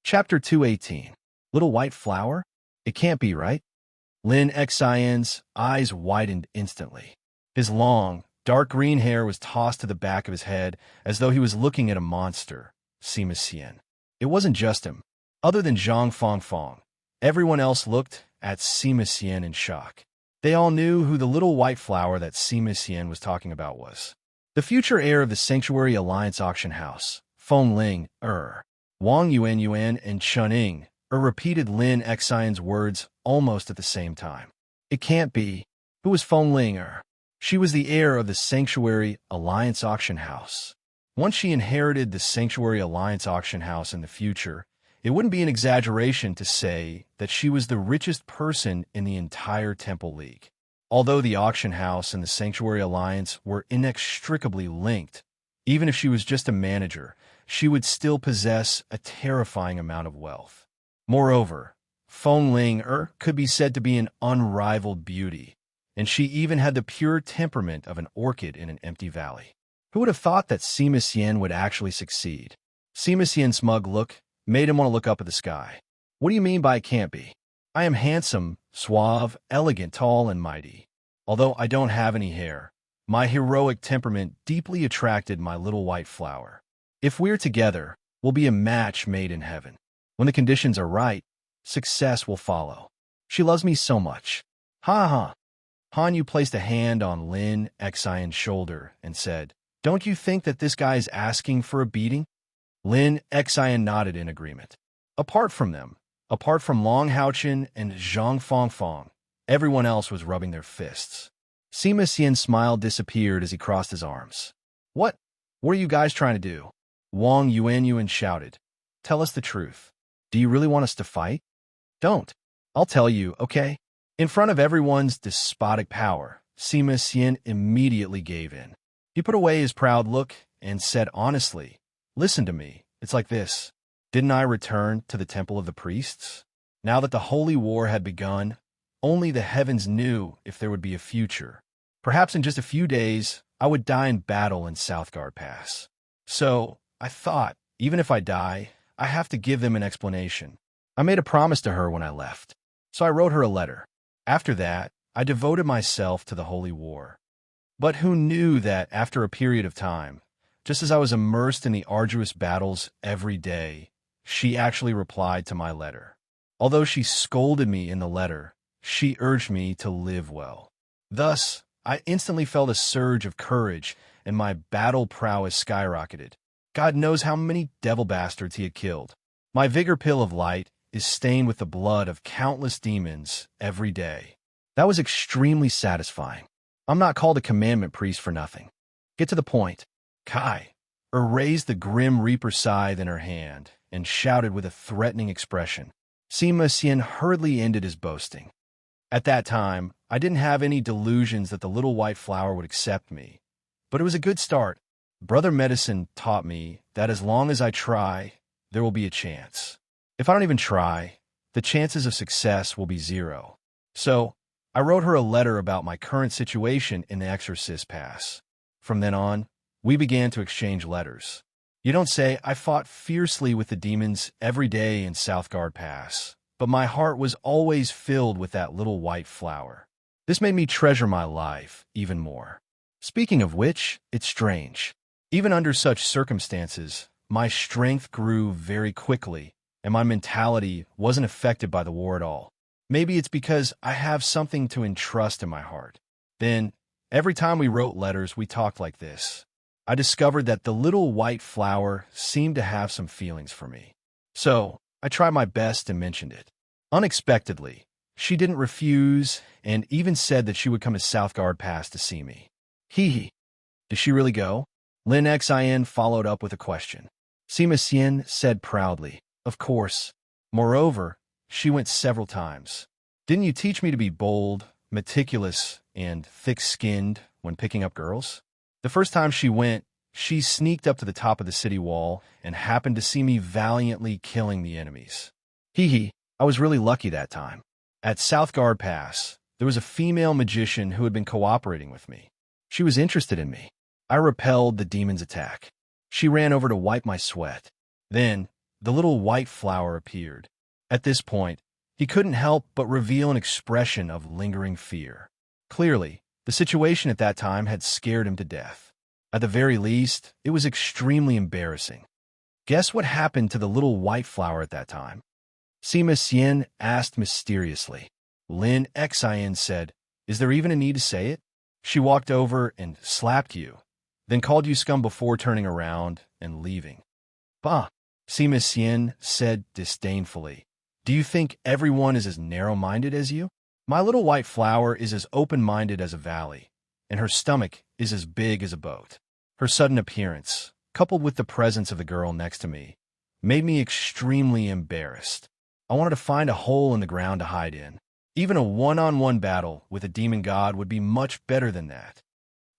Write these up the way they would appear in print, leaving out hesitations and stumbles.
Chapter 218. Little White Flower? It can't be, right? Lin Xian's eyes widened instantly. His long, dark green hair was tossed to the back of his head as though he was looking at a monster, Sima Xian. It wasn't just him. Other than Zhang Fongfong, everyone else looked at Sima Xian in shock. They all knew who the little white flower that Sima Xian was talking about was. The future heir of the Sanctuary Alliance auction house, Feng Ling, Wang Yuan and Chuning, repeated Lin Xian's words almost at the same time. It can't be. Who was Feng Ling? She was the heir of the Sanctuary Alliance auction house. Once she inherited the Sanctuary Alliance auction house in the future, it wouldn't be an exaggeration to say that she was the richest person in the entire Temple League. Although the auction house and the Sanctuary Alliance were inextricably linked, even if she was just a manager, she would still possess a terrifying amount of wealth. Moreover, Feng Ling could be said to be an unrivaled beauty, and she even had the pure temperament of an orchid in an empty valley. Who would have thought that Sima Xian would actually succeed? Sima Xian's smug look made him want to look up at the sky. What do you mean by it can't be? I am handsome, suave, elegant, tall, and mighty. Although I don't have any hair, my heroic temperament deeply attracted my little white flower. If we're together, we'll be a match made in heaven. When the conditions are right, success will follow. She loves me so much. Ha ha. Han Yu placed a hand on Lin Xian's shoulder and said, "Don't you think that this guy is asking for a beating?" Lin Xian nodded in agreement. Apart from them, apart from Long Haochen and Zhang Fongfong, everyone else was rubbing their fists. Sima Xian's smile disappeared as he crossed his arms. What are you guys trying to do?" Wang Yuan shouted. "Tell us the truth. Do you really want us to fight?" "Don't. I'll tell you, okay?" In front of everyone's despotic power, Sima Xian immediately gave in. He put away his proud look and said honestly, "Listen to me. It's like this. Didn't I return to the Temple of the Priests? Now that the Holy War had begun, only the heavens knew if there would be a future. Perhaps in just a few days, I would die in battle in Southgard Pass. So, I thought, even if I die, I have to give them an explanation. I made a promise to her when I left. So I wrote her a letter. After that, I devoted myself to the Holy War. But who knew that after a period of time, just as I was immersed in the arduous battles every day, she actually replied to my letter. Although she scolded me in the letter, she urged me to live well. Thus, I instantly felt a surge of courage, and my battle prowess skyrocketed. God knows how many devil bastards he had killed. My vigor pill of light is stained with the blood of countless demons every day. That was extremely satisfying. I'm not called a commandment priest for nothing. Get to the point. Kai raised the grim reaper scythe in her hand and shouted with a threatening expression. Sima Xian hurriedly ended his boasting. At that time, I didn't have any delusions that the little white flower would accept me. But it was a good start. Brother Medicine taught me that as long as I try, there will be a chance. If I don't even try, the chances of success will be zero. So, I wrote her a letter about my current situation in the Exorcist Pass. From then on, we began to exchange letters. You don't say I fought fiercely with the demons every day in Southgard Pass, but my heart was always filled with that little white flower. This made me treasure my life even more. Speaking of which, it's strange. Even under such circumstances, my strength grew very quickly, and my mentality wasn't affected by the war at all. Maybe it's because I have something to entrust in my heart. Then, every time we wrote letters, we talked like this. I discovered that the little white flower seemed to have some feelings for me. So, I tried my best and mentioned it. Unexpectedly, she didn't refuse and even said that she would come to Southgard Pass to see me. Hee. Did she really go? Lin Xian followed up with a question. Sima Xian said proudly, "Of course. Moreover, she went several times. Didn't you teach me to be bold, meticulous, and thick-skinned when picking up girls?" The first time she went, she sneaked up to the top of the city wall and happened to see me valiantly killing the enemies. I was really lucky that time. At Southgard Pass, there was a female magician who had been cooperating with me. She was interested in me. I repelled the demon's attack. She ran over to wipe my sweat. Then, the little white flower appeared. At this point, he couldn't help but reveal an expression of lingering fear. Clearly, the situation at that time had scared him to death. At the very least, it was extremely embarrassing. Guess what happened to the little white flower at that time? Sima Xian asked mysteriously. Lin Xian said, "Is there even a need to say it? She walked over and slapped you, then called you scum before turning around and leaving." Bah, Sima Xian said disdainfully. Do you think everyone is as narrow-minded as you? My little white flower is as open-minded as a valley, and her stomach is as big as a boat. Her sudden appearance, coupled with the presence of the girl next to me, made me extremely embarrassed. I wanted to find a hole in the ground to hide in. Even a one-on-one battle with a demon god would be much better than that.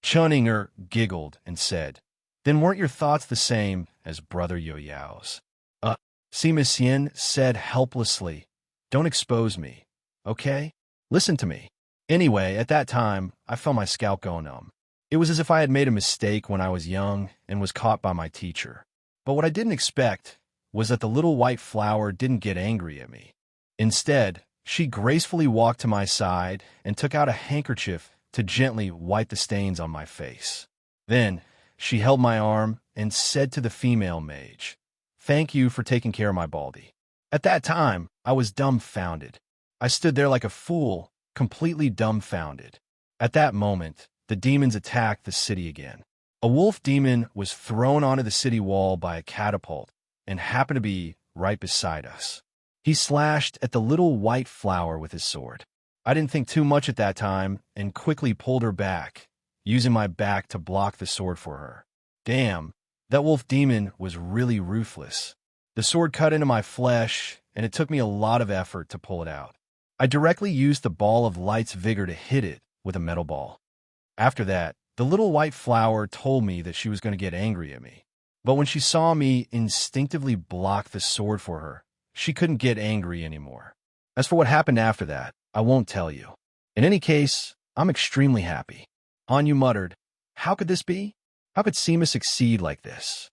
Chunninger giggled and said, "Then weren't your thoughts the same as Brother Yo-Yao's?" Sima Xian said helplessly, "Don't expose me, okay? Listen to me." Anyway, at that time, I felt my scalp go numb. It was as if I had made a mistake when I was young and was caught by my teacher. But what I didn't expect was that the little white flower didn't get angry at me. Instead, she gracefully walked to my side and took out a handkerchief to gently wipe the stains on my face. Then, she held my arm and said to the female mage, "Thank you for taking care of my baldy." At that time, I was dumbfounded. I stood there like a fool, completely dumbfounded. At that moment, the demons attacked the city again. A wolf demon was thrown onto the city wall by a catapult and happened to be right beside us. He slashed at the little white flower with his sword. I didn't think too much at that time and quickly pulled her back, using my back to block the sword for her. Damn, that wolf demon was really ruthless. The sword cut into my flesh, and it took me a lot of effort to pull it out. I directly used the ball of light's vigor to hit it with a metal ball. After that, the little white flower told me that she was going to get angry at me. But when she saw me instinctively block the sword for her, she couldn't get angry anymore. As for what happened after that, I won't tell you. In any case, I'm extremely happy. Hanyu muttered, "How could this be? How could Sima succeed like this?"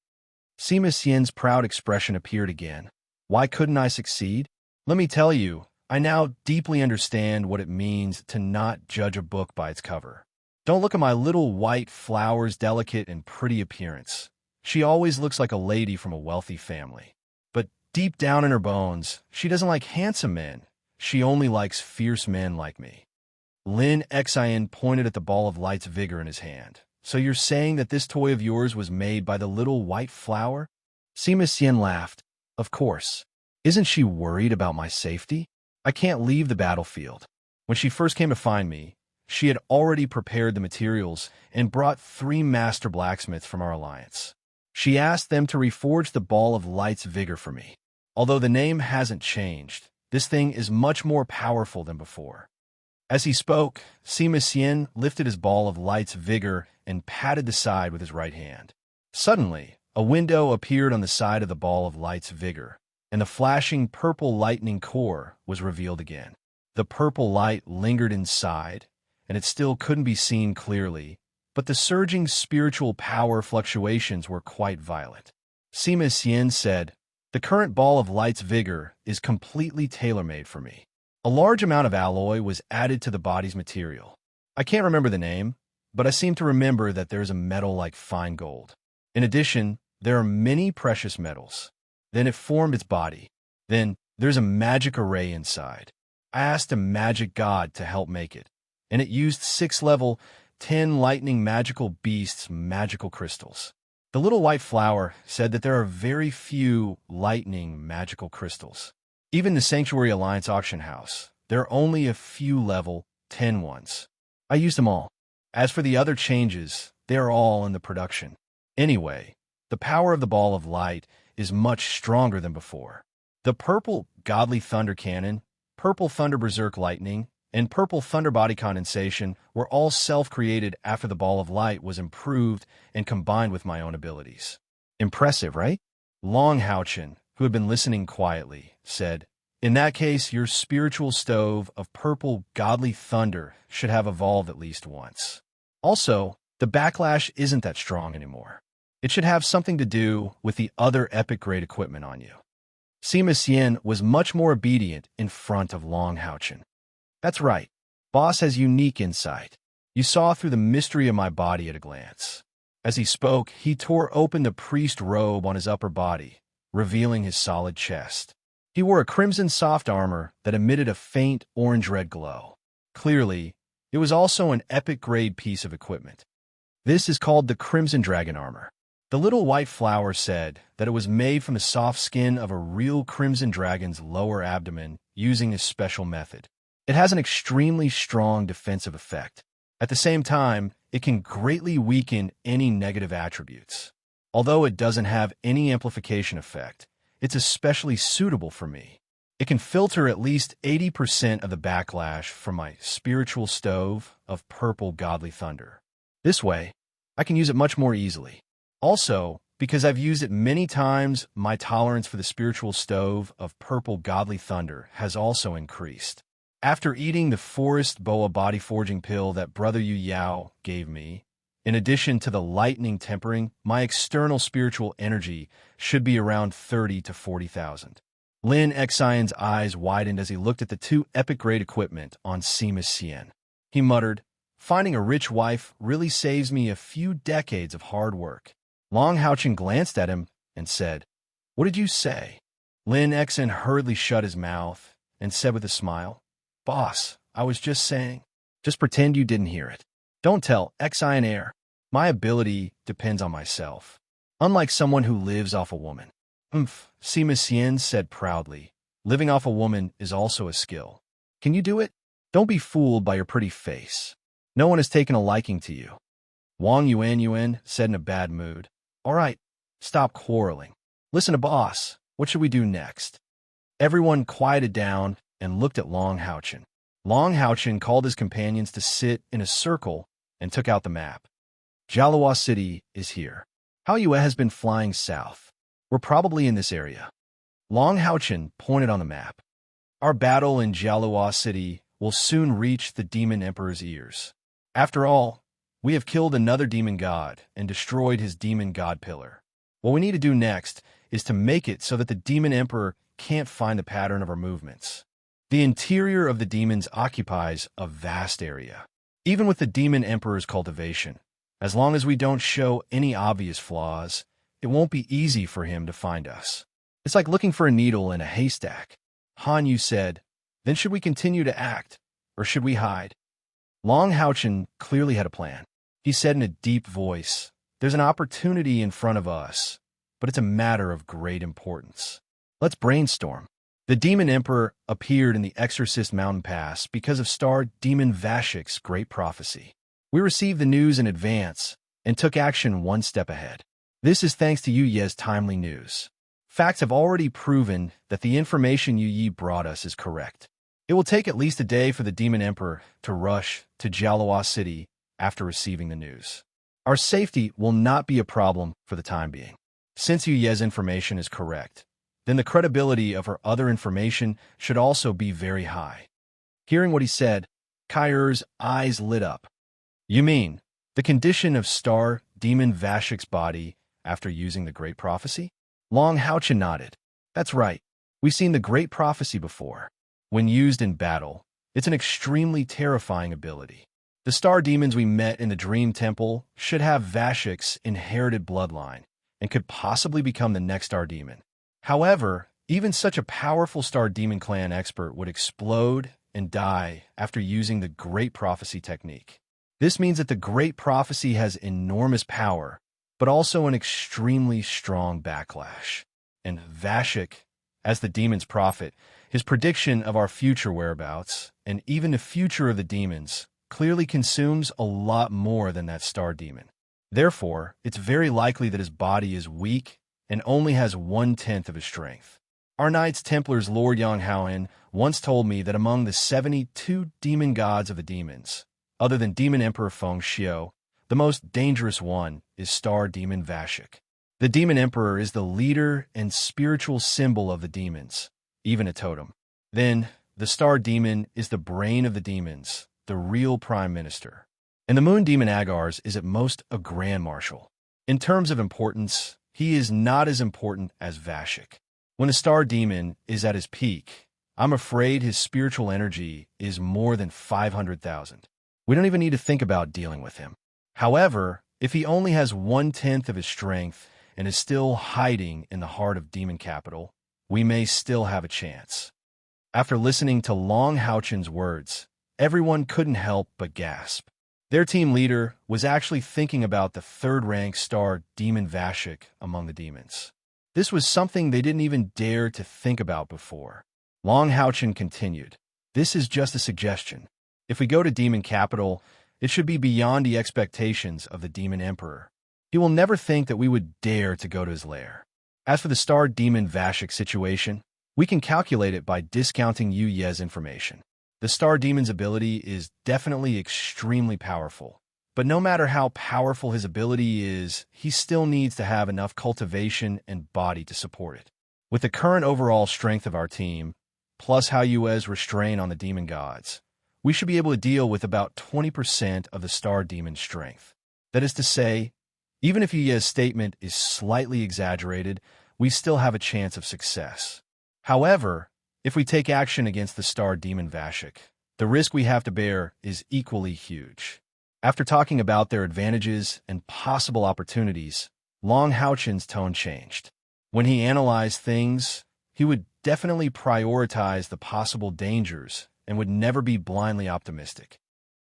Sima Xian's proud expression appeared again. Why couldn't I succeed? Let me tell you, I now deeply understand what it means to not judge a book by its cover. Don't look at my little white flower's delicate and pretty appearance. She always looks like a lady from a wealthy family. But deep down in her bones, she doesn't like handsome men. She only likes fierce men like me. Lin Xian pointed at the ball of light's vigor in his hand. So you're saying that this toy of yours was made by the little white flower? Sima Xian laughed. Of course. Isn't she worried about my safety? I can't leave the battlefield. When she first came to find me, she had already prepared the materials and brought 3 master blacksmiths from our alliance. She asked them to reforge the ball of light's vigor for me. Although the name hasn't changed, this thing is much more powerful than before. As he spoke, Sima Xian lifted his ball of light's vigor and patted the side with his right hand. Suddenly, a window appeared on the side of the ball of light's vigor, and the flashing purple lightning core was revealed again. The purple light lingered inside, and it still couldn't be seen clearly, but the surging spiritual power fluctuations were quite violent. Sima Xian said, "The current ball of light's vigor is completely tailor-made for me." A large amount of alloy was added to the body's material. I can't remember the name, but I seem to remember that there's a metal like fine gold. In addition, there are many precious metals. Then it formed its body. Then there's a magic array inside. I asked a magic god to help make it, and it used 6-level, 10 lightning magical beasts magical crystals. The little white flower said that there are very few lightning magical crystals. Even the Sanctuary Alliance auction house, there are only a few level 10 ones. I used them all. As for the other changes, they are all in the production. Anyway, the power of the ball of light is much stronger than before. The purple godly thunder cannon, purple thunder berserk lightning, and purple thunder body condensation were all self-created after the ball of light was improved and combined with my own abilities. Impressive, right? Long Houchin, who had been listening quietly, said, "In that case, your spiritual stove of purple godly thunder should have evolved at least once. Also, the backlash isn't that strong anymore. It should have something to do with the other epic grade equipment on you." Sima Xian was much more obedient in front of Long Haochen. That's right. Boss has unique insight. You saw through the mystery of my body at a glance. As he spoke, he tore open the priest robe on his upper body, revealing his solid chest. He wore a crimson soft armor that emitted a faint orange-red glow. Clearly, it was also an epic-grade piece of equipment. This is called the Crimson Dragon Armor. The little white flower said that it was made from the soft skin of a real crimson dragon's lower abdomen using a special method. It has an extremely strong defensive effect. At the same time, it can greatly weaken any negative attributes. Although it doesn't have any amplification effect, it's especially suitable for me. It can filter at least 80% of the backlash from my spiritual stove of purple godly thunder. This way, I can use it much more easily. Also, because I've used it many times, my tolerance for the spiritual stove of purple godly thunder has also increased. After eating the forest boa body forging pill that Brother Yu Yao gave me, in addition to the lightning tempering, my external spiritual energy should be around 30 to 40,000. Lin Xian's eyes widened as he looked at the two epic-grade equipment on Sima Xian. He muttered, "Finding a rich wife really saves me a few decades of hard work." Long Haochen glanced at him and said, "What did you say?" Lin Xian hurriedly shut his mouth and said with a smile, "Boss, I was just saying." "Just pretend you didn't hear it. Don't tell Xian Air. My ability depends on myself. Unlike someone who lives off a woman." Sima Xian said proudly, "Living off a woman is also a skill. Can you do it? Don't be fooled by your pretty face. No one has taken a liking to you." Wang Yuan said in a bad mood, "All right, stop quarreling. Listen to boss. What should we do next?" Everyone quieted down and looked at Long Haochen. Long Haochen called his companions to sit in a circle and took out the map. Jialua City is here. Hao Yue has been flying south. We're probably in this area. Long Haochen pointed on the map. Our battle in Jialua City will soon reach the Demon Emperor's ears. After all, we have killed another demon god and destroyed his demon god pillar. What we need to do next is to make it so that the Demon Emperor can't find the pattern of our movements. The interior of the demons occupies a vast area. Even with the Demon Emperor's cultivation, as long as we don't show any obvious flaws, it won't be easy for him to find us. It's like looking for a needle in a haystack. Han Yu said, "Then should we continue to act, or should we hide?" Long Haochen clearly had a plan. He said in a deep voice, "There's an opportunity in front of us, but it's a matter of great importance. Let's brainstorm." The Demon Emperor appeared in the Exorcist Mountain Pass because of Star Demon Vashik's great prophecy. We received the news in advance and took action one step ahead. This is thanks to Yu Ye's timely news. Facts have already proven that the information Yu Yi brought us is correct. It will take at least a day for the Demon Emperor to rush to Jialua City after receiving the news. Our safety will not be a problem for the time being. Since Yu Ye's information is correct, then the credibility of her other information should also be very high. Hearing what he said, Kai Er's eyes lit up. "You mean the condition of Star Demon Vashik's body after using the Great Prophecy?" Long Haochen nodded. "That's right. We've seen the Great Prophecy before. When used in battle, it's an extremely terrifying ability. The star demons we met in the Dream Temple should have Vashik's inherited bloodline and could possibly become the next star demon. However, even such a powerful star demon clan expert would explode and die after using the Great Prophecy technique. This means that the Great Prophecy has enormous power, but also an extremely strong backlash. And Vashik, as the demon's prophet, his prediction of our future whereabouts, and even the future of the demons, clearly consumes a lot more than that star demon. Therefore, it's very likely that his body is weak and only has 1/10 of his strength. Our Knights Templars Lord Yang Haoen once told me that among the 72 demon gods of the demons, other than Demon Emperor Feng Xiu, the most dangerous one is Star Demon Vashik. The Demon Emperor is the leader and spiritual symbol of the demons, even a totem. Then, the Star Demon is the brain of the demons, the real Prime Minister. And the Moon Demon Agars is at most a Grand Marshal. In terms of importance, he is not as important as Vashik. When the star demon is at his peak, I'm afraid his spiritual energy is more than 500,000. We don't even need to think about dealing with him. However, if he only has 1/10 of his strength and is still hiding in the heart of demon capital, we may still have a chance. After listening to Long Houchen's words, everyone couldn't help but gasp. Their team leader was actually thinking about the third-rank star demon Vashik among the demons. This was something they didn't even dare to think about before. Long Houchen continued, "This is just a suggestion. If we go to demon capital, it should be beyond the expectations of the demon emperor. He will never think that we would dare to go to his lair. As for the star demon Vashik situation, we can calculate it by discounting Yu Ye's information. The star demon's ability is definitely extremely powerful, but no matter how powerful his ability is, he still needs to have enough cultivation and body to support it. With the current overall strength of our team, plus how Yue's restraint on the demon gods, we should be able to deal with about 20% of the star demon's strength. That is to say, even if Yue's statement is slightly exaggerated, we still have a chance of success. However, if we take action against the star demon Vashik, the risk we have to bear is equally huge." After talking about their advantages and possible opportunities, Long Houchen's tone changed. When he analyzed things, he would definitely prioritize the possible dangers and would never be blindly optimistic.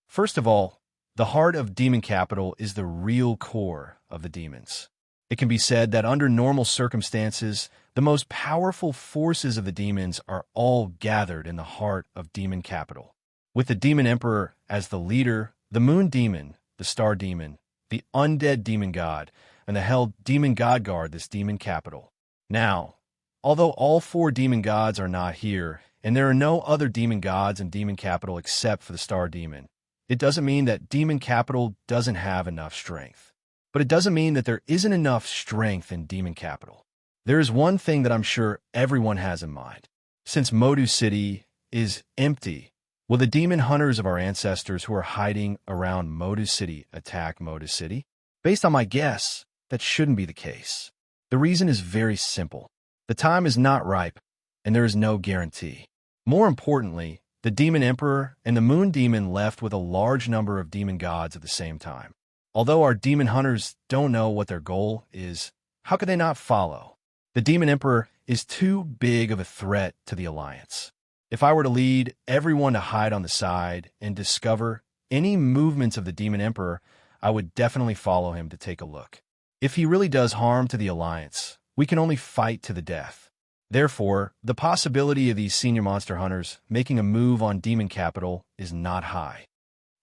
First of all, the heart of demon capital is the real core of the demons. It can be said that under normal circumstances, the most powerful forces of the demons are all gathered in the heart of demon capital. With the demon emperor as the leader, the moon demon, the star demon, the undead demon god, and the hell demon god guard this demon capital. Now, although all 4 demon gods are not here, and there are no other demon gods in demon capital except for the star demon, it doesn't mean that demon capital doesn't have enough strength. But it doesn't mean that there isn't enough strength in demon capital. There is one thing that I'm sure everyone has in mind. Since Modu City is empty, will the demon hunters of our ancestors who are hiding around Modu City attack Modu City? Based on my guess, that shouldn't be the case. The reason is very simple. The time is not ripe, and there is no guarantee. More importantly, the demon emperor and the moon demon left with a large number of demon gods at the same time. Although our demon hunters don't know what their goal is, how could they not follow? The demon emperor is too big of a threat to the alliance. If I were to lead everyone to hide on the side and discover any movements of the demon emperor, I would definitely follow him to take a look. If he really does harm to the alliance, we can only fight to the death. Therefore, the possibility of these senior monster hunters making a move on demon capital is not high.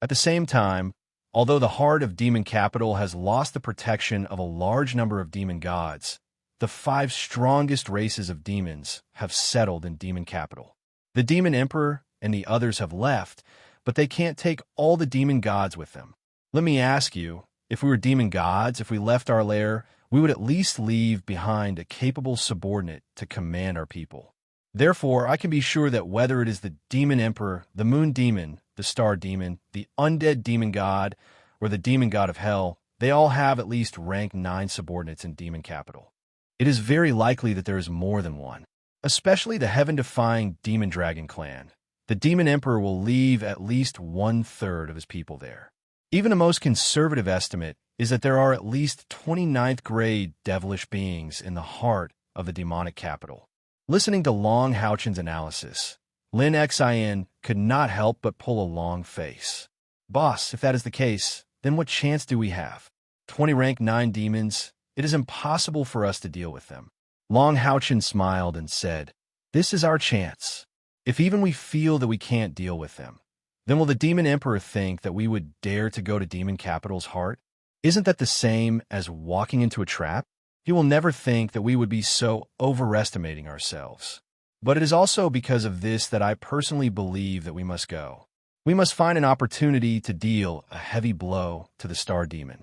At the same time, although the heart of demon capital has lost the protection of a large number of demon gods, the 5 strongest races of demons have settled in demon capital. The demon emperor and the others have left, but they can't take all the demon gods with them. Let me ask you, if we were demon gods, if we left our lair, we would at least leave behind a capable subordinate to command our people. Therefore, I can be sure that whether it is the demon emperor, the moon demon, the star demon, the undead demon god, or the demon god of hell, they all have at least rank 9 subordinates in demon capital. It is very likely that there is more than one, especially the heaven-defying demon dragon clan. The demon emperor will leave at least 1/3 of his people there. Even the most conservative estimate is that there are at least 29th grade devilish beings in the heart of the demonic capital. Listening to Long Houchen's analysis, Lin Xin could not help but pull a long face. "Boss, if that is the case, then what chance do we have? 20 rank 9 demons, it is impossible for us to deal with them." Long Houchen smiled and said, "This is our chance. If even we feel that we can't deal with them, then will the demon emperor think that we would dare to go to demon capital's heart? Isn't that the same as walking into a trap? He will never think that we would be so overestimating ourselves. But it is also because of this that I personally believe that we must go. We must find an opportunity to deal a heavy blow to the star demon."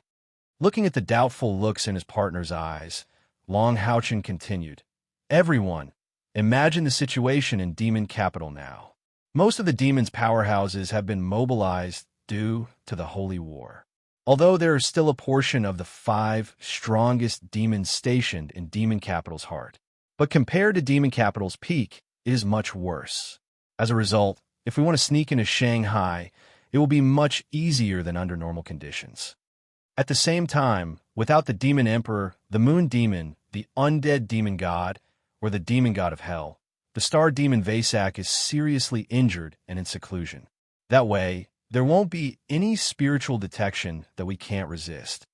Looking at the doubtful looks in his partner's eyes, Long Houchen continued, "Everyone, imagine the situation in demon capital now. Most of the demons' powerhouses have been mobilized due to the holy war. Although there is still a portion of the 5 strongest demons stationed in demon capital's heart, But compared to Demon Capital's peak, it is much worse. As a result, if we want to sneak into Shanghai, it will be much easier than under normal conditions. At the same time, without the Demon Emperor, the Moon Demon, the undead demon god, or the demon god of hell, the star demon Vasak is seriously injured and in seclusion. That way, there won't be any spiritual detection that we can't resist.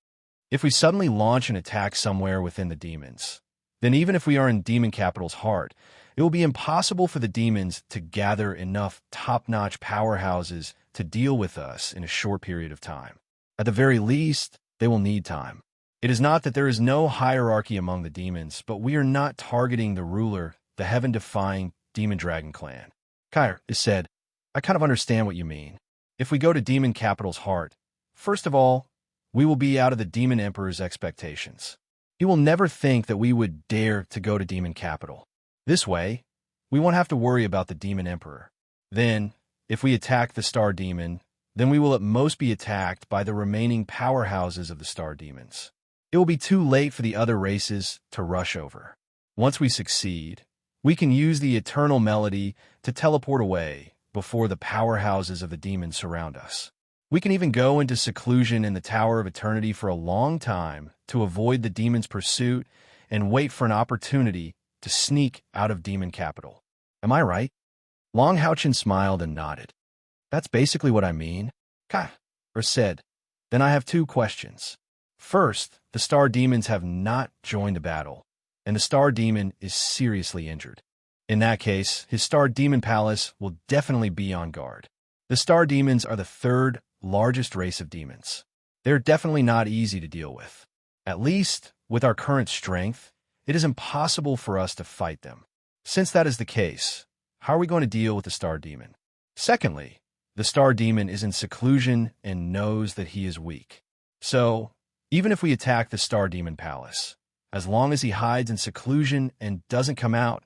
If we suddenly launch an attack somewhere within the demons, then even if we are in Demon Capital's heart, it will be impossible for the demons to gather enough top-notch powerhouses to deal with us in a short period of time. At the very least, they will need time. It is not that there is no hierarchy among the demons, but we are not targeting the ruler, the heaven-defying Demon Dragon clan. Kyr is said, I kind of understand what you mean. If we go to Demon Capital's heart, first of all, we will be out of the Demon Emperor's expectations. He will never think that we would dare to go to Demon Capital. This way, we won't have to worry about the Demon Emperor. Then, if we attack the Star Demon, then we will at most be attacked by the remaining powerhouses of the Star Demons. It will be too late for the other races to rush over. Once we succeed, we can use the Eternal Melody to teleport away before the powerhouses of the demons surround us. We can even go into seclusion in the Tower of Eternity for a long time to avoid the demon's pursuit and wait for an opportunity to sneak out of Demon Capital. Am I right? Long Houchin smiled and nodded. That's basically what I mean. Kyr said, then I have two questions. First, the Star Demons have not joined the battle, and the Star Demon is seriously injured. In that case, his Star Demon Palace will definitely be on guard. The Star Demons are the third largest race of demons. They're definitely not easy to deal with. At least, with our current strength, it is impossible for us to fight them. Since that is the case, how are we going to deal with the Star Demon? Secondly, the Star Demon is in seclusion and knows that he is weak. So, even if we attack the Star Demon Palace, as long as he hides in seclusion and doesn't come out,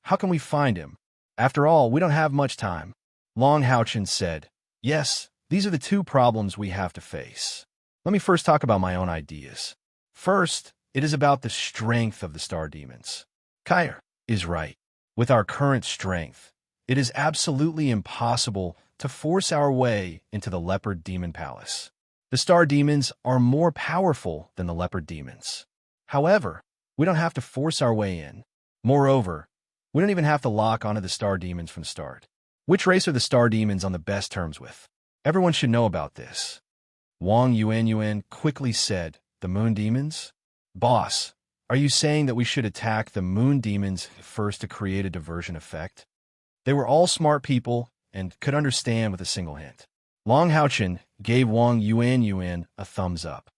how can we find him? After all, we don't have much time. Long Houchin said, yes, these are the two problems we have to face. Let me first talk about my own ideas. First, it is about the strength of the Star Demons. Kyr is right. With our current strength, it is absolutely impossible to force our way into the Leopard Demon Palace. The Star Demons are more powerful than the Leopard Demons. However, we don't have to force our way in. Moreover, we don't even have to lock onto the Star Demons from the start. Which race are the Star Demons on the best terms with? Everyone should know about this. Wang Yuan quickly said, the Moon Demons? Boss, are you saying that we should attack the Moon Demons first to create a diversion effect? They were all smart people and could understand with a single hint. Long Houchin gave Wang Yuan a thumbs up.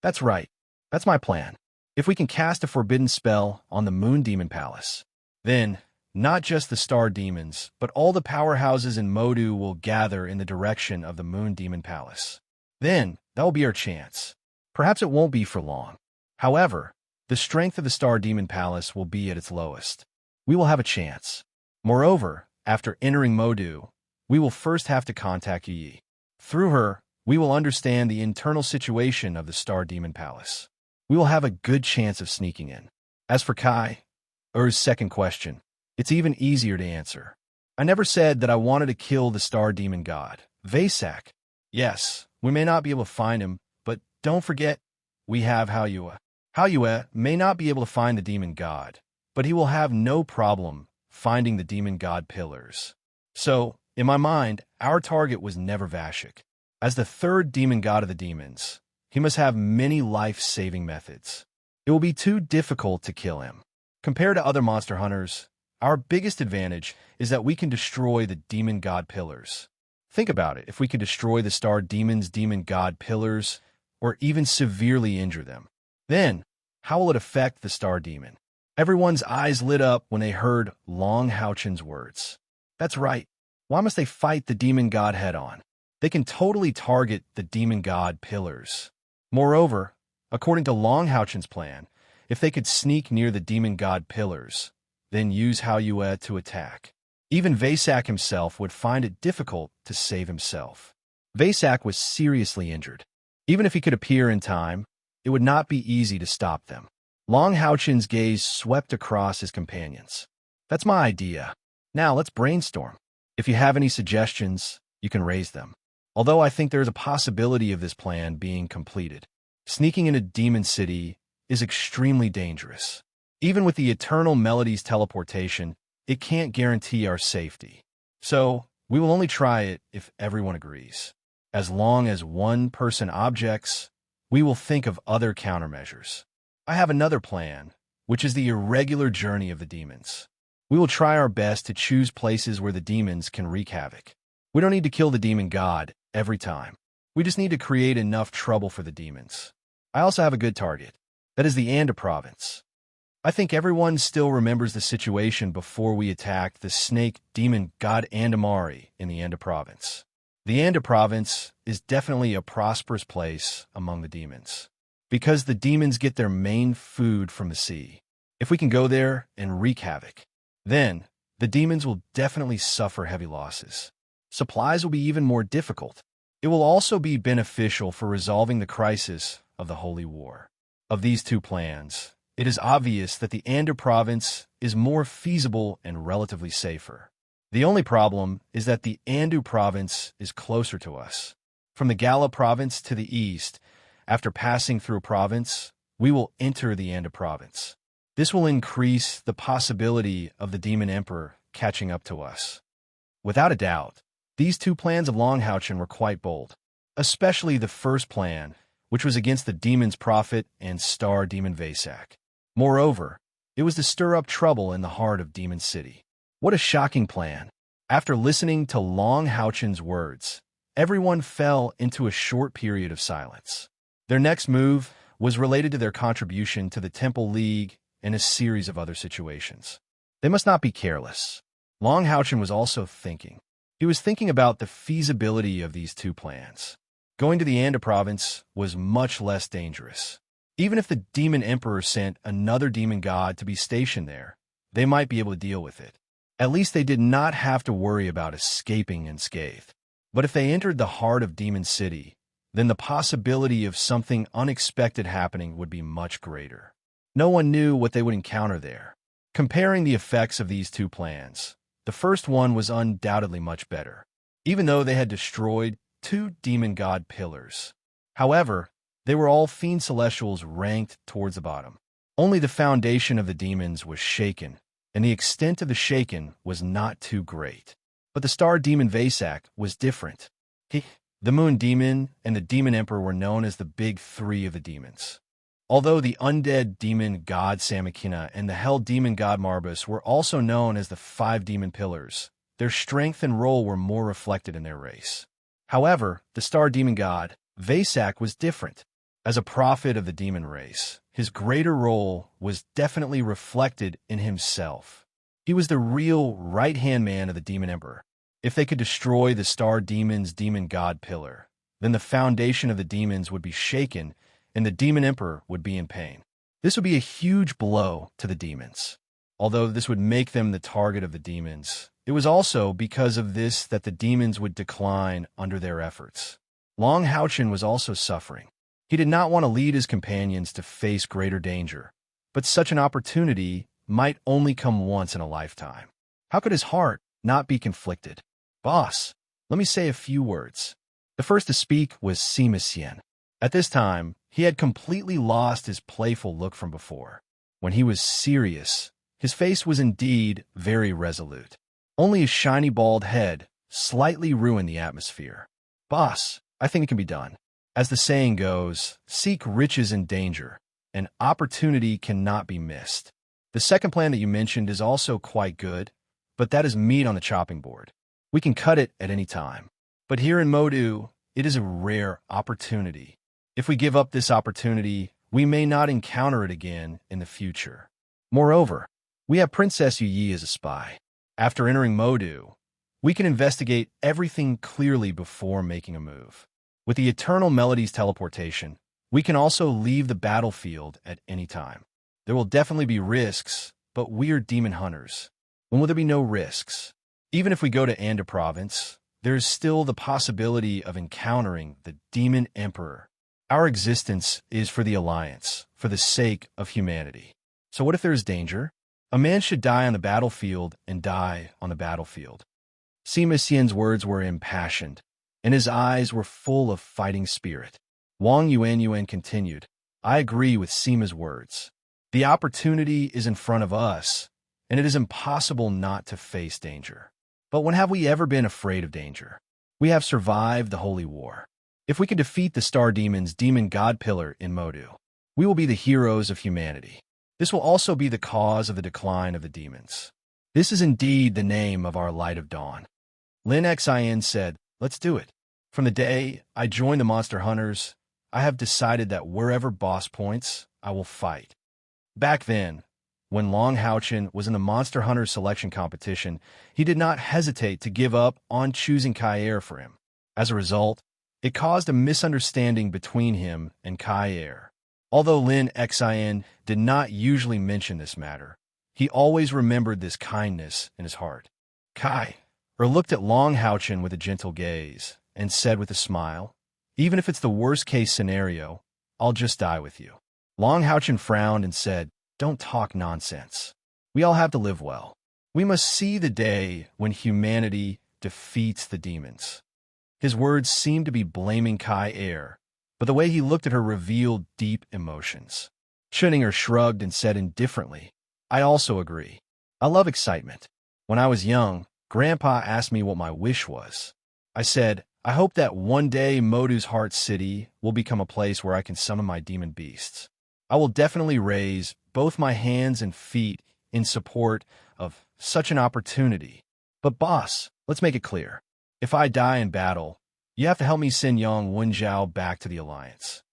That's right. That's my plan. If we can cast a forbidden spell on the Moon Demon Palace, then not just the Star Demons, but all the powerhouses in Modu will gather in the direction of the Moon Demon Palace. Then, that will be our chance. Perhaps it won't be for long. However, the strength of the Star Demon Palace will be at its lowest. We will have a chance. Moreover, after entering Modu, we will first have to contact Yi. Through her, we will understand the internal situation of the Star Demon Palace. We will have a good chance of sneaking in. As for Kyr's second question, it's even easier to answer. I never said that I wanted to kill the Star Demon God, Vasak. Yes, we may not be able to find him, but don't forget, we have Haoyue. Haoyue may not be able to find the Demon God, but he will have no problem finding the Demon God pillars. So, in my mind, our target was never Vashik. As the third Demon God of the demons, he must have many life-saving methods. It will be too difficult to kill him. Compared to other monster hunters, our biggest advantage is that we can destroy the Demon God pillars. Think about it, if we can destroy the Star Demon's Demon God pillars, or even severely injure them, then how will it affect the Star Demon? Everyone's eyes lit up when they heard Long Houchin's words. That's right. Why must they fight the Demon God head-on? They can totally target the Demon God pillars. Moreover, according to Long Houchin's plan, if they could sneak near the Demon God pillars, then use Haoyue to attack, even Vasak himself would find it difficult to save himself. Vasak was seriously injured. Even if he could appear in time, it would not be easy to stop them. Long Houchin's gaze swept across his companions. That's my idea. Now let's brainstorm. If you have any suggestions, you can raise them. Although I think there is a possibility of this plan being completed. Sneaking into Demon City is extremely dangerous. Even with the Eternal Melody's teleportation, it can't guarantee our safety. So, we will only try it if everyone agrees. As long as one person objects, we will think of other countermeasures. I have another plan, which is the irregular journey of the demons. We will try our best to choose places where the demons can wreak havoc. We don't need to kill the demon god every time. We just need to create enough trouble for the demons. I also have a good target. That is the Anda province. I think everyone still remembers the situation before we attacked the snake demon god Andamari in the Anda province. The Anda province is definitely a prosperous place among the demons, because the demons get their main food from the sea. If we can go there and wreak havoc, then the demons will definitely suffer heavy losses. Supplies will be even more difficult. It will also be beneficial for resolving the crisis of the Holy War. Of these two plans, it is obvious that the Anda province is more feasible and relatively safer. The only problem is that the Andu province is closer to us. From the Gala province to the east, after passing through a province, we will enter the Anda province. This will increase the possibility of the Demon Emperor catching up to us. Without a doubt, these two plans of Longhauchen were quite bold, especially the first plan, which was against the Demon's Prophet and Star Demon Vasak. Moreover, it was to stir up trouble in the heart of Demon City. What a shocking plan. After listening to Longhauchen's words, everyone fell into a short period of silence. Their next move was related to their contribution to the Temple League and a series of other situations. They must not be careless. Longhauchen was also thinking. He was thinking about the feasibility of these two plans. Going to the Anda province was much less dangerous. Even if the Demon Emperor sent another demon god to be stationed there, they might be able to deal with it. At least they did not have to worry about escaping unscathed. But if they entered the heart of Demon City, then the possibility of something unexpected happening would be much greater. No one knew what they would encounter there. Comparing the effects of these two plans, the first one was undoubtedly much better, even though they had destroyed two demon god pillars. However, they were all fiend celestials ranked towards the bottom. Only the foundation of the demons was shaken, and the extent of the shaken was not too great. But the star demon Vasak was different. The moon demon and the demon emperor were known as the big three of the demons. Although the undead demon god Samakina and the hell demon god Marbus were also known as the five demon pillars, their strength and role were more reflected in their race. However, the star demon god, Vasak, was different. As a prophet of the demon race, his greater role was definitely reflected in himself. He was the real right-hand man of the demon emperor. If they could destroy the star demon's demon god pillar, then the foundation of the demons would be shaken and the demon emperor would be in pain. This would be a huge blow to the demons. Although this would make them the target of the demons, it was also because of this that the demons would decline under their efforts. Longhauchen was also suffering. He did not want to lead his companions to face greater danger, but such an opportunity might only come once in a lifetime. How could his heart not be conflicted? Boss, let me say a few words. The first to speak was Simasien. At this time, he had completely lost his playful look from before. When he was serious, his face was indeed very resolute. Only his shiny bald head slightly ruined the atmosphere. Boss, I think it can be done. As the saying goes, seek riches in danger. An opportunity cannot be missed. The second plan that you mentioned is also quite good, but that is meat on the chopping board. We can cut it at any time. But here in Modu, it is a rare opportunity. If we give up this opportunity, we may not encounter it again in the future. Moreover, we have Princess Yi as a spy. After entering Modu, we can investigate everything clearly before making a move. With the Eternal Melody's teleportation, we can also leave the battlefield at any time. There will definitely be risks, but we are demon hunters. When will there be no risks? Even if we go to Anda province, there is still the possibility of encountering the Demon Emperor. Our existence is for the Alliance, for the sake of humanity. So what if there is danger? A man should die on the battlefield and die on the battlefield. Sima Xian's words were impassioned, and his eyes were full of fighting spirit. Wang Yuanyuan continued, I agree with Sima's words. The opportunity is in front of us, and it is impossible not to face danger. But when have we ever been afraid of danger? We have survived the Holy War. If we can defeat the Star Demon's demon god pillar in Modu, we will be the heroes of humanity. This will also be the cause of the decline of the demons. This is indeed the name of our light of dawn. Lin Xin said, let's do it. From the day I joined the Monster Hunters, I have decided that wherever boss points, I will fight. Back then, when Long Haochen was in the Monster Hunter selection competition, he did not hesitate to give up on choosing Kai for him. As a result, it caused a misunderstanding between him and Kai. Although Lin Xin did not usually mention this matter, he always remembered this kindness in his heart. Kai looked at Long Haochen with a gentle gaze and said with a smile, even if it's the worst-case scenario, I'll just die with you. Long Haochen frowned and said, don't talk nonsense. We all have to live well. We must see the day when humanity defeats the demons. His words seemed to be blaming Kai, but the way he looked at her revealed deep emotions. Schöninger shrugged and said indifferently, I also agree. I love excitement. When I was young, Grandpa asked me what my wish was. I said, I hope that one day Modu's Heart City will become a place where I can summon my demon beasts. I will definitely raise both my hands and feet in support of such an opportunity. But boss, let's make it clear. If I die in battle, you have to help me send Yang Wenjiao back to the Alliance.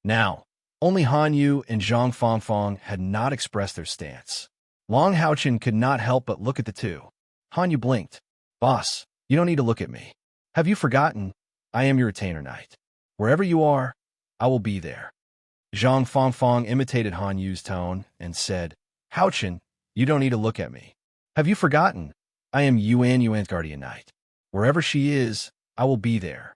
Now, only Han Yu and Zhang Fangfang had not expressed their stance. Long Haochen could not help but look at the two. Han Yu blinked. Boss, you don't need to look at me. Have you forgotten? I am your retainer knight. Wherever you are, I will be there. Zhang Fangfang imitated Han Yu's tone and said, Haochen, you don't need to look at me. Have you forgotten? I am Yuanyuan's guardian knight. Wherever she is, I will be there.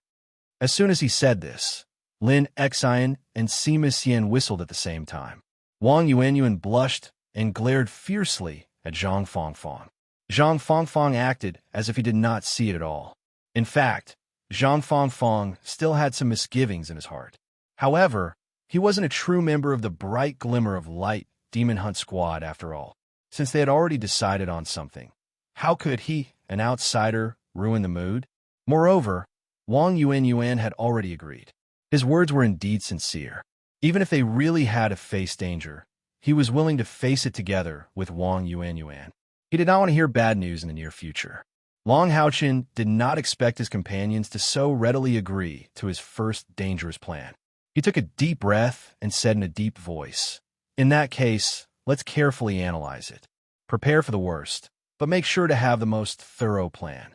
As soon as he said this, Lin Xin and Sima Xian whistled at the same time. Wang Yuanyuan blushed and glared fiercely at Zhang Fangfang. Zhang Fangfang acted as if he did not see it at all. In fact, Zhang Fangfang still had some misgivings in his heart. However, he wasn't a true member of the bright glimmer of light Demon Hunt Squad after all, since they had already decided on something. How could he, an outsider, ruin the mood? Moreover, Wang Yuanyuan had already agreed. His words were indeed sincere. Even if they really had to face danger, he was willing to face it together with Wang Yuanyuan. He did not want to hear bad news in the near future. Long Haochen did not expect his companions to so readily agree to his first dangerous plan. He took a deep breath and said in a deep voice, in that case, let's carefully analyze it. Prepare for the worst, but make sure to have the most thorough plan.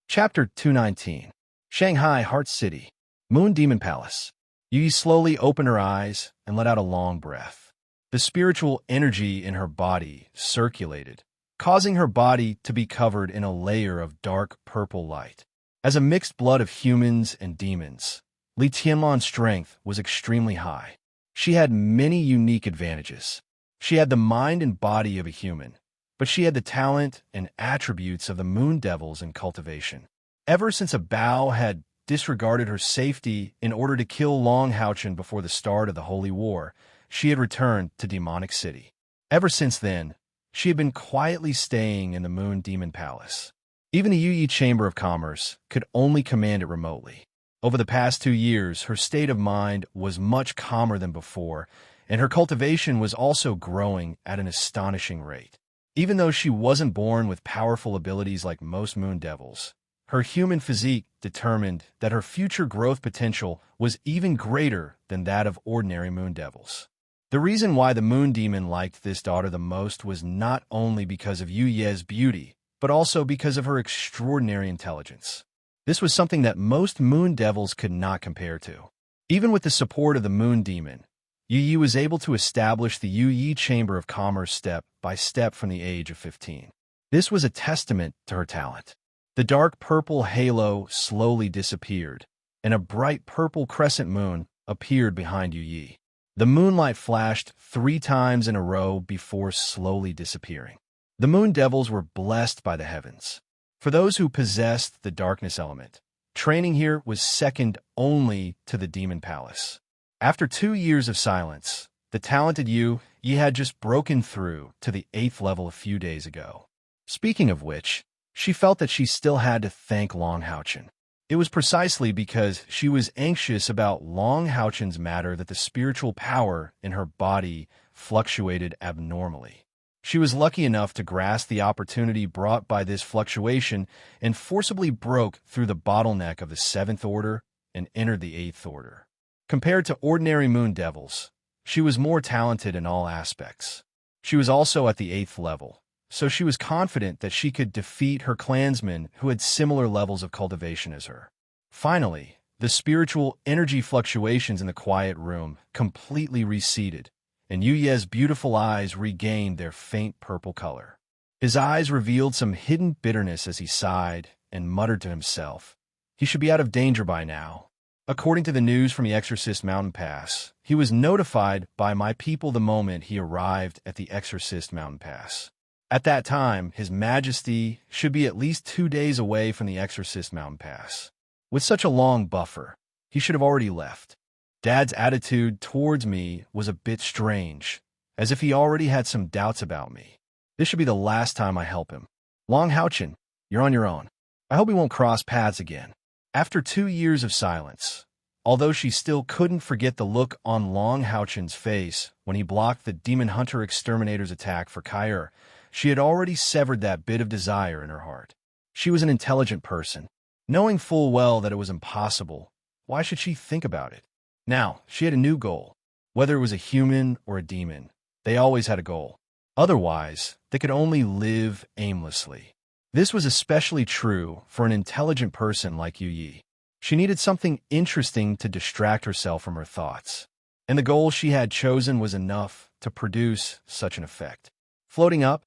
Chapter 219. Shanghai Heart City. Moon Demon Palace. Yi slowly opened her eyes and let out a long breath. The spiritual energy in her body circulated, causing her body to be covered in a layer of dark purple light. As a mixed blood of humans and demons, Li Tianlan's strength was extremely high. She had many unique advantages. She had the mind and body of a human, but she had the talent and attributes of the moon devils in cultivation. Ever since a Bao had disregarded her safety in order to kill Long Haochen before the start of the Holy War, she had returned to Demonic City. Ever since then, she had been quietly staying in the Moon Demon Palace. Even the Yi Chamber of Commerce could only command it remotely. Over the past 2 years, her state of mind was much calmer than before, and her cultivation was also growing at an astonishing rate. Even though she wasn't born with powerful abilities like most moon devils, her human physique determined that her future growth potential was even greater than that of ordinary moon devils. The reason why the moon demon liked this daughter the most was not only because of Yu Ye's beauty, but also because of her extraordinary intelligence. This was something that most moon devils could not compare to. Even with the support of the moon demon, Yu Yi was able to establish the Yu Yi Chamber of Commerce step by step from the age of 15. This was a testament to her talent. The dark purple halo slowly disappeared, and a bright purple crescent moon appeared behind Yu Yi. The moonlight flashed 3 times in a row before slowly disappearing. The moon devils were blessed by the heavens. For those who possessed the darkness element, training here was second only to the demon palace. After 2 years of silence, the talented Yu Yi had just broken through to the 8th level a few days ago. Speaking of which, she felt that she still had to thank Long Haochen. It was precisely because she was anxious about Long Haochen's matter that the spiritual power in her body fluctuated abnormally. She was lucky enough to grasp the opportunity brought by this fluctuation and forcibly broke through the bottleneck of the 7th order and entered the 8th order. Compared to ordinary moon devils, she was more talented in all aspects. She was also at the 8th level, so she was confident that she could defeat her clansmen who had similar levels of cultivation as her. Finally, the spiritual energy fluctuations in the quiet room completely receded, and Yu Ye's beautiful eyes regained their faint purple color. His eyes revealed some hidden bitterness as he sighed and muttered to himself, "He should be out of danger by now." According to the news from the Exorcist Mountain Pass, he was notified by my people the moment he arrived at the Exorcist Mountain Pass. At that time, His Majesty should be at least 2 days away from the Exorcist Mountain Pass. With such a long buffer, he should have already left. Dad's attitude towards me was a bit strange, as if he already had some doubts about me. This should be the last time I help him. Long Haochen, you're on your own. I hope we won't cross paths again. After 2 years of silence, although she still couldn't forget the look on Long Haochen's face when he blocked the Demon Hunter Exterminator's attack for Kair, she had already severed that bit of desire in her heart. She was an intelligent person. Knowing full well that it was impossible, why should she think about it? Now, she had a new goal. Whether it was a human or a demon, they always had a goal. Otherwise, they could only live aimlessly. This was especially true for an intelligent person like Yu Yi. She needed something interesting to distract herself from her thoughts, and the goal she had chosen was enough to produce such an effect. Floating up,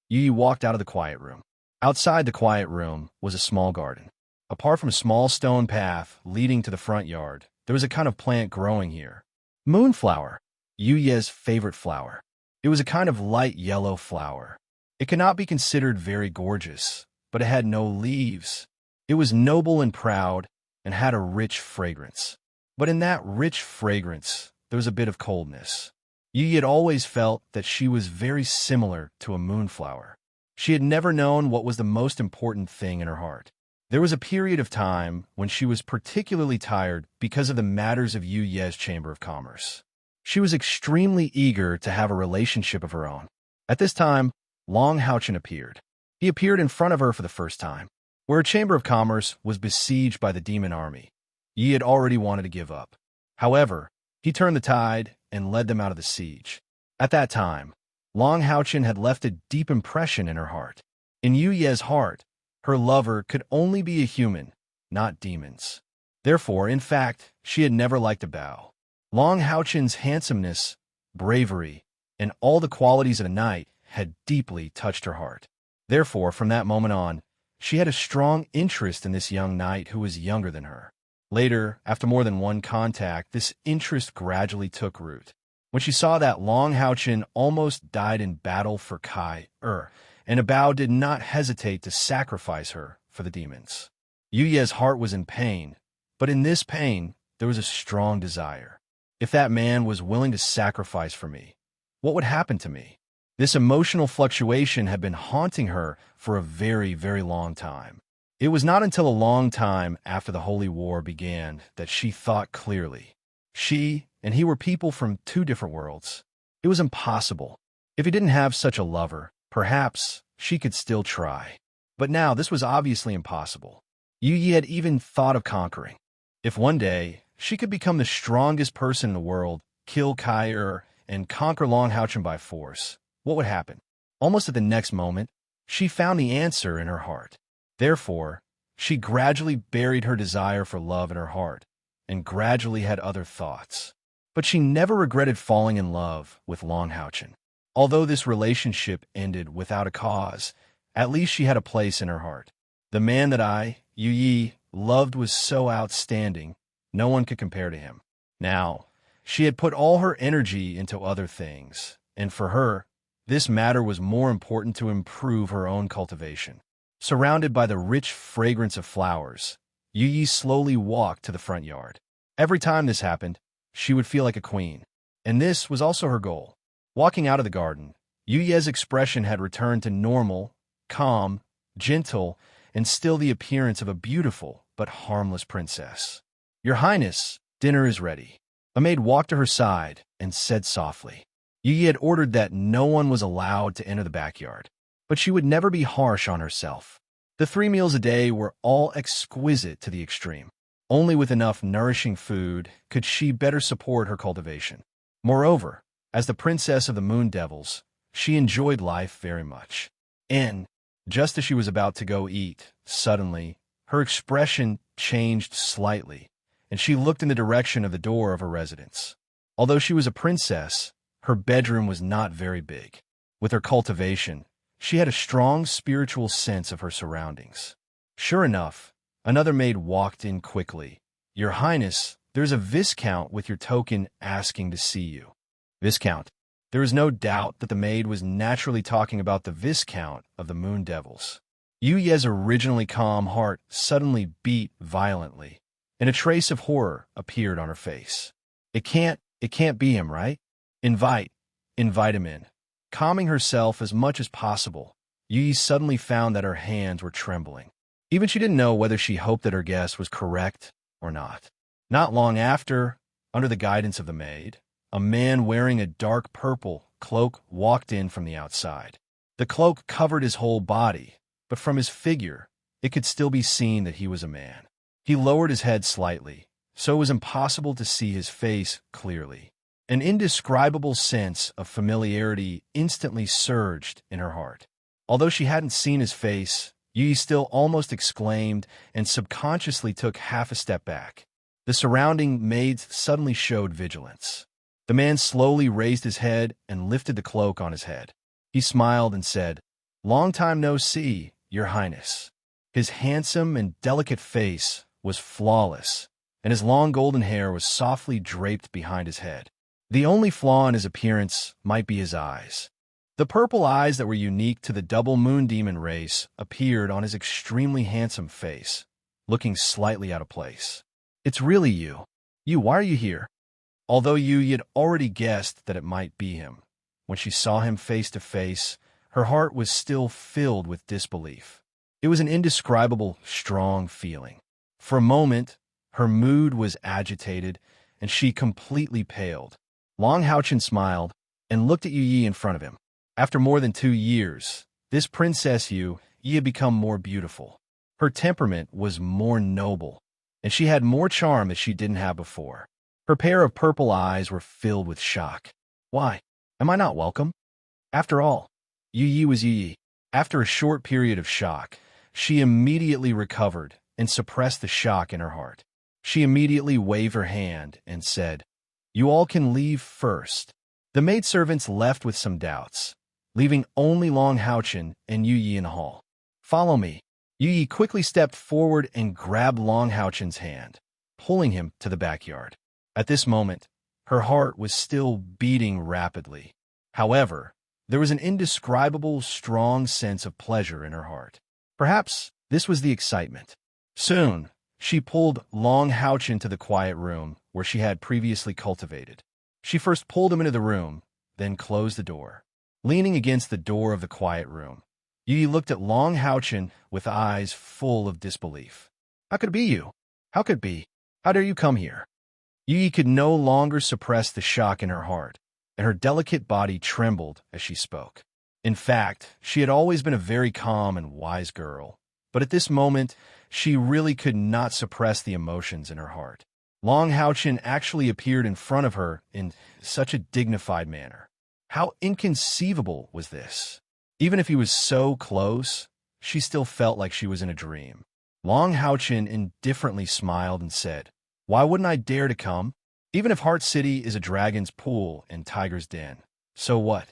Yu Yi walked out of the quiet room. Outside the quiet room was a small garden. Apart from a small stone path leading to the front yard, there was a kind of plant growing here. Moonflower, Yu Ye's favorite flower. It was a kind of light yellow flower. It could not be considered very gorgeous, but it had no leaves. It was noble and proud and had a rich fragrance. But in that rich fragrance, there was a bit of coldness. Yu Yi had always felt that she was very similar to a moonflower. She had never known what was the most important thing in her heart. There was a period of time when she was particularly tired because of the matters of Yu Ye's Chamber of Commerce. She was extremely eager to have a relationship of her own. At this time, Long Haochen appeared. He appeared in front of her for the first time. Where a Chamber of Commerce was besieged by the demon army, Yi had already wanted to give up. However, he turned the tide and led them out of the siege. At that time, Long Haochen had left a deep impression in her heart. In Yu Ye's heart, her lover could only be a human, not demons. Therefore, in fact, she had never liked a Bao. Long Haochen's handsomeness, bravery, and all the qualities of a knight had deeply touched her heart. Therefore, from that moment on, she had a strong interest in this young knight who was younger than her. Later, after more than one contact, this interest gradually took root. When she saw that Long Haochen almost died in battle for Kai and a Bao did not hesitate to sacrifice her for the demons. Yu Ye's heart was in pain, but in this pain, there was a strong desire. If that man was willing to sacrifice for me, what would happen to me? This emotional fluctuation had been haunting her for a very, very long time. It was not until a long time after the Holy War began that she thought clearly. She and he were people from 2 different worlds. It was impossible. If he didn't have such a lover, perhaps she could still try. But now this was obviously impossible. Yu Yi had even thought of conquering. If one day she could become the strongest person in the world, kill Kai and conquer Long Haochen by force, what would happen? Almost at the next moment, she found the answer in her heart. Therefore, she gradually buried her desire for love in her heart and gradually had other thoughts. But she never regretted falling in love with Long Haochen. Although this relationship ended without a cause, at least she had a place in her heart. The man that I, Yu Yi, loved was so outstanding, no one could compare to him. Now, she had put all her energy into other things, and for her, this matter was more important to improve her own cultivation. Surrounded by the rich fragrance of flowers, Yu slowly walked to the front yard. Every time this happened, she would feel like a queen. And this was also her goal. Walking out of the garden, Yuye's expression had returned to normal, calm, gentle, and still the appearance of a beautiful but harmless princess. "Your Highness, dinner is ready." A maid walked to her side and said softly. Yuye had ordered that no one was allowed to enter the backyard, but she would never be harsh on herself. The 3 meals a day were all exquisite to the extreme. Only with enough nourishing food could she better support her cultivation. Moreover, as the princess of the Moon Devils, she enjoyed life very much. And, just as she was about to go eat, suddenly, her expression changed slightly, and she looked in the direction of the door of her residence. Although she was a princess, her bedroom was not very big. With her cultivation, she had a strong spiritual sense of her surroundings. Sure enough, another maid walked in quickly. "Your Highness, there's a Viscount with your token asking to see you." Viscount. There is no doubt that the maid was naturally talking about the Viscount of the Moon Devils. Yuye's originally calm heart suddenly beat violently, and a trace of horror appeared on her face. It can't be him, right? Invite him in. Calming herself as much as possible, Yuye suddenly found that her hands were trembling. Even she didn't know whether she hoped that her guess was correct or not. Not long after, under the guidance of the maid, a man wearing a dark purple cloak walked in from the outside. The cloak covered his whole body, but from his figure, it could still be seen that he was a man. He lowered his head slightly, so it was impossible to see his face clearly. An indescribable sense of familiarity instantly surged in her heart. Although she hadn't seen his face, Yi still almost exclaimed and subconsciously took half a step back. The surrounding maids suddenly showed vigilance. The man slowly raised his head and lifted the cloak on his head. He smiled and said, "Long time no see, Your Highness." His handsome and delicate face was flawless, and his long golden hair was softly draped behind his head. The only flaw in his appearance might be his eyes. The purple eyes that were unique to the double moon demon race appeared on his extremely handsome face, looking slightly out of place. "It's really you. Why are you here?" Although Yu had already guessed that it might be him, when she saw him face to face, her heart was still filled with disbelief. It was an indescribable, strong feeling. For a moment, her mood was agitated, and she completely paled. Long Haochen smiled and looked at Yu in front of him. After more than 2 years, this Princess Yu had become more beautiful. Her temperament was more noble, and she had more charm that she didn't have before. Her pair of purple eyes were filled with shock. "Why? Am I not welcome?" After all, Yu was Yu. After a short period of shock, she immediately recovered and suppressed the shock in her heart. She immediately waved her hand and said, "You all can leave first." The maidservants left with some doubts, leaving only Long Haochen and Yu in the hall. "Follow me." Yu quickly stepped forward and grabbed Long Haochen's hand, pulling him to the backyard. At this moment, her heart was still beating rapidly. However, there was an indescribable, strong sense of pleasure in her heart. Perhaps this was the excitement. Soon, she pulled Long Haochen to the quiet room where she had previously cultivated. She first pulled him into the room, then closed the door. Leaning against the door of the quiet room, Yu looked at Long Haochen with eyes full of disbelief. "How could it be you? How could it be? How dare you come here?" Yu could no longer suppress the shock in her heart, and her delicate body trembled as she spoke. In fact, she had always been a very calm and wise girl, but at this moment, she really could not suppress the emotions in her heart. Long Haochen actually appeared in front of her in such a dignified manner. How inconceivable was this? Even if he was so close, she still felt like she was in a dream. Long Haochen indifferently smiled and said, "Why wouldn't I dare to come? Even if Heart City is a dragon's pool and tiger's den. So what?"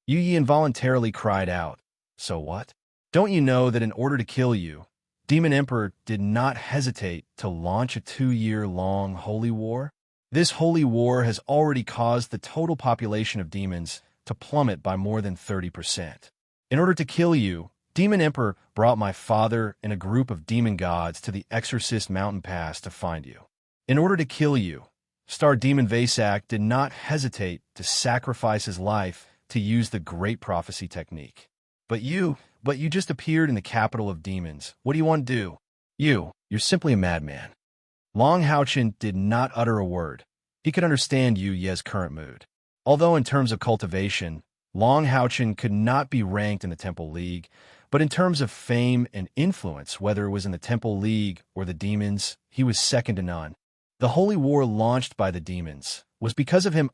Yu involuntarily cried out, "So what? Don't you know that in order to kill you, Demon Emperor did not hesitate to launch a 2-year-long holy war?" This holy war has already caused the total population of demons to plummet by more than 30%. In order to kill you, Demon Emperor brought my father and a group of demon gods to the Exorcist Mountain Pass to find you. In order to kill you, Star Demon Vasak did not hesitate to sacrifice his life to use the Great Prophecy technique. But you just appeared in the capital of demons. What do you want to do? You're simply a madman. Long Haochen did not utter a word. He could understand Yu Ye's current mood. Although in terms of cultivation, Long Haochen could not be ranked in the Temple League, but in terms of fame and influence, whether it was in the Temple League or the demons, he was second to none. The holy war launched by the demons was because of him.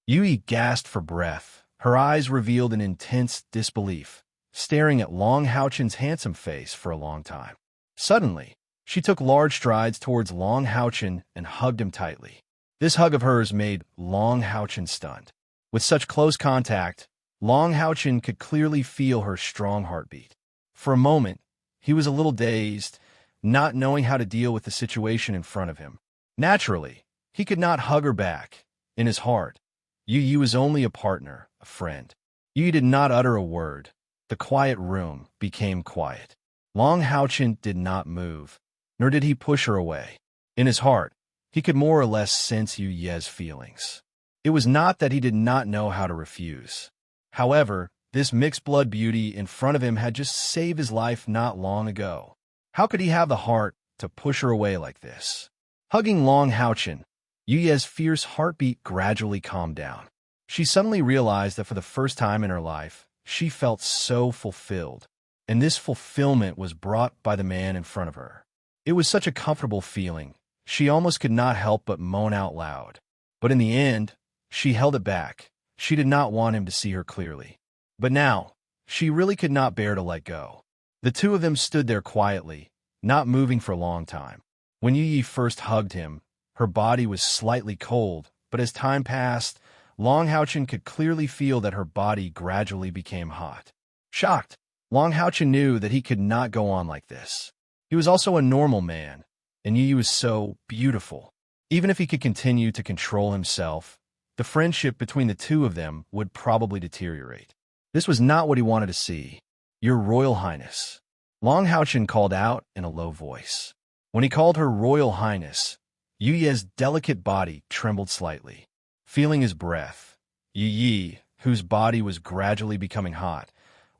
Yui gasped for breath. Her eyes revealed an intense disbelief, staring at Long Haochen's handsome face for a long time. Suddenly, she took large strides towards Long Haochen and hugged him tightly. This hug of hers made Long Haochen stunned. With such close contact, Long Haochen could clearly feel her strong heartbeat. For a moment, he was a little dazed, not knowing how to deal with the situation in front of him. Naturally, he could not hug her back. In his heart, Yu was only a partner, a friend. Yu did not utter a word. The quiet room became quiet. Long Haochen did not move, nor did he push her away. In his heart, he could more or less sense Yu Ye's feelings. It was not that he did not know how to refuse. However, this mixed-blood beauty in front of him had just saved his life not long ago. How could he have the heart to push her away like this? Hugging Long Haochen, Yu Ye's fierce heartbeat gradually calmed down. She suddenly realized that for the first time in her life, she felt so fulfilled, and this fulfillment was brought by the man in front of her. It was such a comfortable feeling, she almost could not help but moan out loud. But in the end, she held it back. She did not want him to see her clearly. But now, she really could not bear to let go. The two of them stood there quietly, not moving for a long time. When Yu first hugged him, her body was slightly cold, but as time passed, Long Haochen could clearly feel that her body gradually became hot. Shocked, Long Haochen knew that he could not go on like this. He was also a normal man, and Yu was so beautiful. Even if he could continue to control himself, the friendship between the two of them would probably deteriorate. This was not what he wanted to see. Your Royal Highness. Long Haochen called out in a low voice. When he called her Royal Highness, Yu Ye's delicate body trembled slightly. Feeling his breath, Yu, whose body was gradually becoming hot,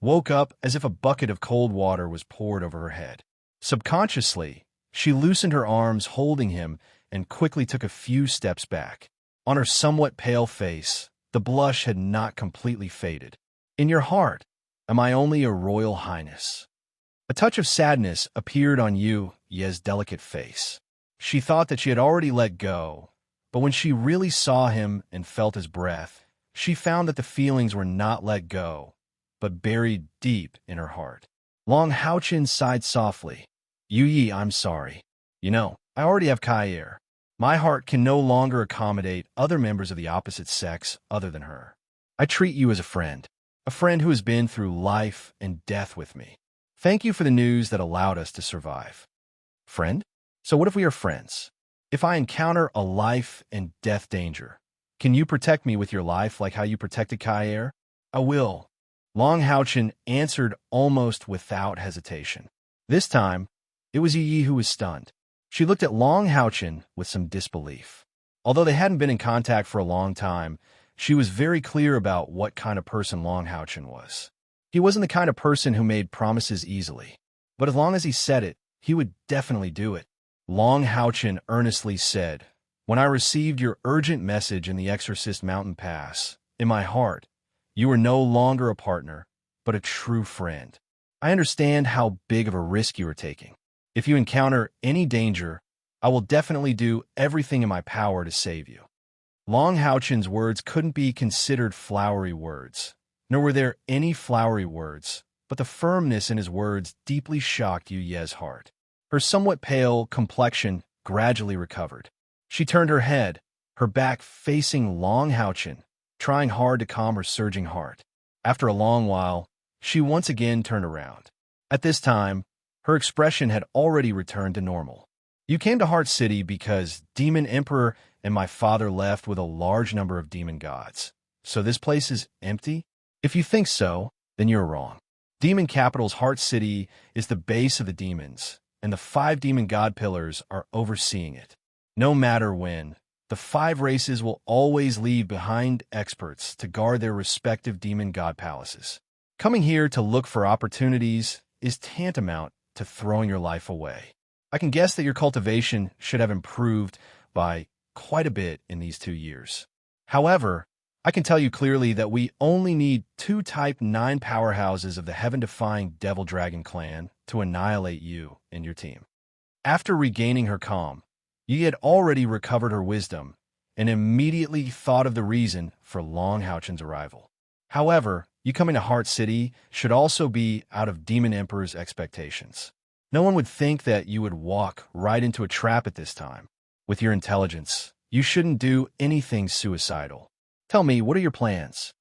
woke up as if a bucket of cold water was poured over her head. Subconsciously, she loosened her arms holding him and quickly took a few steps back. On her somewhat pale face, the blush had not completely faded. In your heart, am I only a Royal Highness? A touch of sadness appeared on Yu Ye's delicate face. She thought that she had already let go, but when she really saw him and felt his breath, she found that the feelings were not let go, but buried deep in her heart. Long Haochen sighed softly. Yu, I'm sorry. You know, I already have Kair. My heart can no longer accommodate other members of the opposite sex other than her. I treat you as a friend who has been through life and death with me. Thank you for the news that allowed us to survive. Friend? So what if we are friends? If I encounter a life and death danger, can you protect me with your life like how you protected Kair? I will. Long Haochen answered almost without hesitation. This time, it was Yi who was stunned. She looked at Long Haochen with some disbelief. Although they hadn't been in contact for a long time, she was very clear about what kind of person Long Haochen was. He wasn't the kind of person who made promises easily. But as long as he said it, he would definitely do it. Long Haochen earnestly said, When I received your urgent message in the Exorcist Mountain Pass, in my heart, you are no longer a partner, but a true friend. I understand how big of a risk you are taking. If you encounter any danger, I will definitely do everything in my power to save you. Long Haochen's words couldn't be considered flowery words, nor were there any flowery words, but the firmness in his words deeply shocked Yu Ye's heart. Her somewhat pale complexion gradually recovered. She turned her head, her back facing Long Haochen, trying hard to calm her surging heart. After a long while, she once again turned around. At this time, her expression had already returned to normal. You came to Heart City because Demon Emperor and my father left with a large number of demon gods. So this place is empty? If you think so, then you're wrong. Demon Capital's Heart City is the base of the demons, and the 5 demon god pillars are overseeing it. No matter when, the 5 races will always leave behind experts to guard their respective demon god palaces. Coming here to look for opportunities is tantamount to throwing your life away. I can guess that your cultivation should have improved by quite a bit in these 2 years. However, I can tell you clearly that we only need 2 Type 9 powerhouses of the heaven-defying Devil Dragon clan to annihilate you and your team. After regaining her calm, Yi had already recovered her wisdom and immediately thought of the reason for Long Haochen's arrival. However, you coming to Heart City should also be out of Demon Emperor's expectations. No one would think that you would walk right into a trap at this time. With your intelligence, you shouldn't do anything suicidal. Tell me, what are your plans?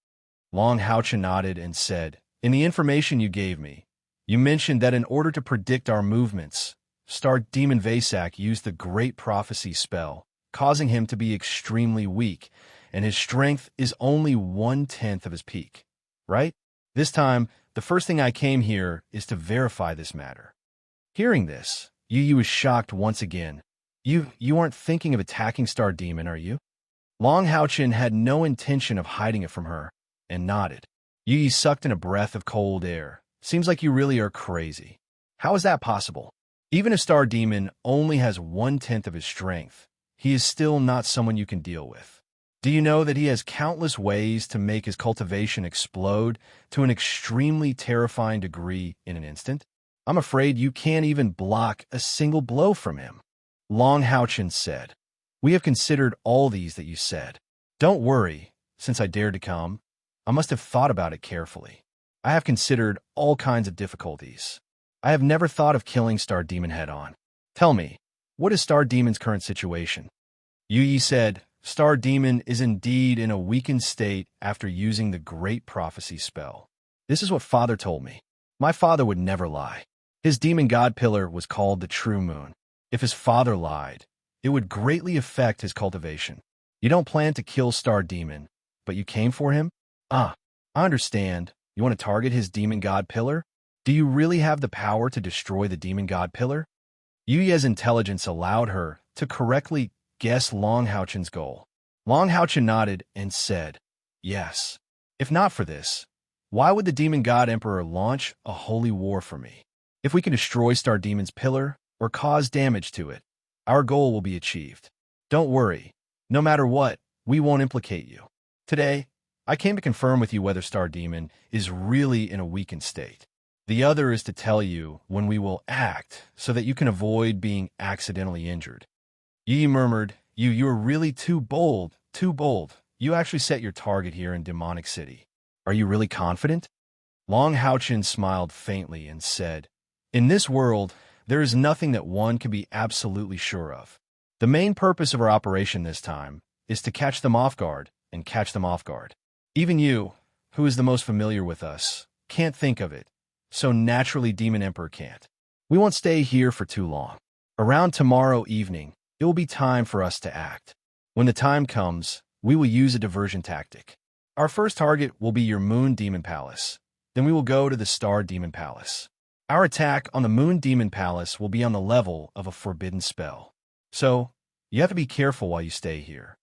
Long Haochen nodded and said, in the information you gave me, you mentioned that in order to predict our movements, Star Demon Vasak used the Great Prophecy spell, causing him to be extremely weak, and his strength is only 1/10 of his peak. Right? This time, the first thing I came here is to verify this matter. Hearing this, Yu was shocked once again. You aren't thinking of attacking Star Demon, are you? Long Haochen had no intention of hiding it from her, and nodded. Yu sucked in a breath of cold air. Seems like you really are crazy. How is that possible? Even if Star Demon only has 1/10 of his strength, he is still not someone you can deal with. Do you know that he has countless ways to make his cultivation explode to an extremely terrifying degree in an instant? I'm afraid you can't even block a single blow from him. Long Haochen said, we have considered all these that you said. Don't worry, since I dared to come, I must have thought about it carefully. I have considered all kinds of difficulties. I have never thought of killing Star Demon head-on. Tell me, what is Star Demon's current situation? Yu said, Star Demon is indeed in a weakened state after using the Great Prophecy spell. This is what Father told me. My father would never lie. His demon god pillar was called the True Moon. If his father lied, it would greatly affect his cultivation. You don't plan to kill Star Demon, but you came for him? I understand. You want to target his demon god pillar? Do you really have the power to destroy the demon god pillar? Yuya's intelligence allowed her to correctly guess Long Haochen's goal. Long Haochen nodded and said, yes. If not for this, why would the demon god emperor launch a holy war for me? If we can destroy Star Demon's pillar or cause damage to it, our goal will be achieved. Don't worry. No matter what, we won't implicate you. Today, I came to confirm with you whether Star Demon is really in a weakened state. The other is to tell you when we will act so that you can avoid being accidentally injured. Yi murmured, you are really too bold, too bold. You actually set your target here in Demonic City. Are you really confident? Long Haochen smiled faintly and said, in this world, there is nothing that one can be absolutely sure of. The main purpose of our operation this time is to catch them off guard and catch them off guard. Even you, who is the most familiar with us, can't think of it, so naturally Demon Emperor can't. We won't stay here for too long. Around tomorrow evening, it will be time for us to act. When the time comes, we will use a diversion tactic. Our first target will be your Moon Demon Palace. Then we will go to the Star Demon Palace. Our attack on the Moon Demon Palace will be on the level of a forbidden spell. So, you have to be careful while you stay here.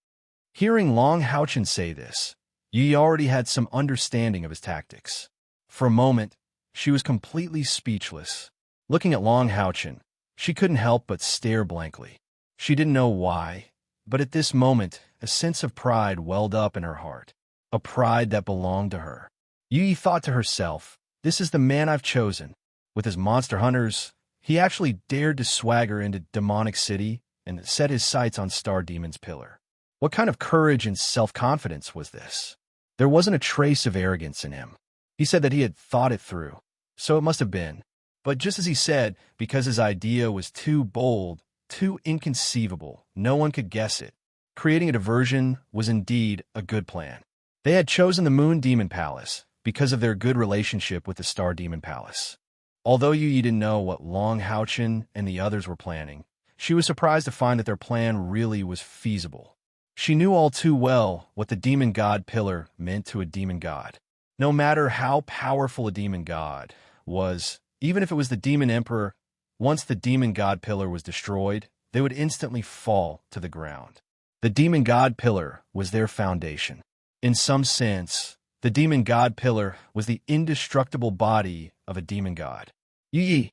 Hearing Long Haochen say this, Yi already had some understanding of his tactics. For a moment, she was completely speechless. Looking at Long Haochen, she couldn't help but stare blankly. She didn't know why, but at this moment, a sense of pride welled up in her heart. A pride that belonged to her. Yi thought to herself, this is the man I've chosen. With his monster hunters, he actually dared to swagger into Demonic City and set his sights on Star Demon's pillar. What kind of courage and self-confidence was this? There wasn't a trace of arrogance in him. He said that he had thought it through, so it must have been. But just as he said, because his idea was too bold, too inconceivable, no one could guess it. Creating a diversion was indeed a good plan. They had chosen the Moon Demon Palace because of their good relationship with the Star Demon Palace. Although Yi didn't know what Long Haochen and the others were planning, she was surprised to find that their plan really was feasible. She knew all too well what the demon god pillar meant to a demon god. No matter how powerful a demon god was, even if it was the demon emperor, once the demon god pillar was destroyed, they would instantly fall to the ground. The demon god pillar was their foundation. In some sense, the demon god pillar was the indestructible body of a demon god. Yi,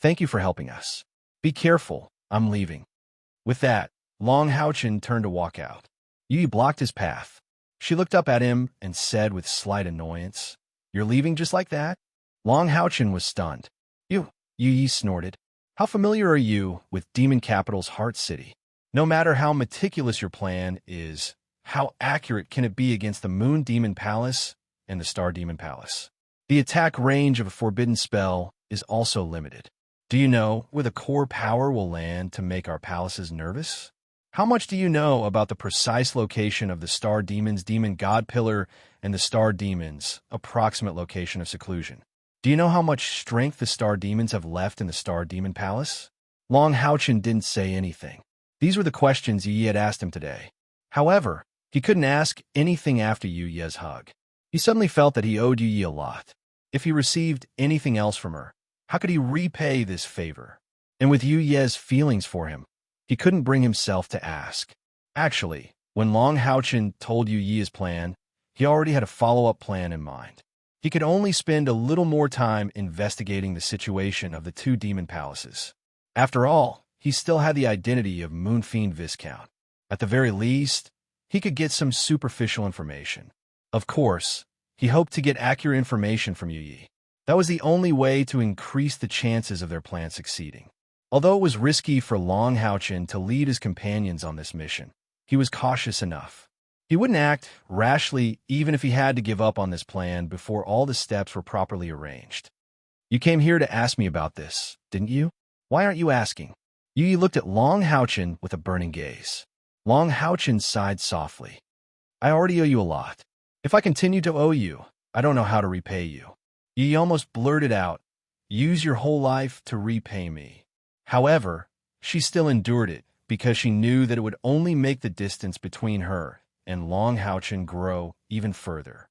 thank you for helping us. Be careful, I'm leaving. With that, Long Haochen turned to walk out. Yi blocked his path. She looked up at him and said with slight annoyance, "You're leaving just like that?" Long Haochen was stunned. Yi snorted. "How familiar are you with Demon Capital's Heart City? No matter how meticulous your plan is, how accurate can it be against the Moon Demon Palace and the Star Demon Palace? The attack range of a forbidden spell is also limited. Do you know where the core power will land to make our palaces nervous? How much do you know about the precise location of the Star Demon's Demon God Pillar and the Star Demon's approximate location of seclusion? Do you know how much strength the Star Demons have left in the Star Demon Palace?" Long Haochen didn't say anything. These were the questions Yi had asked him today. However, he couldn't ask anything after Yuye's hug. He suddenly felt that he owed Yi a lot. If he received anything else from her, how could he repay this favor? And with Yuye's feelings for him, he couldn't bring himself to ask. Actually, when Long Haochen told Yi his plan, he already had a follow-up plan in mind. He could only spend a little more time investigating the situation of the two demon palaces. After all, he still had the identity of Moonfiend Viscount. At the very least, he could get some superficial information. Of course, he hoped to get accurate information from Yi. That was the only way to increase the chances of their plan succeeding. Although it was risky for Long Haochen to lead his companions on this mission, he was cautious enough. He wouldn't act rashly even if he had to give up on this plan before all the steps were properly arranged. "You came here to ask me about this, didn't you? Why aren't you asking?" Yi looked at Long Haochen with a burning gaze. Long Haochen sighed softly. "I already owe you a lot. If I continue to owe you, I don't know how to repay you." Yi almost blurted out, "Use your whole life to repay me." However, she still endured it because she knew that it would only make the distance between her and Long Haochen grow even further.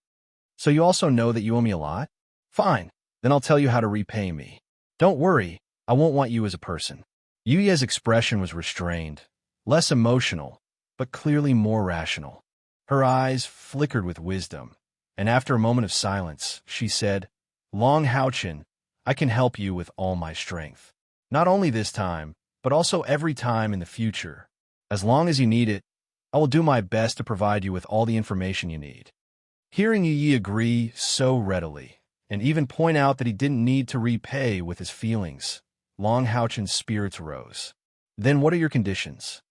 "So you also know that you owe me a lot? Fine, then I'll tell you how to repay me. Don't worry, I won't want you as a person." Yuye's expression was restrained, less emotional, but clearly more rational. Her eyes flickered with wisdom, and after a moment of silence, she said, "Long Haochen, I can help you with all my strength. Not only this time, but also every time in the future. As long as you need it, I will do my best to provide you with all the information you need." Hearing Yi agree so readily, and even point out that he didn't need to repay with his feelings, Long Haochen's spirits rose. "Then what are your conditions?"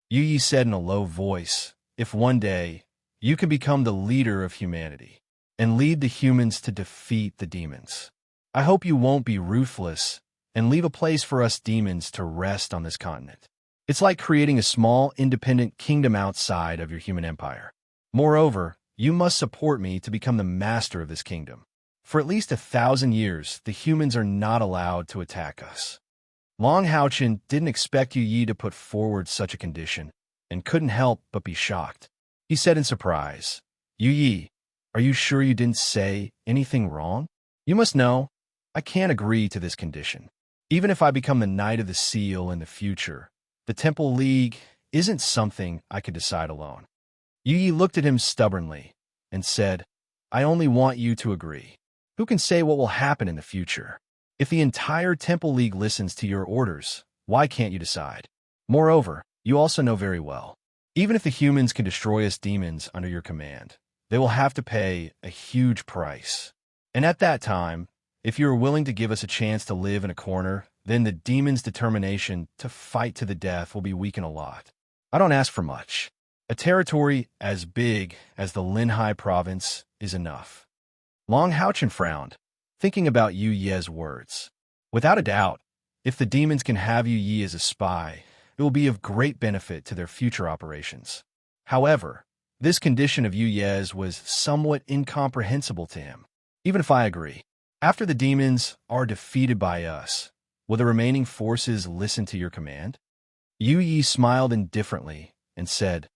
Yi said in a low voice, "If one day you can become the leader of humanity and lead the humans to defeat the demons, I hope you won't be ruthless and leave a place for us demons to rest on this continent. It's like creating a small, independent kingdom outside of your human empire. Moreover, you must support me to become the master of this kingdom. For at least 1,000 years, the humans are not allowed to attack us." Long Haochen didn't expect Yi to put forward such a condition, and couldn't help but be shocked. He said in surprise, "Yi, are you sure you didn't say anything wrong? You must know, I can't agree to this condition. Even if I become the Knight of the Seal in the future, the Temple League isn't something I could decide alone." Yi looked at him stubbornly and said, "I only want you to agree. Who can say what will happen in the future? If the entire Temple League listens to your orders, why can't you decide? Moreover, you also know very well, even if the humans can destroy us demons under your command, they will have to pay a huge price. And at that time, if you are willing to give us a chance to live in a corner, then the demons' determination to fight to the death will be weakened a lot. I don't ask for much. A territory as big as the Linhai province is enough." Long Haochen frowned, thinking about Yuye's words. Without a doubt, if the demons can have Yi as a spy, it will be of great benefit to their future operations. However, this condition of Yuye's was somewhat incomprehensible to him. "Even if I agree, after the demons are defeated by us, will the remaining forces listen to your command?" Yi smiled indifferently and said,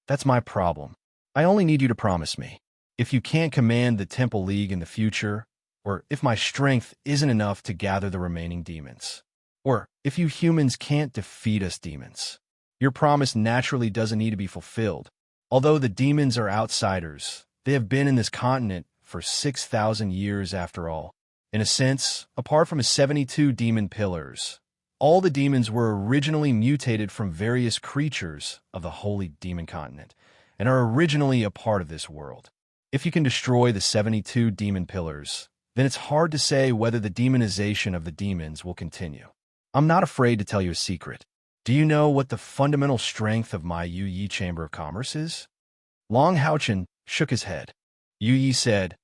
That's my problem. I only need you to promise me. If you can't command the Temple League in the future, or if my strength isn't enough to gather the remaining demons, or if you humans can't defeat us demons, your promise naturally doesn't need to be fulfilled. Although the demons are outsiders, they have been in this continent for 6,000 years after all. In a sense, apart from his 72 demon pillars, all the demons were originally mutated from various creatures of the holy demon continent, and are originally a part of this world. If you can destroy the 72 demon pillars, then it's hard to say whether the demonization of the demons will continue. I'm not afraid to tell you a secret. Do you know what the fundamental strength of my Yu Yi Chamber of Commerce is? Long Haochen shook his head. Yu Yi said,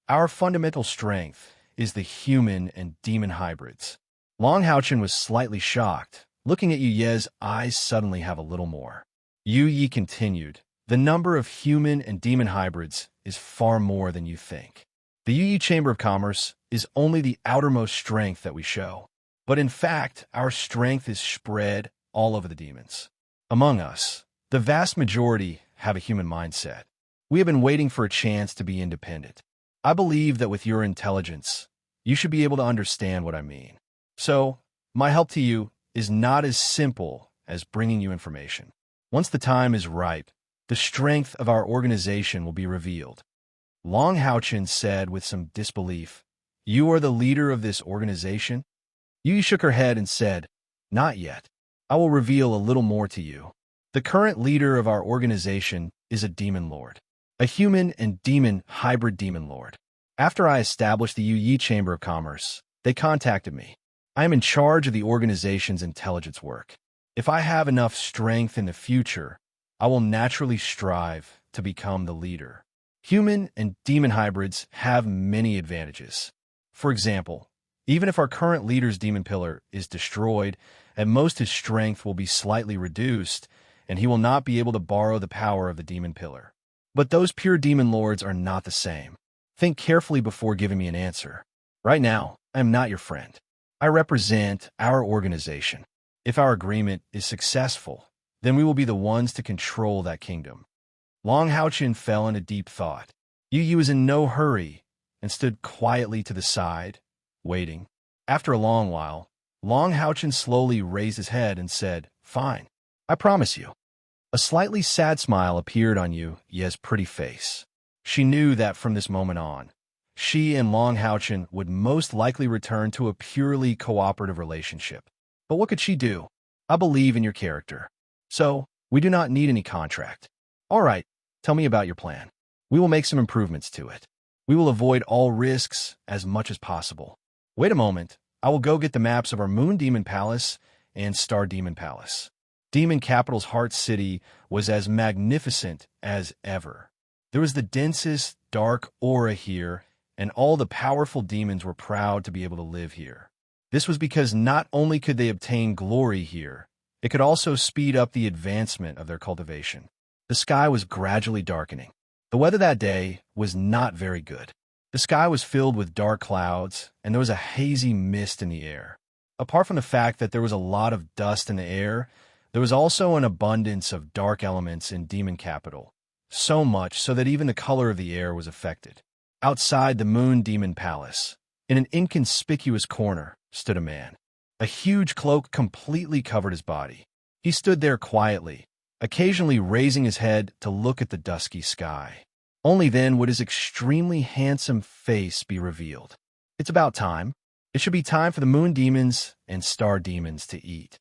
"Our fundamental strength is the human and demon hybrids." Long Haochen was slightly shocked. Looking at Yu Ye's eyes suddenly have a little more. Yu Yi continued, "The number of human and demon hybrids is far more than you think. The Yu Yi Chamber of Commerce is only the outermost strength that we show. But in fact, our strength is spread all over the demons. Among us, the vast majority have a human mindset. We have been waiting for a chance to be independent. I believe that with your intelligence, you should be able to understand what I mean. So, my help to you is not as simple as bringing you information. Once the time is ripe, the strength of our organization will be revealed." Long Haochen said with some disbelief, "You are the leader of this organization?" Yu Yi shook her head and said, "Not yet. I will reveal a little more to you. The current leader of our organization is a demon lord, a human and demon hybrid demon lord. After I established the Yu Yi Chamber of Commerce, they contacted me. I am in charge of the organization's intelligence work. If I have enough strength in the future, I will naturally strive to become the leader. Human and demon hybrids have many advantages. For example, even if our current leader's demon pillar is destroyed, at most his strength will be slightly reduced, and he will not be able to borrow the power of the demon pillar. But those pure demon lords are not the same. Think carefully before giving me an answer. Right now, I am not your friend. I represent our organization. If our agreement is successful, then we will be the ones to control that kingdom." Long Haochen fell into deep thought. Yu Yi was in no hurry and stood quietly to the side, waiting. After a long while, Long Haochen slowly raised his head and said, "Fine, I promise you." A slightly sad smile appeared on Yu Ye's pretty face. She knew that from this moment on, she and Long Haochen would most likely return to a purely cooperative relationship. But what could she do? "I believe in your character. So, we do not need any contract. All right, tell me about your plan. We will make some improvements to it. We will avoid all risks as much as possible. Wait a moment. I will go get the maps of our Moon Demon Palace and Star Demon Palace." Demon Capital's Heart City was as magnificent as ever. There was the densest, dark aura here, and all the powerful demons were proud to be able to live here. This was because not only could they obtain glory here, it could also speed up the advancement of their cultivation. The sky was gradually darkening. The weather that day was not very good. The sky was filled with dark clouds, and there was a hazy mist in the air. Apart from the fact that there was a lot of dust in the air, there was also an abundance of dark elements in Demon Capital, so much so that even the color of the air was affected. Outside the Moon Demon Palace, in an inconspicuous corner, stood a man. A huge cloak completely covered his body. He stood there quietly, occasionally raising his head to look at the dusky sky. Only then would his extremely handsome face be revealed. "It's about time. It should be time for the Moon Demons and Star Demons to eat."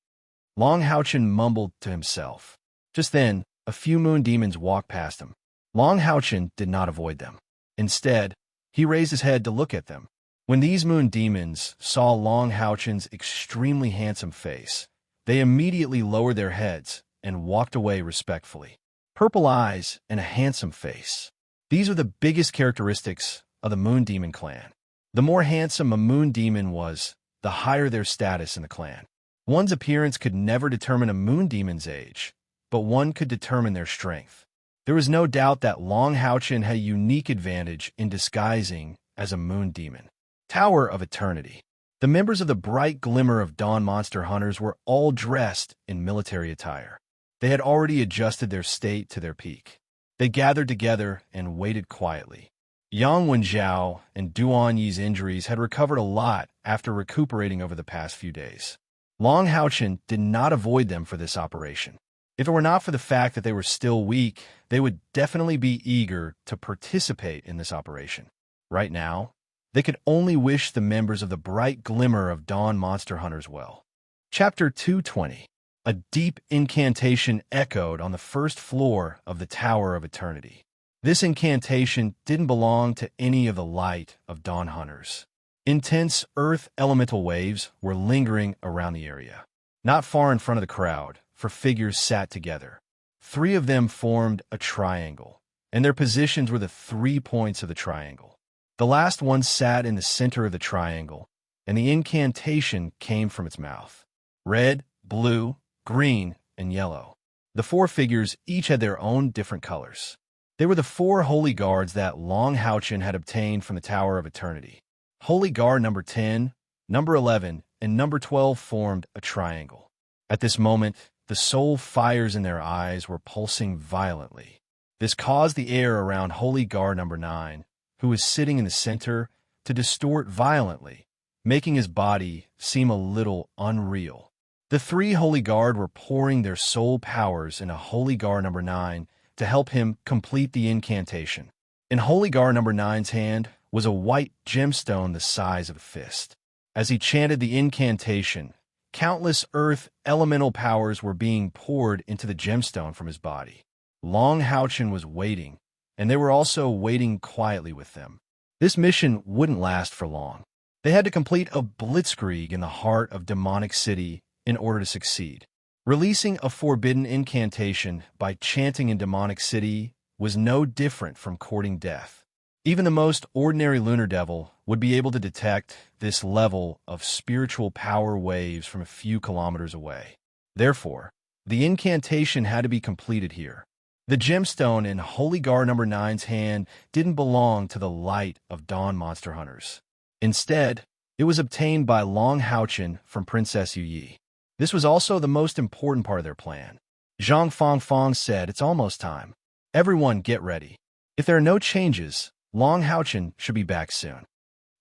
Long Haochen mumbled to himself. Just then, a few Moon Demons walked past him. Long Haochen did not avoid them. Instead, he raised his head to look at them. When these Moon Demons saw Long Haochen's extremely handsome face, they immediately lowered their heads and walked away respectfully. Purple eyes and a handsome face. These are the biggest characteristics of the Moon Demon clan. The more handsome a Moon Demon was, the higher their status in the clan. One's appearance could never determine a Moon Demon's age, but one could determine their strength. There was no doubt that Long Haochen had a unique advantage in disguising as a Moon Demon. Tower of Eternity. The members of the Bright Glimmer of Dawn Monster Hunters were all dressed in military attire. They had already adjusted their state to their peak. They gathered together and waited quietly. Yang Wenjiao and Duan Yi's injuries had recovered a lot after recuperating over the past few days. Long Haochen did not avoid them for this operation. If it were not for the fact that they were still weak, they would definitely be eager to participate in this operation. Right now, they could only wish the members of the Bright Glimmer of Dawn Monster Hunters well. Chapter 220. A deep incantation echoed on the first floor of the Tower of Eternity. This incantation didn't belong to any of the Light of Dawn Hunters. Intense earth elemental waves were lingering around the area. Not far in front of the crowd, for figures sat together. 3 of them formed a triangle, and their positions were the 3 points of the triangle. The last one sat in the center of the triangle, and the incantation came from its mouth. Red, blue, green, and yellow. The 4 figures each had their own different colors. They were the 4 holy guards that Long Haochen had obtained from the Tower of Eternity. Holy Guard number 10, number 11, and number 12 formed a triangle. At this moment, the soul fires in their eyes were pulsing violently. This caused the air around Holy Guard number 9, who was sitting in the center, to distort violently, making his body seem a little unreal. The 3 Holy Guard were pouring their soul powers into Holy Guard number 9 to help him complete the incantation. In Holy Guard number 9's hand was a white gemstone the size of a fist. As he chanted the incantation, countless earth elemental powers were being poured into the gemstone from his body. Long Haochen was waiting, and they were also waiting quietly with them. This mission wouldn't last for long. They had to complete a blitzkrieg in the heart of Demonic City in order to succeed. Releasing a forbidden incantation by chanting in Demonic City was no different from courting death. Even the most ordinary lunar devil would be able to detect this level of spiritual power waves from a few kilometers away. Therefore, the incantation had to be completed here. The gemstone in Holy Guard number 9's hand didn't belong to the Light of Dawn Monster Hunters. Instead, it was obtained by Long Haochen from Princess Yu Yi. This was also the most important part of their plan. Zhang Fangfang said, "It's almost time. Everyone get ready. If there are no changes, Long Haochen should be back soon."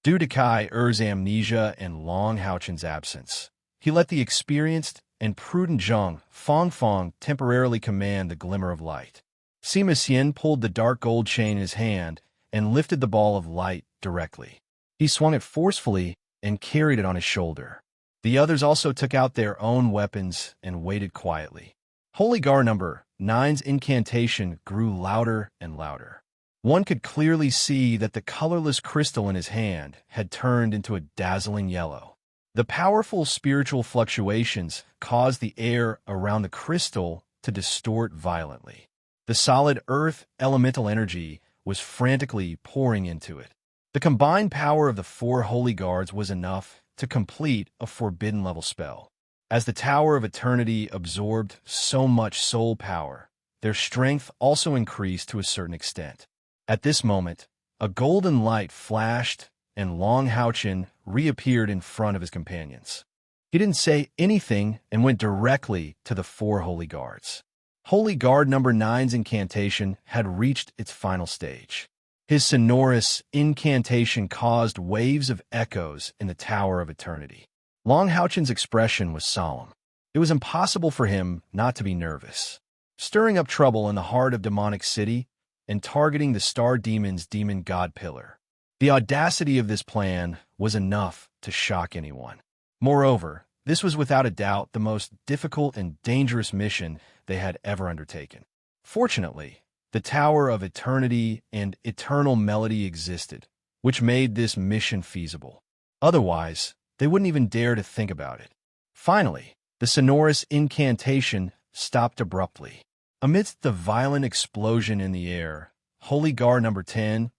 Due to Kai Er's amnesia and Long Haochen's absence, he let the experienced and prudent Zhang Fangfang temporarily command the Glimmer of Light. Sima Xian pulled the dark gold chain in his hand and lifted the ball of light directly. He swung it forcefully and carried it on his shoulder. The others also took out their own weapons and waited quietly. Holy Guard number 9's incantation grew louder and louder. One could clearly see that the colorless crystal in his hand had turned into a dazzling yellow. The powerful spiritual fluctuations caused the air around the crystal to distort violently. The solid earth elemental energy was frantically pouring into it. The combined power of the 4 holy guards was enough to complete a forbidden level spell. As the Tower of Eternity absorbed so much soul power, their strength also increased to a certain extent. At this moment, a golden light flashed, and Long Haochen reappeared in front of his companions. He didn't say anything and went directly to the 4 holy guards. Holy Guard number 9's incantation had reached its final stage. His sonorous incantation caused waves of echoes in the Tower of Eternity. Long Haochen's expression was solemn. It was impossible for him not to be nervous. Stirring up trouble in the heart of Demonic City and targeting the Star Demon's demon god pillar. The audacity of this plan was enough to shock anyone. Moreover, this was without a doubt the most difficult and dangerous mission they had ever undertaken. Fortunately, the Tower of Eternity and Eternal Melody existed, which made this mission feasible. Otherwise, they wouldn't even dare to think about it. Finally, the sonorous incantation stopped abruptly. Amidst the violent explosion in the air, Holy Guard number 10,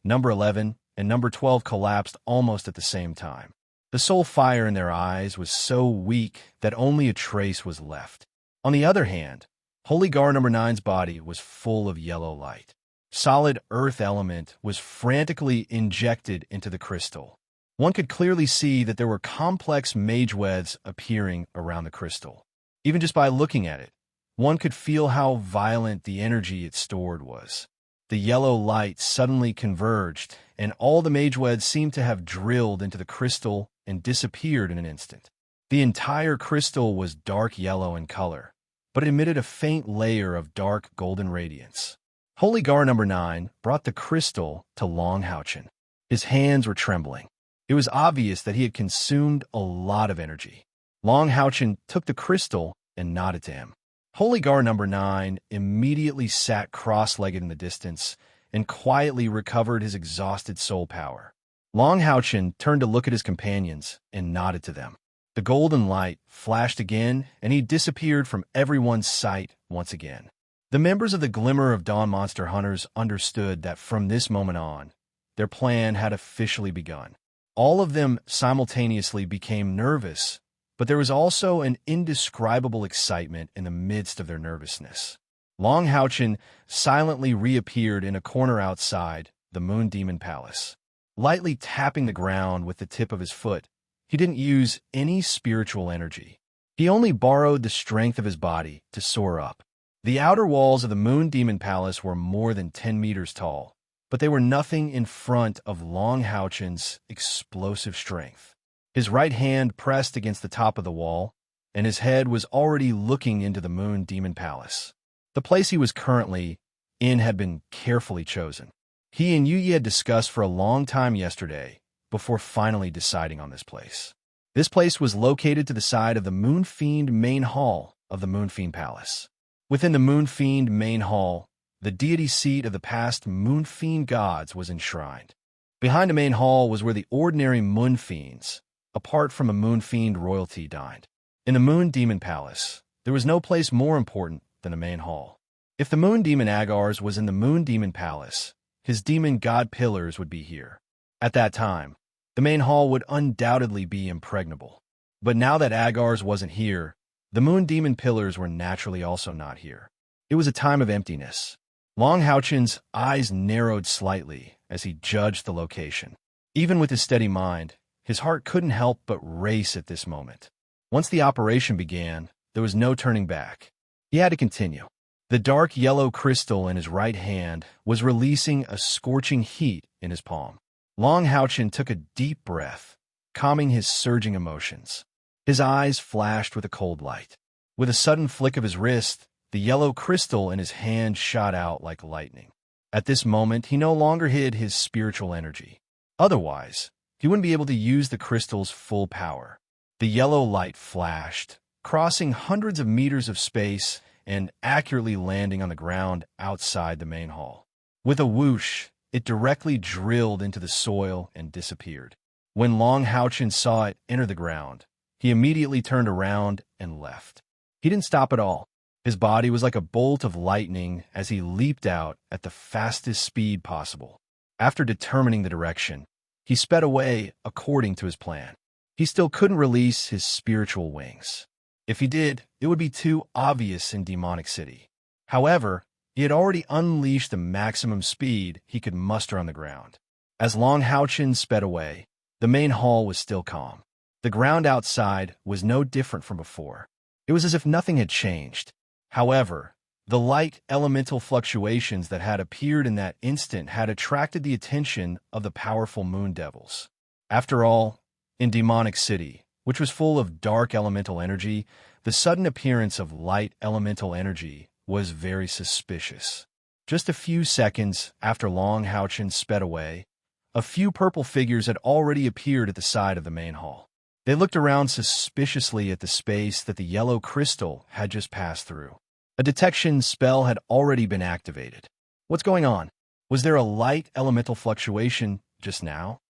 number 11, and number 12 collapsed almost at the same time. The soul fire in their eyes was so weak that only a trace was left. On the other hand, Holy Guard number 9's body was full of yellow light. Solid earth element was frantically injected into the crystal. One could clearly see that there were complex mage webs appearing around the crystal. Even just by looking at it, One could feel how violent the energy it stored was. The yellow light suddenly converged, and all the mageweds seemed to have drilled into the crystal and disappeared in an instant. The entire crystal was dark yellow in color, but it emitted a faint layer of dark golden radiance. Holy Gar number 9 brought the crystal to Long Houchin. His hands were trembling. It was obvious that he had consumed a lot of energy. Long Houchin took the crystal and nodded to him. Holy Gar number 9 immediately sat cross-legged in the distance and quietly recovered his exhausted soul power. Long Houchin turned to look at his companions and nodded to them. The golden light flashed again, and he disappeared from everyone's sight once again. The members of the Glimmer of Dawn Monster Hunters understood that from this moment on, their plan had officially begun. All of them simultaneously became nervous, but there was also an indescribable excitement in the midst of their nervousness. Long Houchin silently reappeared in a corner outside the Moon Demon Palace. Lightly tapping the ground with the tip of his foot, he didn't use any spiritual energy. He only borrowed the strength of his body to soar up. The outer walls of the Moon Demon Palace were more than 10 meters tall, but they were nothing in front of Long Houchin's explosive strength. His right hand pressed against the top of the wall, and his head was already looking into the Moon Demon Palace. The place he was currently in had been carefully chosen. He and Yu Yi had discussed for a long time yesterday before finally deciding on this place. This place was located to the side of the Moon Fiend main hall of the Moon Fiend Palace. Within the Moon Fiend main hall, the deity seat of the past Moon Fiend gods was enshrined. Behind the main hall was where the ordinary Moon Fiends, apart from a Moon Fiend royalty, dined. In the Moon Demon Palace, there was no place more important than the main hall. If the Moon Demon Agars was in the Moon Demon Palace, his demon god pillars would be here. At that time, the main hall would undoubtedly be impregnable. But now that Agars wasn't here, the Moon Demon pillars were naturally also not here. It was a time of emptiness. Long Houchin's eyes narrowed slightly as he judged the location. Even with his steady mind, his heart couldn't help but race at this moment. Once the operation began, there was no turning back. He had to continue. The dark yellow crystal in his right hand was releasing a scorching heat in his palm. Long Houchin took a deep breath, calming his surging emotions. His eyes flashed with a cold light. With a sudden flick of his wrist, the yellow crystal in his hand shot out like lightning. At this moment, he no longer hid his spiritual energy. Otherwise, he wouldn't be able to use the crystal's full power. The yellow light flashed, crossing hundreds of meters of space and accurately landing on the ground outside the main hall. With a whoosh, it directly drilled into the soil and disappeared. When Long Houchin saw it enter the ground, he immediately turned around and left. He didn't stop at all. His body was like a bolt of lightning as he leaped out at the fastest speed possible. After determining the direction, he sped away according to his plan. He still couldn't release his spiritual wings. If he did, it would be too obvious in Demonic City. However, he had already unleashed the maximum speed he could muster on the ground. As Long Houchin sped away, the main hall was still calm. The ground outside was no different from before. It was as if nothing had changed. However, the light elemental fluctuations that had appeared in that instant had attracted the attention of the powerful moon devils. After all, in Demonic City, which was full of dark elemental energy, the sudden appearance of light elemental energy was very suspicious. Just a few seconds after Long Houchin sped away, a few purple figures had already appeared at the side of the main hall. They looked around suspiciously at the space that the yellow crystal had just passed through. A detection spell had already been activated. What's going on? Was there a light elemental fluctuation just now?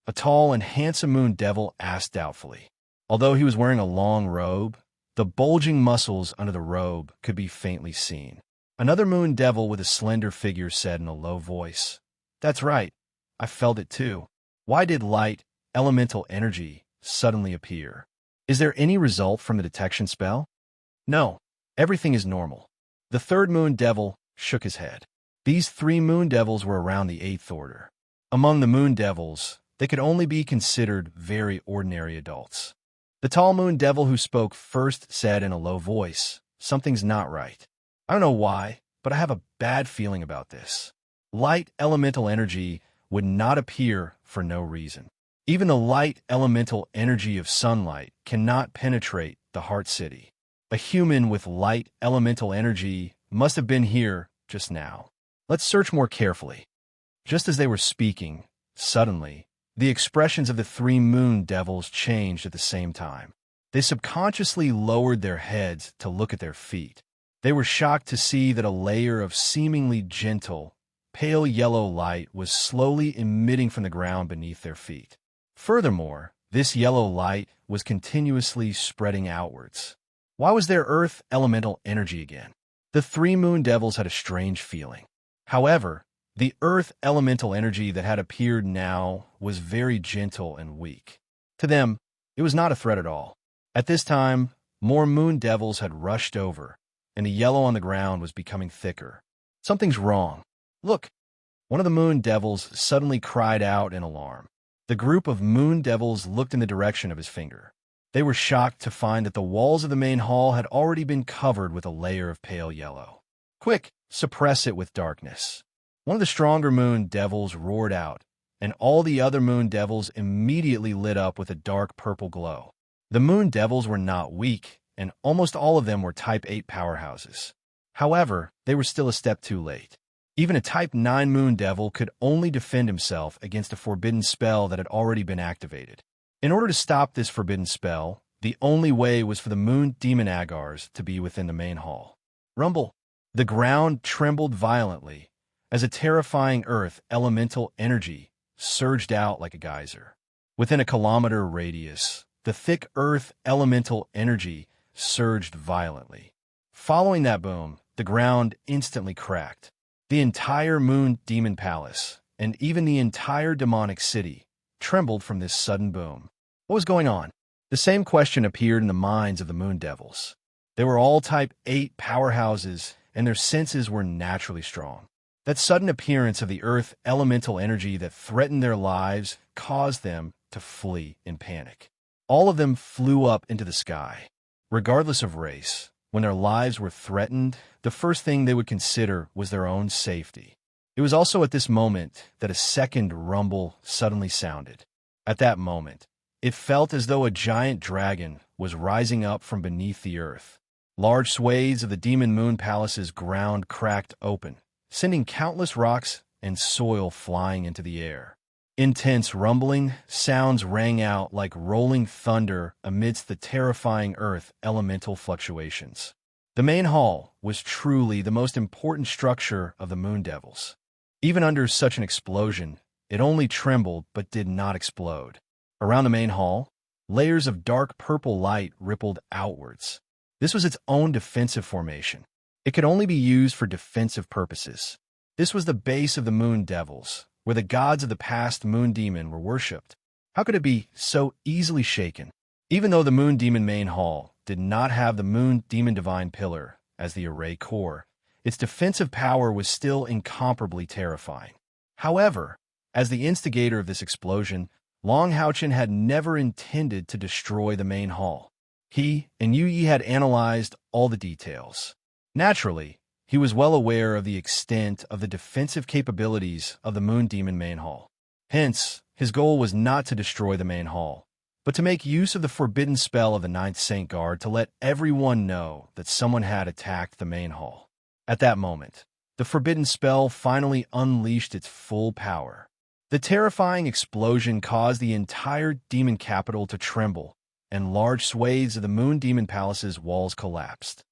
A tall and handsome moon devil asked doubtfully. Although he was wearing a long robe, the bulging muscles under the robe could be faintly seen. Another moon devil with a slender figure said in a low voice, "That's right, I felt it too. Why did light, elemental energy suddenly appear? Is there any result from the detection spell?" "No, everything is normal." The third moon devil shook his head. These 3 moon devils were around the 8th order. Among the moon devils, they could only be considered very ordinary adults. The tall moon devil who spoke first said in a low voice, something's not right. I don't know why, but I have a bad feeling about this. Light elemental energy would not appear for no reason. Even the light elemental energy of sunlight cannot penetrate the heart city. A human with light elemental energy must have been here just now. Let's search more carefully. Just as they were speaking, suddenly, the expressions of the three moon devils changed at the same time. They subconsciously lowered their heads to look at their feet. They were shocked to see that a layer of seemingly gentle, pale yellow light was slowly emitting from the ground beneath their feet. Furthermore, this yellow light was continuously spreading outwards. Why was there earth elemental energy again? The three moon devils had a strange feeling. However, the earth elemental energy that had appeared now was very gentle and weak. To them, it was not a threat at all. At this time, more moon devils had rushed over, and the yellow on the ground was becoming thicker. Something's wrong. Look! One of the moon devils suddenly cried out in alarm. The group of moon devils looked in the direction of his finger. They were shocked to find that the walls of the main hall had already been covered with a layer of pale yellow. Quick, suppress it with darkness. One of the stronger moon devils roared out, and all the other moon devils immediately lit up with a dark purple glow. The moon devils were not weak, and almost all of them were Type 8 powerhouses. However, they were still a step too late. Even a Type 9 moon devil could only defend himself against a forbidden spell that had already been activated. In order to stop this forbidden spell, the only way was for the moon demon Agars to be within the main hall. Rumble! The ground trembled violently as a terrifying earth elemental energy surged out like a geyser. Within a kilometer radius, the thick earth elemental energy surged violently. Following that boom, the ground instantly cracked. The entire moon demon palace, and even the entire demonic city, trembled from this sudden boom. What was going on? The same question appeared in the minds of the moon devils. They were all Type 8 powerhouses, and their senses were naturally strong. That sudden appearance of the earth elemental energy that threatened their lives caused them to flee in panic. All of them flew up into the sky. Regardless of race, when their lives were threatened, the first thing they would consider was their own safety. It was also at this moment that a second rumble suddenly sounded. At that moment, it felt as though a giant dragon was rising up from beneath the earth. Large swathes of the demon moon palace's ground cracked open, sending countless rocks and soil flying into the air. Intense rumbling sounds rang out like rolling thunder amidst the terrifying earth elemental fluctuations. The main hall was truly the most important structure of the moon devils. Even under such an explosion, it only trembled but did not explode. Around the main hall, layers of dark purple light rippled outwards. This was its own defensive formation. It could only be used for defensive purposes. This was the base of the moon devils, where the gods of the past moon demon were worshipped. How could it be so easily shaken? Even though the moon demon main hall did not have the moon demon divine pillar as the array core, its defensive power was still incomparably terrifying. However, as the instigator of this explosion, Long Houchin had never intended to destroy the main hall. He and Yu Yi had analyzed all the details. Naturally, he was well aware of the extent of the defensive capabilities of the moon demon main hall. Hence, his goal was not to destroy the main hall, but to make use of the forbidden spell of the Ninth Saint Guard to let everyone know that someone had attacked the main hall. At that moment, the forbidden spell finally unleashed its full power. The terrifying explosion caused the entire demon capital to tremble, and large swathes of the moon demon palace's walls collapsed.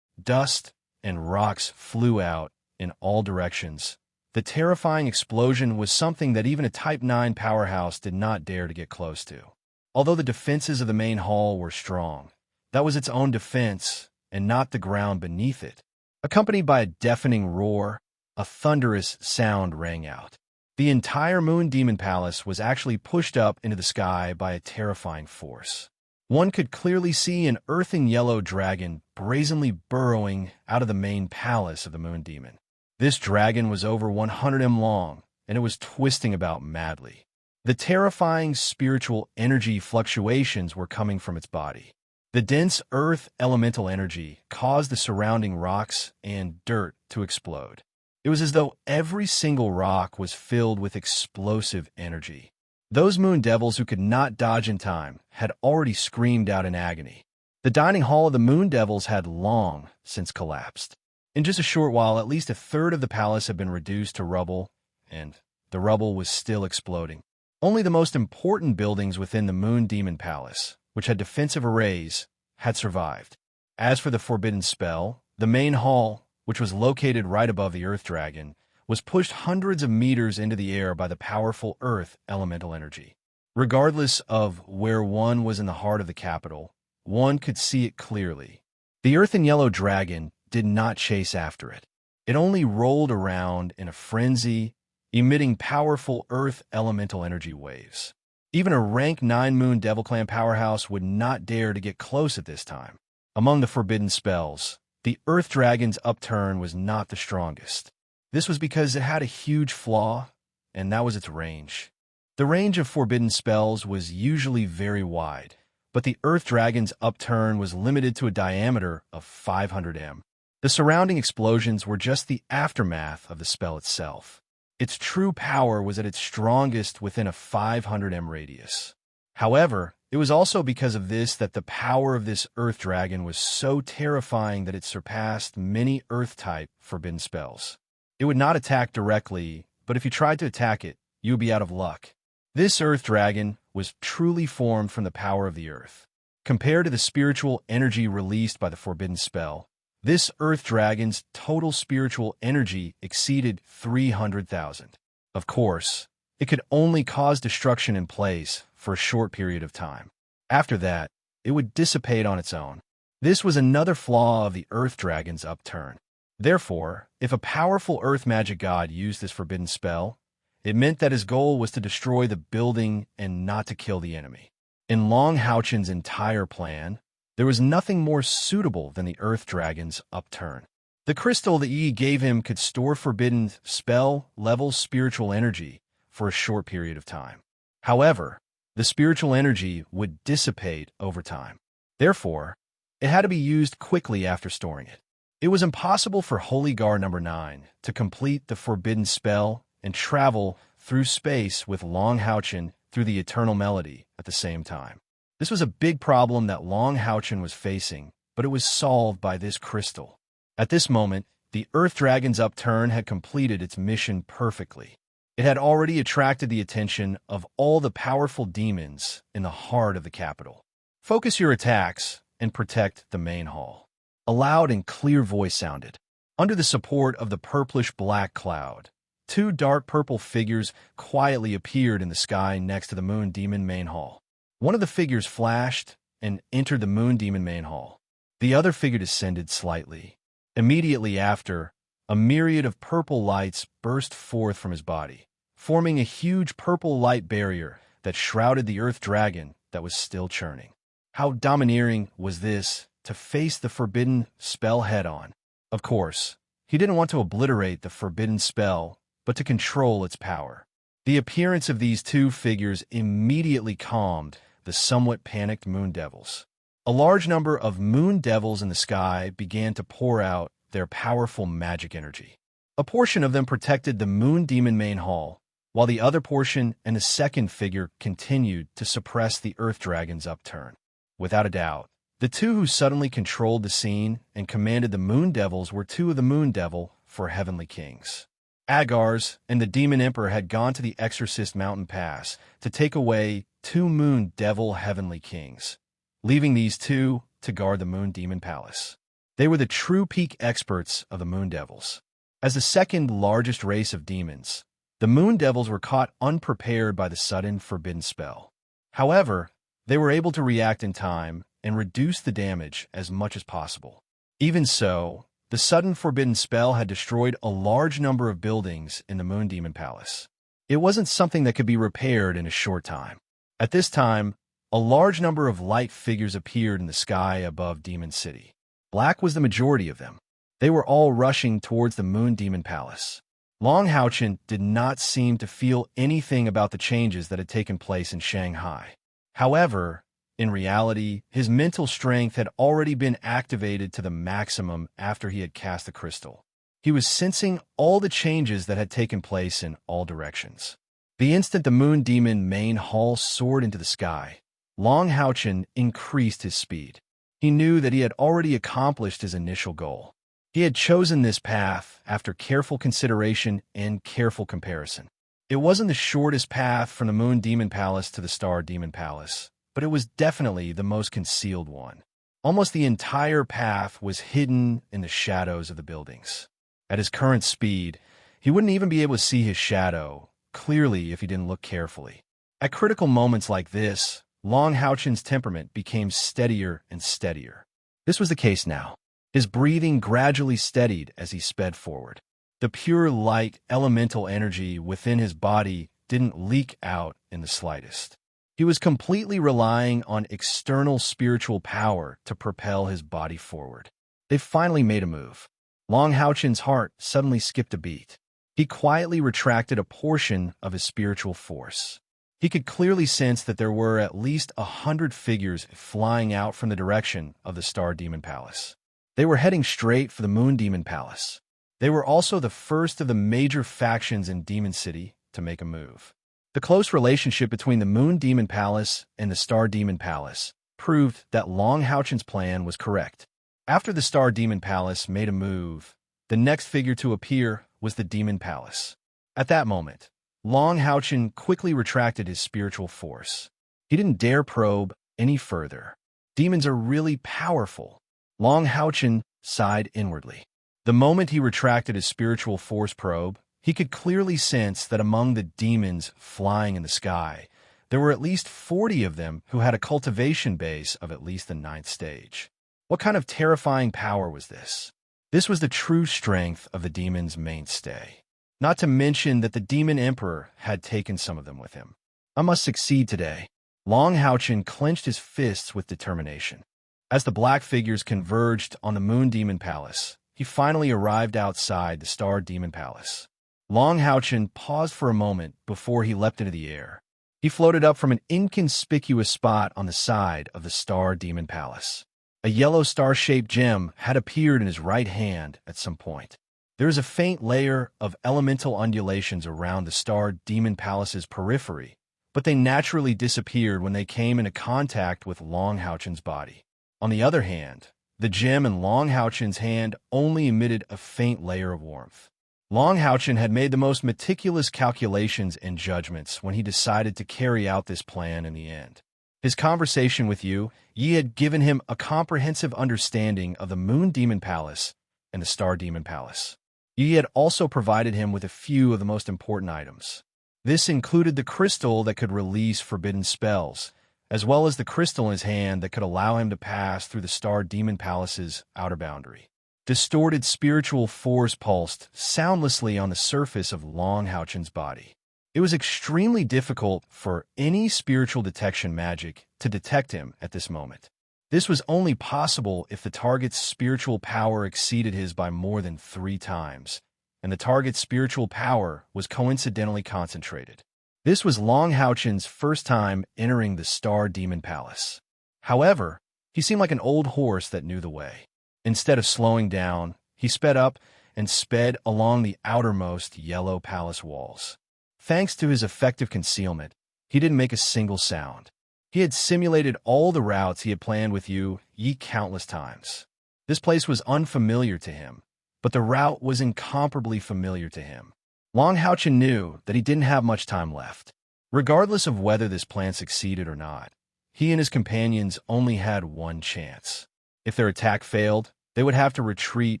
Dust and rocks flew out in all directions. The terrifying explosion was something that even a Type 9 powerhouse did not dare to get close to. Although the defenses of the main hall were strong, that was its own defense and not the ground beneath it. Accompanied by a deafening roar, a thunderous sound rang out. The entire moon demon palace was actually pushed up into the sky by a terrifying force. One could clearly see an earthen yellow dragon brazenly burrowing out of the main palace of the moon demon. This dragon was over 100 m long, and it was twisting about madly. The terrifying spiritual energy fluctuations were coming from its body. The dense earth elemental energy caused the surrounding rocks and dirt to explode. It was as though every single rock was filled with explosive energy. Those moon devils who could not dodge in time had already screamed out in agony. The dining hall of the moon devils had long since collapsed. In just a short while, at least a third of the palace had been reduced to rubble, and the rubble was still exploding. Only the most important buildings within the Moon Demon Palace, which had defensive arrays, had survived. As for the forbidden spell, the main hall, which was located right above the Earth Dragon, was pushed hundreds of meters into the air by the powerful Earth elemental energy. Regardless of where one was in the heart of the capital, one could see it clearly. The Earth and Yellow Dragon did not chase after it. It only rolled around in a frenzy, emitting powerful Earth elemental energy waves. Even a rank 9 Moon Devil Clan powerhouse would not dare to get close at this time. Among the forbidden spells, the Earth Dragon's upturn was not the strongest. This was because it had a huge flaw, and that was its range. The range of forbidden spells was usually very wide, but the Earth Dragon's upturn was limited to a diameter of 500 m. The surrounding explosions were just the aftermath of the spell itself. Its true power was at its strongest within a 500 m radius. However, it was also because of this that the power of this Earth Dragon was so terrifying that it surpassed many Earth-type forbidden spells. It would not attack directly, but if you tried to attack it, you would be out of luck. This Earth Dragon was truly formed from the power of the Earth. Compared to the spiritual energy released by the forbidden spell, this Earth Dragon's total spiritual energy exceeded 300,000. Of course, it could only cause destruction in place for a short period of time. After that, it would dissipate on its own. This was another flaw of the Earth Dragon's upturn. Therefore, if a powerful Earth magic god used this forbidden spell, it meant that his goal was to destroy the building and not to kill the enemy. In Long Houchen's entire plan, there was nothing more suitable than the Earth Dragon's upturn. The crystal that Yi gave him could store forbidden spell-level spiritual energy for a short period of time. However, the spiritual energy would dissipate over time. Therefore, it had to be used quickly after storing it. It was impossible for Holy Guard number 9 to complete the forbidden spell and travel through space with Long Houchen through the Eternal Melody at the same time. This was a big problem that Long Houchen was facing, but it was solved by this crystal. At this moment, the Earth Dragon's upturn had completed its mission perfectly. It had already attracted the attention of all the powerful demons in the heart of the capital. Focus your attacks and protect the main hall. A loud and clear voice sounded. Under the support of the purplish-black cloud, 2 dark purple figures quietly appeared in the sky next to the Moon Demon main hall. One of the figures flashed and entered the Moon Demon main hall. The other figure descended slightly. Immediately after, a myriad of purple lights burst forth from his body, forming a huge purple light barrier that shrouded the Earth Dragon that was still churning. How domineering was this to face the forbidden spell head-on? Of course, he didn't want to obliterate the forbidden spell, but to control its power. The appearance of these 2 figures immediately calmed the somewhat panicked Moon Devils. A large number of Moon Devils in the sky began to pour out their powerful magic energy. A portion of them protected the Moon Demon main hall, while the other portion and the second figure continued to suppress the Earth Dragon's upturn. Without a doubt, the 2 who suddenly controlled the scene and commanded the Moon Devils were 2 of the Moon Devil for Heavenly Kings. Agars and the Demon Emperor had gone to the Exorcist Mountain Pass to take away 2 Moon Devil Heavenly Kings, leaving these 2 to guard the Moon Demon Palace. They were the true peak experts of the Moon Devils. As the second largest race of demons, the Moon Devils were caught unprepared by the sudden forbidden spell. However, they were able to react in time and reduce the damage as much as possible. Even so, the sudden forbidden spell had destroyed a large number of buildings in the Moon Demon Palace. It wasn't something that could be repaired in a short time. At this time, a large number of light figures appeared in the sky above Demon City. Black was the majority of them. They were all rushing towards the Moon Demon Palace. Long Houchen did not seem to feel anything about the changes that had taken place in Shanghai. However, In reality, his mental strength had already been activated to the maximum after he had cast the crystal. He was sensing all the changes that had taken place in all directions. The instant the moon demon main hall soared into the sky, Long Houchen increased his speed. He knew that he had already accomplished his initial goal. He had chosen this path after careful consideration and careful comparison. It wasn't the shortest path from the Moon Demon Palace to the Star Demon Palace, but it was definitely the most concealed one. Almost the entire path was hidden in the shadows of the buildings. At his current speed, he wouldn't even be able to see his shadow clearly if he didn't look carefully. At critical moments like this, Long Houchen's temperament became steadier and steadier. This was the case now. His breathing gradually steadied as he sped forward. The pure light elemental energy within his body didn't leak out in the slightest. He was completely relying on external spiritual power to propel his body forward. They finally made a move. Long Houchen's heart suddenly skipped a beat. He quietly retracted a portion of his spiritual force. He could clearly sense that there were at least 100 figures flying out from the direction of the Star Demon Palace. They were heading straight for the Moon Demon Palace. They were also the first of the major factions in Demon City to make a move. The close relationship between the Moon Demon Palace and the Star Demon Palace proved that Long Houchen's plan was correct. After the Star Demon Palace made a move, the next figure to appear was the Demon Palace. At that moment, Long Houchen quickly retracted his spiritual force. He didn't dare probe any further. Demons are really powerful. Long Houchen sighed inwardly. The moment he retracted his spiritual force probe, he could clearly sense that among the demons flying in the sky, there were at least 40 of them who had a cultivation base of at least the 9th stage. What kind of terrifying power was this? This was the true strength of the demon's mainstay. Not to mention that the Demon Emperor had taken some of them with him. I must succeed today. Long Houchen clenched his fists with determination. As the black figures converged on the Moon Demon Palace, he finally arrived outside the Star Demon Palace. Long Houchen paused for a moment before he leapt into the air. He floated up from an inconspicuous spot on the side of the Star Demon Palace. A yellow star-shaped gem had appeared in his right hand at some point. There is a faint layer of elemental undulations around the Star Demon Palace's periphery, but they naturally disappeared when they came into contact with Long Houchen's body. On the other hand, the gem in Long Houchen's hand only emitted a faint layer of warmth. Long Houchen had made the most meticulous calculations and judgments when he decided to carry out this plan in the end. His conversation with Yi had given him a comprehensive understanding of the Moon Demon Palace and the Star Demon Palace. Yi had also provided him with a few of the most important items. This included the crystal that could release forbidden spells, as well as the crystal in his hand that could allow him to pass through the Star Demon Palace's outer boundary. Distorted spiritual force pulsed soundlessly on the surface of Long Houchen's body. It was extremely difficult for any spiritual detection magic to detect him at this moment. This was only possible if the target's spiritual power exceeded his by more than 3 times, and the target's spiritual power was coincidentally concentrated. This was Long Houchen's first time entering the Star Demon Palace. However, he seemed like an old horse that knew the way. Instead of slowing down, he sped up and sped along the outermost yellow palace walls. Thanks to his effective concealment, he didn't make a single sound. He had simulated all the routes he had planned with Yi countless times. This place was unfamiliar to him, but the route was incomparably familiar to him. Long Houchen knew that he didn't have much time left. Regardless of whether this plan succeeded or not, he and his companions only had one chance. If their attack failed, they would have to retreat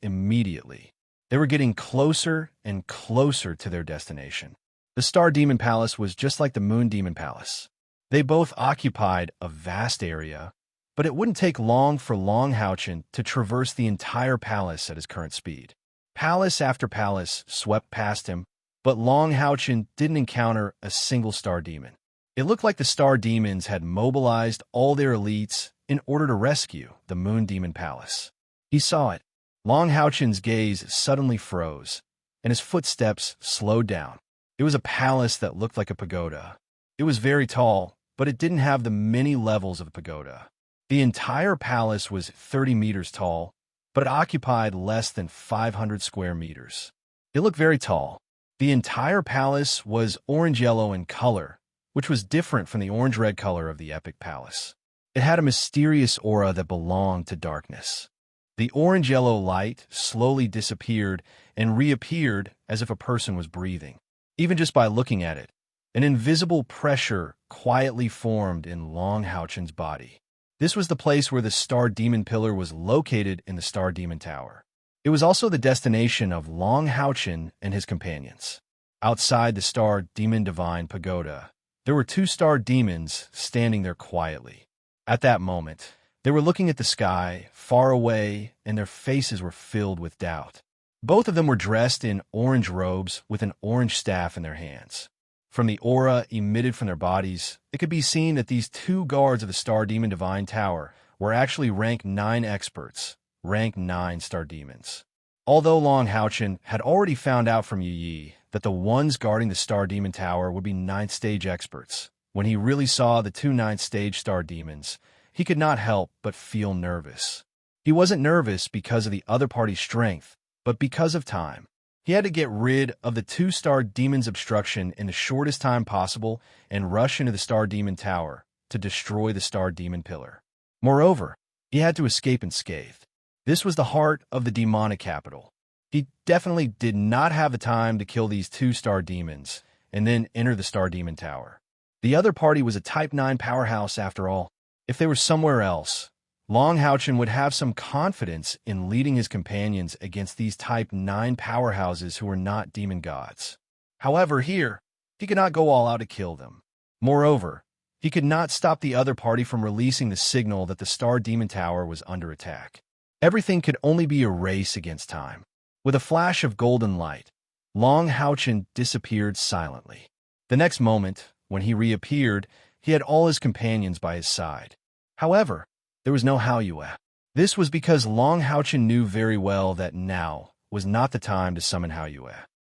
immediately. They were getting closer and closer to their destination. The Star Demon Palace was just like the Moon Demon Palace. They both occupied a vast area, but it wouldn't take long for Long Houchen to traverse the entire palace at his current speed. Palace after palace swept past him, but Long Houchen didn't encounter a single star demon. It looked like the star demons had mobilized all their elites in order to rescue the Moon Demon Palace. He saw it. Long Houchen's gaze suddenly froze, and his footsteps slowed down. It was a palace that looked like a pagoda. It was very tall, but it didn't have the many levels of the pagoda. The entire palace was 30 meters tall, but it occupied less than 500 square meters. It looked very tall. The entire palace was orange-yellow in color, which was different from the orange-red color of the epic palace. It had a mysterious aura that belonged to darkness. The orange-yellow light slowly disappeared and reappeared as if a person was breathing. Even just by looking at it, an invisible pressure quietly formed in Long Houchen's body. This was the place where the Star Demon Pillar was located in the Star Demon Tower. It was also the destination of Long Houchen and his companions. Outside the Star Demon Divine Pagoda, there were 2 star demons standing there quietly. At that moment, they were looking at the sky, far away, and their faces were filled with doubt. Both of them were dressed in orange robes with an orange staff in their hands. From the aura emitted from their bodies, it could be seen that these 2 guards of the Star Demon Divine Tower were actually rank 9 experts, rank 9 star demons. Although Long Houchen had already found out from Yi that the ones guarding the Star Demon Tower would be 9th stage experts, when he really saw the 2 9th stage star demons, he could not help but feel nervous. He wasn't nervous because of the other party's strength, but because of time. He had to get rid of the 2 star demon's obstruction in the shortest time possible and rush into the Star Demon Tower to destroy the Star Demon Pillar. Moreover, he had to escape unscathed. This was the heart of the demonic capital. He definitely did not have the time to kill these 2 star demons and then enter the Star Demon Tower. The other party was a Type 9 powerhouse after all. If they were somewhere else, Long Houchen would have some confidence in leading his companions against these Type 9 powerhouses who were not demon gods. However, here, he could not go all out to kill them. Moreover, he could not stop the other party from releasing the signal that the Star Demon Tower was under attack. Everything could only be a race against time. With a flash of golden light, Long Houchen disappeared silently. The next moment, when he reappeared, he had all his companions by his side. However, there was no Hao Yue. This was because Long Houchen knew very well that now was not the time to summon Hao Yue.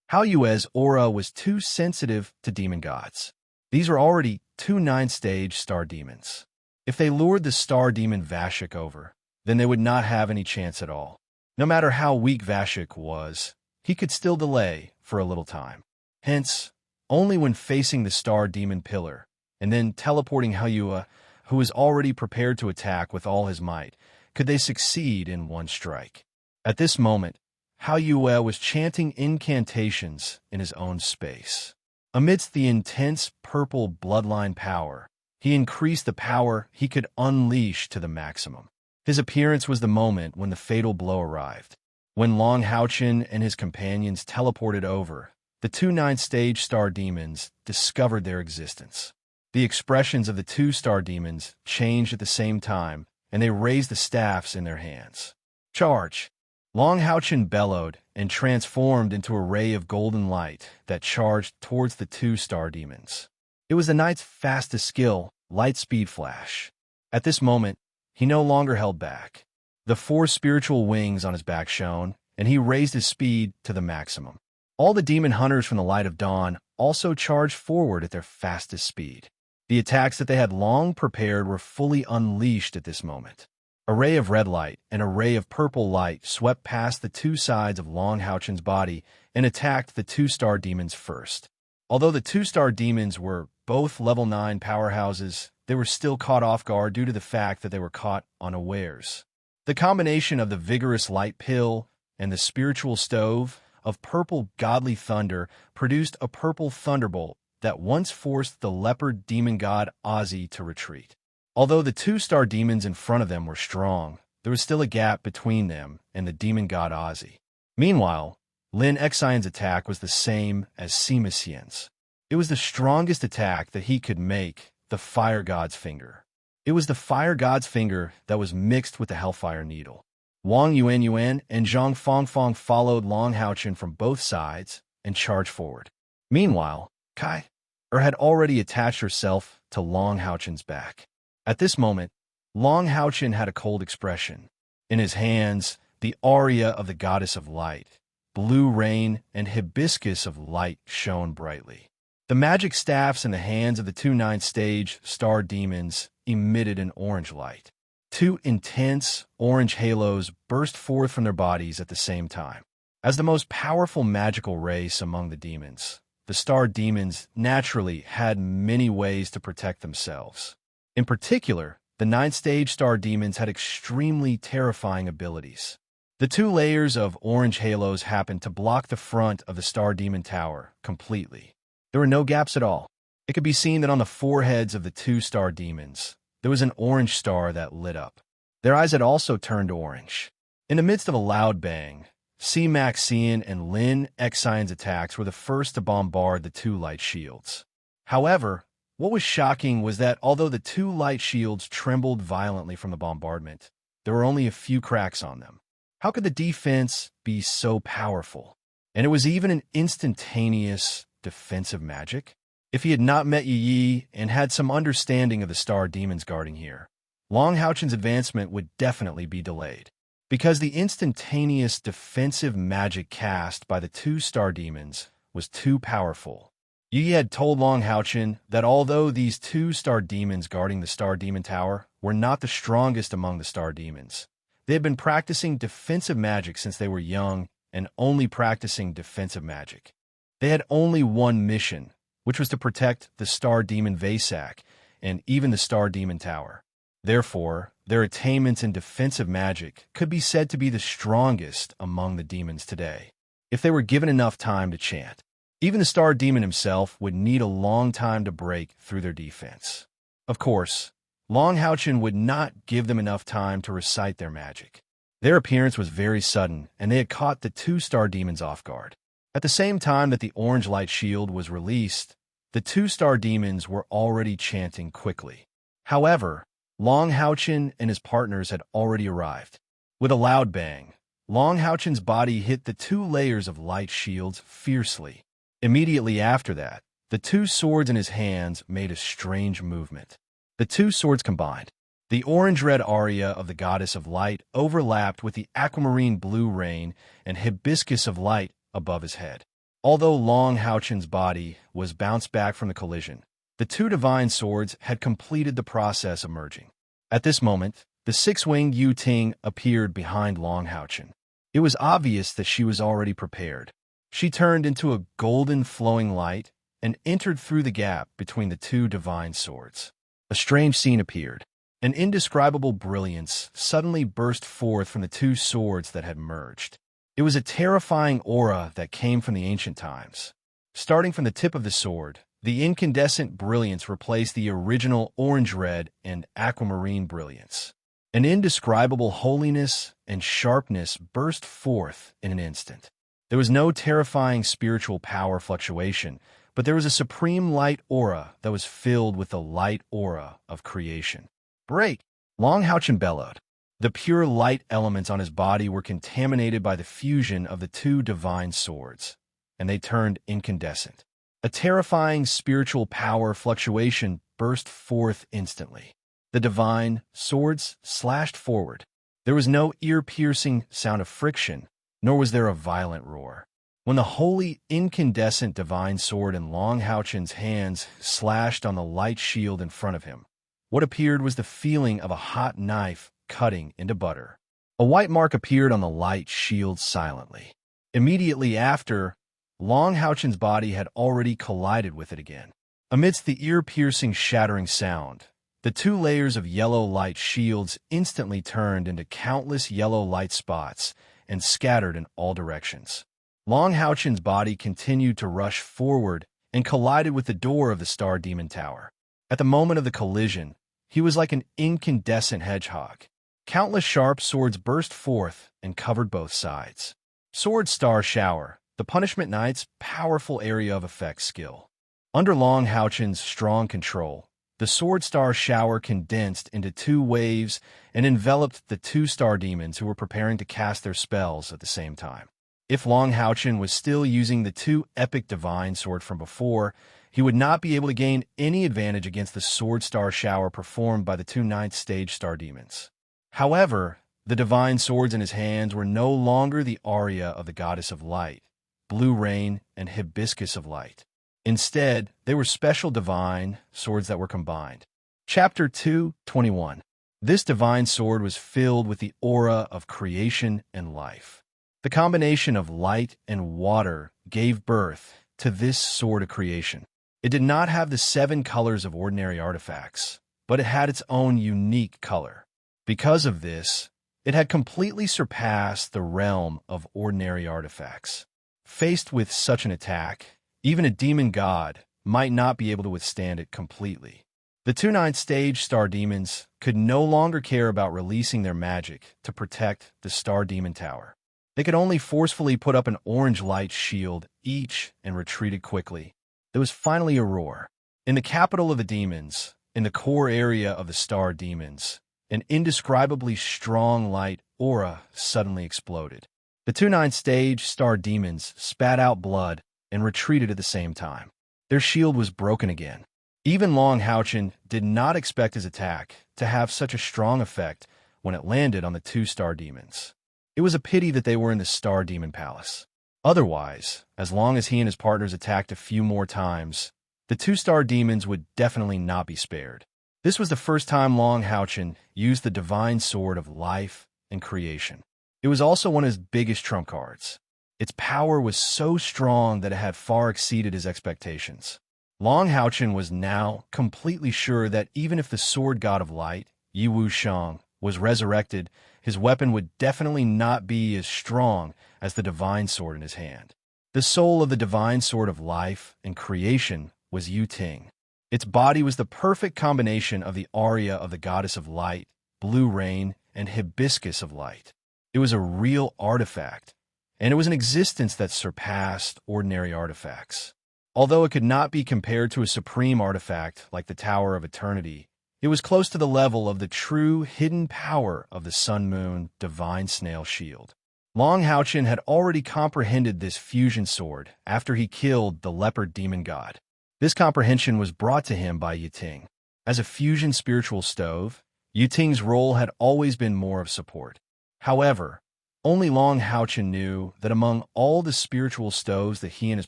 Hao Yue's aura was too sensitive to demon gods. These were already 2 9th stage star demons. If they lured the star demon Vashik over, then they would not have any chance at all. No matter how weak Vashik was, he could still delay for a little time. Hence, only when facing the Star Demon Pillar, and then teleporting Hao Yue, who was already prepared to attack with all his might, could they succeed in one strike. At this moment, Hao Yue was chanting incantations in his own space. Amidst the intense purple bloodline power, he increased the power he could unleash to the maximum. His appearance was the moment when the fatal blow arrived. When Long Houchen and his companions teleported over, the 2 9th stage star demons discovered their existence. The expressions of the 2 star demons changed at the same time, and they raised the staffs in their hands. Charge! Long Houchen bellowed and transformed into a ray of golden light that charged towards the 2 star demons. It was the knight's fastest skill, light speed flash. At this moment, he no longer held back. The 4 spiritual wings on his back shone, and he raised his speed to the maximum. All the demon hunters from the light of dawn also charged forward at their fastest speed. The attacks that they had long prepared were fully unleashed at this moment. A ray of red light and a ray of purple light swept past the 2 sides of Long Houchen's body and attacked the 2 star demons first. Although the 2 star demons were both level 9 powerhouses, they were still caught off guard due to the fact that they were caught unawares. The combination of the vigorous light pill and the spiritual stove of purple godly thunder produced a purple thunderbolt that once forced the leopard demon god Ozzy to retreat. Although the 2 star demons in front of them were strong, there was still a gap between them and the demon god Ozzy. Meanwhile, Lin Xian's attack was the same as Sima Xian's. It was the strongest attack that he could make, the Fire God's Finger. It was the Fire God's Finger that was mixed with the Hellfire Needle. Wang Yuan and Zhang Fangfang followed Long Houchen from both sides and charged forward. Meanwhile, Kai had already attached herself to Long Houchen's back. At this moment, Long Houchen had a cold expression. In his hands, the aria of the Goddess of Light, blue rain, and hibiscus of light shone brightly. The magic staffs in the hands of the two ninth stage star demons emitted an orange light. Two intense orange halos burst forth from their bodies at the same time. As the most powerful magical race among the demons, the star demons naturally had many ways to protect themselves. In particular, the ninth stage star demons had extremely terrifying abilities. The two layers of orange halos happened to block the front of the star demon tower completely. There were no gaps at all. It could be seen that on the foreheads of the two star demons, there was an orange star that lit up. Their eyes had also turned orange. In the midst of a loud bang, C. Maxian and Lin Xian's attacks were the first to bombard the two light shields. However, what was shocking was that although the two light shields trembled violently from the bombardment, there were only a few cracks on them. How could the defense be so powerful? And it was even an instantaneous defensive magic? If he had not met Yi and had some understanding of the star demons guarding here, Long Houchen's advancement would definitely be delayed. Because the instantaneous defensive magic cast by the two star demons was too powerful. Yi had told Long Houchen that although these two star demons guarding the star demon tower were not the strongest among the star demons, they had been practicing defensive magic since they were young and only practicing defensive magic. They had only one mission, which was to protect the star demon Vasak and even the star demon tower. Therefore, their attainments in defensive magic could be said to be the strongest among the demons today, if they were given enough time to chant. Even the star demon himself would need a long time to break through their defense. Of course, Long Houchen would not give them enough time to recite their magic. Their appearance was very sudden, and they had caught the two star demons off guard. At the same time that the orange light shield was released, the two star demons were already chanting quickly. However, Long Houchen and his partners had already arrived. With a loud bang, Long Houchen's body hit the two layers of light shields fiercely. Immediately after that, the two swords in his hands made a strange movement. The two swords combined. The orange-red aria of the goddess of light overlapped with the aquamarine blue rain and hibiscus of light above his head. Although Long Houchen's body was bounced back from the collision, the two divine swords had completed the process of merging. At this moment, the six-winged Yu Ting appeared behind Long Houchen. It was obvious that she was already prepared. She turned into a golden flowing light and entered through the gap between the two divine swords. A strange scene appeared. An indescribable brilliance suddenly burst forth from the two swords that had merged. It was a terrifying aura that came from the ancient times. Starting from the tip of the sword, the incandescent brilliance replaced the original orange-red and aquamarine brilliance. An indescribable holiness and sharpness burst forth in an instant. There was no terrifying spiritual power fluctuation, but there was a supreme light aura that was filled with the light aura of creation. Break! Long Houchen bellowed. The pure light elements on his body were contaminated by the fusion of the two divine swords, and they turned incandescent. A terrifying spiritual power fluctuation burst forth instantly. The divine swords slashed forward. There was no ear-piercing sound of friction, nor was there a violent roar. When the holy incandescent divine sword in Long Houchen's hands slashed on the light shield in front of him, what appeared was the feeling of a hot knife cutting into butter. A white mark appeared on the light shield silently. Immediately after, Long Houchen's body had already collided with it again. Amidst the ear-piercing shattering sound, the two layers of yellow light shields instantly turned into countless yellow light spots and scattered in all directions. Long Houchen's body continued to rush forward and collided with the door of the Star Demon Tower. At the moment of the collision, he was like an incandescent hedgehog. Countless sharp swords burst forth and covered both sides. Sword Star Shower, the Punishment Knight's powerful area of effect skill. Under Long Houchen's strong control, the Sword Star Shower condensed into two waves and enveloped the two star demons who were preparing to cast their spells at the same time. If Long Houchen was still using the two epic divine sword from before, he would not be able to gain any advantage against the Sword Star Shower performed by the two ninth stage star demons. However, the divine swords in his hands were no longer the aria of the goddess of light, blue rain, and hibiscus of light. Instead, they were special divine swords that were combined. Chapter 2:21. This divine sword was filled with the aura of creation and life. The combination of light and water gave birth to this sword of creation. It did not have the 7 colors of ordinary artifacts, but it had its own unique color. Because of this, it had completely surpassed the realm of ordinary artifacts. Faced with such an attack, even a demon god might not be able to withstand it completely. The 2 9th stage star demons could no longer care about releasing their magic to protect the star demon tower. They could only forcefully put up an orange light shield each and retreated quickly. There was finally a roar. In the capital of the demons, in the core area of the star demons, an indescribably strong light aura suddenly exploded. The 2 9th stage star demons spat out blood and retreated at the same time. Their shield was broken again. Even Long Houchen did not expect his attack to have such a strong effect when it landed on the 2 star demons. It was a pity that they were in the Star Demon Palace. Otherwise, as long as he and his partners attacked a few more times, the 2 star demons would definitely not be spared. This was the first time Long Houchen used the divine sword of life and creation. It was also one of his biggest trump cards. Its power was so strong that it had far exceeded his expectations. Long Houchen was now completely sure that even if the sword god of light, Yi Wuxiang, was resurrected, his weapon would definitely not be as strong as the divine sword in his hand. The soul of the divine sword of life and creation was Yu Ting. Its body was the perfect combination of the aria of the goddess of light, blue rain, and hibiscus of light. It was a real artifact, and it was an existence that surpassed ordinary artifacts. Although it could not be compared to a supreme artifact like the Tower of Eternity, it was close to the level of the true hidden power of the Sun Moon Divine Snail Shield. Long Houchen had already comprehended this fusion sword after he killed the leopard demon god. This comprehension was brought to him by Yi Ting. As a fusion spiritual stove, Yi Ting's role had always been more of support. However, only Long Houchen knew that among all the spiritual stoves that he and his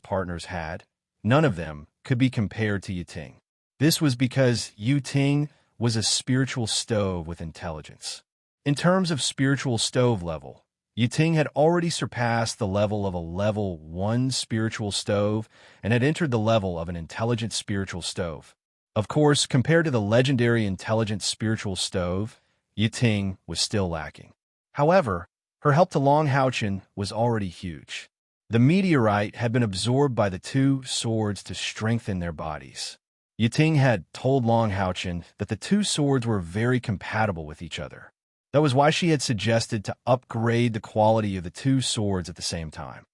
partners had, none of them could be compared to Yi Ting. This was because Yi Ting was a spiritual stove with intelligence. In terms of spiritual stove level, Yi Ting had already surpassed the level of a level 1 spiritual stove and had entered the level of an intelligent spiritual stove. Of course, compared to the legendary intelligent spiritual stove, Yi Ting was still lacking. However, her help to Long Houchen was already huge. The meteorite had been absorbed by the 2 swords to strengthen their bodies. Yi Ting had told Long Houchen that the 2 swords were very compatible with each other. That was why she had suggested to upgrade the quality of the 2 swords at the same time.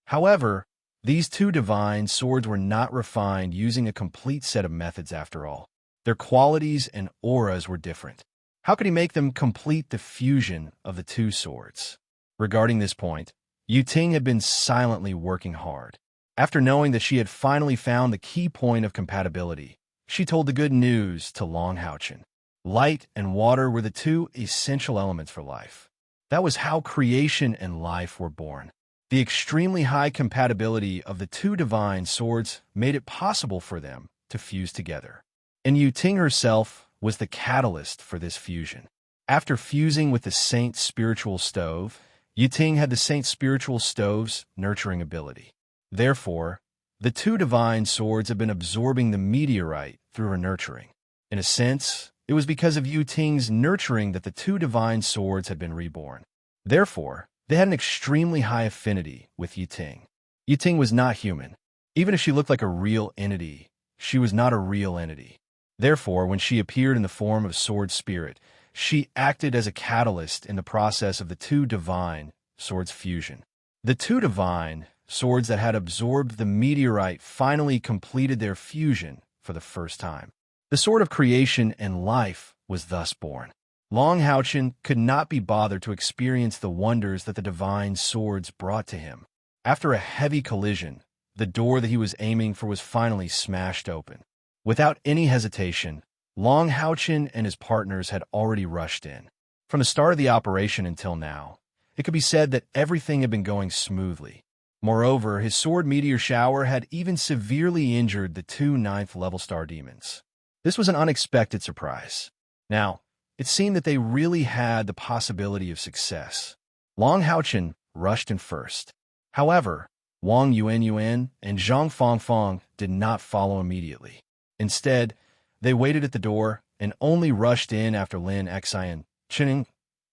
However, these 2 divine swords were not refined using a complete set of methods after all. Their qualities and auras were different. How could he make them complete the fusion of the 2 swords? Regarding this point, Yi Ting had been silently working hard. After knowing that she had finally found the key point of compatibility, she told the good news to Long Houchen. Light and water were the 2 essential elements for life. That was how creation and life were born. The extremely high compatibility of the 2 divine swords made it possible for them to fuse together. And Yi Ting herself was the catalyst for this fusion. After fusing with the Saint Spiritual Stove, Yi Ting had the Saint Spiritual Stove's nurturing ability. Therefore, the 2 divine swords had been absorbing the meteorite through her nurturing. In a sense, it was because of Yi Ting's nurturing that the 2 divine swords had been reborn. Therefore, they had an extremely high affinity with Yi Ting. Yi Ting was not human. Even if she looked like a real entity, she was not a real entity. Therefore, when she appeared in the form of sword spirit, she acted as a catalyst in the process of the 2 divine swords fusion. The 2 divine swords that had absorbed the meteorite finally completed their fusion for the first time. The sword of creation and life was thus born. Long Houchen could not be bothered to experience the wonders that the divine swords brought to him. After a heavy collision, the door that he was aiming for was finally smashed open. Without any hesitation, Long Houchen and his partners had already rushed in. From the start of the operation until now, it could be said that everything had been going smoothly. Moreover, his sword meteor shower had even severely injured the two ninth-level star demons. This was an unexpected surprise. Now, it seemed that they really had the possibility of success. Long Haochen rushed in first. However, Wang Yuan and Zhang Fangfang did not follow immediately. Instead, they waited at the door and only rushed in after Lin Xian, Qining,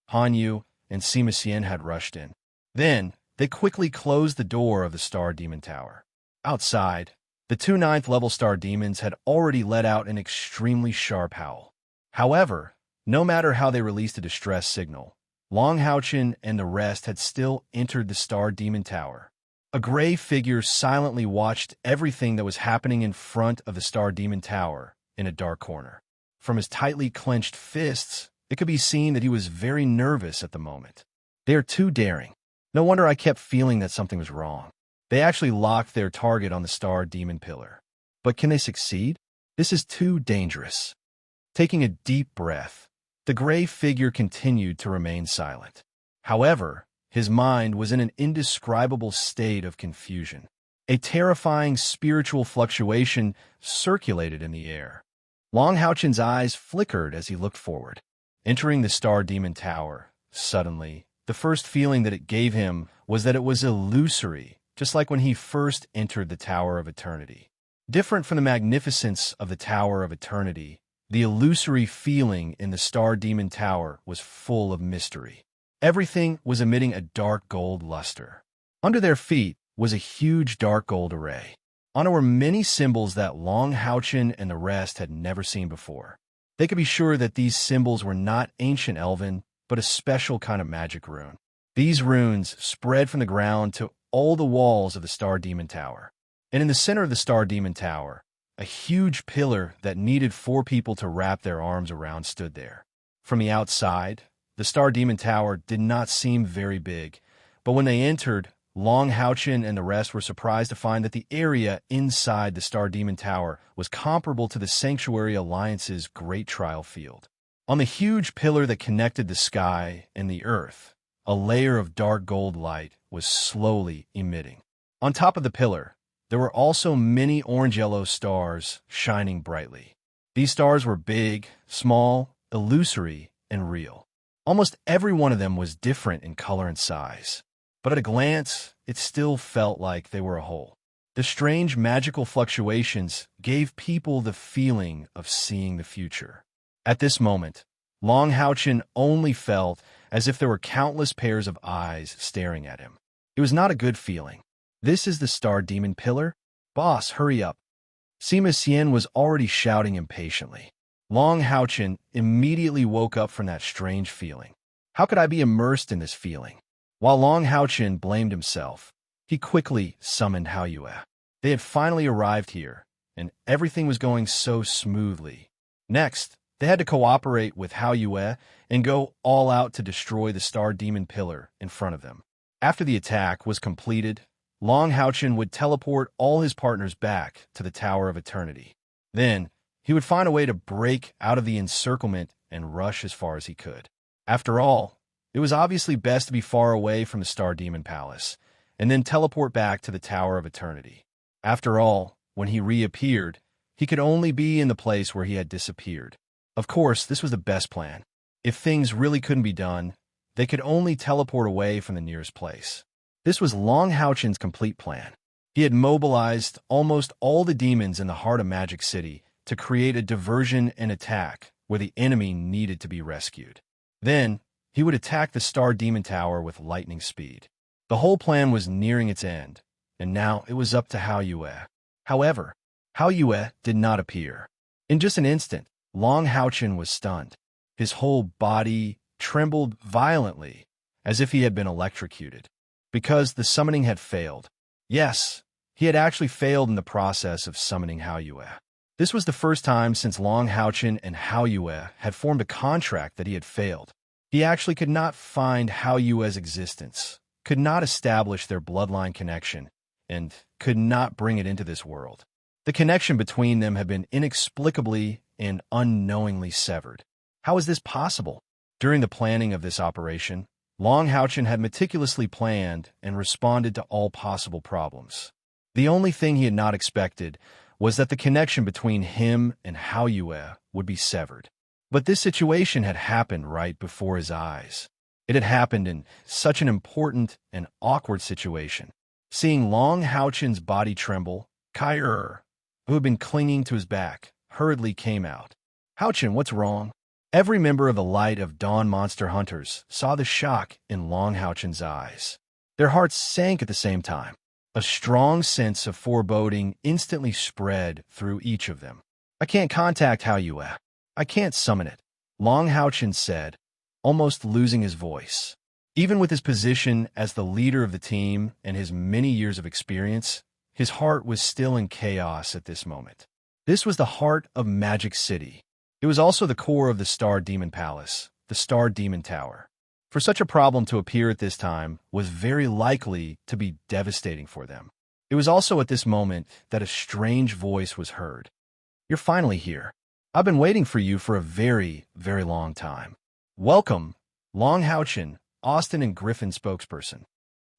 Han Yu, and Sima Xian had rushed in. Then, they quickly closed the door of the Star Demon Tower. Outside, the two ninth-level Star Demons had already let out an extremely sharp howl. However, no matter how they released a distress signal, Long Haochen and the rest had still entered the Star Demon Tower. A gray figure silently watched everything that was happening in front of the Star Demon Tower in a dark corner. From his tightly clenched fists, it could be seen that he was very nervous at the moment. They are too daring. No wonder I kept feeling that something was wrong. They actually locked their target on the Star Demon Pillar. But can they succeed? This is too dangerous. Taking a deep breath, the gray figure continued to remain silent. However, his mind was in an indescribable state of confusion. A terrifying spiritual fluctuation circulated in the air. Long Haochen's eyes flickered as he looked forward. Entering the Star Demon Tower, suddenly, the first feeling that it gave him was that it was illusory, just like when he first entered the Tower of Eternity. Different from the magnificence of the Tower of Eternity, the illusory feeling in the Star Demon Tower was full of mystery. Everything was emitting a dark gold luster. Under their feet was a huge dark gold array. On it were many symbols that Long Haochen and the rest had never seen before. They could be sure that these symbols were not ancient elven, but a special kind of magic rune. These runes spread from the ground to all the walls of the Star Demon Tower. And in the center of the Star Demon Tower, a huge pillar that needed 4 people to wrap their arms around stood there. From the outside, the Star Demon Tower did not seem very big, but when they entered, Long Haochen and the rest were surprised to find that the area inside the Star Demon Tower was comparable to the Sanctuary Alliance's Great Trial Field. On the huge pillar that connected the sky and the earth, a layer of dark gold light was slowly emitting. On top of the pillar, there were also many orange-yellow stars shining brightly. These stars were big, small, illusory, and real. Almost every one of them was different in color and size, but at a glance, it still felt like they were a whole. The strange magical fluctuations gave people the feeling of seeing the future. At this moment, Long Haochen only felt as if there were countless pairs of eyes staring at him. It was not a good feeling. This is the Star Demon Pillar? Boss, hurry up. Sima Xian was already shouting impatiently. Long Haochen immediately woke up from that strange feeling. How could I be immersed in this feeling? While Long Haochen blamed himself, he quickly summoned Hao Yue. They had finally arrived here, and everything was going so smoothly. Next, they had to cooperate with Hao Yue and go all out to destroy the Star Demon Pillar in front of them. After the attack was completed, Long Haochen would teleport all his partners back to the Tower of Eternity. Then, he would find a way to break out of the encirclement and rush as far as he could. After all, it was obviously best to be far away from the Star Demon Palace, and then teleport back to the Tower of Eternity. After all, when he reappeared, he could only be in the place where he had disappeared. Of course, this was the best plan. If things really couldn't be done, they could only teleport away from the nearest place. This was Long Haochen's complete plan. He had mobilized almost all the demons in the heart of Magic City to create a diversion and attack where the enemy needed to be rescued. Then, he would attack the Star Demon Tower with lightning speed. The whole plan was nearing its end, and now it was up to Hao Yue. However, Hao Yue did not appear. In just an instant, Long Haochen was stunned. His whole body trembled violently, as if he had been electrocuted. Because the summoning had failed. Yes, he had actually failed in the process of summoning Hao Yue. This was the first time since Long Haochen and Hao Yue had formed a contract that he had failed. He actually could not find Hao Yue's existence, could not establish their bloodline connection, and could not bring it into this world. The connection between them had been inexplicably and unknowingly severed. How is this possible? During the planning of this operation, Long Houchin had meticulously planned and responded to all possible problems. The only thing he had not expected was that the connection between him and Hao Yue would be severed. But this situation had happened right before his eyes. It had happened in such an important and awkward situation. Seeing Long Houchin's body tremble, Kai-er, who had been clinging to his back, hurriedly came out. "Houchin, what's wrong?" Every member of the Light of Dawn Monster Hunters saw the shock in Long Houchin's eyes. Their hearts sank at the same time. A strong sense of foreboding instantly spread through each of them. "I can't contact Hao Yue. I can't summon it," Long Houchin said, almost losing his voice. Even with his position as the leader of the team and his many years of experience, his heart was still in chaos at this moment. This was the heart of Magic City. It was also the core of the Star Demon Palace, the Star Demon Tower. For such a problem to appear at this time was very likely to be devastating for them. It was also at this moment that a strange voice was heard. "You're finally here. I've been waiting for you for a very, very long time. Welcome, Long Houchin, Austin and Griffin spokesperson."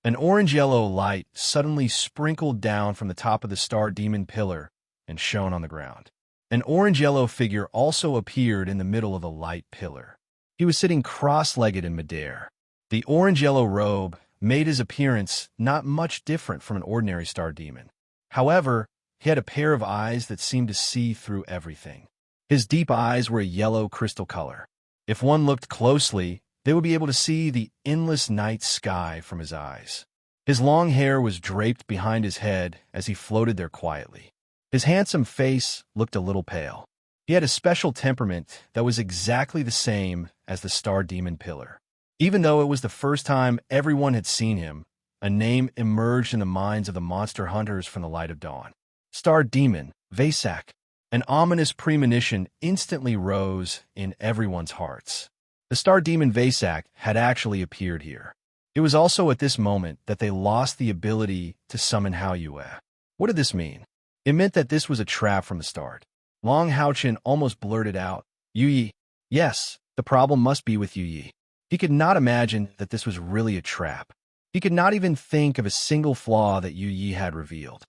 An orange-yellow light suddenly sprinkled down from the top of the Star Demon Pillar and shone on the ground. An orange-yellow figure also appeared in the middle of the light pillar. He was sitting cross-legged in midair. The orange-yellow robe made his appearance not much different from an ordinary star demon. However, he had a pair of eyes that seemed to see through everything. His deep eyes were a yellow crystal color. If one looked closely, they would be able to see the endless night sky from his eyes. His long hair was draped behind his head as he floated there quietly. His handsome face looked a little pale. He had a special temperament that was exactly the same as the Star Demon Pillar. Even though it was the first time everyone had seen him, a name emerged in the minds of the monster hunters from the Light of Dawn. Star Demon, Vasak. An ominous premonition instantly rose in everyone's hearts. The Star Demon Vasak had actually appeared here. It was also at this moment that they lost the ability to summon Hao Yue. What did this mean? It meant that this was a trap from the start. Long Houchin almost blurted out, "Yu Yi." Yes, the problem must be with Yu Yi. He could not imagine that this was really a trap. He could not even think of a single flaw that Yu Yi had revealed.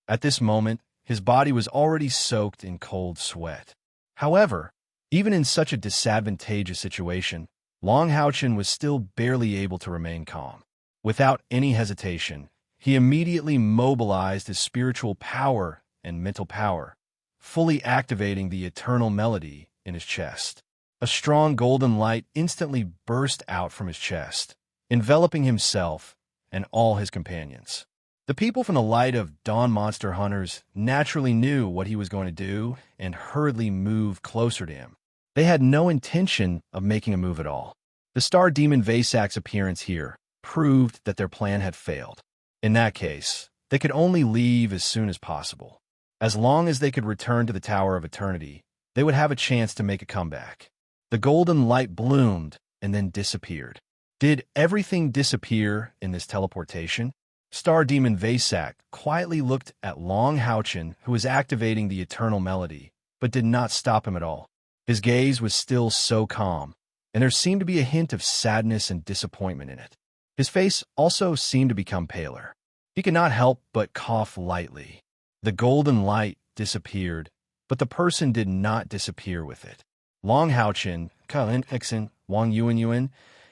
At this moment, his body was already soaked in cold sweat. However, even in such a disadvantageous situation, Long Houchin was still barely able to remain calm. Without any hesitation, he immediately mobilized his spiritual power and mental power, fully activating the eternal melody in his chest. A strong golden light instantly burst out from his chest, enveloping himself and all his companions. The people from the Light of Dawn Monster Hunters naturally knew what he was going to do and hurriedly moved closer to him. They had no intention of making a move at all. The Star Demon Vasak's appearance here proved that their plan had failed. In that case, they could only leave as soon as possible. As long as they could return to the Tower of Eternity, they would have a chance to make a comeback. The golden light bloomed and then disappeared. Did everything disappear in this teleportation? Star Demon Vasak quietly looked at Long Houchin, who was activating the eternal melody, but did not stop him at all. His gaze was still so calm, and there seemed to be a hint of sadness and disappointment in it. His face also seemed to become paler. He could not help but cough lightly. The golden light disappeared, but the person did not disappear with it. Long Houchin, Kalin Hexen, Wang Yuan,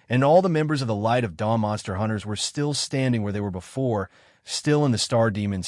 and all the members of the Light of Dawn Monster Hunters were still standing where they were before, still in the Star Demon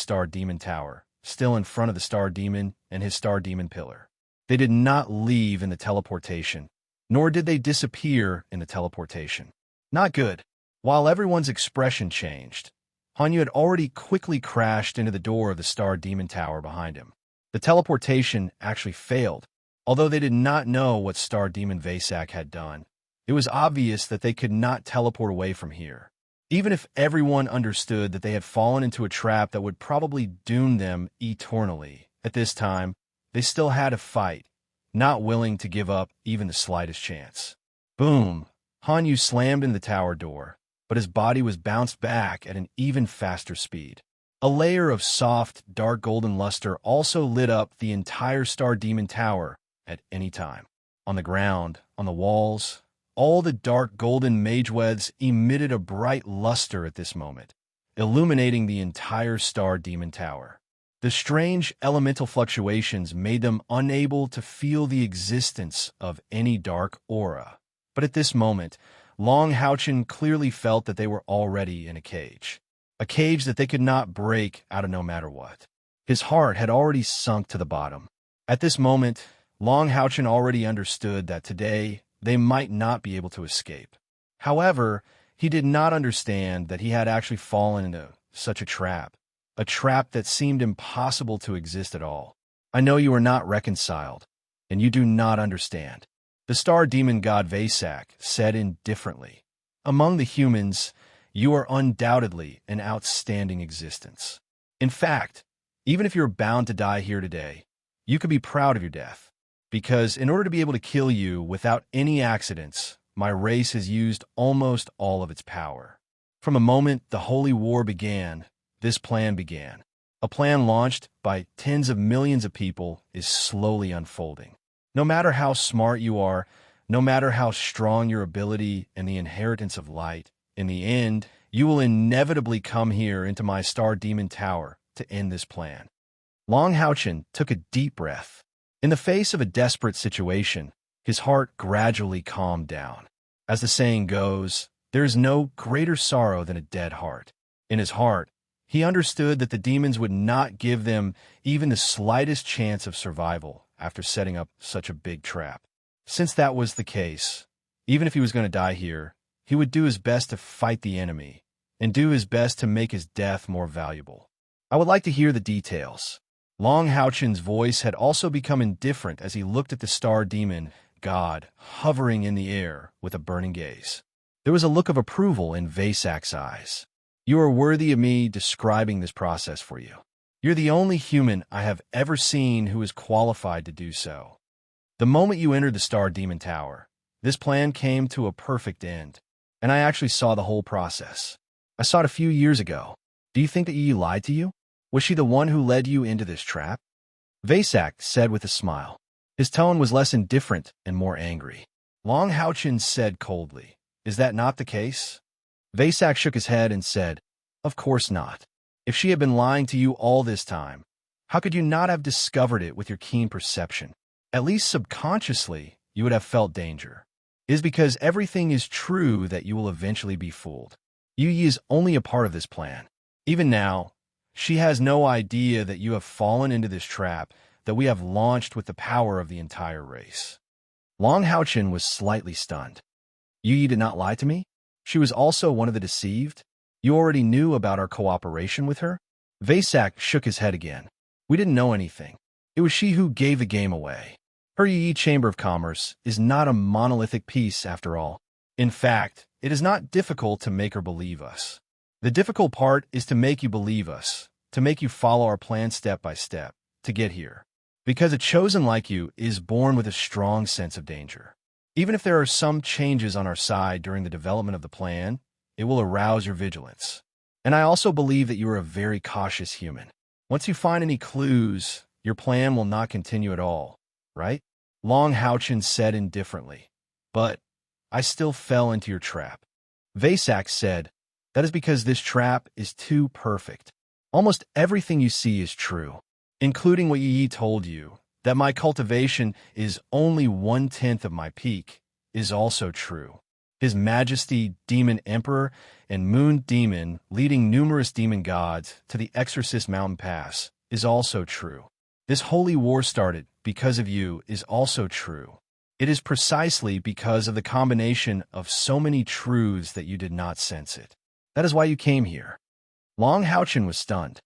Tower, still in front of the Star Demon and his Star Demon Pillar. They did not leave in the teleportation, nor did they disappear in the teleportation. Not good. While everyone's expression changed, Hanyu had already quickly crashed into the door of the Star Demon Tower behind him. The teleportation actually failed. Although they did not know what Star Demon Vasak had done, it was obvious that they could not teleport away from here. Even if everyone understood that they had fallen into a trap that would probably doom them eternally, at this time, they still had to fight, not willing to give up even the slightest chance. Boom! Hanyu slammed in the tower door, but his body was bounced back at an even faster speed. A layer of soft, dark golden luster also lit up the entire Star Demon Tower at any time. On the ground, on the walls, all the dark golden mage-weths emitted a bright luster at this moment, illuminating the entire Star Demon Tower. The strange elemental fluctuations made them unable to feel the existence of any dark aura. But at this moment, Long Houchin clearly felt that they were already in a cage that they could not break out of no matter what. His heart had already sunk to the bottom. At this moment, Long Houchin already understood that today they might not be able to escape. However, he did not understand that he had actually fallen into such a trap that seemed impossible to exist at all. I know you are not reconciled, and you do not understand, the star demon god Vasak said indifferently. Among the humans, you are undoubtedly an outstanding existence. In fact, even if you're bound to die here today, you could be proud of your death, because in order to be able to kill you without any accidents, my race has used almost all of its power. From the moment the Holy War began, this plan began. A plan launched by tens of millions of people is slowly unfolding. No matter how smart you are, no matter how strong your ability and the inheritance of light, in the end, you will inevitably come here into my Star Demon Tower to end this plan. Long Houchin took a deep breath. In the face of a desperate situation, his heart gradually calmed down. As the saying goes, there is no greater sorrow than a dead heart. In his heart, he understood that the demons would not give them even the slightest chance of survival after setting up such a big trap. Since that was the case, even if he was going to die here, he would do his best to fight the enemy and do his best to make his death more valuable. I would like to hear the details. Long Houchin's voice had also become indifferent as he looked at the star demon god hovering in the air with a burning gaze. There was a look of approval in Vasak's eyes. You are worthy of me describing this process for you. You're the only human I have ever seen who is qualified to do so. The moment you entered the Star Demon Tower, this plan came to a perfect end, and I actually saw the whole process. I saw it a few years ago. Do you think that Yi lied to you? Was she the one who led you into this trap? Vasak said with a smile. His tone was less indifferent and more angry. Long Houchin said coldly, Is that not the case? Vasak shook his head and said, Of course not. If she had been lying to you all this time, how could you not have discovered it with your keen perception? At least subconsciously, you would have felt danger. It is because everything is true that you will eventually be fooled. Yu Yi is only a part of this plan. Even now, she has no idea that you have fallen into this trap that we have launched with the power of the entire race. Long Houchin was slightly stunned. Yu Yi did not lie to me? She was also one of the deceived? You already knew about our cooperation with her? Vasak shook his head again. We didn't know anything. It was she who gave the game away. Her Yi Chamber of Commerce is not a monolithic piece after all. In fact, it is not difficult to make her believe us. The difficult part is to make you believe us, to make you follow our plan step by step, to get here. Because a chosen like you is born with a strong sense of danger. Even if there are some changes on our side during the development of the plan, it will arouse your vigilance. And I also believe that you are a very cautious human. Once you find any clues, your plan will not continue at all, right? Long Houchin said indifferently. But I still fell into your trap. Vasak said, That is because this trap is too perfect. Almost everything you see is true, including what Yi told you, that my cultivation is only 1/10 of my peak, is also true. His Majesty Demon Emperor and Moon Demon leading numerous demon gods to the Exorcist Mountain Pass is also true. This holy war started because of you is also true. It is precisely because of the combination of so many truths that you did not sense it. That is why you came here. Long Houchin was stunned.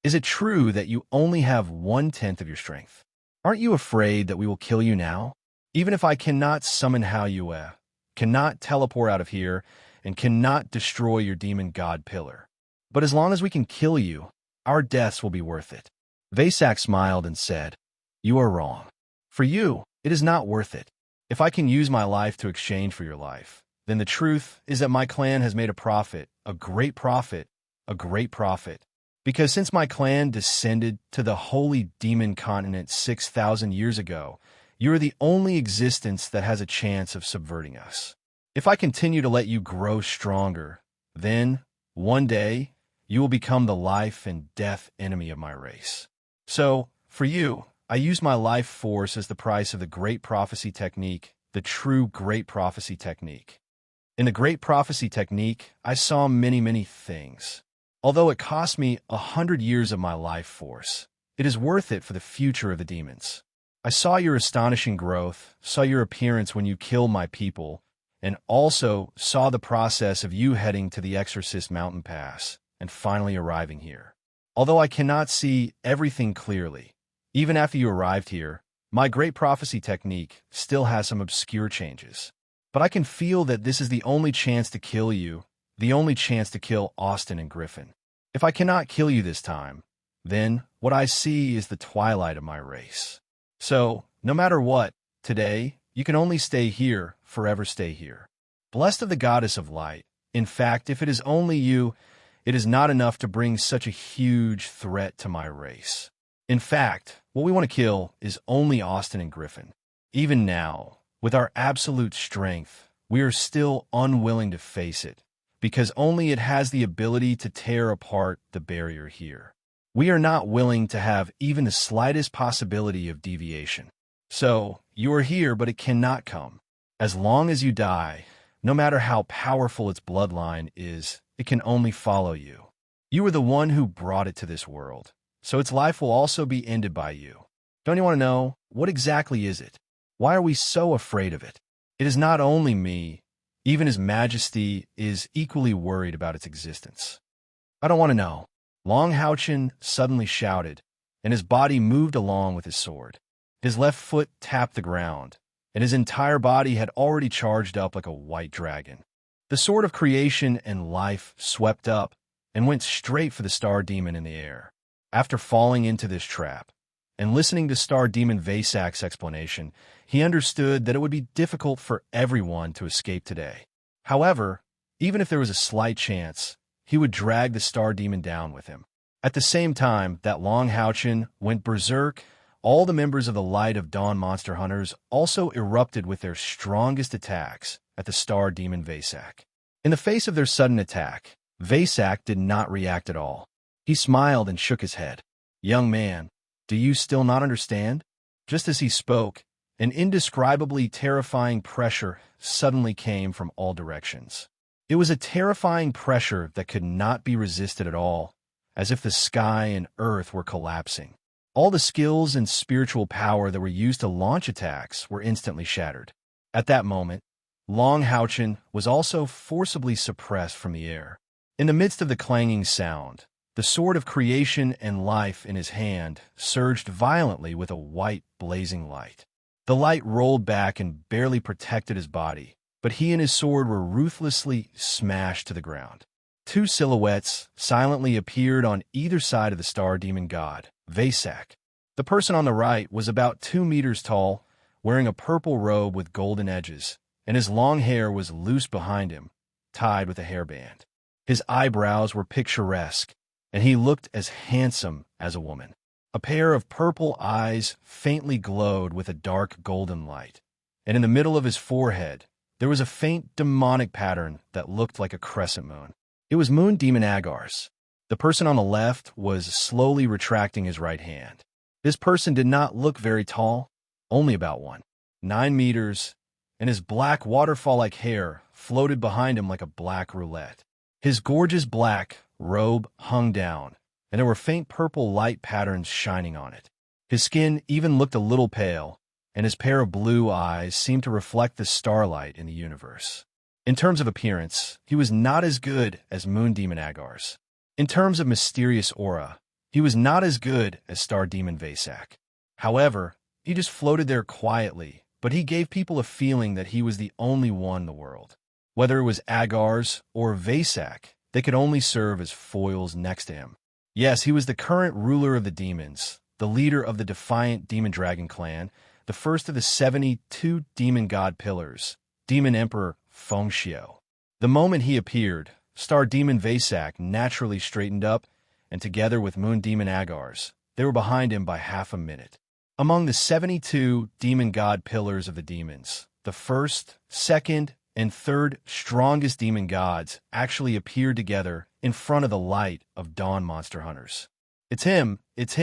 Is it true that you only have 1/10 of your strength? Aren't you afraid that we will kill you now? Even if I cannot summon Hao Yue, cannot teleport out of here, and cannot destroy your demon god pillar. But as long as we can kill you, our deaths will be worth it. Vasak smiled and said, You are wrong. For you, it is not worth it. If I can use my life to exchange for your life, then the truth is that my clan has made a profit, a great profit, a great profit. Because since my clan descended to the holy demon continent 6,000 years ago, you are the only existence that has a chance of subverting us. If I continue to let you grow stronger, then, one day, you will become the life and death enemy of my race. So, for you, I use my life force as the price of the great prophecy technique, the true great prophecy technique. In the great prophecy technique, I saw many, many things. Although it cost me 100 years of my life force, it is worth it for the future of the demons. I saw your astonishing growth, saw your appearance when you killed my people, and also saw the process of you heading to the Exorcist Mountain Pass and finally arriving here. Although I cannot see everything clearly, even after you arrived here, my great prophecy technique still has some obscure changes. But I can feel that this is the only chance to kill you, the only chance to kill Austin and Griffin. If I cannot kill you this time, then what I see is the twilight of my race. So, no matter what, today, you can only stay here, forever stay here. Blessed of the goddess of light. In fact, if it is only you, it is not enough to bring such a huge threat to my race. In fact, what we want to kill is only Austin and Griffin. Even now, with our absolute strength, we are still unwilling to face it, because only it has the ability to tear apart the barrier here. We are not willing to have even the slightest possibility of deviation. So, you are here, but it cannot come. As long as you die, no matter how powerful its bloodline is, it can only follow you. You are the one who brought it to this world, so its life will also be ended by you. Don't you want to know, what exactly is it? Why are we so afraid of it? It is not only me, even His Majesty is equally worried about its existence. I don't want to know. Long Houchin suddenly shouted, and his body moved along with his sword. His left foot tapped the ground, and his entire body had already charged up like a white dragon. The sword of creation and life swept up and went straight for the star demon in the air. After falling into this trap, and listening to Star Demon Vasak's explanation, he understood that it would be difficult for everyone to escape today. However, even if there was a slight chance, he would drag the Star Demon down with him. At the same time that Long Houchin went berserk, all the members of the Light of Dawn Monster Hunters also erupted with their strongest attacks at the Star Demon Vasak. In the face of their sudden attack, Vasak did not react at all. He smiled and shook his head. "Young man, do you still not understand?" Just as he spoke, an indescribably terrifying pressure suddenly came from all directions. It was a terrifying pressure that could not be resisted at all, as if the sky and earth were collapsing. All the skills and spiritual power that were used to launch attacks were instantly shattered. At that moment, Long Houchin was also forcibly suppressed from the air. In the midst of the clanging sound, the sword of creation and life in his hand surged violently with a white, blazing light. The light rolled back and barely protected his body, but he and his sword were ruthlessly smashed to the ground. Two silhouettes silently appeared on either side of the star demon god, Vasak. The person on the right was about 2 meters tall, wearing a purple robe with golden edges, and his long hair was loose behind him, tied with a hairband. His eyebrows were picturesque, and he looked as handsome as a woman. A pair of purple eyes faintly glowed with a dark golden light, and in the middle of his forehead, there was a faint demonic pattern that looked like a crescent moon. It was Moon Demon Agar's. The person on the left was slowly retracting his right hand. This person did not look very tall, only about 9 meters, and his black waterfall-like hair floated behind him like a black roulette. His gorgeous black robe hung down, and there were faint purple light patterns shining on it. His skin even looked a little pale, and his pair of blue eyes seemed to reflect the starlight in the universe. In terms of appearance, he was not as good as Moon Demon Agar's. In terms of mysterious aura, he was not as good as Star Demon Vasak. However, he just floated there quietly, but he gave people a feeling that he was the only one in the world. Whether it was Agar's or Vasak, they could only serve as foils next to him. Yes, he was the current ruler of the demons, the leader of the defiant Demon Dragon clan, the first of the 72 demon god pillars, Demon Emperor Fengxiu. The moment he appeared, Star Demon Vasak naturally straightened up, and together with Moon Demon Agar's, they were behind him by half a minute. Among the 72 demon god pillars of the demons, the first, second, and third strongest demon gods actually appeared together in front of the light of dawn monster hunters. It's him, it's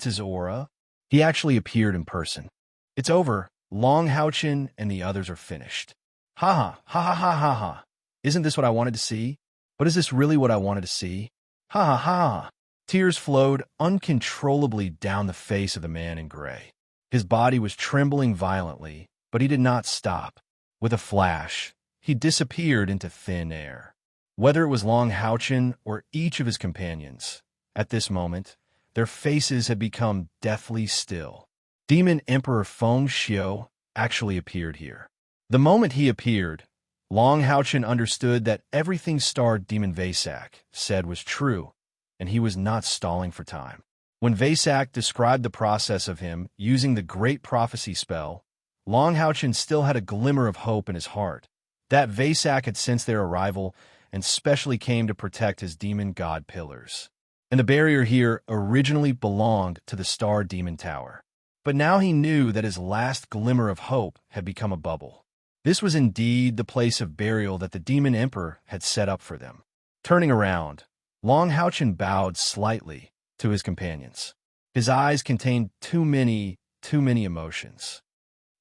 his aura. He actually appeared in person. It's over. Long Houchin and the others are finished. Ha ha, ha ha ha ha ha. Isn't this what I wanted to see? But is this really what I wanted to see? Ha ha ha. Tears flowed uncontrollably down the face of the man in gray. His body was trembling violently, but he did not stop. With a flash, he disappeared into thin air. Whether it was Long Houchin or each of his companions, at this moment, their faces had become deathly still. Demon Emperor Feng Xiu actually appeared here. The moment he appeared, Long Houchin understood that everything starred Demon Vasak said was true, and he was not stalling for time. When Vasak described the process of him using the Great Prophecy spell, Long Houchin still had a glimmer of hope in his heart, that Vasak had sensed their arrival and specially came to protect his demon god pillars. And the barrier here originally belonged to the Star Demon Tower. But now he knew that his last glimmer of hope had become a bubble. This was indeed the place of burial that the Demon Emperor had set up for them. Turning around, Long Houchin bowed slightly to his companions. His eyes contained too many emotions.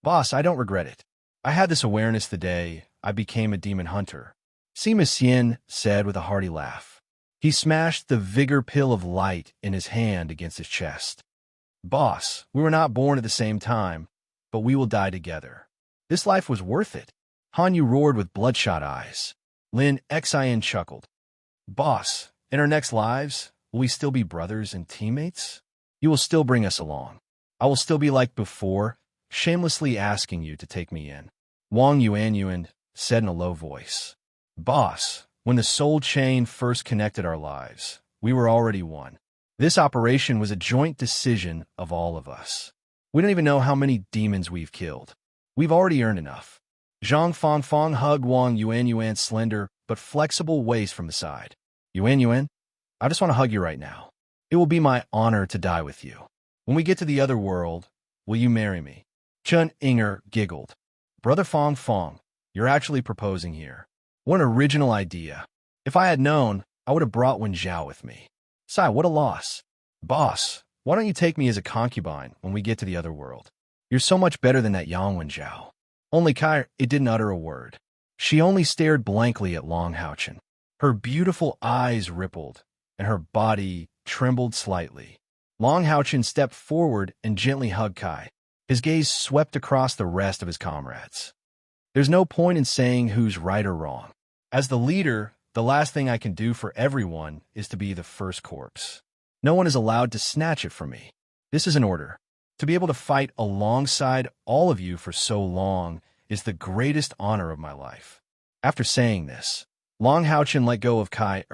Boss, I don't regret it. I had this awareness the day I became a demon hunter. Sima Xian said with a hearty laugh. He smashed the vigor pill of light in his hand against his chest. Boss, we were not born at the same time, but we will die together. This life was worth it. Han Yu roared with bloodshot eyes. Lin Xian chuckled. Boss, in our next lives, will we still be brothers and teammates? You will still bring us along. I will still be like before, shamelessly asking you to take me in. Wang Yuanyuan said in a low voice. Boss, when the soul chain first connected our lives, we were already one. This operation was a joint decision of all of us. We don't even know how many demons we've killed. We've already earned enough. Zhang Fangfang hugged Wang Yuanyuan's slender but flexible waist from the side. Yuanyuan, I just want to hug you right now. It will be my honor to die with you. When we get to the other world, will you marry me? Chun Inger giggled. Brother Fong Fong, you're actually proposing here. What an original idea. If I had known, I would have brought Wen Zhao with me. Sai, what a loss. Boss, why don't you take me as a concubine when we get to the other world? You're so much better than that Yang Wen Zhao. Only Kai, it didn't utter a word. She only stared blankly at Long Houchin. Her beautiful eyes rippled, and her body trembled slightly. Long Houchin stepped forward and gently hugged Kai. His gaze swept across the rest of his comrades. There's no point in saying who's right or wrong. As the leader, the last thing I can do for everyone is to be the first corpse. No one is allowed to snatch it from me. This is an order. To be able to fight alongside all of you for so long is the greatest honor of my life. After saying this, Long Houchin let go of Kai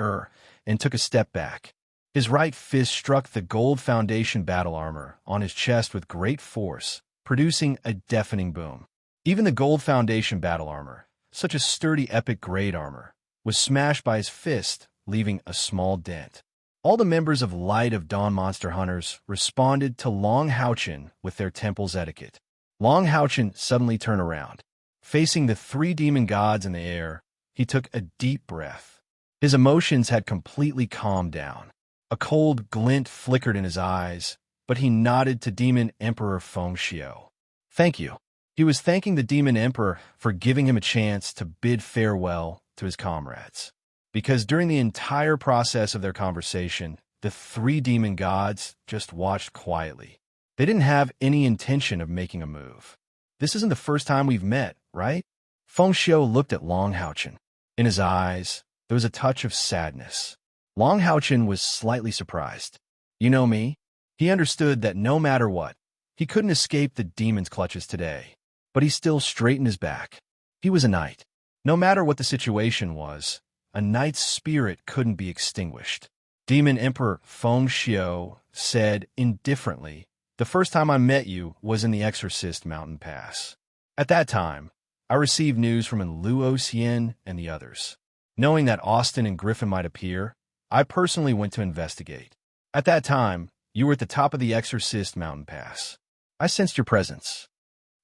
and took a step back. His right fist struck the gold foundation battle armor on his chest with great force, producing a deafening boom. Even the gold foundation battle armor, such a sturdy epic grade armor, was smashed by his fist, leaving a small dent. All the members of Light of Dawn Monster Hunters responded to Long Houchin with their temple's etiquette. Long Houchin suddenly turned around. Facing the three demon gods in the air, he took a deep breath. His emotions had completely calmed down. A cold glint flickered in his eyes, but he nodded to Demon Emperor Feng Xiu. Thank you. He was thanking the Demon Emperor for giving him a chance to bid farewell to his comrades. Because during the entire process of their conversation, the three demon gods just watched quietly. They didn't have any intention of making a move. This isn't the first time we've met, right? Feng Xiu looked at Long Houchin. In his eyes, there was a touch of sadness. Long Houchin was slightly surprised. You know me? He understood that no matter what, he couldn't escape the demon's clutches today. But he still straightened his back. He was a knight. No matter what the situation was, a knight's spirit couldn't be extinguished. Demon Emperor Feng Xiu said indifferently, the first time I met you was in the Exorcist Mountain Pass. At that time, I received news from Luo Xian and the others. Knowing that Austin and Griffin might appear, I personally went to investigate. At that time, you were at the top of the Exorcist Mountain Pass. I sensed your presence.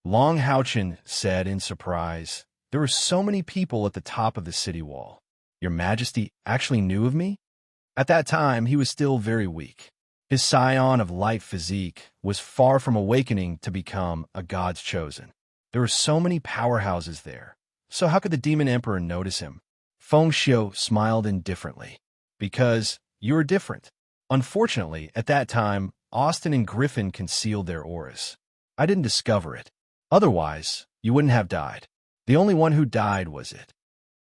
Long Houchin said in surprise, There were so many people at the top of the city wall. Your Majesty actually knew of me? At that time, he was still very weak. His scion of light physique was far from awakening to become a god's chosen. There were so many powerhouses there. So how could the Demon Emperor notice him? Feng Xiu smiled indifferently. Because you are different. Unfortunately, at that time, Austin and Griffin concealed their auras. I didn't discover it. Otherwise, you wouldn't have died. The only one who died was it.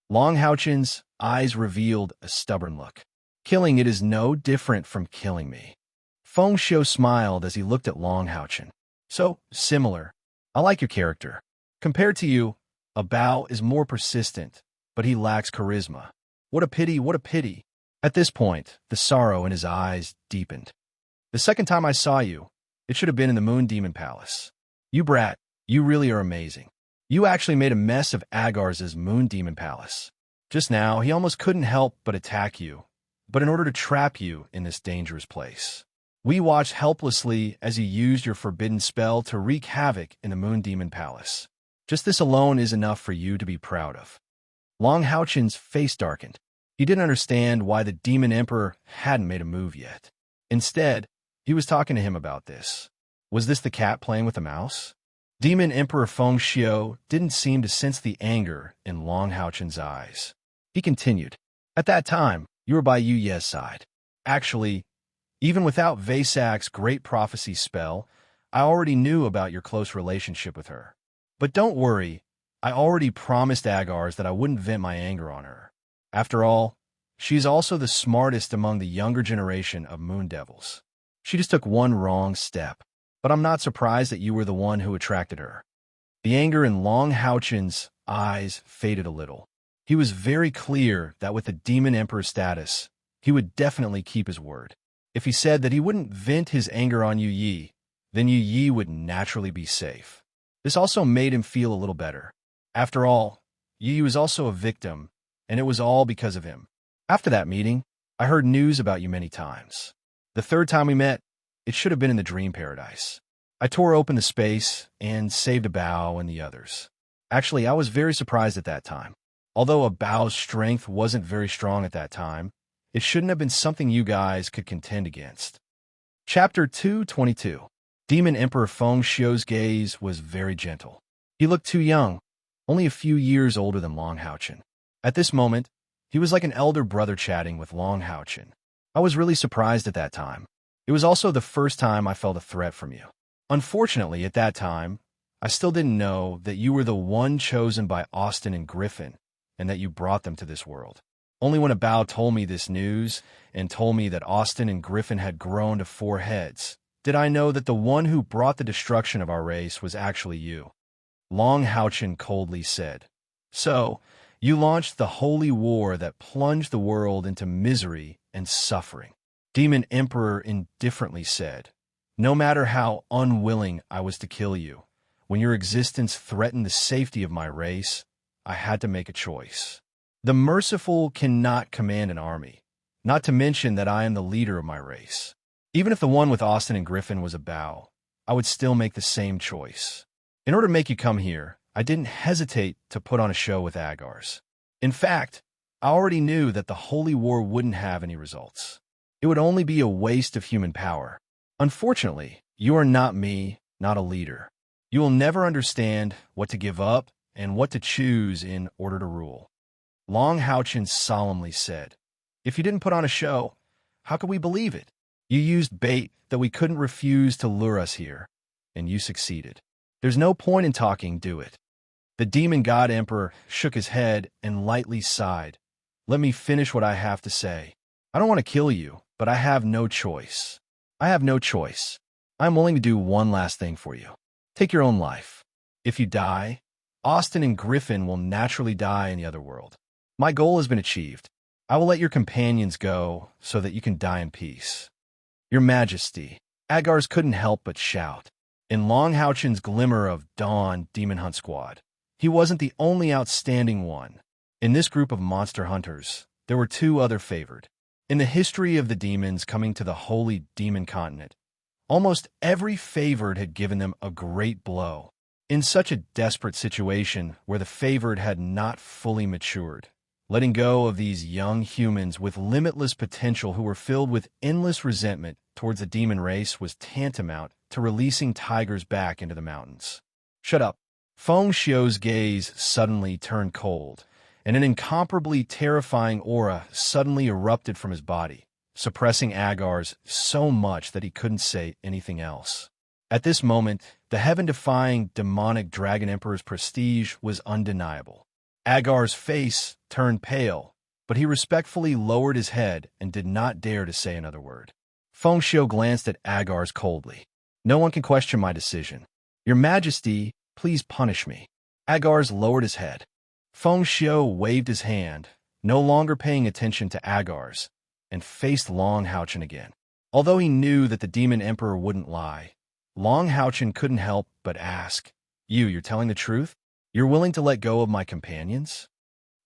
Long Houchen's eyes revealed a stubborn look. Killing it is no different from killing me. Feng Xiu smiled as he looked at Long Houchen. So, similar. I like your character. Compared to you, a Bao is more persistent, but he lacks charisma. What a pity, what a pity. At this point, the sorrow in his eyes deepened. The second time I saw you, it should have been in the Moon Demon Palace. You brat, you really are amazing. You actually made a mess of Agar's Moon Demon Palace. Just now, he almost couldn't help but attack you, but in order to trap you in this dangerous place. We watched helplessly as you used your forbidden spell to wreak havoc in the Moon Demon Palace. Just this alone is enough for you to be proud of. Long Houchen's face darkened. He didn't understand why the Demon Emperor hadn't made a move yet. Instead, he was talking to him about this. Was this the cat playing with the mouse? Demon Emperor Feng Xiu didn't seem to sense the anger in Long Houchen's eyes. He continued, At that time, you were by Yu Ye's side. Actually, even without Vaisak's great prophecy spell, I already knew about your close relationship with her. But don't worry, I already promised Agar's that I wouldn't vent my anger on her. After all, she's also the smartest among the younger generation of Moon Devils. She just took one wrong step. But I'm not surprised that you were the one who attracted her. The anger in Long Houchen's eyes faded a little. He was very clear that with the Demon Emperor's status, he would definitely keep his word. If he said that he wouldn't vent his anger on Yu Yi, then Yu Yi would naturally be safe. This also made him feel a little better. After all, Yu Yi was also a victim, and it was all because of him. After that meeting, I heard news about you many times. The third time we met, it should have been in the dream paradise. I tore open the space and saved a Bao and the others. Actually, I was very surprised at that time. Although a Bao's strength wasn't very strong at that time, it shouldn't have been something you guys could contend against. Chapter 222. Demon Emperor Feng Xiu's gaze was very gentle. He looked too young, only a few years older than Long Houchen. At this moment, he was like an elder brother chatting with Long Houchen. I was really surprised at that time. It was also the first time I felt a threat from you. Unfortunately, at that time, I still didn't know that you were the one chosen by Austin and Griffin, and that you brought them to this world. Only when a Bao told me this news, and told me that Austin and Griffin had grown to 4 heads, did I know that the one who brought the destruction of our race was actually you. Long Houchen coldly said, So, you launched the holy war that plunged the world into misery and suffering. Demon Emperor indifferently said, No matter how unwilling I was to kill you, when your existence threatened the safety of my race, I had to make a choice. The merciful cannot command an army, not to mention that I am the leader of my race. Even if the one with Austin and Griffin was a Bao, I would still make the same choice. In order to make you come here, I didn't hesitate to put on a show with Agar's. In fact, I already knew that the holy war wouldn't have any results. It would only be a waste of human power. Unfortunately, you are not me, not a leader. You will never understand what to give up and what to choose in order to rule. Long Houchen solemnly said, If you didn't put on a show, how could we believe it? You used bait that we couldn't refuse to lure us here, and you succeeded. There's no point in talking, do it. The Demon God Emperor shook his head and lightly sighed. Let me finish what I have to say. I don't want to kill you, but I have no choice. I have no choice. I'm willing to do one last thing for you. Take your own life. If you die, Austin and Griffin will naturally die in the other world. My goal has been achieved. I will let your companions go so that you can die in peace. Your Majesty, Agar's couldn't help but shout. In Long Houchen's glimmer of dawn demon hunt squad, he wasn't the only outstanding one. In this group of monster hunters, there were 2 other favored. In the history of the demons coming to the holy demon continent, almost every favored had given them a great blow. In such a desperate situation where the favored had not fully matured, letting go of these young humans with limitless potential who were filled with endless resentment towards the demon race was tantamount to releasing tigers back into the mountains. Shut up. Feng Xiu's gaze suddenly turned cold, and an incomparably terrifying aura suddenly erupted from his body, suppressing Agar's so much that he couldn't say anything else. At this moment, the heaven-defying demonic Dragon Emperor's prestige was undeniable. Agar's face turned pale, but he respectfully lowered his head and did not dare to say another word. Feng Xiu glanced at Agar's coldly. "No one can question my decision. Your Majesty, please punish me." Agar's lowered his head. Feng Xiu waved his hand, no longer paying attention to Agar's, and faced Long Haochen again. Although he knew that the Demon Emperor wouldn't lie, Long Haochen couldn't help but ask, You're telling the truth? You're willing to let go of my companions?"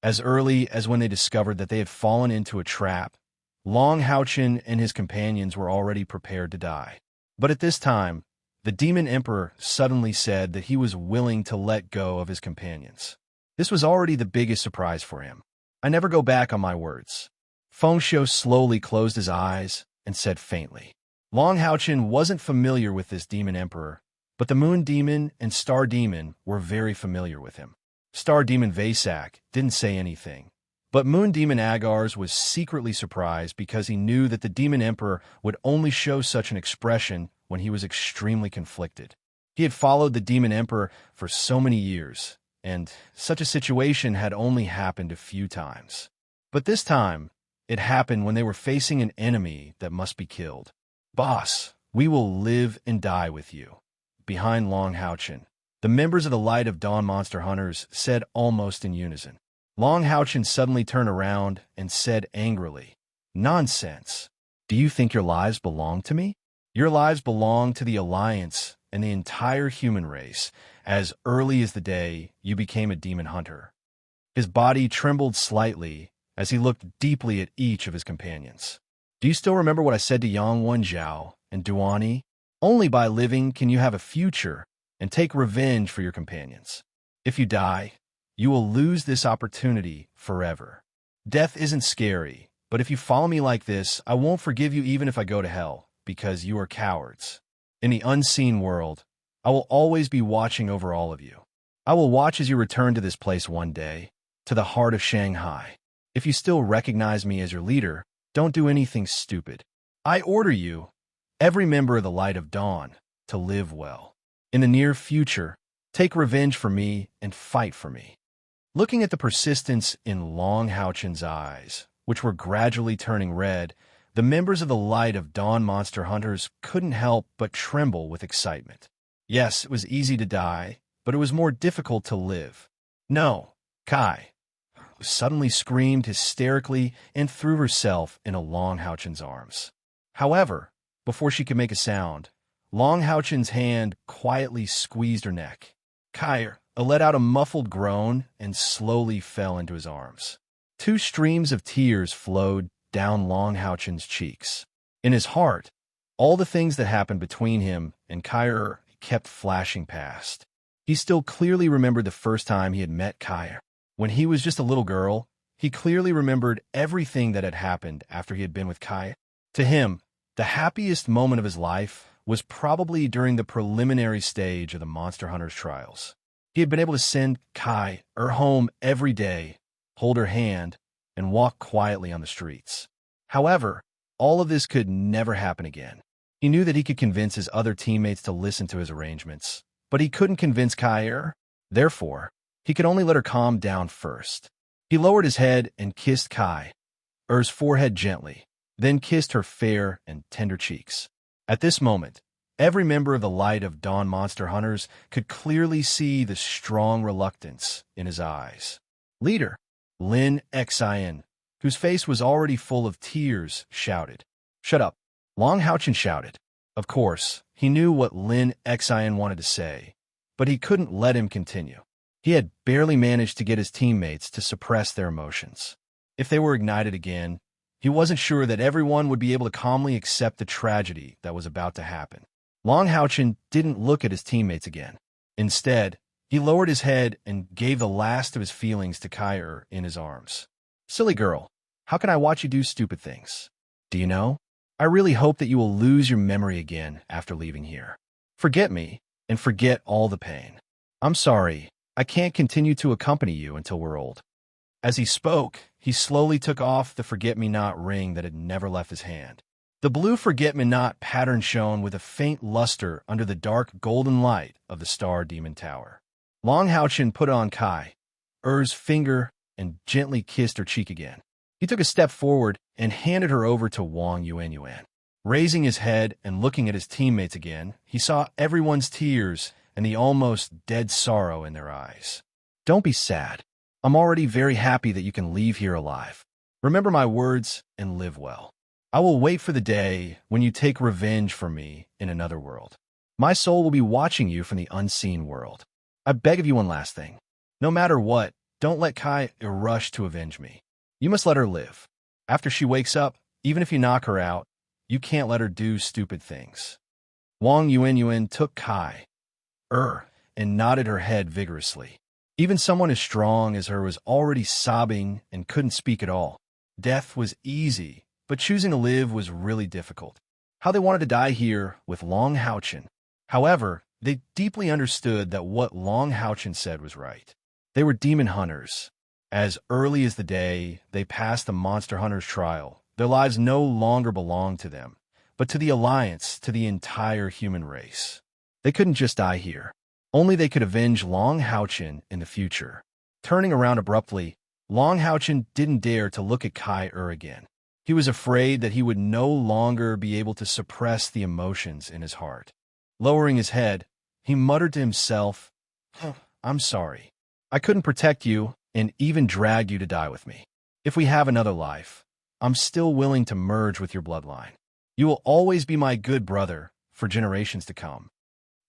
As early as when they discovered that they had fallen into a trap, Long Haochen and his companions were already prepared to die. But at this time, the Demon Emperor suddenly said that he was willing to let go of his companions. This was already the biggest surprise for him. "I never go back on my words." Feng Xiu slowly closed his eyes and said faintly. Long Haochen wasn't familiar with this Demon Emperor, but the Moon Demon and Star Demon were very familiar with him. Star Demon Vasak didn't say anything, but Moon Demon Agar's was secretly surprised because he knew that the Demon Emperor would only show such an expression when he was extremely conflicted. He had followed the Demon Emperor for so many years, and such a situation had only happened a few times. But this time, it happened when they were facing an enemy that must be killed. "Boss, we will live and die with you." Behind Long Haochen, the members of the Light of Dawn Monster Hunters said almost in unison. Long Haochen suddenly turned around and said angrily, "Nonsense. Do you think your lives belong to me? Your lives belong to the Alliance and the entire human race as early as the day you became a demon hunter." His body trembled slightly as he looked deeply at each of his companions. "Do you still remember what I said to Yang Wenjiao and Duani? Only by living can you have a future and take revenge for your companions. If you die, you will lose this opportunity forever. Death isn't scary, but if you follow me like this, I won't forgive you even if I go to hell, because you are cowards. In the unseen world, I will always be watching over all of you. I will watch as you return to this place one day, to the heart of Shanghai. If you still recognize me as your leader, don't do anything stupid. I order you, every member of the Light of Dawn, to live well. In the near future, take revenge for me and fight for me." Looking at the persistence in Long Haochen's eyes, which were gradually turning red, the members of the Light of Dawn Monster Hunters couldn't help but tremble with excitement. Yes, it was easy to die, but it was more difficult to live. "No, Kai!" suddenly screamed hysterically and threw herself into Long Haochen's arms. However, before she could make a sound, Long Haochen's hand quietly squeezed her neck. Kai let out a muffled groan and slowly fell into his arms. Two streams of tears flowed down Long Haochen's cheeks. In his heart, all the things that happened between him and Kai kept flashing past. He still clearly remembered the first time he had met Kai. When he was just a little girl, he clearly remembered everything that had happened after he had been with Kai. To him, the happiest moment of his life was probably during the preliminary stage of the Monster Hunter's trials. He had been able to send Kai home every day, hold her hand, and walk quietly on the streets. However, all of this could never happen again. He knew that he could convince his other teammates to listen to his arrangements, but he couldn't convince Kai. Therefore, he could only let her calm down first. He lowered his head and kissed Kai's forehead gently, then kissed her fair and tender cheeks. At this moment, every member of the Light of Dawn Monster Hunters could clearly see the strong reluctance in his eyes. Leader, Lin Xian, whose face was already full of tears, shouted. "Shut up," Long Haochen shouted. Of course, he knew what Lin Xian wanted to say, but he couldn't let him continue. He had barely managed to get his teammates to suppress their emotions. If they were ignited again, he wasn't sure that everyone would be able to calmly accept the tragedy that was about to happen. Long Haochen didn't look at his teammates again. Instead, he lowered his head and gave the last of his feelings to Kai in his arms. Silly girl, how can I watch you do stupid things? Do you know? I really hope that you will lose your memory again after leaving here. Forget me, and forget all the pain. I'm sorry, I can't continue to accompany you until we're old. As he spoke, he slowly took off the forget-me-not ring that had never left his hand. The blue forget-me-not pattern shone with a faint luster under the dark golden light of the Star Demon Tower. Long Haochen put on Kai's finger and gently kissed her cheek again. He took a step forward and handed her over to Wang Yuanyuan. Raising his head and looking at his teammates again, he saw everyone's tears and the almost dead sorrow in their eyes. Don't be sad. I'm already very happy that you can leave here alive. Remember my words and live well. I will wait for the day when you take revenge for me in another world. My soul will be watching you from the unseen world. I beg of you one last thing. No matter what, don't let Kai rush to avenge me. You must let her live. After she wakes up, even if you knock her out, you can't let her do stupid things. Wang Yuanyuan took Kai and nodded her head vigorously. Even someone as strong as her was already sobbing and couldn't speak at all. Death was easy, but choosing to live was really difficult. How they wanted to die here with Long Haochen. However, they deeply understood that what Long Haochen said was right. They were demon hunters. As early as the day they passed the monster hunter's trial, their lives no longer belonged to them, but to the Alliance, to the entire human race. They couldn't just die here. Only they could avenge Long Haochen in the future. Turning around abruptly, Long Haochen didn't dare to look at Kai again. He was afraid that he would no longer be able to suppress the emotions in his heart. Lowering his head, he muttered to himself, I'm sorry. I couldn't protect you and even drag you to die with me. If we have another life, I'm still willing to merge with your bloodline. You will always be my good brother for generations to come.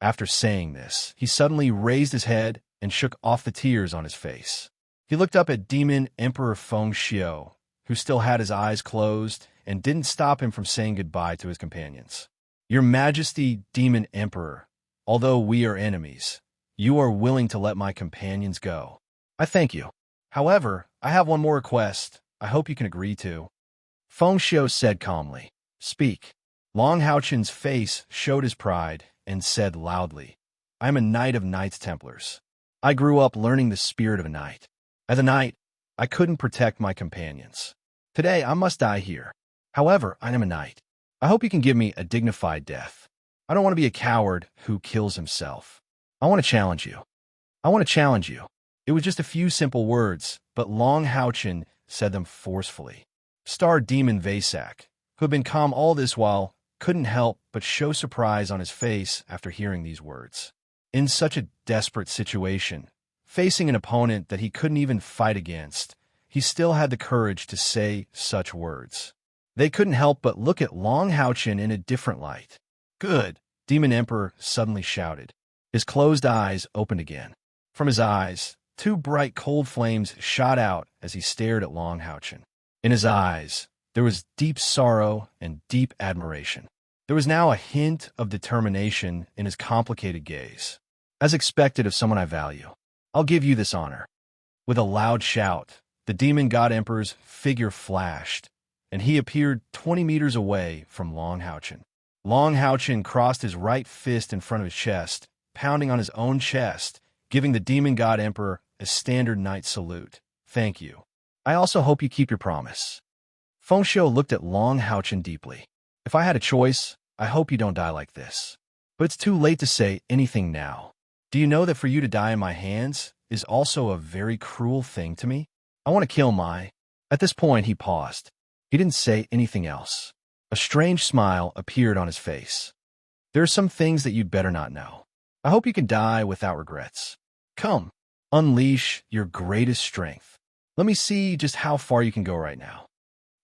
After saying this, he suddenly raised his head and shook off the tears on his face. He looked up at Demon Emperor Feng Xiao, who still had his eyes closed and didn't stop him from saying goodbye to his companions. Your Majesty, Demon Emperor, although we are enemies, you are willing to let my companions go. I thank you. However, I have one more request I hope you can agree to. Feng Xiao said calmly. Speak. Long Haochen's face showed his pride and said loudly, I am a knight of Knights Templars. I grew up learning the spirit of a knight. As a knight, I couldn't protect my companions. Today, I must die here. However, I am a knight. I hope you can give me a dignified death. I don't want to be a coward who kills himself. I want to challenge you. I want to challenge you. It was just a few simple words, but Long Haochen said them forcefully. Star Demon Vasak, who had been calm all this while, couldn't help but show surprise on his face after hearing these words. In such a desperate situation, facing an opponent that he couldn't even fight against, he still had the courage to say such words. They couldn't help but look at Long Haochen in a different light. Good, Demon Emperor suddenly shouted. His closed eyes opened again. From his eyes, two bright cold flames shot out as he stared at Long Haochen. In his eyes, there was deep sorrow and deep admiration. There was now a hint of determination in his complicated gaze. As expected of someone I value, I'll give you this honor. With a loud shout, the Demon God Emperor's figure flashed, and he appeared 20 meters away from Long Haochen. Long Haochen crossed his right fist in front of his chest, pounding on his own chest, giving the Demon God Emperor a standard knight salute. Thank you. I also hope you keep your promise. Feng Xiao looked at Long Haochen deeply. If I had a choice, I hope you don't die like this. But it's too late to say anything now. Do you know that for you to die in my hands is also a very cruel thing to me? I want to kill my... At this point, he paused. He didn't say anything else. A strange smile appeared on his face. There are some things that you'd better not know. I hope you can die without regrets. Come, unleash your greatest strength. Let me see just how far you can go right now.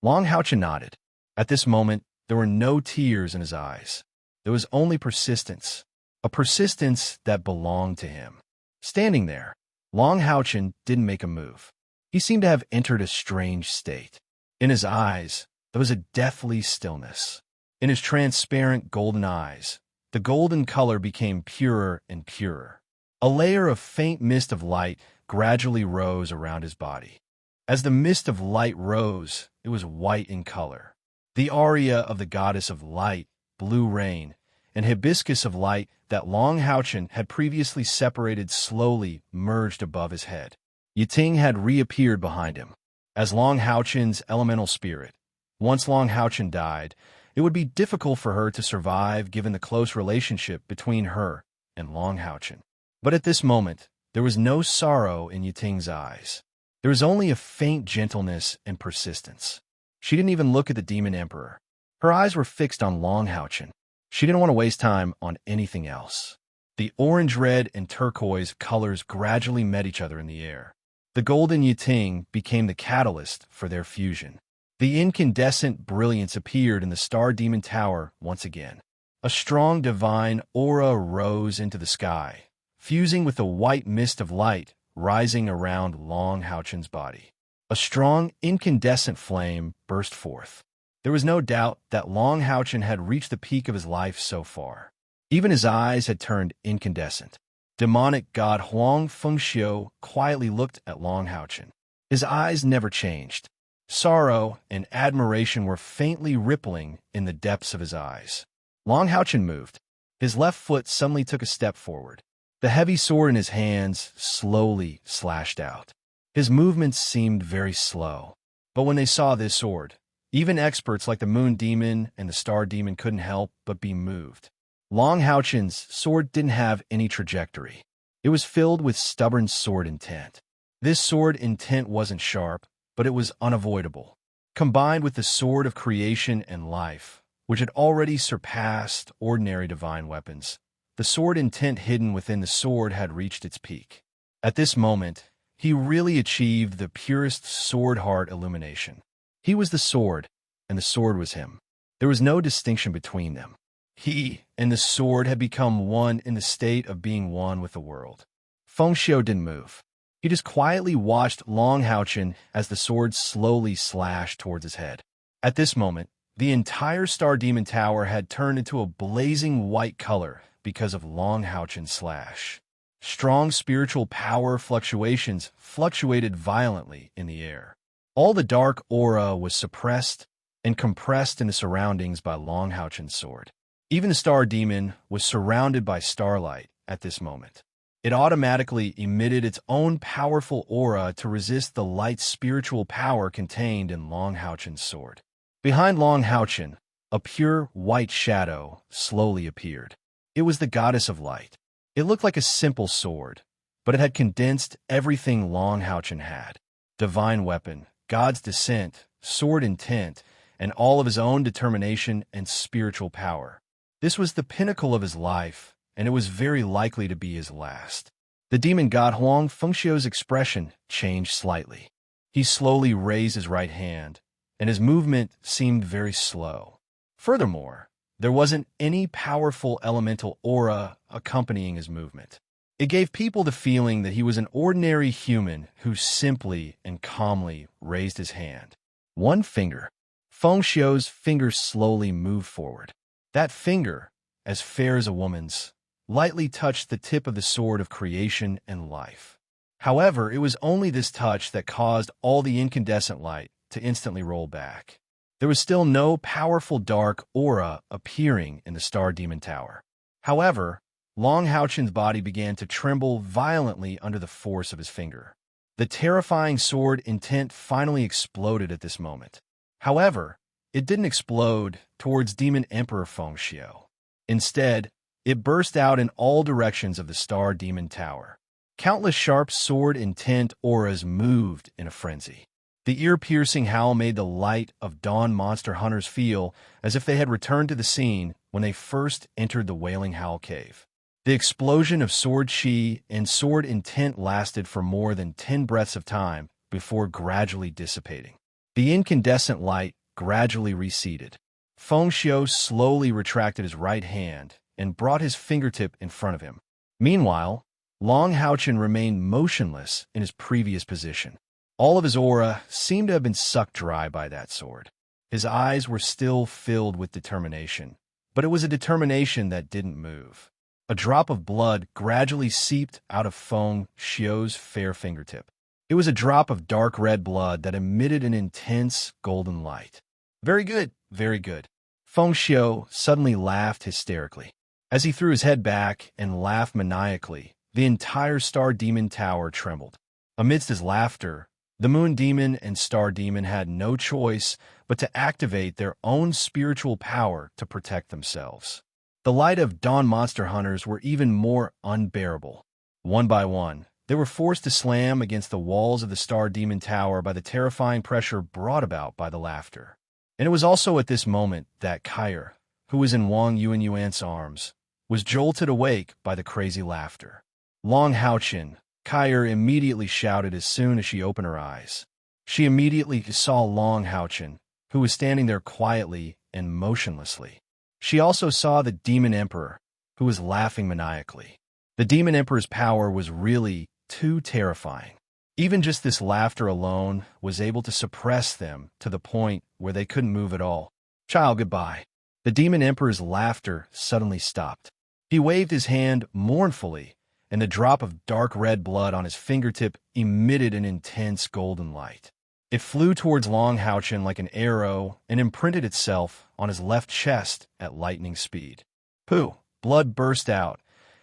Long Haochen nodded. At this moment, there were no tears in his eyes. There was only persistence, a persistence that belonged to him. Standing there, Long Haochen didn't make a move. He seemed to have entered a strange state. In his eyes, there was a deathly stillness. In his transparent golden eyes, the golden color became purer and purer. A layer of faint mist of light gradually rose around his body. As the mist of light rose, it was white in color. The aria of the goddess of light, blue rain, and hibiscus of light that Long Houchen had previously separated slowly merged above his head. Yiting had reappeared behind him as Long Houchen's elemental spirit. Once Long Houchen died, it would be difficult for her to survive given the close relationship between her and Long Houchen. But at this moment, there was no sorrow in Yiting's eyes. There was only a faint gentleness and persistence. She didn't even look at the Demon Emperor. Her eyes were fixed on Long Houchen. She didn't want to waste time on anything else. The orange, red, and turquoise colors gradually met each other in the air. The golden Yiting became the catalyst for their fusion. The incandescent brilliance appeared in the Star Demon Tower once again. A strong divine aura rose into the sky, fusing with the white mist of light rising around Long Houchen's body. A strong, incandescent flame burst forth. There was no doubt that Long Houchen had reached the peak of his life so far. Even his eyes had turned incandescent. Demonic god Huang Fengxiu quietly looked at Long Houchen. His eyes never changed. Sorrow and admiration were faintly rippling in the depths of his eyes. Long Houchen moved. His left foot suddenly took a step forward. The heavy sword in his hands slowly slashed out. His movements seemed very slow. But when they saw this sword, even experts like the Moon Demon and the Star Demon couldn't help but be moved. Long Houchen's sword didn't have any trajectory. It was filled with stubborn sword intent. This sword intent wasn't sharp, but it was unavoidable. Combined with the sword of creation and life, which had already surpassed ordinary divine weapons, the sword intent hidden within the sword had reached its peak. At this moment, he really achieved the purest sword heart illumination. He was the sword, and the sword was him. There was no distinction between them. He and the sword had become one in the state of being one with the world. Fengxiu didn't move. He just quietly watched Long Houchen as the sword slowly slashed towards his head. At this moment, the entire Star Demon Tower had turned into a blazing white color because of Long Houchen's slash. Strong spiritual power fluctuations fluctuated violently in the air. All the dark aura was suppressed and compressed in the surroundings by Long Houchen's sword. Even the Star Demon was surrounded by starlight at this moment. It automatically emitted its own powerful aura to resist the light spiritual power contained in Long Houchen's sword. Behind Long Houchen, a pure white shadow slowly appeared. It was the goddess of light. It looked like a simple sword, but it had condensed everything Long Houchen had. Divine weapon, God's descent, sword intent, and all of his own determination and spiritual power. This was the pinnacle of his life, and it was very likely to be his last. The demon god Huang Fengxiu's expression changed slightly. He slowly raised his right hand, and his movement seemed very slow. Furthermore, there wasn't any powerful elemental aura accompanying his movement. It gave people the feeling that he was an ordinary human who simply and calmly raised his hand. One finger. Fengxiu's finger slowly moved forward. That finger, as fair as a woman's, lightly touched the tip of the sword of creation and life. However, it was only this touch that caused all the incandescent light to instantly roll back. There was still no powerful dark aura appearing in the Star Demon Tower. However, Long Houchen's body began to tremble violently under the force of his finger. The terrifying sword intent finally exploded at this moment. However, it didn't explode towards Demon Emperor Fengxiu. Instead, it burst out in all directions of the Star Demon Tower. Countless sharp sword intent auras moved in a frenzy. The ear-piercing howl made the light of dawn monster hunters feel as if they had returned to the scene when they first entered the Wailing Howl Cave. The explosion of sword chi and sword intent lasted for more than 10 breaths of time before gradually dissipating. The incandescent light gradually receded. Fengxiu slowly retracted his right hand and brought his fingertip in front of him. Meanwhile, Long Houchen remained motionless in his previous position. All of his aura seemed to have been sucked dry by that sword. His eyes were still filled with determination, but it was a determination that didn't move. A drop of blood gradually seeped out of Feng Xiu's fair fingertip. It was a drop of dark red blood that emitted an intense golden light. Very good, very good. Feng Xiu suddenly laughed hysterically. As he threw his head back and laughed maniacally, the entire Star Demon Tower trembled. Amidst his laughter, the Moon Demon and Star Demon had no choice but to activate their own spiritual power to protect themselves. The light of Dawn monster hunters were even more unbearable. One by one, they were forced to slam against the walls of the Star Demon Tower by the terrifying pressure brought about by the laughter. And it was also at this moment that Kair, who was in Wang Yuan's arms, was jolted awake by the crazy laughter. Long Haochen, Kair immediately shouted as soon as she opened her eyes. She immediately saw Long Haochen, who was standing there quietly and motionlessly. She also saw the Demon Emperor, who was laughing maniacally. The Demon Emperor's power was really too terrifying. Even just this laughter alone was able to suppress them to the point where they couldn't move at all. Child, goodbye. The Demon Emperor's laughter suddenly stopped. He waved his hand mournfully, and the drop of dark red blood on his fingertip emitted an intense golden light. It flew towards Long Haochen like an arrow and imprinted itself on his left chest at lightning speed. Pooh! Blood burst out,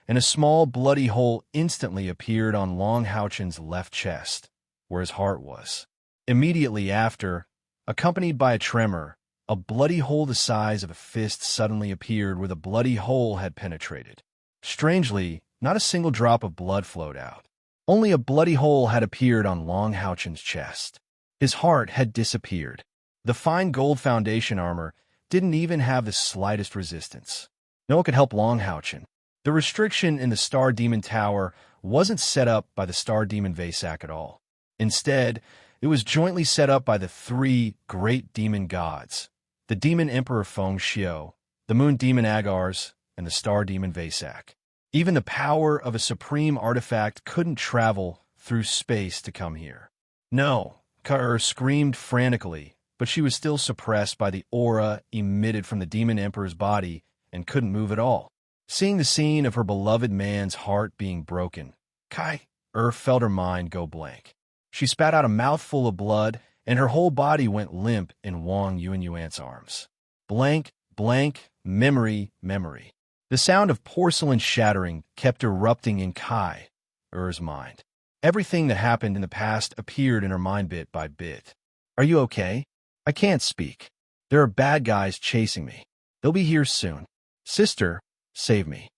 and a small bloody hole instantly appeared on Long Haochen's left chest, where his heart was. Immediately after, accompanied by a tremor, a bloody hole the size of a fist suddenly appeared where the bloody hole had penetrated. Strangely, not a single drop of blood flowed out. Only a bloody hole had appeared on Long Haochen's chest. His heart had disappeared. The fine gold foundation armor didn't even have the slightest resistance. No one could help Long Haochen. The restriction in the Star Demon Tower wasn't set up by the Star Demon Vasak at all. Instead, it was jointly set up by the three great demon gods, the Demon Emperor Feng Xiu, the Moon Demon Agars, and the Star Demon Vasak. Even the power of a supreme artifact couldn't travel through space to come here. No, Kair screamed frantically, but she was still suppressed by the aura emitted from the Demon Emperor's body and couldn't move at all. Seeing the scene of her beloved man's heart being broken, Kair felt her mind go blank. She spat out a mouthful of blood, and her whole body went limp in Wang Yuan's arms. Blank, blank, memory, memory. The sound of porcelain shattering kept erupting in Kair's mind. Everything that happened in the past appeared in her mind bit by bit. Are you okay? I can't speak. There are bad guys chasing me. They'll be here soon. Sister, save me.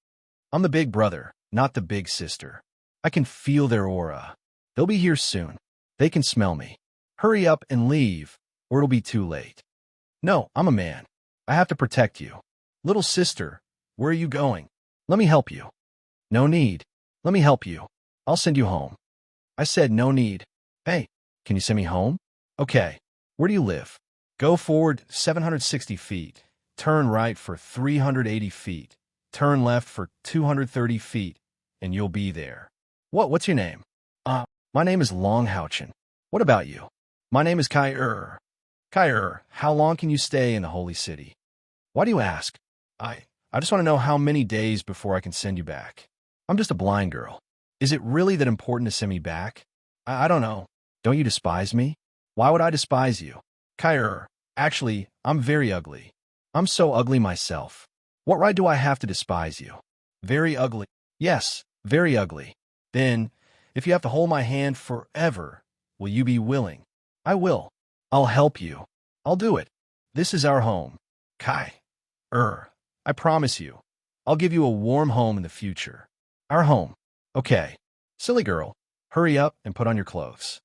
I'm the big brother, not the big sister. I can feel their aura. They'll be here soon. They can smell me. Hurry up and leave, or it'll be too late. No, I'm a man. I have to protect you. Little sister, where are you going? Let me help you. No need. Let me help you. I'll send you home. I said no need. Hey, can you send me home? Okay. Where do you live? Go forward 760 feet. Turn right for 380 feet. Turn left for 230 feet, and you'll be there. What's your name? My name is Long Haochen. What about you? My name is Kair. Kair, how long can you stay in the Holy City? Why do you ask? I just want to know how many days before I can send you back. I'm just a blind girl. Is it really that important to send me back? I don't know. Don't you despise me? Why would I despise you? Kair, actually, I'm very ugly. I'm so ugly myself. What right do I have to despise you? Very ugly. Yes, very ugly. Then, if you have to hold my hand forever, will you be willing? I will. I'll help you. I'll do it. This is our home. Kair, I promise you. I'll give you a warm home in the future. Our home. Okay. Silly girl, hurry up and put on your clothes.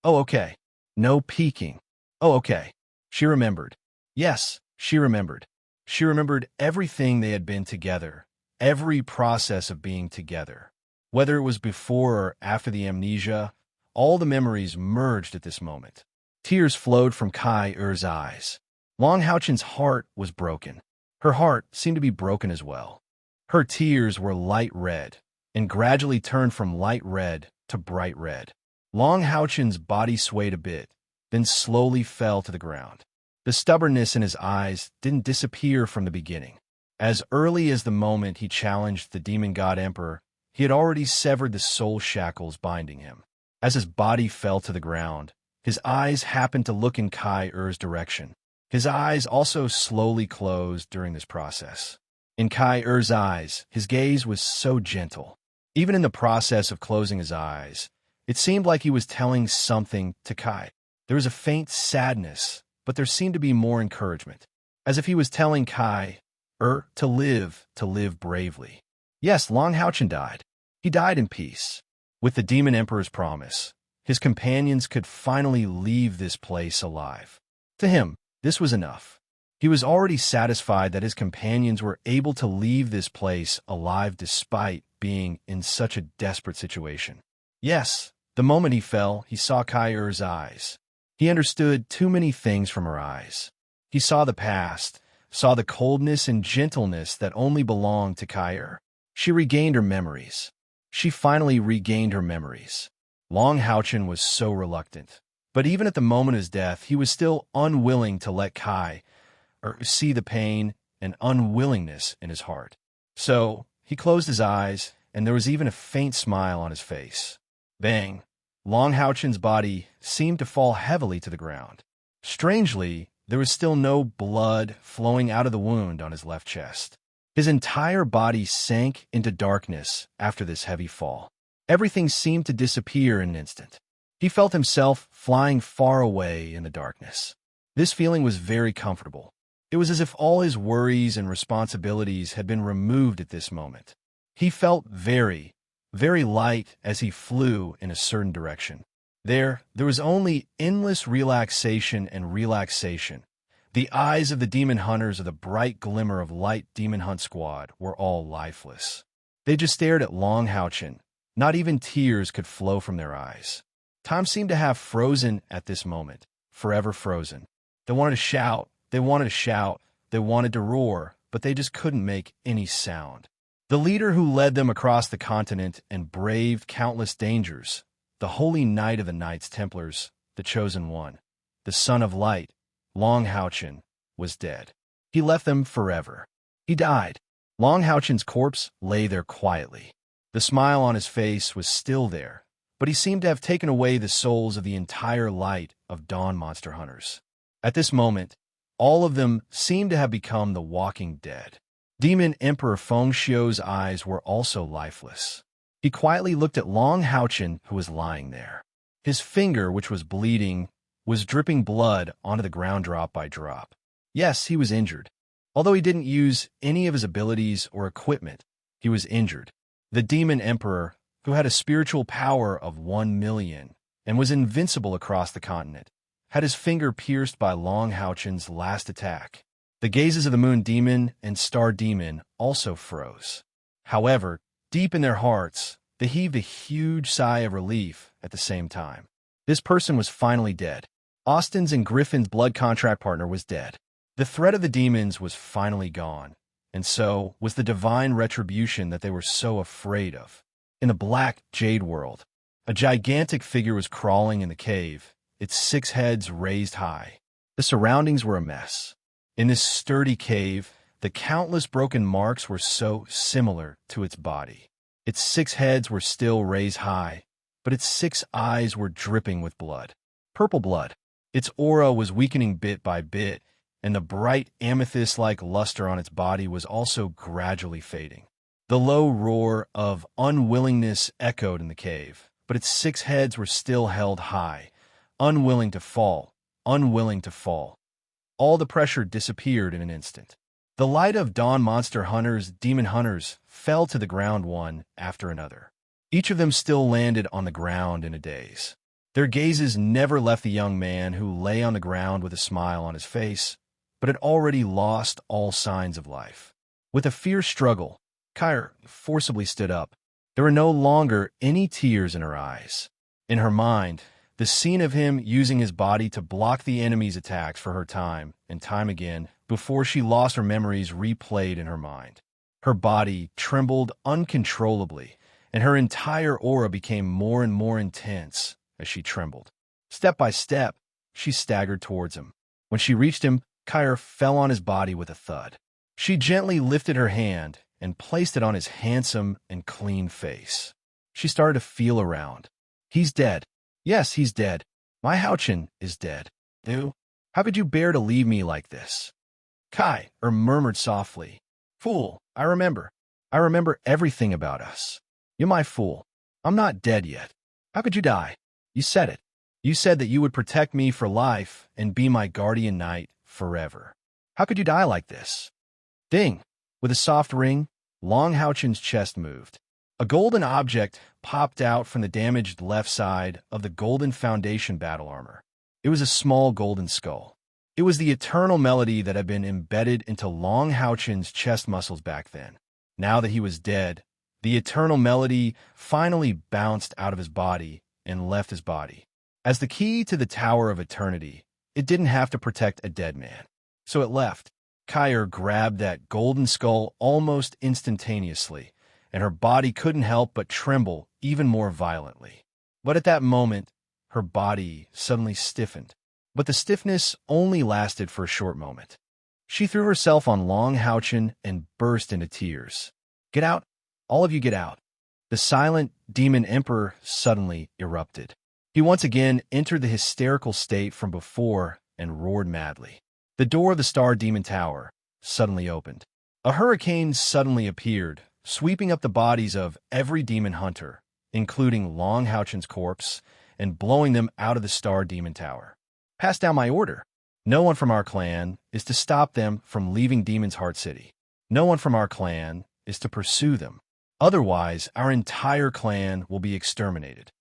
Oh, okay. No peeking. Oh, okay. She remembered. Yes, she remembered. She remembered everything they had been together, every process of being together. Whether it was before or after the amnesia, all the memories merged at this moment. Tears flowed from Kair's eyes. Long Haochen's heart was broken. Her heart seemed to be broken as well. Her tears were light red, and gradually turned from light red to bright red. Long Haochen's body swayed a bit, then slowly fell to the ground. The stubbornness in his eyes didn't disappear from the beginning. As early as the moment he challenged the demon god emperor, he had already severed the soul shackles binding him. As his body fell to the ground, his eyes happened to look in Kai-Er's direction. His eyes also slowly closed during this process. In Kai-Er's eyes, his gaze was so gentle. Even in the process of closing his eyes, it seemed like he was telling something to Kai. There was a faint sadness, but there seemed to be more encouragement, as if he was telling Kai-Er to live bravely. Yes, Long Houchen died. He died in peace. With the Demon Emperor's promise, his companions could finally leave this place alive. To him, this was enough. He was already satisfied that his companions were able to leave this place alive despite being in such a desperate situation. Yes, the moment he fell, he saw Kai-Er's eyes. He understood too many things from her eyes. He saw the past, saw the coldness and gentleness that only belonged to Kai-Er. She regained her memories. She finally regained her memories. Long Houchen was so reluctant. But even at the moment of his death, he was still unwilling to let Kai-Er see the pain and unwillingness in his heart. So he closed his eyes, and there was even a faint smile on his face. Bang! Long Houchen's body seemed to fall heavily to the ground. Strangely, there was still no blood flowing out of the wound on his left chest. His entire body sank into darkness after this heavy fall. Everything seemed to disappear in an instant. He felt himself flying far away in the darkness. This feeling was very comfortable. It was as if all his worries and responsibilities had been removed at this moment. He felt very light as he flew in a certain direction. There was only endless relaxation and relaxation. The eyes of the demon hunters of the bright glimmer of light demon hunt squad were all lifeless. They just stared at Long Houchen. Not even tears could flow from their eyes. Time seemed to have frozen at this moment, forever frozen. They wanted to shout, they wanted to roar, but they just couldn't make any sound. The leader who led them across the continent and braved countless dangers, the holy knight of the Knights Templars, the chosen one, the son of light, Long Houchen, was dead. He left them forever. He died. Long Houchen's corpse lay there quietly. The smile on his face was still there, but he seemed to have taken away the souls of the entire light of dawn monster hunters. At this moment, all of them seemed to have become the walking dead. Demon Emperor Feng Xiu's eyes were also lifeless. He quietly looked at Long Houchen, who was lying there. His finger, which was bleeding, was dripping blood onto the ground drop by drop. Yes, he was injured. Although he didn't use any of his abilities or equipment, he was injured. The Demon Emperor, who had a spiritual power of 1,000,000 and was invincible across the continent, had his finger pierced by Long Houchen's last attack. The gazes of the Moon Demon and Star Demon also froze. However, deep in their hearts, they heaved a huge sigh of relief at the same time. This person was finally dead. Austin's and Griffin's blood contract partner was dead. The threat of the demons was finally gone, and so was the divine retribution that they were so afraid of. In the black jade world, a gigantic figure was crawling in the cave, its 6 heads raised high. The surroundings were a mess. In this sturdy cave, the countless broken marks were so similar to its body. Its 6 heads were still raised high, but its 6 eyes were dripping with blood. Purple blood. Its aura was weakening bit by bit, and the bright amethyst-like luster on its body was also gradually fading. The low roar of unwillingness echoed in the cave, but its 6 heads were still held high, unwilling to fall, unwilling to fall. All the pressure disappeared in an instant. The light of dawn monster hunters, demon hunters, fell to the ground one after another. Each of them still landed on the ground in a daze. Their gazes never left the young man who lay on the ground with a smile on his face, but had already lost all signs of life. With a fierce struggle, Kai-Er forcibly stood up. There were no longer any tears in her eyes. In her mind, the scene of him using his body to block the enemy's attacks for her time and time again before she lost her memories replayed in her mind. Her body trembled uncontrollably, and her entire aura became more and more intense as she trembled. Step by step, she staggered towards him. When she reached him, Kai-Er fell on his body with a thud. She gently lifted her hand and placed it on his handsome and clean face. She started to feel around. He's dead. Yes, he's dead. My Houchin is dead. Ew. How could you bear to leave me like this? Kai murmured softly. Fool, I remember. I remember everything about us. You're my fool. I'm not dead yet. How could you die? You said it. You said that you would protect me for life and be my guardian knight forever. How could you die like this? Ding! With a soft ring, Long Houchin's chest moved. A golden object popped out from the damaged left side of the Golden Foundation battle armor. It was a small golden skull. It was the eternal melody that had been embedded into Long Houchin's chest muscles back then. Now that he was dead, the eternal melody finally bounced out of his body and left his body. As the key to the Tower of Eternity, it didn't have to protect a dead man. So it left. Kai grabbed that golden skull almost instantaneously, and her body couldn't help but tremble even more violently. But at that moment, her body suddenly stiffened. But the stiffness only lasted for a short moment. She threw herself on Long Houchin and burst into tears. Get out! All of you get out! The silent demon emperor suddenly erupted. He once again entered the hysterical state from before and roared madly. The door of the Star Demon Tower suddenly opened. A hurricane suddenly appeared, sweeping up the bodies of every demon hunter, including Long Houchin's corpse, and blowing them out of the Star Demon Tower. Pass down my order. No one from our clan is to stop them from leaving Demon's Heart City. No one from our clan is to pursue them. Otherwise, our entire clan will be exterminated.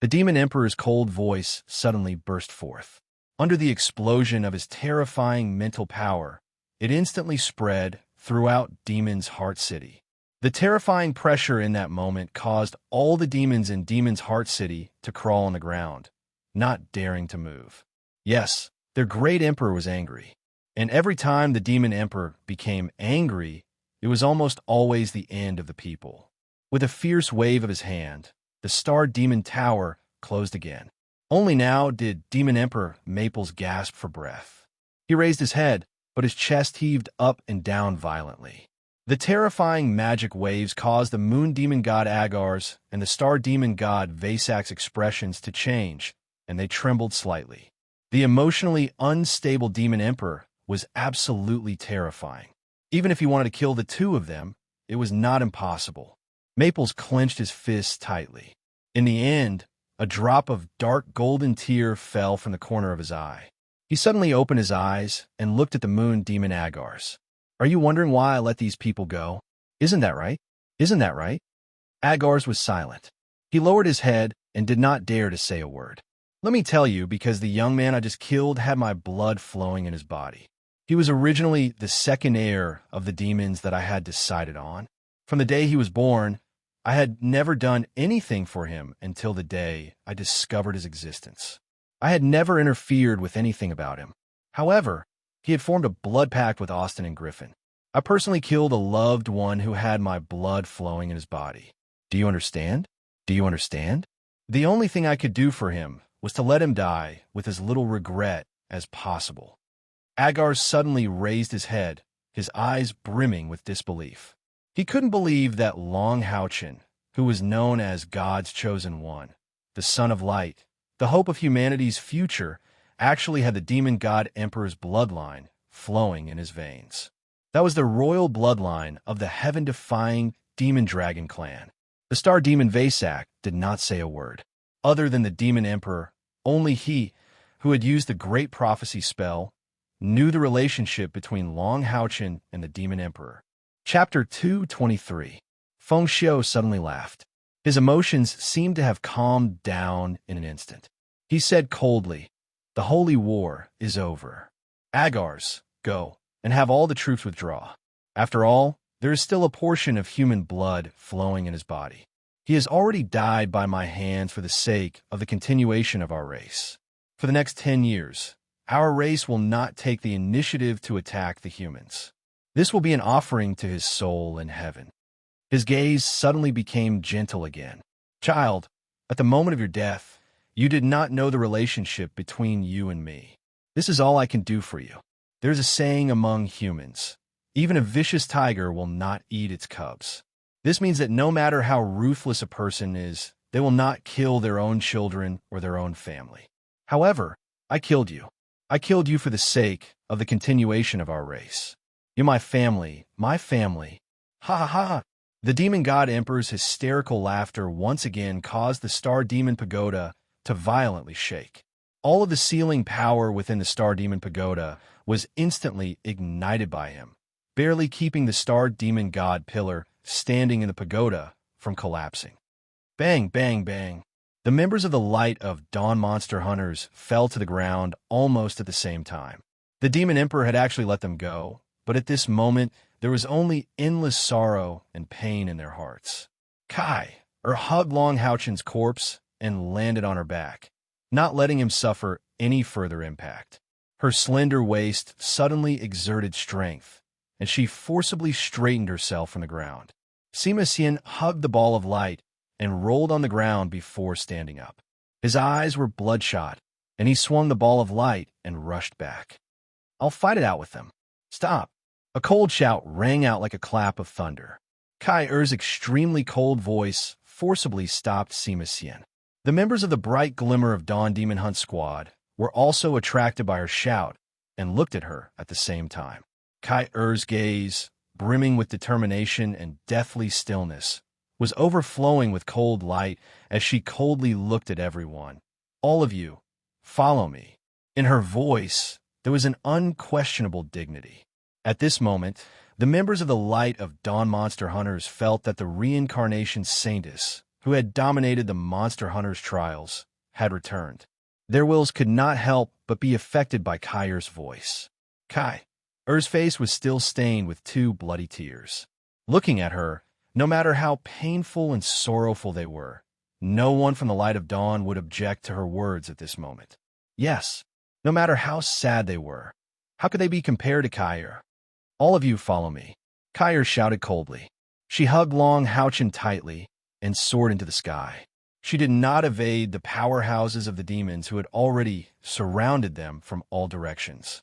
The Demon Emperor's cold voice suddenly burst forth. Under the explosion of his terrifying mental power, it instantly spread throughout Demon's Heart City. The terrifying pressure in that moment caused all the demons in Demon's Heart City to crawl on the ground, not daring to move. Yes, their great emperor was angry. And every time the Demon Emperor became angry, it was almost always the end of the people. With a fierce wave of his hand, the Star Demon Tower closed again. Only now did Demon Emperor Maples gasp for breath. He raised his head, but his chest heaved up and down violently. The terrifying magic waves caused the Moon Demon God Agar's and the Star Demon God Vasak's expressions to change, and they trembled slightly. The emotionally unstable Demon Emperor was absolutely terrifying. Even if he wanted to kill the two of them, it was not impossible. Maples clenched his fists tightly. In the end, a drop of dark golden tear fell from the corner of his eye. He suddenly opened his eyes and looked at the Moon Demon Agar's. Are you wondering why I let these people go? Isn't that right? Isn't that right? Agar's was silent. He lowered his head and did not dare to say a word. Let me tell you, because the young man I just killed had my blood flowing in his body. He was originally the second heir of the demons that I had decided on. From the day he was born, I had never done anything for him until the day I discovered his existence. I had never interfered with anything about him. However, he had formed a blood pact with Austin and Griffin. I personally killed a loved one who had my blood flowing in his body. Do you understand? Do you understand? The only thing I could do for him was to let him die with as little regret as possible. Agar suddenly raised his head, his eyes brimming with disbelief. He couldn't believe that Long Houchin, who was known as God's chosen one, the Son of Light, the hope of humanity's future, actually had the Demon God Emperor's bloodline flowing in his veins. That was the royal bloodline of the heaven-defying Demon Dragon clan. The Star Demon Vasak did not say a word. Other than the Demon Emperor, only he, who had used the Great Prophecy spell, knew the relationship between Long Houchin and the Demon Emperor. Chapter 223. Feng Xiu suddenly laughed. His emotions seemed to have calmed down in an instant. He said coldly, "The holy war is over. Agars, go, and have all the troops withdraw. After all, there is still a portion of human blood flowing in his body. He has already died by my hands for the sake of the continuation of our race. For the next 10 years, our race will not take the initiative to attack the humans. This will be an offering to his soul in heaven." His gaze suddenly became gentle again. "Child, at the moment of your death, you did not know the relationship between you and me. This is all I can do for you. There's a saying among humans: Even a vicious tiger will not eat its cubs. This means that no matter how ruthless a person is, they will not kill their own children or their own family. However, I killed you. I killed you for the sake of the continuation of our race. You're my family, my family. Ha ha ha! The demon god emperor's hysterical laughter once again caused the star demon pagoda to violently shake. All of the sealing power within the star demon pagoda was instantly ignited by him, barely keeping the star demon god pillar standing in the pagoda from collapsing. Bang, bang, bang. The members of the Light of Dawn monster hunters fell to the ground almost at the same time. The demon emperor had actually let them go, but at this moment, there was only endless sorrow and pain in their hearts. Kai hugged Long Houchen's corpse and landed on her back, not letting him suffer any further impact. Her slender waist suddenly exerted strength, and she forcibly straightened herself from the ground. Sima Xian hugged the ball of light and rolled on the ground before standing up. His eyes were bloodshot, and he swung the ball of light and rushed back. I'll fight it out with them. Stop. A cold shout rang out like a clap of thunder. Kai Er's extremely cold voice forcibly stopped Sima Xian. The members of the Bright Glimmer of Dawn Demon Hunt Squad were also attracted by her shout and looked at her at the same time. Kai Er's gaze, brimming with determination and deathly stillness, was overflowing with cold light as she coldly looked at everyone. All of you, follow me. In her voice, there was an unquestionable dignity. At this moment, the members of the Light of Dawn Monster Hunters felt that the reincarnation saintess, who had dominated the Monster Hunters trials, had returned. Their wills could not help but be affected by Kai Er's voice. Kai Er's face was still stained with 2 bloody tears. Looking at her, no matter how painful and sorrowful they were, no one from the Light of Dawn would object to her words at this moment. Yes, no matter how sad they were, how could they be compared to Kai Er? All of you follow me, Kai Er shouted coldly. She hugged Long Houchen tightly and soared into the sky. She did not evade the powerhouses of the demons who had already surrounded them from all directions.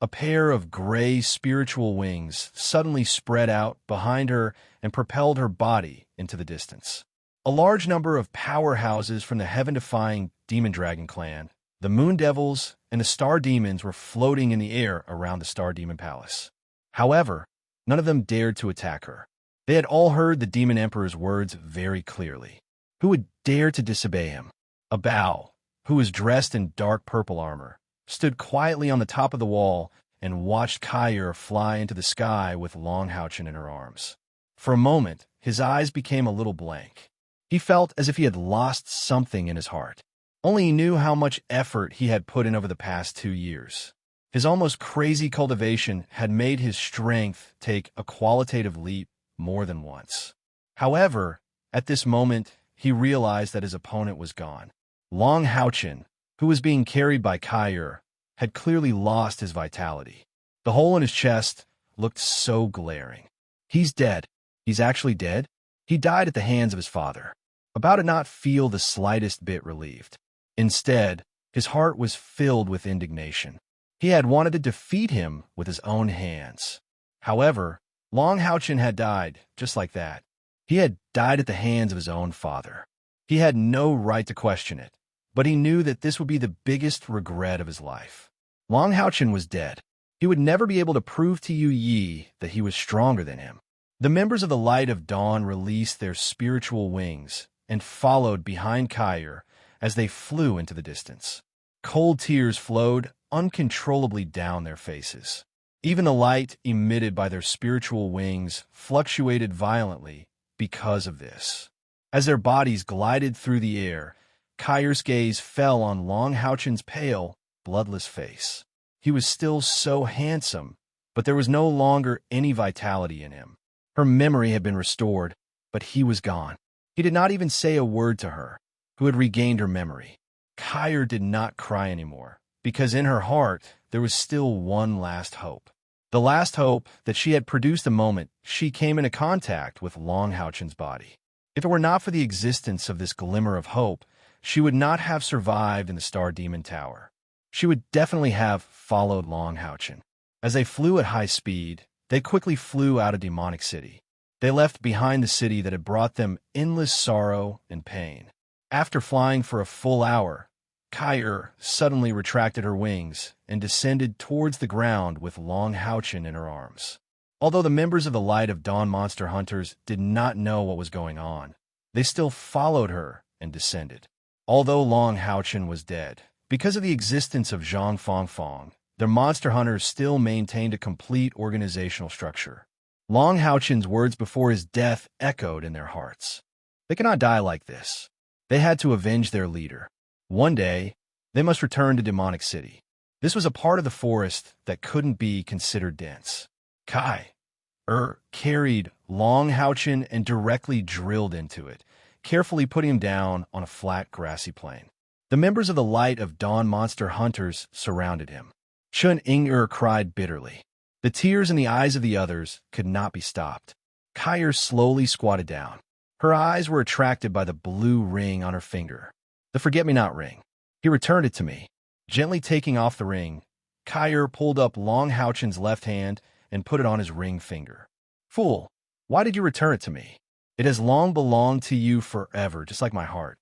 A pair of gray spiritual wings suddenly spread out behind her and propelled her body into the distance. A large number of powerhouses from the heaven-defying Demon Dragon clan, the Moon Devils, and the Star Demons were floating in the air around the Star Demon Palace. However, none of them dared to attack her. They had all heard the Demon Emperor's words very clearly. Who would dare to disobey him? A Bao, who was dressed in dark purple armor, stood quietly on the top of the wall and watched Kai Er fly into the sky with Long Houchen in her arms. For a moment, his eyes became a little blank. He felt as if he had lost something in his heart. Only he knew how much effort he had put in over the past 2 years. His almost crazy cultivation had made his strength take a qualitative leap more than once. However, at this moment, he realized that his opponent was gone. Long Houchen, who was being carried by Kai Er, had clearly lost his vitality. The hole in his chest looked so glaring. He's dead. He's actually dead? He died at the hands of his father. About to not feel the slightest bit relieved. Instead, his heart was filled with indignation. He had wanted to defeat him with his own hands. However, Long Houchen had died just like that. He had died at the hands of his own father. He had no right to question it, but he knew that this would be the biggest regret of his life. Long Houchen was dead. He would never be able to prove to Yu Yi that he was stronger than him. The members of the Light of Dawn released their spiritual wings and followed behind Kai Er as they flew into the distance. Cold tears flowed uncontrollably down their faces. Even the light emitted by their spiritual wings fluctuated violently because of this. As their bodies glided through the air, Kai Er's gaze fell on Long Houchen's pale, bloodless face. He was still so handsome, but there was no longer any vitality in him. Her memory had been restored, but he was gone. He did not even say a word to her, who had regained her memory. Kai Er did not cry anymore, because in her heart there was still one last hope. The last hope that she had produced the moment she came into contact with Long Houchen's body. If it were not for the existence of this glimmer of hope, she would not have survived in the Star Demon Tower. She would definitely have followed Long Houchen. As they flew at high speed, They quickly flew out of demonic city. They left behind the city that had brought them endless sorrow and pain. After flying for a full hour, Kyr suddenly retracted her wings and descended towards the ground with Long Houchen in her arms. Although the members of the Light of Dawn monster hunters did not know what was going on, they still followed her and descended. Although Long Houchen was dead, because of the existence of Zhang Fongfong, their monster hunters still maintained a complete organizational structure. Long Houchen's words before his death echoed in their hearts. They cannot die like this. They had to avenge their leader. One day, they must return to Demonic City. This was a part of the forest that couldn't be considered dense. Kyr carried Long Houchen and directly drilled into it, carefully putting him down on a flat, grassy plain. The members of the Light of Dawn monster hunters surrounded him. Chun Ing'er cried bitterly. The tears in the eyes of the others could not be stopped. Kyr slowly squatted down. Her eyes were attracted by the blue ring on her finger. The forget-me-not ring. He returned it to me. Gently taking off the ring, Kyr pulled up Long Houchen's left hand and put it on his ring finger. Fool, why did you return it to me? It has long belonged to you forever, just like my heart.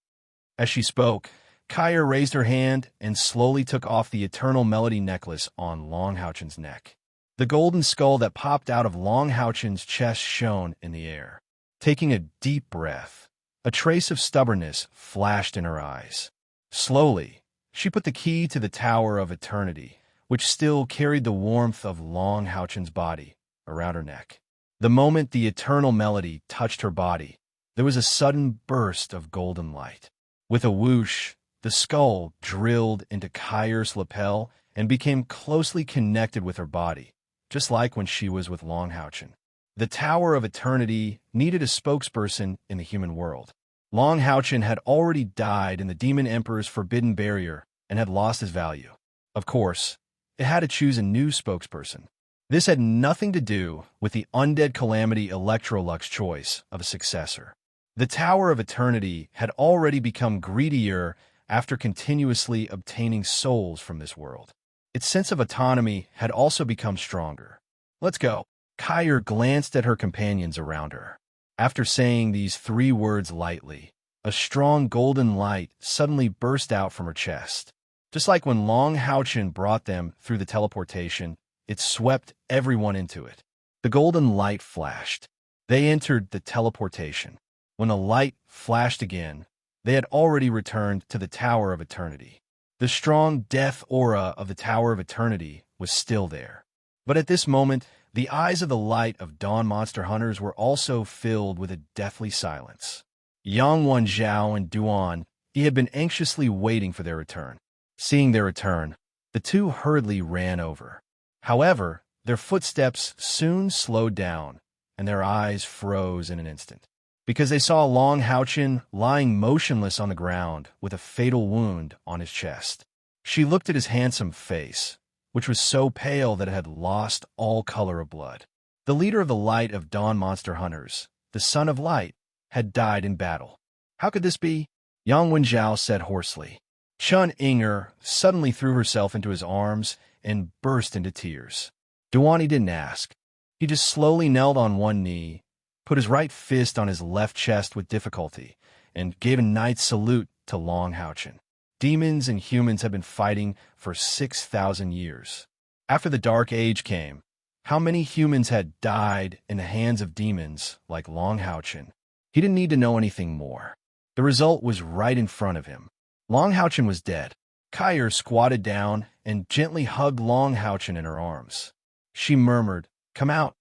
As she spoke, Kyr raised her hand and slowly took off the eternal melody necklace on Long Houchen's neck. The golden skull that popped out of Long Houchen's chest shone in the air. Taking a deep breath, a trace of stubbornness flashed in her eyes. Slowly, she put the key to the Tower of Eternity, which still carried the warmth of Long Houchen's body, around her neck. The moment the eternal melody touched her body, there was a sudden burst of golden light. With a whoosh, the skull drilled into Kyr's lapel and became closely connected with her body, just like when she was with Long Houchen. The Tower of Eternity needed a spokesperson in the human world. Long Houchen had already died in the Demon Emperor's forbidden barrier and had lost his value. Of course, it had to choose a new spokesperson. This had nothing to do with the undead calamity Electrolux's choice of a successor. The Tower of Eternity had already become greedier after continuously obtaining souls from this world. Its sense of autonomy had also become stronger. Let's go. Kyr glanced at her companions around her. After saying these 3 words lightly, a strong golden light suddenly burst out from her chest. Just like when Long Houchen brought them through the teleportation, it swept everyone into it. The golden light flashed. They entered the teleportation. When the light flashed again, they had already returned to the Tower of Eternity. The strong death aura of the Tower of Eternity was still there. But at this moment, the eyes of the Light of Dawn monster hunters were also filled with a deathly silence. Yang Wenjiao and Duan, he had been anxiously waiting for their return. Seeing their return, the two hurriedly ran over. However, their footsteps soon slowed down, and their eyes froze in an instant, because they saw Long Houchen lying motionless on the ground with a fatal wound on his chest. She looked at his handsome face, which was so pale that it had lost all color of blood. The leader of the Light of Dawn monster hunters, the Son of Light, had died in battle. How could this be? Yang Wenjiao said hoarsely. Chun Ing'er suddenly threw herself into his arms and burst into tears. Duani didn't ask. He just slowly knelt on one knee, put his right fist on his left chest with difficulty, and gave a knight's salute to Long Houchen. Demons and humans had been fighting for 6,000 years. After the Dark Age came, how many humans had died in the hands of demons like Long Houchen? He didn't need to know anything more. The result was right in front of him. Long Houchen was dead. Kyr squatted down and gently hugged Long Houchen in her arms. She murmured, come out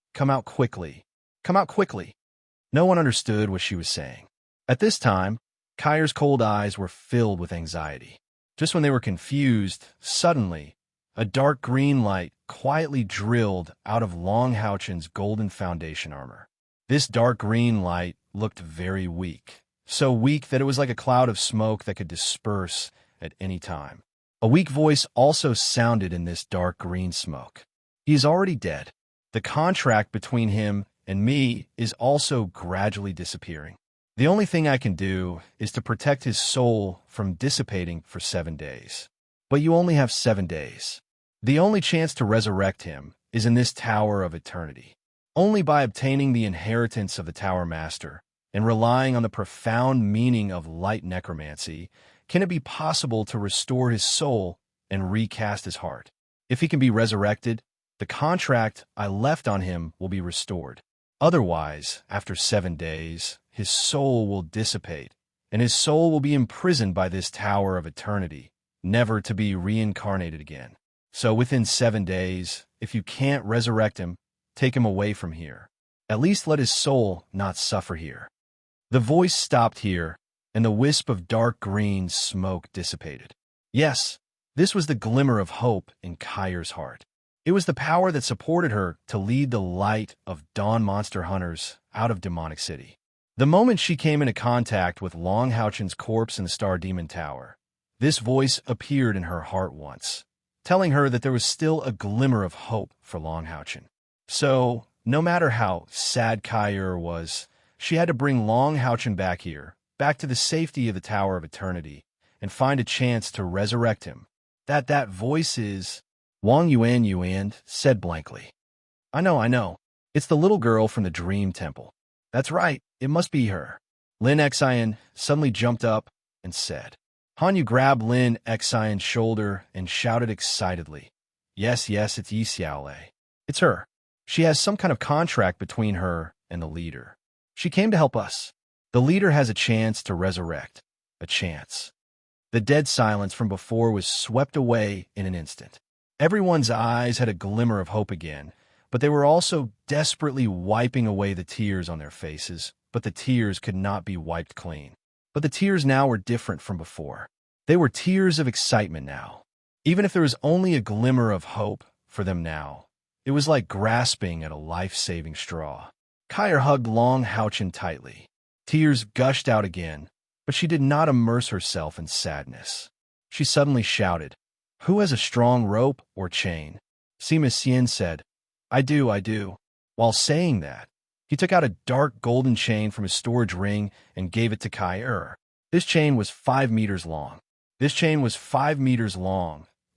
quickly. Come out quickly." No one understood what she was saying. At this time, Kyr's cold eyes were filled with anxiety. Just when they were confused, suddenly, a dark green light quietly drilled out of Long Houchen's golden foundation armor. This dark green light looked very weak, so weak that it was like a cloud of smoke that could disperse at any time. A weak voice also sounded in this dark green smoke. "He is already dead. The contract between him and me is also gradually disappearing. The only thing I can do is to protect his soul from dissipating for 7 days. But you only have 7 days. The only chance to resurrect him is in this Tower of Eternity. Only by obtaining the inheritance of the Tower Master and relying on the profound meaning of light necromancy can it be possible to restore his soul and recast his heart. If he can be resurrected, the contract I left on him will be restored. Otherwise, after 7 days, his soul will dissipate, and his soul will be imprisoned by this Tower of Eternity, never to be reincarnated again. So within 7 days, if you can't resurrect him, take him away from here. At least let his soul not suffer here. The voice stopped here, and the wisp of dark green smoke dissipated. Yes, this was the glimmer of hope in Kyre's heart. It was the power that supported her to lead the light of dawn monster hunters out of Demonic City. The moment she came into contact with Long Houchen's corpse in the Star Demon Tower, this voice appeared in her heart once, telling her that there was still a glimmer of hope for Long Houchen. So, no matter how sad Kyre was, she had to bring Long Houchen back here, back to the safety of the Tower of Eternity, and find a chance to resurrect him. That voice is... Wang Yuan said blankly. I know. It's the little girl from the Dream Temple. That's right, it must be her. Lin Xian suddenly jumped up and said. Hanyu grabbed Lin Xian's shoulder and shouted excitedly. Yes, it's Yi Xiaolei. It's her. She has some kind of contract between her and the leader. She came to help us. The leader has a chance to resurrect. A chance. The dead silence from before was swept away in an instant. Everyone's eyes had a glimmer of hope again, but they were also desperately wiping away the tears on their faces, but the tears could not be wiped clean. But the tears now were different from before. They were tears of excitement now. Even if there was only a glimmer of hope for them now, it was like grasping at a life-saving straw. Kyre hugged Long Houchen tightly. Tears gushed out again, but she did not immerse herself in sadness. She suddenly shouted, Who has a strong rope or chain? Sima Xian said, I do. While saying that, he took out a dark golden chain from his storage ring and gave it to Kyre. This chain was 5 meters long.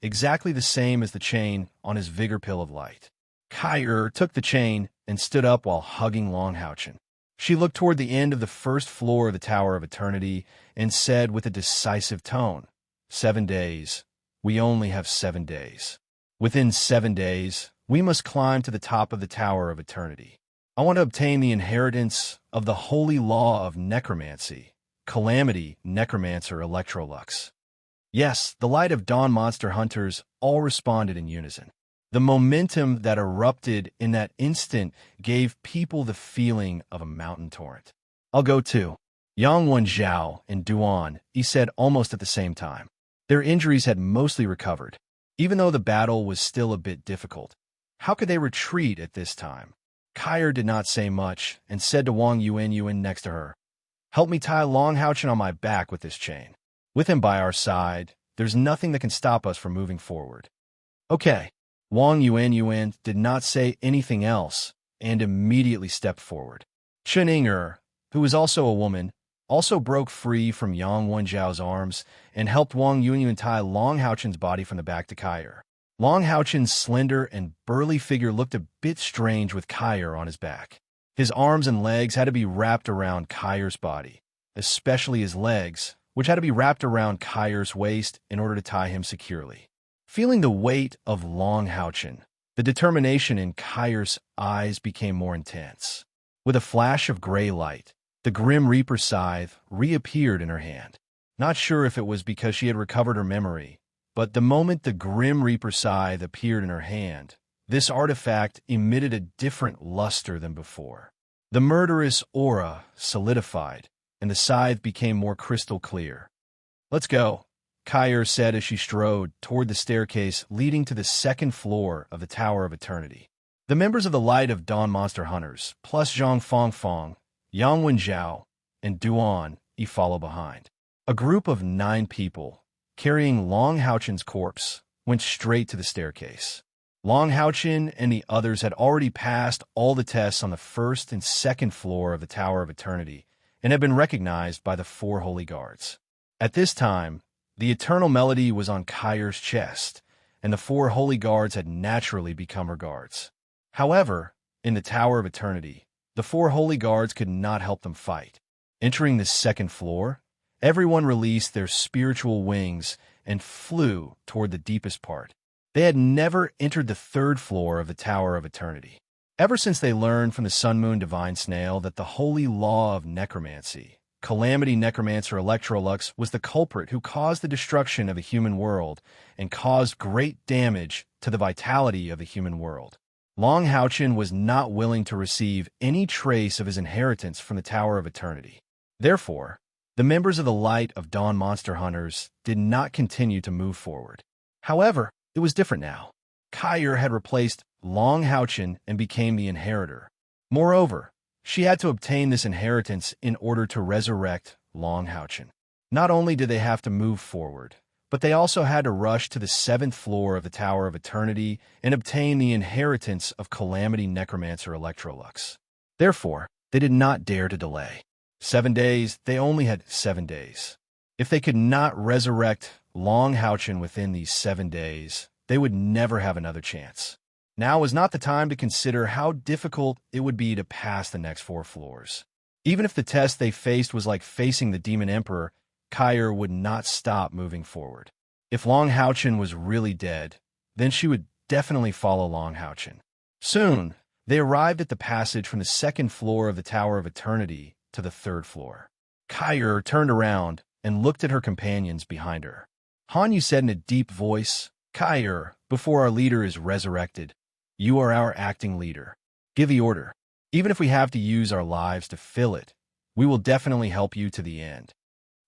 Exactly the same as the chain on his vigor pill of light. Kyre took the chain and stood up while hugging Long Houchen. She looked toward the end of the first floor of the Tower of Eternity and said with a decisive tone, 7 days. We only have 7 days. Within 7 days, we must climb to the top of the Tower of Eternity. I want to obtain the inheritance of the holy law of necromancy, Calamity Necromancer Electrolux. Yes, the light of dawn monster hunters all responded in unison. The momentum that erupted in that instant gave people the feeling of a mountain torrent. I'll go too. Yang Wenjiao and Duan, he said almost at the same time. Their injuries had mostly recovered, even though the battle was still a bit difficult. How could they retreat at this time? Kyre did not say much and said to Wang Yuan next to her, Help me tie Long Houchen on my back with this chain. With him by our side, there's nothing that can stop us from moving forward. Okay. Wang Yuan did not say anything else and immediately stepped forward. Chen Yinger, who was also a woman, also broke free from Yang Wenjiao's arms and helped Wang Yuan tie Long Houchen's body from the back to Kyre. Long Houchen's slender and burly figure looked a bit strange with Kyre on his back. His arms and legs had to be wrapped around Kyre's body, especially his legs, which had to be wrapped around Kyre's waist in order to tie him securely. Feeling the weight of Long Houchen, the determination in Kyre's eyes became more intense. With a flash of gray light, the Grim Reaper scythe reappeared in her hand. Not sure if it was because she had recovered her memory, but the moment the Grim Reaper scythe appeared in her hand, this artifact emitted a different luster than before. The murderous aura solidified, and the scythe became more crystal clear. Let's go, Kyre said as she strode toward the staircase leading to the second floor of the Tower of Eternity. The members of the Light of Dawn Monster Hunters, plus Zhang Fangfang, Yang Wenjiao, and Duan, follow behind. A group of 9 people, carrying Long Houchen's corpse, went straight to the staircase. Long Houchen and the others had already passed all the tests on the first and second floor of the Tower of Eternity and had been recognized by the 4 holy guards. At this time, the eternal melody was on Kyre's chest, and the 4 holy guards had naturally become her guards. However, in the Tower of Eternity, the 4 holy guards could not help them fight. Entering the second floor, everyone released their spiritual wings and flew toward the deepest part. They had never entered the third floor of the Tower of Eternity. Ever since they learned from the Sun Moon Divine Snail that the holy law of necromancy, Calamity Necromancer Electrolux was the culprit who caused the destruction of the human world and caused great damage to the vitality of the human world. Long Houchin was not willing to receive any trace of his inheritance from the Tower of Eternity. Therefore, the members of the Light of Dawn Monster Hunters did not continue to move forward. However, it was different now. Kyer had replaced Long Houchin and became the inheritor. Moreover, she had to obtain this inheritance in order to resurrect Long Houchin. Not only did they have to move forward, but they also had to rush to the 7th floor of the Tower of Eternity and obtain the inheritance of Calamity Necromancer Electrolux. Therefore, they did not dare to delay. 7 days, they only had 7 days. If they could not resurrect Long Houchin within these 7 days, they would never have another chance. Now was not the time to consider how difficult it would be to pass the next 4 floors. Even if the test they faced was like facing the Demon Emperor, Kyer would not stop moving forward. If Long Houchin was really dead, then she would definitely follow Long Houchin. Soon, they arrived at the passage from the 2nd floor of the Tower of Eternity to the 3rd floor. Kyer turned around and looked at her companions behind her. Hanyu said in a deep voice, "Kyer, before our leader is resurrected, you are our acting leader. Give the order. Even if we have to use our lives to fill it, we will definitely help you to the end."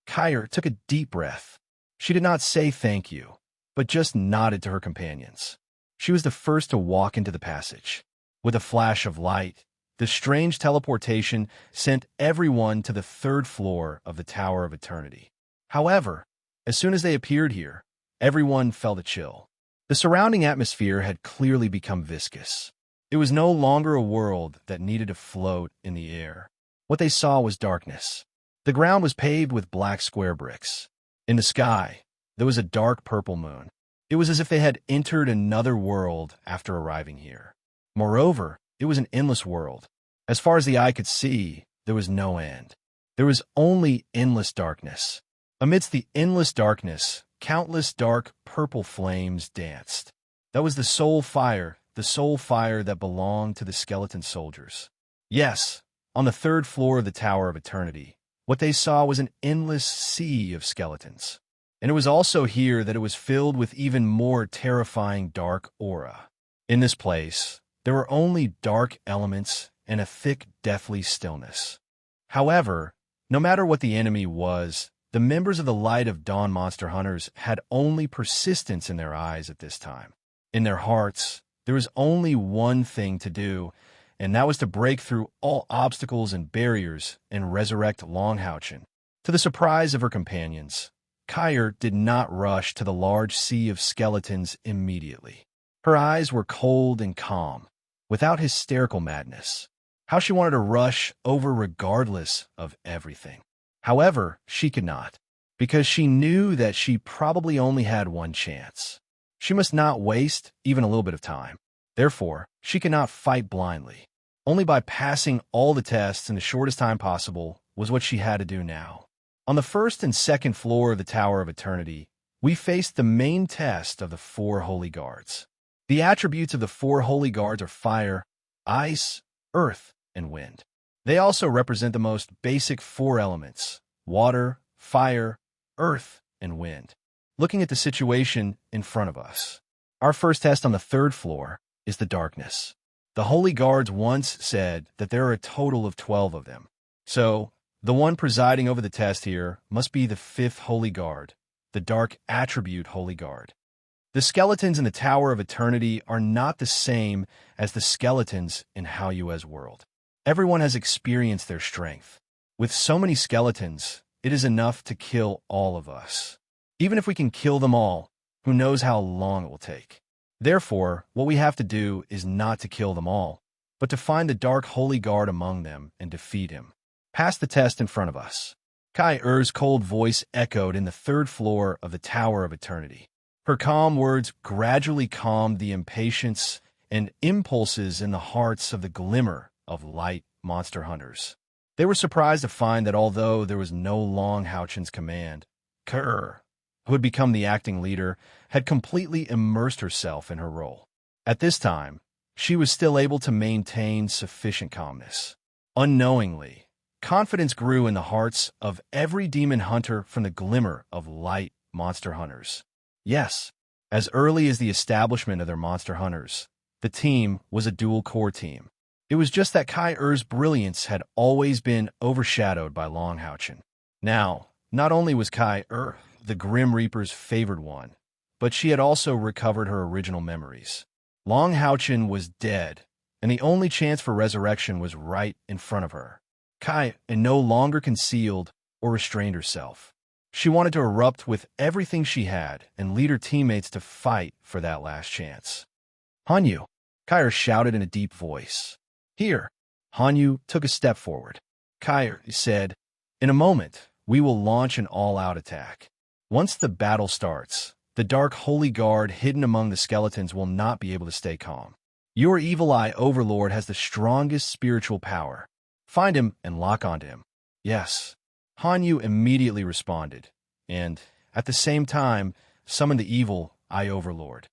Kyer took a deep breath. She did not say thank you, but just nodded to her companions. She was the first to walk into the passage. With a flash of light, the strange teleportation sent everyone to the 3rd floor of the Tower of Eternity. However, as soon as they appeared here, everyone felt a chill. The surrounding atmosphere had clearly become viscous. It was no longer a world that needed to float in the air. What they saw was darkness. The ground was paved with black square bricks. In the sky, there was a dark purple moon. It was as if they had entered another world after arriving here. Moreover, it was an endless world. As far as the eye could see, there was no end. There was only endless darkness. Amidst the endless darkness, countless dark purple flames danced. That was the soul fire that belonged to the skeleton soldiers. Yes, on the 3rd floor of the Tower of Eternity, what they saw was an endless sea of skeletons. And it was also here that it was filled with even more terrifying dark aura. In this place, there were only dark elements and a thick, deathly stillness. However, no matter what the enemy was, the members of the Light of Dawn Monster Hunters had only persistence in their eyes at this time. In their hearts, there was only one thing to do, and that was to break through all obstacles and barriers and resurrect Long Houchin. To the surprise of her companions, Kyer did not rush to the large sea of skeletons immediately. Her eyes were cold and calm, without hysterical madness. How she wanted to rush over regardless of everything. However, she could not, because she knew that she probably only had one chance. She must not waste even a little bit of time. Therefore, she could not fight blindly. Only by passing all the tests in the shortest time possible was what she had to do now. On the 1st and 2nd floor of the Tower of Eternity, we faced the main test of the 4 holy guards. The attributes of the 4 holy guards are fire, ice, earth, and wind. They also represent the most basic 4 elements: water, fire, earth, and wind. Looking at the situation in front of us, our first test on the 3rd floor is the darkness. The holy guards once said that there are a total of 12 of them. So, the one presiding over the test here must be the 5th holy guard, the dark attribute holy guard. The skeletons in the Tower of Eternity are not the same as the skeletons in Haoyue's world. Everyone has experienced their strength. With so many skeletons, it is enough to kill all of us. Even if we can kill them all, who knows how long it will take. Therefore, what we have to do is not to kill them all, but to find the dark holy guard among them and defeat him. Pass the test in front of us. Kyer's cold voice echoed in the 3rd floor of the Tower of Eternity. Her calm words gradually calmed the impatience and impulses in the hearts of the glimmer of light monster hunters. They were surprised to find that although there was no Long Houchen's command, Kerr, who had become the acting leader, had completely immersed herself in her role. At this time, she was still able to maintain sufficient calmness. Unknowingly, confidence grew in the hearts of every demon hunter from the glimmer of light monster hunters. Yes, as early as the establishment of their monster hunters, the team was a dual-core team. It was just that Kai-Er's brilliance had always been overshadowed by Long Houchen. Now, not only was Kai-Er the Grim Reaper's favored one, but she had also recovered her original memories. Long Houchen was dead, and the only chance for resurrection was right in front of her. Kai no longer concealed or restrained herself. She wanted to erupt with everything she had and lead her teammates to fight for that last chance. Hanyu, Kai shouted in a deep voice. Here. Hanyu took a step forward. Kai said, in a moment, we will launch an all-out attack. Once the battle starts, the dark holy guard hidden among the skeletons will not be able to stay calm. Your evil eye overlord has the strongest spiritual power. Find him and lock onto him. Yes. Hanyu immediately responded, and, at the same time, summoned the evil eye overlord.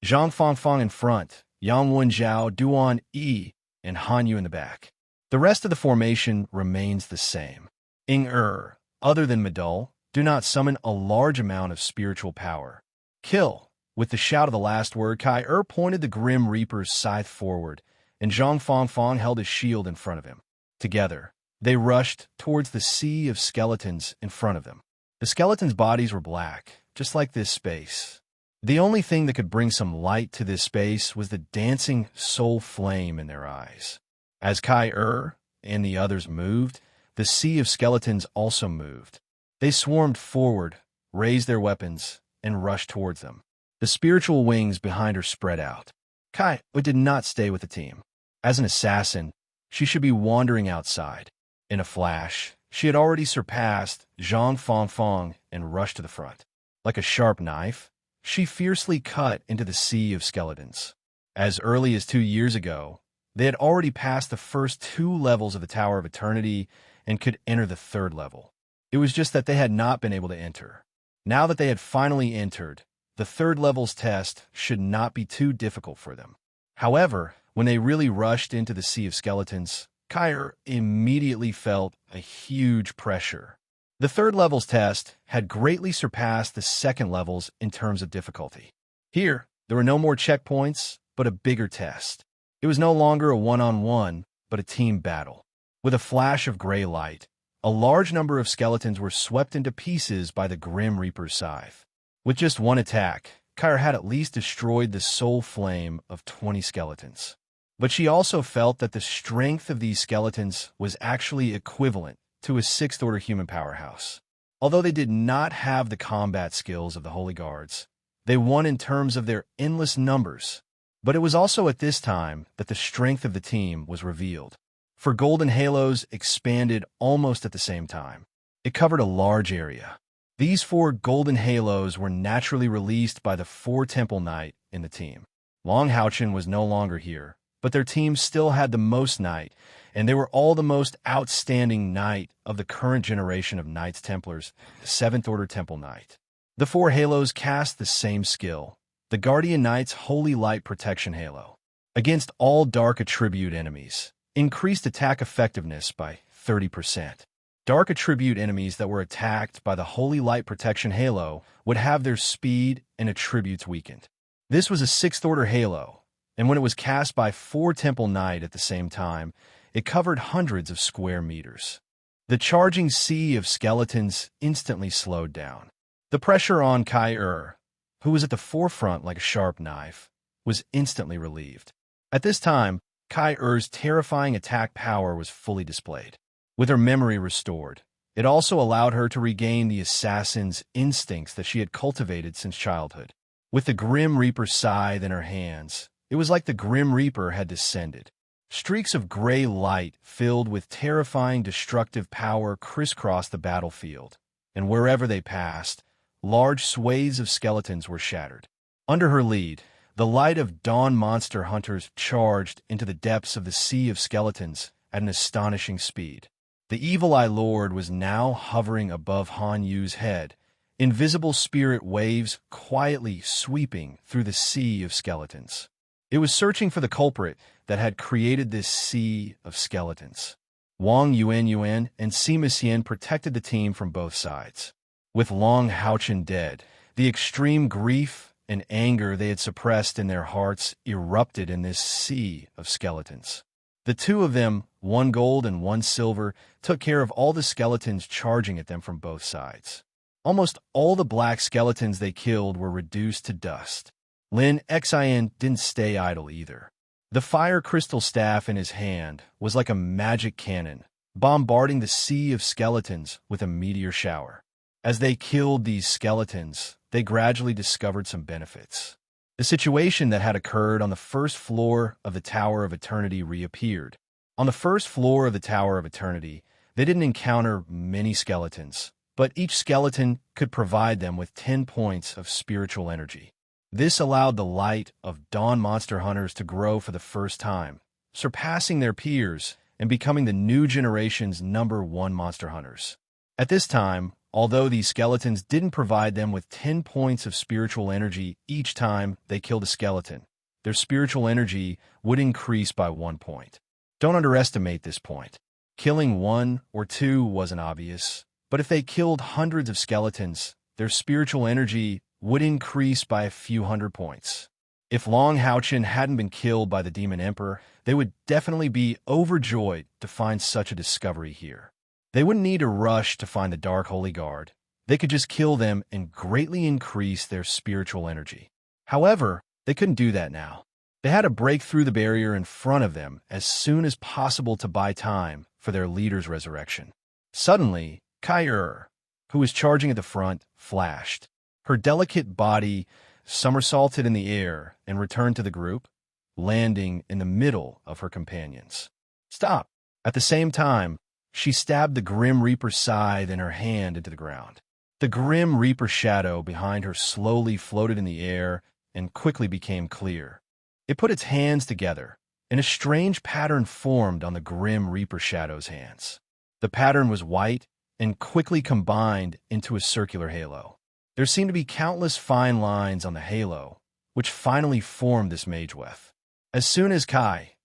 Zhang Fangfang in front, Yang Wenjiao, Duan Yi, and Hanyu in the back. The rest of the formation remains the same. Ing-Er, other than Madul, do not summon a large amount of spiritual power. Kill. With the shout of the last word, Kai-Er pointed the Grim Reaper's scythe forward, and Zhang Fangfang held his shield in front of him. Together, they rushed towards the sea of skeletons in front of them. The skeletons' bodies were black, just like this space. The only thing that could bring some light to this space was the dancing soul flame in their eyes. As Kai-Er and the others moved, the sea of skeletons also moved. They swarmed forward, raised their weapons, and rushed towards them. The spiritual wings behind her spread out. Kai did not stay with the team. As an assassin, she should be wandering outside. In a flash, she had already surpassed Zhang Fangfang and rushed to the front. Like a sharp knife, she fiercely cut into the sea of skeletons. As early as 2 years ago, they had already passed the first 2 levels of the Tower of Eternity and could enter the 3rd level. It was just that they had not been able to enter. Now that they had finally entered, the 3rd level's test should not be too difficult for them. However, when they really rushed into the sea of skeletons, Kai immediately felt a huge pressure. The 3rd level's test had greatly surpassed the 2nd levels in terms of difficulty. Here, there were no more checkpoints, but a bigger test. It was no longer a one-on-one, but a team battle. With a flash of gray light, a large number of skeletons were swept into pieces by the Grim Reaper's scythe. With just one attack, Kai had at least destroyed the soul flame of 20 skeletons. But she also felt that the strength of these skeletons was actually equivalent to a 6th-order human powerhouse. Although they did not have the combat skills of the Holy Guards, they won in terms of their endless numbers. But it was also at this time that the strength of the team was revealed. For Golden Halos expanded almost at the same time. It covered a large area. These 4 Golden Halos were naturally released by the 4 Temple Knight in the team. Long Houchen was no longer here, but their team still had the most Knight, and they were all the most outstanding Knight of the current generation of Knights Templars, the 7th Order Temple Knight. The 4 Halos cast the same skill, the Guardian Knight's Holy Light Protection Halo, against all Dark Attribute enemies, increased attack effectiveness by 30%. Dark Attribute enemies that were attacked by the Holy Light Protection Halo would have their speed and attributes weakened. This was a 6th Order Halo, and when it was cast by 4 Temple Knight at the same time, it covered hundreds of square meters. The charging sea of skeletons instantly slowed down. The pressure on Kai-Er, who was at the forefront like a sharp knife, was instantly relieved. At this time, Kai-Er's terrifying attack power was fully displayed. With her memory restored, it also allowed her to regain the assassin's instincts that she had cultivated since childhood. With the Grim Reaper's scythe in her hands, it was like the Grim Reaper had descended. Streaks of gray light filled with terrifying destructive power crisscrossed the battlefield, and wherever they passed, large swathes of skeletons were shattered. Under her lead, the light of dawn monster hunters charged into the depths of the sea of skeletons at an astonishing speed. The Evil Eye Lord was now hovering above Han Yu's head, invisible spirit waves quietly sweeping through the sea of skeletons. It was searching for the culprit that had created this sea of skeletons. Wang Yuan and Sima Xian protected the team from both sides. With Long Haochen dead, the extreme grief and anger they had suppressed in their hearts erupted in this sea of skeletons. The two of them, one gold and one silver, took care of all the skeletons charging at them from both sides. Almost all the black skeletons they killed were reduced to dust. Lin Xian didn't stay idle either. The fire crystal staff in his hand was like a magic cannon, bombarding the sea of skeletons with a meteor shower. As they killed these skeletons, they gradually discovered some benefits. The situation that had occurred on the first floor of the Tower of Eternity reappeared. On the first floor of the Tower of Eternity, they didn't encounter many skeletons, but each skeleton could provide them with 10 points of spiritual energy. This allowed the light of dawn monster hunters to grow for the first time, surpassing their peers and becoming the new generation's #1 monster hunters. At this time, although these skeletons didn't provide them with 10 points of spiritual energy each time they killed a skeleton, their spiritual energy would increase by 1 point. Don't underestimate this point. Killing 1 or 2 wasn't obvious, but if they killed hundreds of skeletons, their spiritual energy would increase by a few hundred points. If Long Haochen hadn't been killed by the Demon Emperor, they would definitely be overjoyed to find such a discovery here. They wouldn't need to rush to find the Dark Holy Guard. They could just kill them and greatly increase their spiritual energy. However, they couldn't do that now. They had to break through the barrier in front of them as soon as possible to buy time for their leader's resurrection. Suddenly, Kai, who was charging at the front, flashed. Her delicate body somersaulted in the air and returned to the group, landing in the middle of her companions. Stop! At the same time, she stabbed the Grim Reaper's scythe in her hand into the ground. The Grim Reaper shadow behind her slowly floated in the air and quickly became clear. It put its hands together, and a strange pattern formed on the Grim Reaper shadow's hands. The pattern was white and quickly combined into a circular halo. There seemed to be countless fine lines on the halo, which finally formed this mageweth. As soon as Kai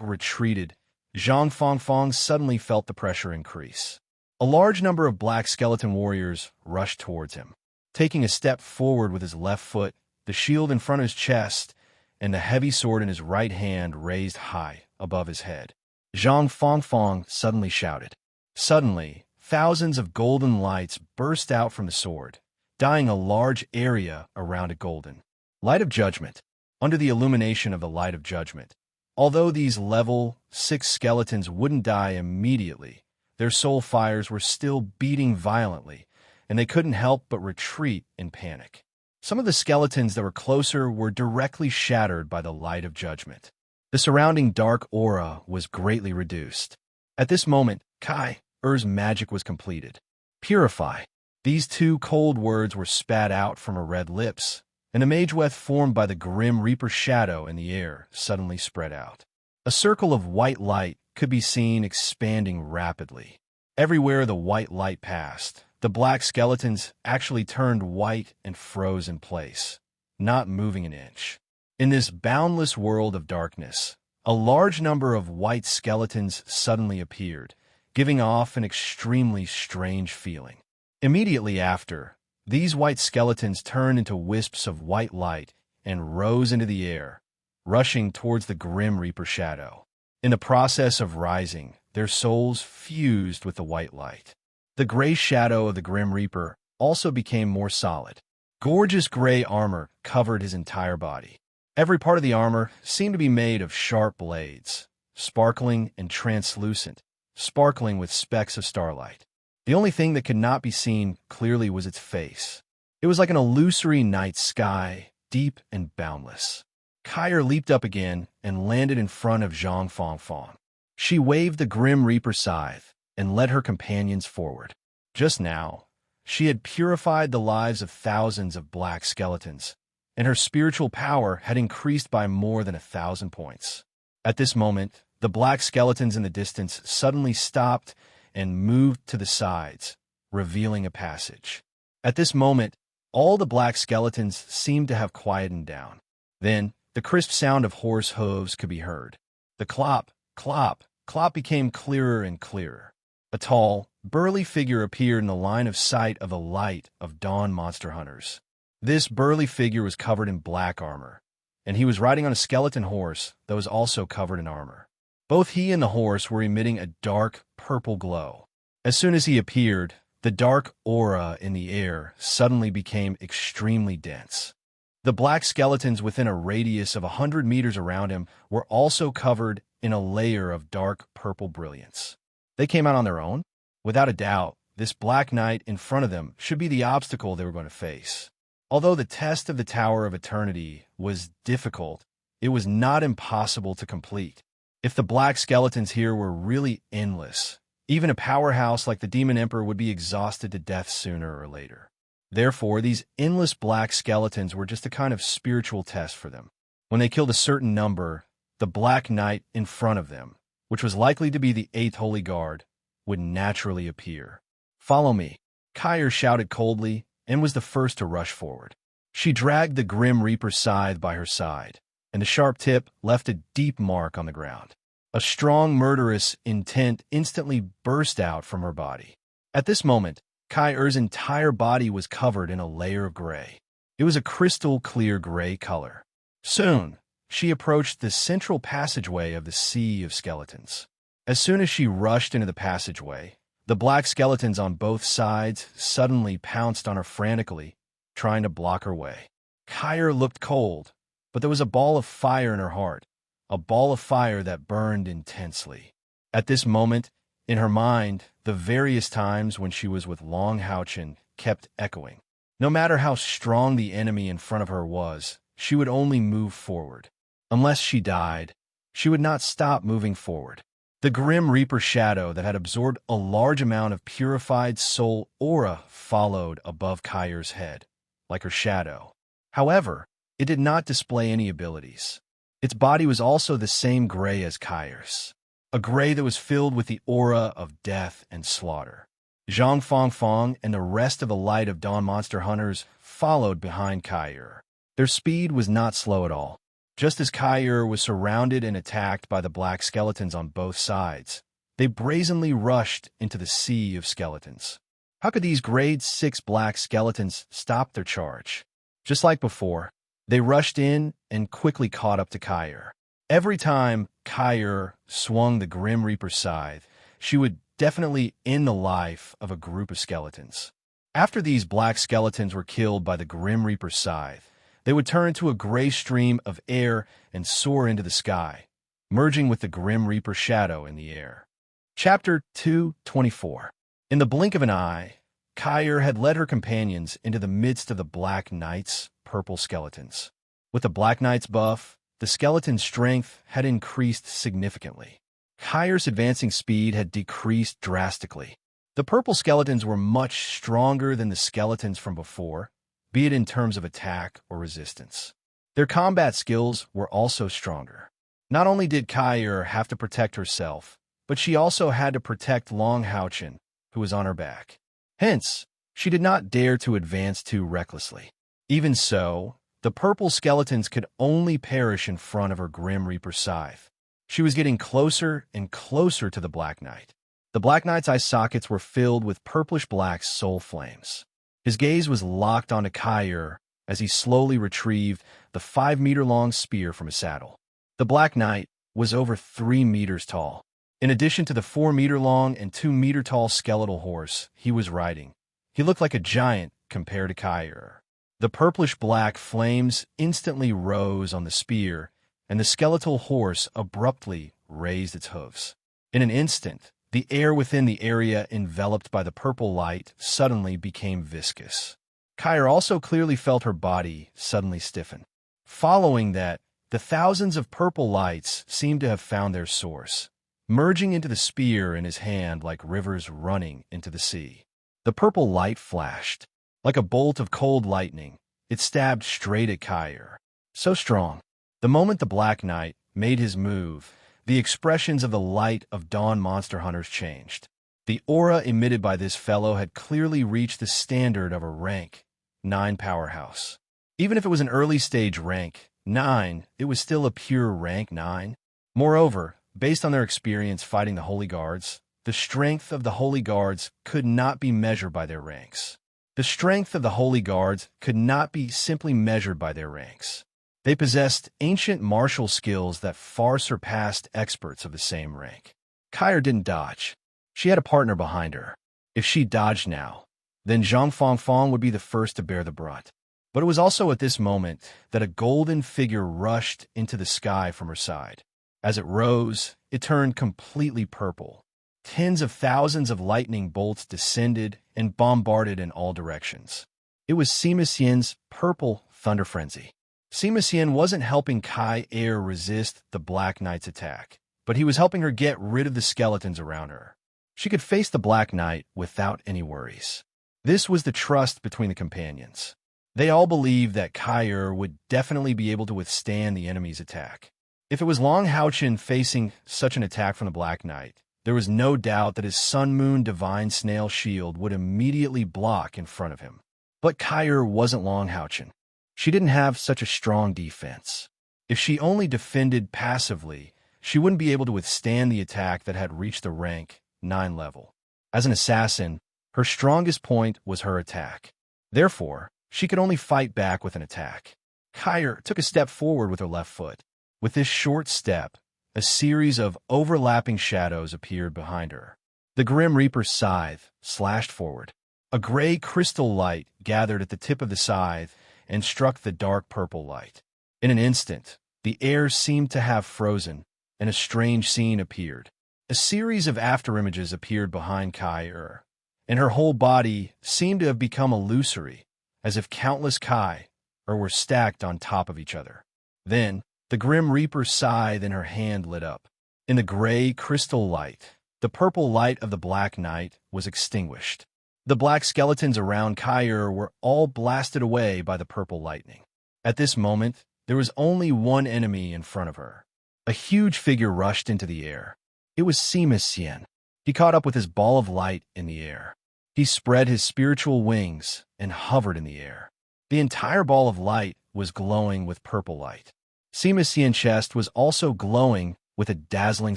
retreated, Zhang Fangfang suddenly felt the pressure increase. A large number of black skeleton warriors rushed towards him. Taking a step forward with his left foot, the shield in front of his chest, and the heavy sword in his right hand raised high above his head, Zhang Fangfang suddenly shouted. Suddenly, thousands of golden lights burst out from the sword, dyeing a large area around it golden. Light of Judgment. Under the illumination of the Light of Judgment, although these level 6 skeletons wouldn't die immediately, their soul fires were still beating violently, and they couldn't help but retreat in panic. Some of the skeletons that were closer were directly shattered by the Light of Judgment. The surrounding dark aura was greatly reduced. At this moment, Kai-Er's magic was completed. Purify. These 2 cold words were spat out from her red lips, and the mageweth formed by the Grim Reaper shadow in the air suddenly spread out. A circle of white light could be seen expanding rapidly. Everywhere the white light passed, the black skeletons actually turned white and froze in place, not moving an inch. In this boundless world of darkness, a large number of white skeletons suddenly appeared, giving off an extremely strange feeling. Immediately after, these white skeletons turned into wisps of white light and rose into the air, rushing towards the Grim Reaper shadow. In the process of rising, their souls fused with the white light. The gray shadow of the Grim Reaper also became more solid. Gorgeous gray armor covered his entire body. Every part of the armor seemed to be made of sharp blades, sparkling and translucent, sparkling with specks of starlight. The only thing that could not be seen clearly was its face. It was like an illusory night sky, deep and boundless. Kai leaped up again and landed in front of Zhang Fangfang. She waved the Grim Reaper scythe and led her companions forward. Just now, She had purified the lives of thousands of black skeletons, and her spiritual power had increased by more than 1,000 points. At this moment, the black skeletons in the distance suddenly stopped and moved to the sides, revealing a passage. At this moment, all the black skeletons seemed to have quietened down. Then, the crisp sound of horse hooves could be heard. The clop, clop, clop became clearer and clearer. A tall, burly figure appeared in the line of sight of the light of dawn monster hunters. This burly figure was covered in black armor, and he was riding on a skeleton horse that was also covered in armor. Both he and the horse were emitting a dark, purple glow. As soon as he appeared, the dark aura in the air suddenly became extremely dense. The black skeletons within a radius of 100 meters around him were also covered in a layer of dark purple brilliance. They came out on their own? Without a doubt, this black knight in front of them should be the obstacle they were going to face. Although the test of the Tower of Eternity was difficult, it was not impossible to complete. If the black skeletons here were really endless, even a powerhouse like the Demon Emperor would be exhausted to death sooner or later. Therefore, these endless black skeletons were just a kind of spiritual test for them. When they killed a certain number, the black knight in front of them, which was likely to be the 8th Holy Guard, would naturally appear. "Follow me," Kyr shouted coldly, and was the first to rush forward. She dragged the Grim Reaper's scythe by her side, and the sharp tip left a deep mark on the ground. A strong murderous intent instantly burst out from her body. At this moment, Kyr's entire body was covered in a layer of gray. It was a crystal-clear gray color. Soon, she approached the central passageway of the Sea of Skeletons. As soon as she rushed into the passageway, the black skeletons on both sides suddenly pounced on her frantically, trying to block her way. Kyr looked cold, but there was a ball of fire in her heart, a ball of fire that burned intensely. At this moment, in her mind, the various times when she was with Long Houchin kept echoing. No matter how strong the enemy in front of her was, she would only move forward. Unless she died, she would not stop moving forward. The Grim Reaper shadow that had absorbed a large amount of purified soul aura followed above Kyr's head, like her shadow. However, it did not display any abilities. Its body was also the same gray as Kyr's, a gray that was filled with the aura of death and slaughter. Zhang Fong and the rest of the Light of Dawn monster hunters followed behind Kyr. Their speed was not slow at all. Just as Kyr was surrounded and attacked by the black skeletons on both sides, they brazenly rushed into the Sea of Skeletons. How could these Grade 6 black skeletons stop their charge? Just like before, they rushed in and quickly caught up to Kyr. Every time Kyr swung the Grim Reaper scythe, she would definitely end the life of a group of skeletons. After these black skeletons were killed by the Grim Reaper scythe, they would turn into a gray stream of air and soar into the sky, merging with the Grim Reaper shadow in the air. Chapter 224. In the blink of an eye, Kyr had led her companions into the midst of the Black Knight's purple skeletons. With the Black Knight's buff, the skeleton's strength had increased significantly. Kyr's advancing speed had decreased drastically. The purple skeletons were much stronger than the skeletons from before, be it in terms of attack or resistance. Their combat skills were also stronger. Not only did Kyr have to protect herself, but she also had to protect Long Houchin, who was on her back. Hence, she did not dare to advance too recklessly. Even so, the purple skeletons could only perish in front of her Grim Reaper scythe. She was getting closer and closer to the Black Knight. The Black Knight's eye sockets were filled with purplish-black soul flames. His gaze was locked onto Kyr as he slowly retrieved the 5-meter-long spear from his saddle. The Black Knight was over 3 meters tall. In addition to the 4-meter-long and 2-meter-tall skeletal horse he was riding, he looked like a giant compared to Kyr. The purplish-black flames instantly rose on the spear, and the skeletal horse abruptly raised its hooves. In an instant, the air within the area enveloped by the purple light suddenly became viscous. Kyr also clearly felt her body suddenly stiffen. Following that, the thousands of purple lights seemed to have found their source, merging into the spear in his hand like rivers running into the sea. The purple light flashed. Like a bolt of cold lightning, it stabbed straight at Kyr. So strong. The moment the Black Knight made his move, the expressions of the light of dawn monster hunters changed. The aura emitted by this fellow had clearly reached the standard of a rank 9 powerhouse. Even if it was an early-stage rank 9, it was still a pure rank 9. Moreover, based on their experience fighting the Holy Guards, the strength of the Holy Guards could not be measured by their ranks. The strength of the Holy Guards could not be simply measured by their ranks. They possessed ancient martial skills that far surpassed experts of the same rank. Kyr didn't dodge. She had a partner behind her. If she dodged now, then Zhang Fangfang would be the first to bear the brunt. But it was also at this moment that a golden figure rushed into the sky from her side. As it rose, it turned completely purple. Tens of thousands of lightning bolts descended and bombarded in all directions. It was Sima Xian's purple thunder frenzy. Sima Xian wasn't helping Kyr resist the Black Knight's attack, but he was helping her get rid of the skeletons around her. She could face the Black Knight without any worries. This was the trust between the companions. They all believed that Kyr would definitely be able to withstand the enemy's attack. If it was Long Haochen facing such an attack from the Black Knight, there was no doubt that his Sun Moon Divine Snail Shield would immediately block in front of him. But Kyr wasn't Long Haochen. She didn't have such a strong defense. If she only defended passively, she wouldn't be able to withstand the attack that had reached the rank 9 level. As an assassin, her strongest point was her attack. Therefore, she could only fight back with an attack. Kyr took a step forward with her left foot. With this short step, a series of overlapping shadows appeared behind her. The Grim Reaper's scythe slashed forward. A gray crystal light gathered at the tip of the scythe and struck the dark purple light. In an instant, the air seemed to have frozen, and a strange scene appeared. A series of afterimages appeared behind Kyr, and her whole body seemed to have become illusory, as if countless Kyr were stacked on top of each other. Then, the Grim Reaper's scythe in her hand lit up. In the gray crystal light, the purple light of the Black Knight was extinguished. The black skeletons around Kyr were all blasted away by the purple lightning. At this moment, there was only one enemy in front of her. A huge figure rushed into the air. It was Sima Xian. He caught up with his ball of light in the air. He spread his spiritual wings and hovered in the air. The entire ball of light was glowing with purple light. Sima Xian's chest was also glowing with a dazzling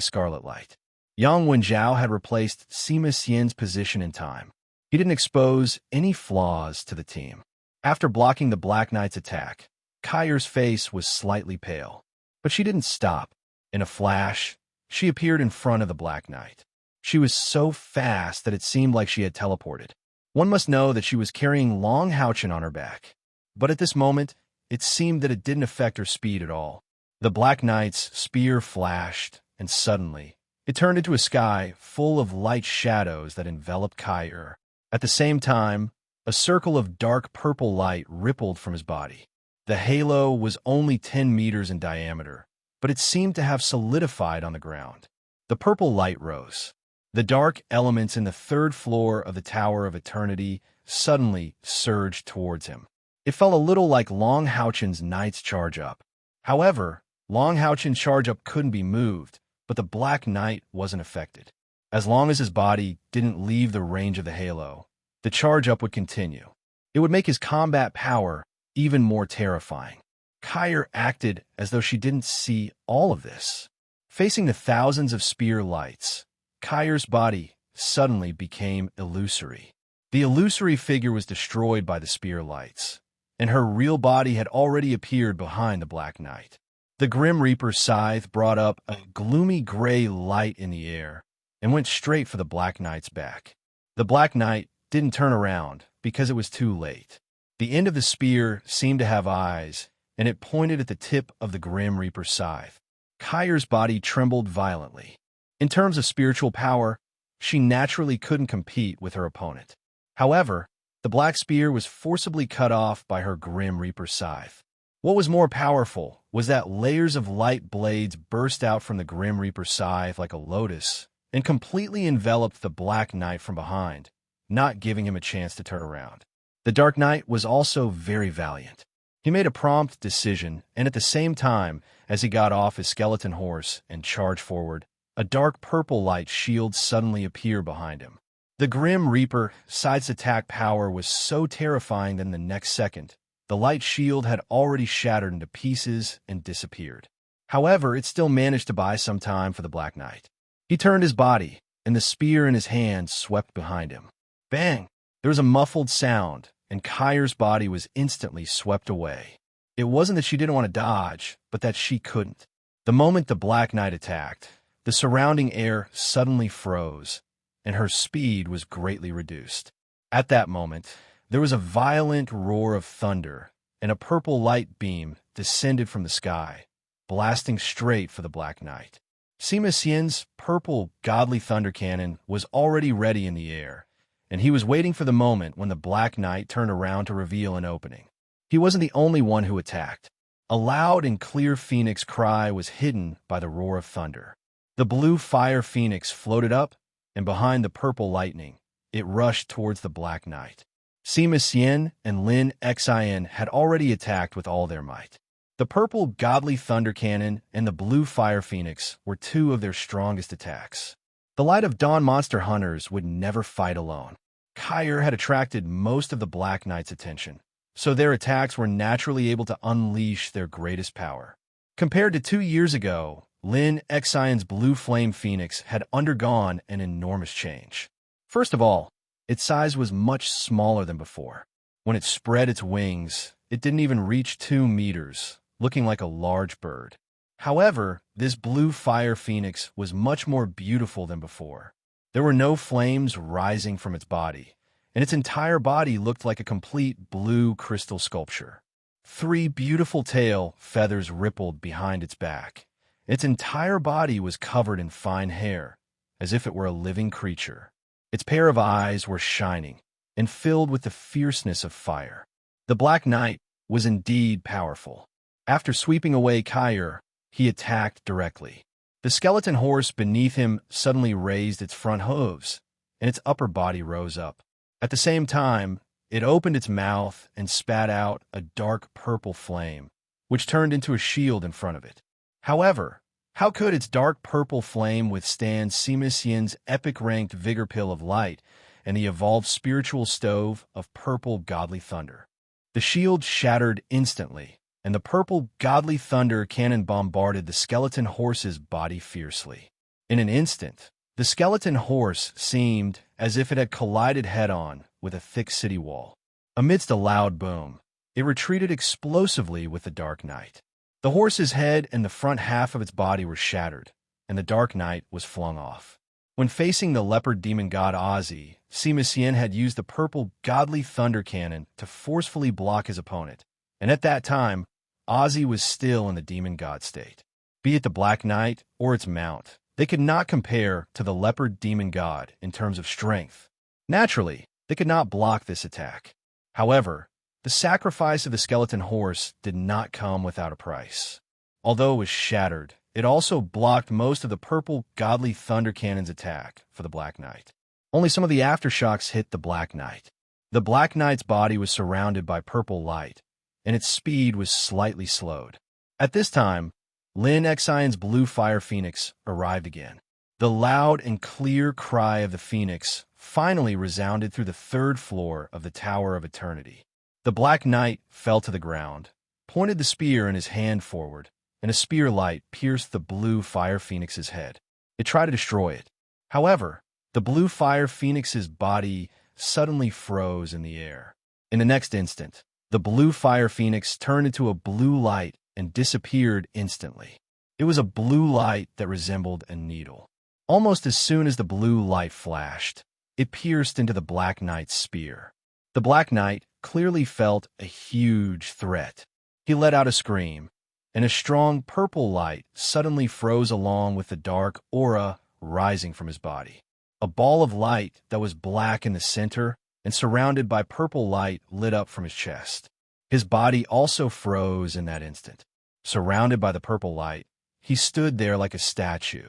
scarlet light. Yang Wenjiao had replaced Sima Xian's position in time. He didn't expose any flaws to the team. After blocking the Black Knight's attack, Kyr's face was slightly pale. But she didn't stop. In a flash, she appeared in front of the Black Knight. She was so fast that it seemed like she had teleported. One must know that she was carrying Long Haochen on her back. But at this moment, it seemed that it didn't affect her speed at all. The Black Knight's spear flashed, and suddenly, it turned into a sky full of light shadows that enveloped Kyr. At the same time, a circle of dark purple light rippled from his body. The halo was only 10 meters in diameter, but it seemed to have solidified on the ground. The purple light rose. The dark elements in the 3rd floor of the Tower of Eternity suddenly surged towards him. It felt a little like Long Haochen's Knight's Charge Up. However, Long Haochen's Charge Up couldn't be moved, but the Black Knight wasn't affected. As long as his body didn't leave the range of the halo, the Charge Up would continue. It would make his combat power even more terrifying. Kyr acted as though she didn't see all of this. Facing the thousands of spear lights, Kyr's body suddenly became illusory. The illusory figure was destroyed by the spear lights, and her real body had already appeared behind the Black Knight. The Grim Reaper's scythe brought up a gloomy gray light in the air and went straight for the Black Knight's back. The Black Knight didn't turn around because it was too late. The end of the spear seemed to have eyes, and it pointed at the tip of the Grim Reaper's scythe. Kyr's body trembled violently. In terms of spiritual power, she naturally couldn't compete with her opponent. However, the black spear was forcibly cut off by her Grim Reaper's scythe. What was more powerful was that layers of light blades burst out from the Grim Reaper's scythe like a lotus and completely enveloped the Black Knight from behind, not giving him a chance to turn around. The Dark Knight was also very valiant. He made a prompt decision, and at the same time, as he got off his skeleton horse and charged forward, a dark purple light shield suddenly appeared behind him. The Grim Reaper side's attack power was so terrifying that in the next second, the light shield had already shattered into pieces and disappeared. However, it still managed to buy some time for the Black Knight. He turned his body, and the spear in his hand swept behind him. Bang! There was a muffled sound, and Kyre's body was instantly swept away. It wasn't that she didn't want to dodge, but that she couldn't. The moment the Black Knight attacked, the surrounding air suddenly froze, and her speed was greatly reduced. At that moment, there was a violent roar of thunder, and a purple light beam descended from the sky, blasting straight for the Black Knight. Sima Xian's purple godly thunder cannon was already ready in the air, and he was waiting for the moment when the Black Knight turned around to reveal an opening. He wasn't the only one who attacked. A loud and clear phoenix cry was hidden by the roar of thunder. The blue fire phoenix floated up, and behind the purple lightning, it rushed towards the Black Knight. Sima Xian and Lin Xin had already attacked with all their might. The purple godly thunder cannon and the blue fire phoenix were two of their strongest attacks. The Light of Dawn monster hunters would never fight alone. Kyre had attracted most of the Black Knight's attention, so their attacks were naturally able to unleash their greatest power. Compared to 2 years ago, Lin Xion's blue flame phoenix had undergone an enormous change. First of all, its size was much smaller than before. When it spread its wings, it didn't even reach 2 meters, looking like a large bird. However, this blue fire phoenix was much more beautiful than before. There were no flames rising from its body, and its entire body looked like a complete blue crystal sculpture. 3 beautiful tail feathers rippled behind its back. Its entire body was covered in fine hair, as if it were a living creature. Its pair of eyes were shining and filled with the fierceness of fire. The Black Knight was indeed powerful. After sweeping away Kyre, he attacked directly. The skeleton horse beneath him suddenly raised its front hooves, and its upper body rose up. At the same time, it opened its mouth and spat out a dark purple flame, which turned into a shield in front of it. However, how could its dark purple flame withstand Sima Xian's epic-ranked vigor pill of light and the evolved spiritual stove of purple godly thunder? The shield shattered instantly, and the purple godly thunder cannon bombarded the skeleton horse's body fiercely. In an instant, the skeleton horse seemed as if it had collided head-on with a thick city wall. Amidst a loud boom, it retreated explosively with the Dark Knight. The horse's head and the front half of its body were shattered, and the Dark Knight was flung off. When facing the leopard demon god Ozzy, Sima Xian had used the purple godly thunder cannon to forcefully block his opponent, and at that time, Ozzy was still in the demon god state. Be it the Black Knight or its mount, they could not compare to the leopard demon god in terms of strength. Naturally, they could not block this attack. However, the sacrifice of the skeleton horse did not come without a price. Although it was shattered, it also blocked most of the purple godly thunder cannon's attack for the Black Knight. Only some of the aftershocks hit the Black Knight. The Black Knight's body was surrounded by purple light, and its speed was slightly slowed. At this time, Lin Xion's blue fire phoenix arrived again. The loud and clear cry of the phoenix finally resounded through the 3rd floor of the Tower of Eternity. The Black Knight fell to the ground, pointed the spear in his hand forward, and a spear light pierced the blue fire phoenix's head. It tried to destroy it. However, the blue fire phoenix's body suddenly froze in the air. In the next instant, the blue fire phoenix turned into a blue light and disappeared instantly. It was a blue light that resembled a needle. Almost as soon as the blue light flashed, it pierced into the Black Knight's spear. The Black Knight clearly felt a huge threat. He let out a scream, and a strong purple light suddenly froze along with the dark aura rising from his body. A ball of light that was black in the center and surrounded by purple light lit up from his chest. His body also froze in that instant. Surrounded by the purple light, he stood there like a statue.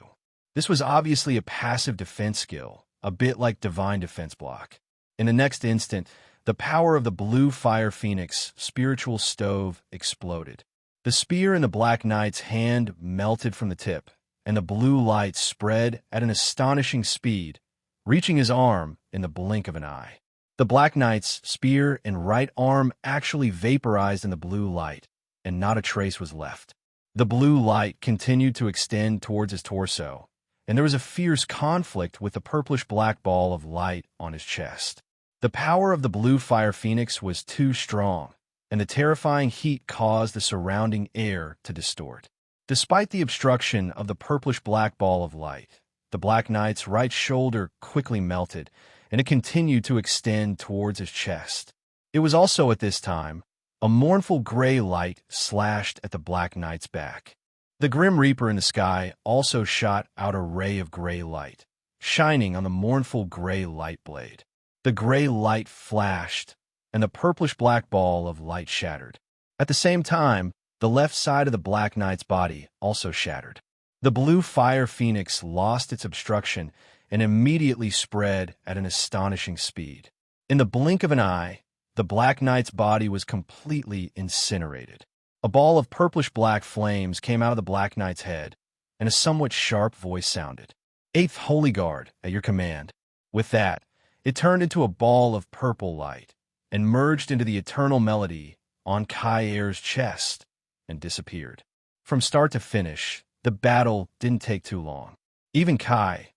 This was obviously a passive defense skill, a bit like Divine Defense Block. In the next instant, the power of the blue fire phoenix spiritual stove exploded. The spear in the Black Knight's hand melted from the tip, and the blue light spread at an astonishing speed, reaching his arm in the blink of an eye. The Black Knight's spear and right arm actually vaporized in the blue light, and not a trace was left. The blue light continued to extend towards his torso, and there was a fierce conflict with the purplish-black ball of light on his chest. The power of the blue fire phoenix was too strong, and the terrifying heat caused the surrounding air to distort. Despite the obstruction of the purplish-black ball of light, the Black Knight's right shoulder quickly melted, and it continued to extend towards his chest. It was also at this time a mournful gray light slashed at the Black Knight's back. The Grim Reaper in the sky also shot out a ray of gray light, shining on the mournful gray light blade. The gray light flashed, and the purplish-black ball of light shattered. At the same time, the left side of the Black Knight's body also shattered. The blue fire phoenix lost its obstruction and immediately spread at an astonishing speed. In the blink of an eye, the Black Knight's body was completely incinerated. A ball of purplish-black flames came out of the Black Knight's head, and a somewhat sharp voice sounded. "Eighth Holy Guard, at your command." With that, it turned into a ball of purple light and merged into the eternal melody on Kai Air's chest and disappeared. From start to finish, the battle didn't take too long. Even Kai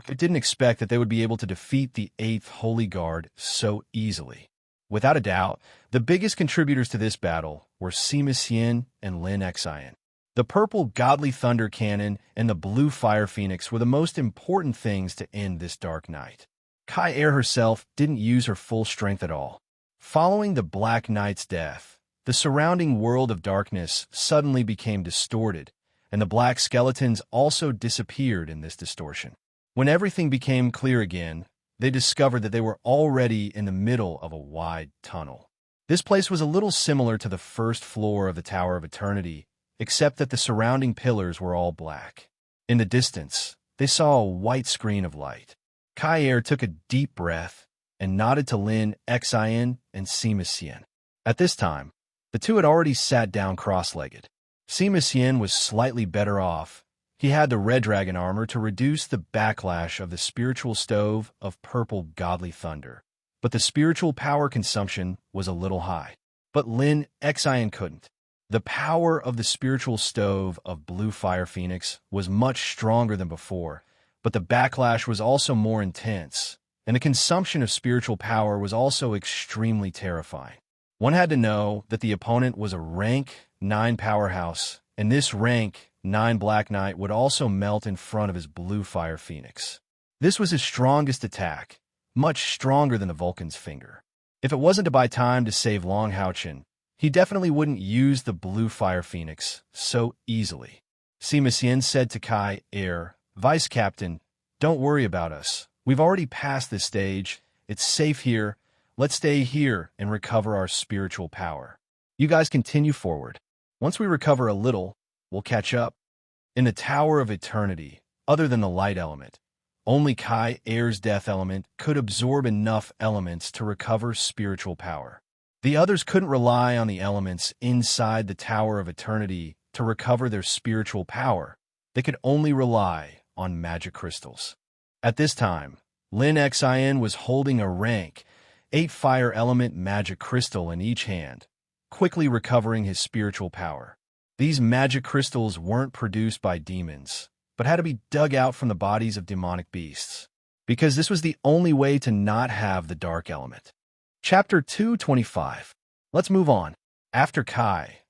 didn't expect that they would be able to defeat the 8th Holy Guard so easily. Without a doubt, the biggest contributors to this battle were Sima Xian and Lin Xian. The purple godly thunder cannon and the blue fire phoenix were the most important things to end this dark night. Kai Air herself didn't use her full strength at all. Following the Black Knight's death, the surrounding world of darkness suddenly became distorted, and the black skeletons also disappeared in this distortion. When everything became clear again, they discovered that they were already in the middle of a wide tunnel. This place was a little similar to the first floor of the Tower of Eternity, except that the surrounding pillars were all black. In the distance, they saw a white screen of light. Kai Air took a deep breath and nodded to Lin Xian and Sima Xian. At this time, the two had already sat down cross-legged. Sima Xian was slightly better off. He had the red dragon armor to reduce the backlash of the spiritual stove of purple godly thunder, but the spiritual power consumption was a little high. But Lin Xian couldn't. The power of the spiritual stove of blue fire phoenix was much stronger than before, but the backlash was also more intense, and the consumption of spiritual power was also extremely terrifying. One had to know that the opponent was a rank 9 powerhouse, and this rank 9 Black Knight would also melt in front of his blue fire phoenix. This was his strongest attack, much stronger than the Vulcan's finger. If it wasn't to buy time to save Long Haochen, he definitely wouldn't use the blue fire phoenix so easily. Sima Xian said to Kai Air, "Vice Captain, don't worry about us. We've already passed this stage. It's safe here. Let's stay here and recover our spiritual power. You guys continue forward. Once we recover a little, we'll catch up." In the Tower of Eternity, other than the light element, only Kai Air's death element could absorb enough elements to recover spiritual power. The others couldn't rely on the elements inside the Tower of Eternity to recover their spiritual power. They could only rely on magic crystals. At this time, Lin Xian was holding a rank 8 fire element magic crystal in each hand, quickly recovering his spiritual power. These magic crystals weren't produced by demons, but had to be dug out from the bodies of demonic beasts, because this was the only way to not have the dark element. Chapter 225. Let's move on. After Kai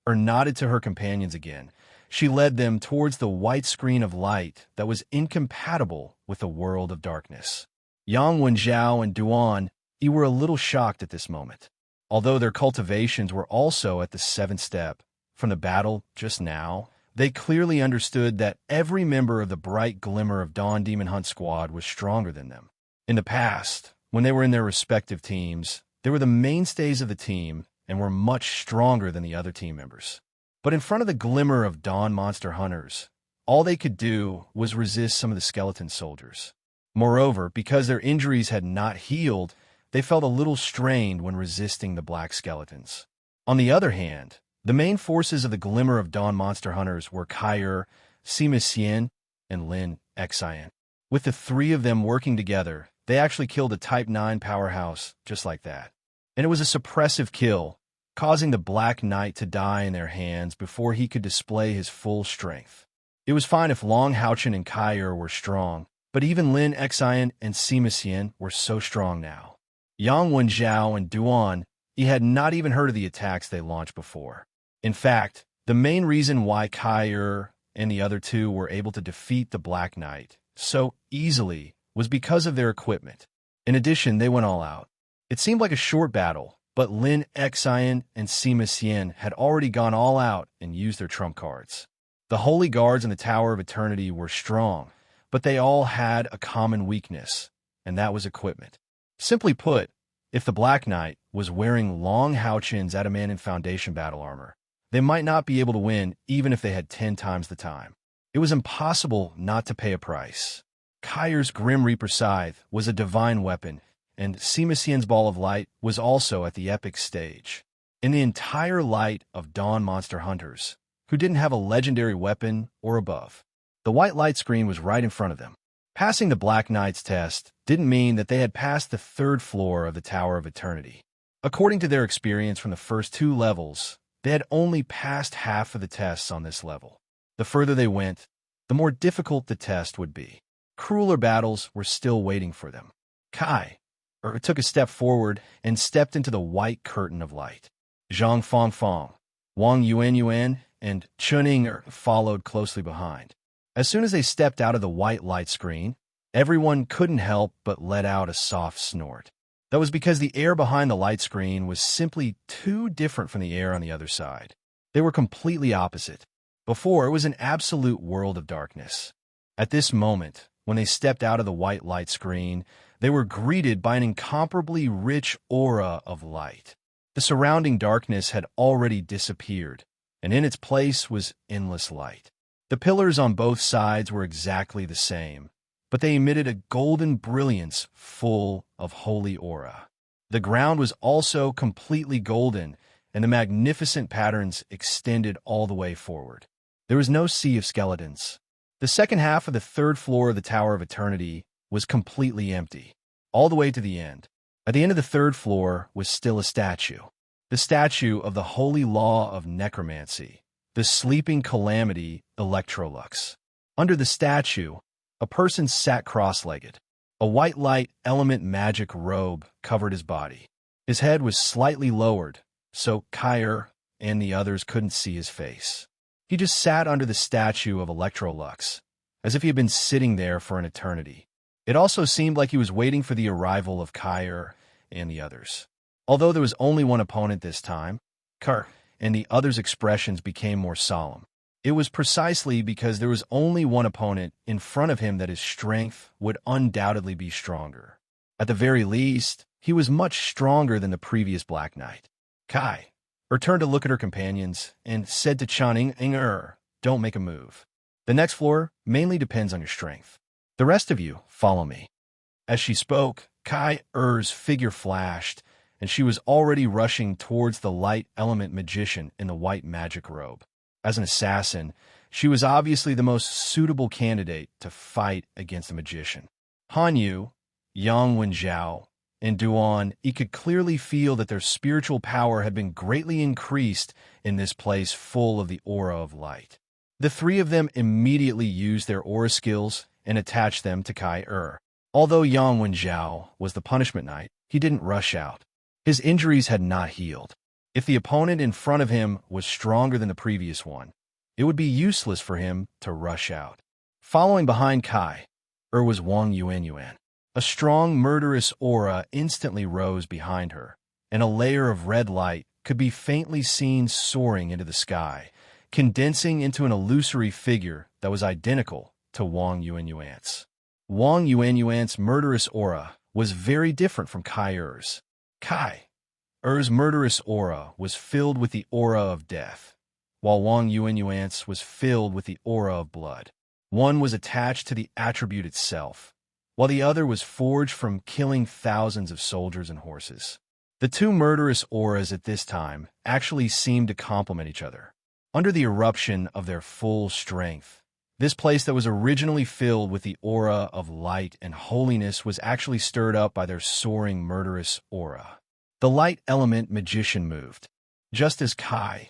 nodded to her companions again, she led them towards the white screen of light that was incompatible with the world of darkness. Yang Wenjiao and Duan Yi were a little shocked at this moment. Although their cultivations were also at the 7th step from the battle just now, they clearly understood that every member of the Bright Glimmer of Dawn Demon Hunt squad was stronger than them. In the past, when they were in their respective teams, they were the mainstays of the team and were much stronger than the other team members. But in front of the Glimmer of Dawn monster hunters, all they could do was resist some of the skeleton soldiers. Moreover, because their injuries had not healed, they felt a little strained when resisting the black skeletons. On the other hand, the main forces of the Glimmer of Dawn monster hunters were Kai, Sima, and Lin Xian. With the three of them working together, they actually killed a Type 9 powerhouse just like that. And it was a suppressive kill, causing the Black Knight to die in their hands before he could display his full strength. It was fine if Long Houchen and Kai were strong, but even Lin Xian and Sima were so strong now. Yang Wenjiao and Duan, he had not even heard of the attacks they launched before. In fact, the main reason why Kai and the other two were able to defeat the Black Knight so easily was because of their equipment. In addition, they went all out. It seemed like a short battle, but Lin Xian and Sima had already gone all out and used their trump cards. The Holy Guards in the Tower of Eternity were strong, but they all had a common weakness, and that was equipment. Simply put, if the Black Knight was wearing Long Houchen's adamantine foundation battle armor, they might not be able to win even if they had 10 times the time. It was impossible not to pay a price. Kai's Grim Reaper Scythe was a divine weapon, and Sima Ball of Light was also at the epic stage. In the entire light of Dawn monster hunters, who didn't have a legendary weapon or above, the white light screen was right in front of them. Passing the Black Knight's test didn't mean that they had passed the 3rd floor of the Tower of Eternity. According to their experience from the first 2 levels, they had only passed half of the tests on this level. The further they went, the more difficult the test would be. Crueler battles were still waiting for them. Kai took a step forward and stepped into the white curtain of light. Zhang Fangfang, Wang Yuan, and Chuning followed closely behind. As soon as they stepped out of the white light screen, everyone couldn't help but let out a soft snort. That was because the air behind the light screen was simply too different from the air on the other side. They were completely opposite. Before, it was an absolute world of darkness. At this moment, when they stepped out of the white light screen, they were greeted by an incomparably rich aura of light. The surrounding darkness had already disappeared, and in its place was endless light. The pillars on both sides were exactly the same, but they emitted a golden brilliance full of holy aura. The ground was also completely golden, and the magnificent patterns extended all the way forward. There was no sea of skeletons. The second half of the 3rd floor of the Tower of Eternity was completely empty, all the way to the end. At the end of the 3rd floor was still a statue. The statue of the holy law of necromancy, the sleeping calamity Electrolux. Under the statue, a person sat cross-legged. A white light element magic robe covered his body. His head was slightly lowered, so Kai and the others couldn't see his face. He just sat under the statue of Electrolux, as if he had been sitting there for an eternity. It also seemed like he was waiting for the arrival of Kai and the others. Although there was only one opponent this time, Kai and the others' expressions became more solemn. It was precisely because there was only one opponent in front of him that his strength would undoubtedly be stronger. At the very least, he was much stronger than the previous Black Knight. Kai turned to look at her companions and said to Channing, don't make a move. The next floor mainly depends on your strength. The rest of you, follow me. As she spoke, Kai-Er's figure flashed, and she was already rushing towards the light element magician in the white magic robe. As an assassin, she was obviously the most suitable candidate to fight against the magician. Han Yu, Yang Wenjiao, and Duan, he could clearly feel that their spiritual power had been greatly increased in this place full of the aura of light. The 3 of them immediately used their aura skills and attached them to Kai-Er. Although Yang Wenjiao was the punishment knight, he didn't rush out. His injuries had not healed. If the opponent in front of him was stronger than the previous one, it would be useless for him to rush out. Following behind Kai-Er was Wang Yuan. A strong, murderous aura instantly rose behind her, and a layer of red light could be faintly seen soaring into the sky, condensing into an illusory figure that was identical to Wang Yuan's. Wang Yuan's murderous aura was very different from Kai-Er's. Kai-Er's murderous aura was filled with the aura of death, while Wang Yuan's was filled with the aura of blood. One was attached to the attribute itself, while the other was forged from killing thousands of soldiers and horses. The two murderous auras at this time actually seemed to complement each other. Under the eruption of their full strength, this place that was originally filled with the aura of light and holiness was actually stirred up by their soaring murderous aura. The light element magician moved. Just as Kai,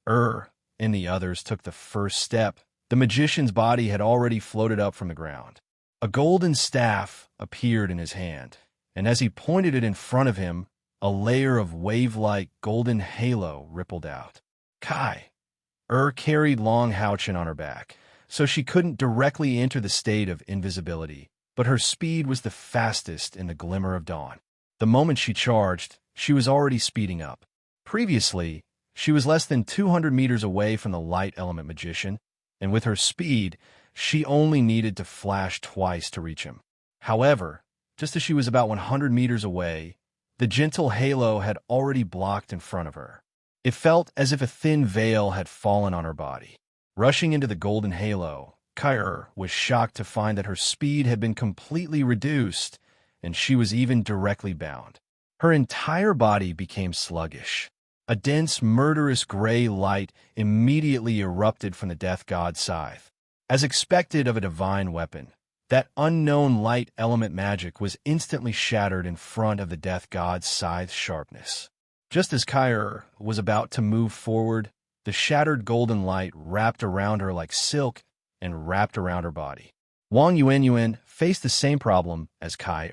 and the others took the first step, the magician's body had already floated up from the ground. A golden staff appeared in his hand, and as he pointed it in front of him, a layer of wave-like golden halo rippled out. Kai, carried Long Houchin on her back, so she couldn't directly enter the state of invisibility, but her speed was the fastest in the glimmer of dawn. The moment she charged, she was already speeding up. Previously, she was less than 200 meters away from the light element magician, and with her speed, she only needed to flash twice to reach him. However, just as she was about 100 meters away, the gentle halo had already blocked in front of her. It felt as if a thin veil had fallen on her body. Rushing into the golden halo, Kai was shocked to find that her speed had been completely reduced, and she was even directly bound. Her entire body became sluggish. A dense, murderous gray light immediately erupted from the death god's scythe. As expected of a divine weapon, that unknown light element magic was instantly shattered in front of the death god's scythe's sharpness. Just as Kai was about to move forward, the shattered golden light wrapped around her like silk and wrapped around her body. Wang Yuanyuan faced the same problem as Kai.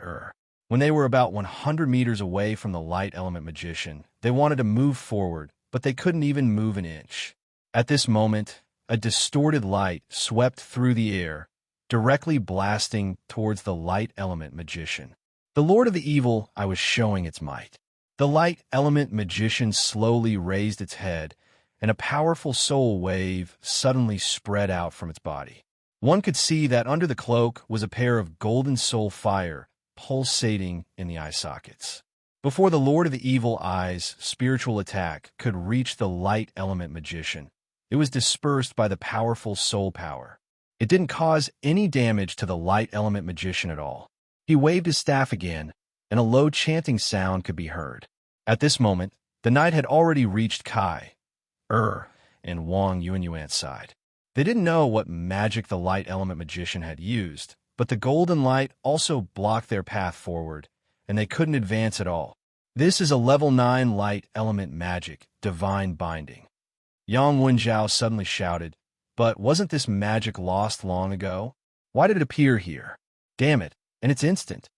When they were about 100 meters away from the light element magician, they wanted to move forward, but they couldn't even move an inch. At this moment, a distorted light swept through the air, directly blasting towards the light element magician. The Lord of the Evil I was showing its might. The light element magician slowly raised its head, and a powerful soul wave suddenly spread out from its body. One could see that under the cloak was a pair of golden soul fire pulsating in the eye sockets. Before the Lord of the Evil Eye's spiritual attack could reach the light element magician, it was dispersed by the powerful soul power. It didn't cause any damage to the light element magician at all. He waved his staff again, and a low chanting sound could be heard. At this moment, the night had already reached Kai, and Wang Yuanyuan's side. They didn't know what magic the light element magician had used, but the golden light also blocked their path forward, and they couldn't advance at all. This is a level 9 light element magic, divine binding. Yang Wenjiao suddenly shouted, but wasn't this magic lost long ago? Why did it appear here? Damn it, and it's instant.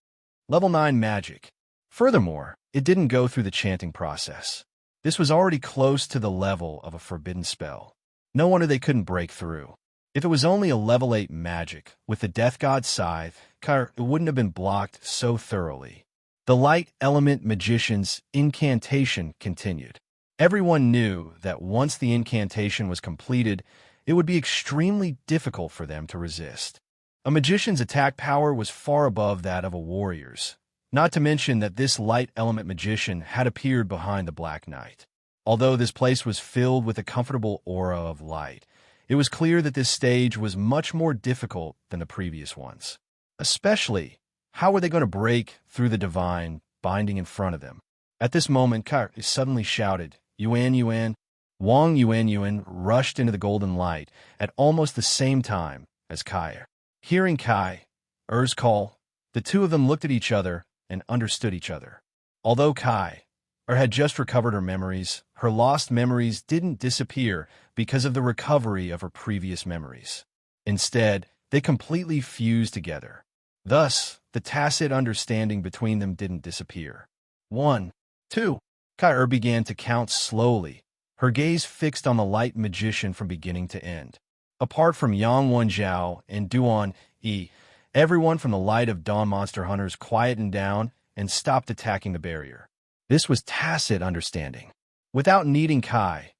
Level 9 magic. Furthermore, it didn't go through the chanting process. This was already close to the level of a forbidden spell. No wonder they couldn't break through. If it was only a level 8 magic, with the death god's scythe, it wouldn't have been blocked so thoroughly. The light element magician's incantation continued. Everyone knew that once the incantation was completed, it would be extremely difficult for them to resist. A magician's attack power was far above that of a warrior's. Not to mention that this light element magician had appeared behind the Black Knight. Although this place was filled with a comfortable aura of light, it was clear that this stage was much more difficult than the previous ones. Especially, how were they going to break through the divine binding in front of them? At this moment, Kai suddenly shouted, "Yuan, Yuan!" Wang Yuanyuan rushed into the golden light at almost the same time as Kai. Hearing Kai's call, the two of them looked at each other and understood each other. Although Kai had just recovered her memories, her lost memories didn't disappear because of the recovery of her previous memories. Instead, they completely fused together. Thus, the tacit understanding between them didn't disappear. 1, 2. Kai began to count slowly, her gaze fixed on the light magician from beginning to end. Apart from Yang Wenjiao and Duan Yi, everyone from the Light of Dawn monster hunters quietened down and stopped attacking the barrier. This was tacit understanding. Without needing Kai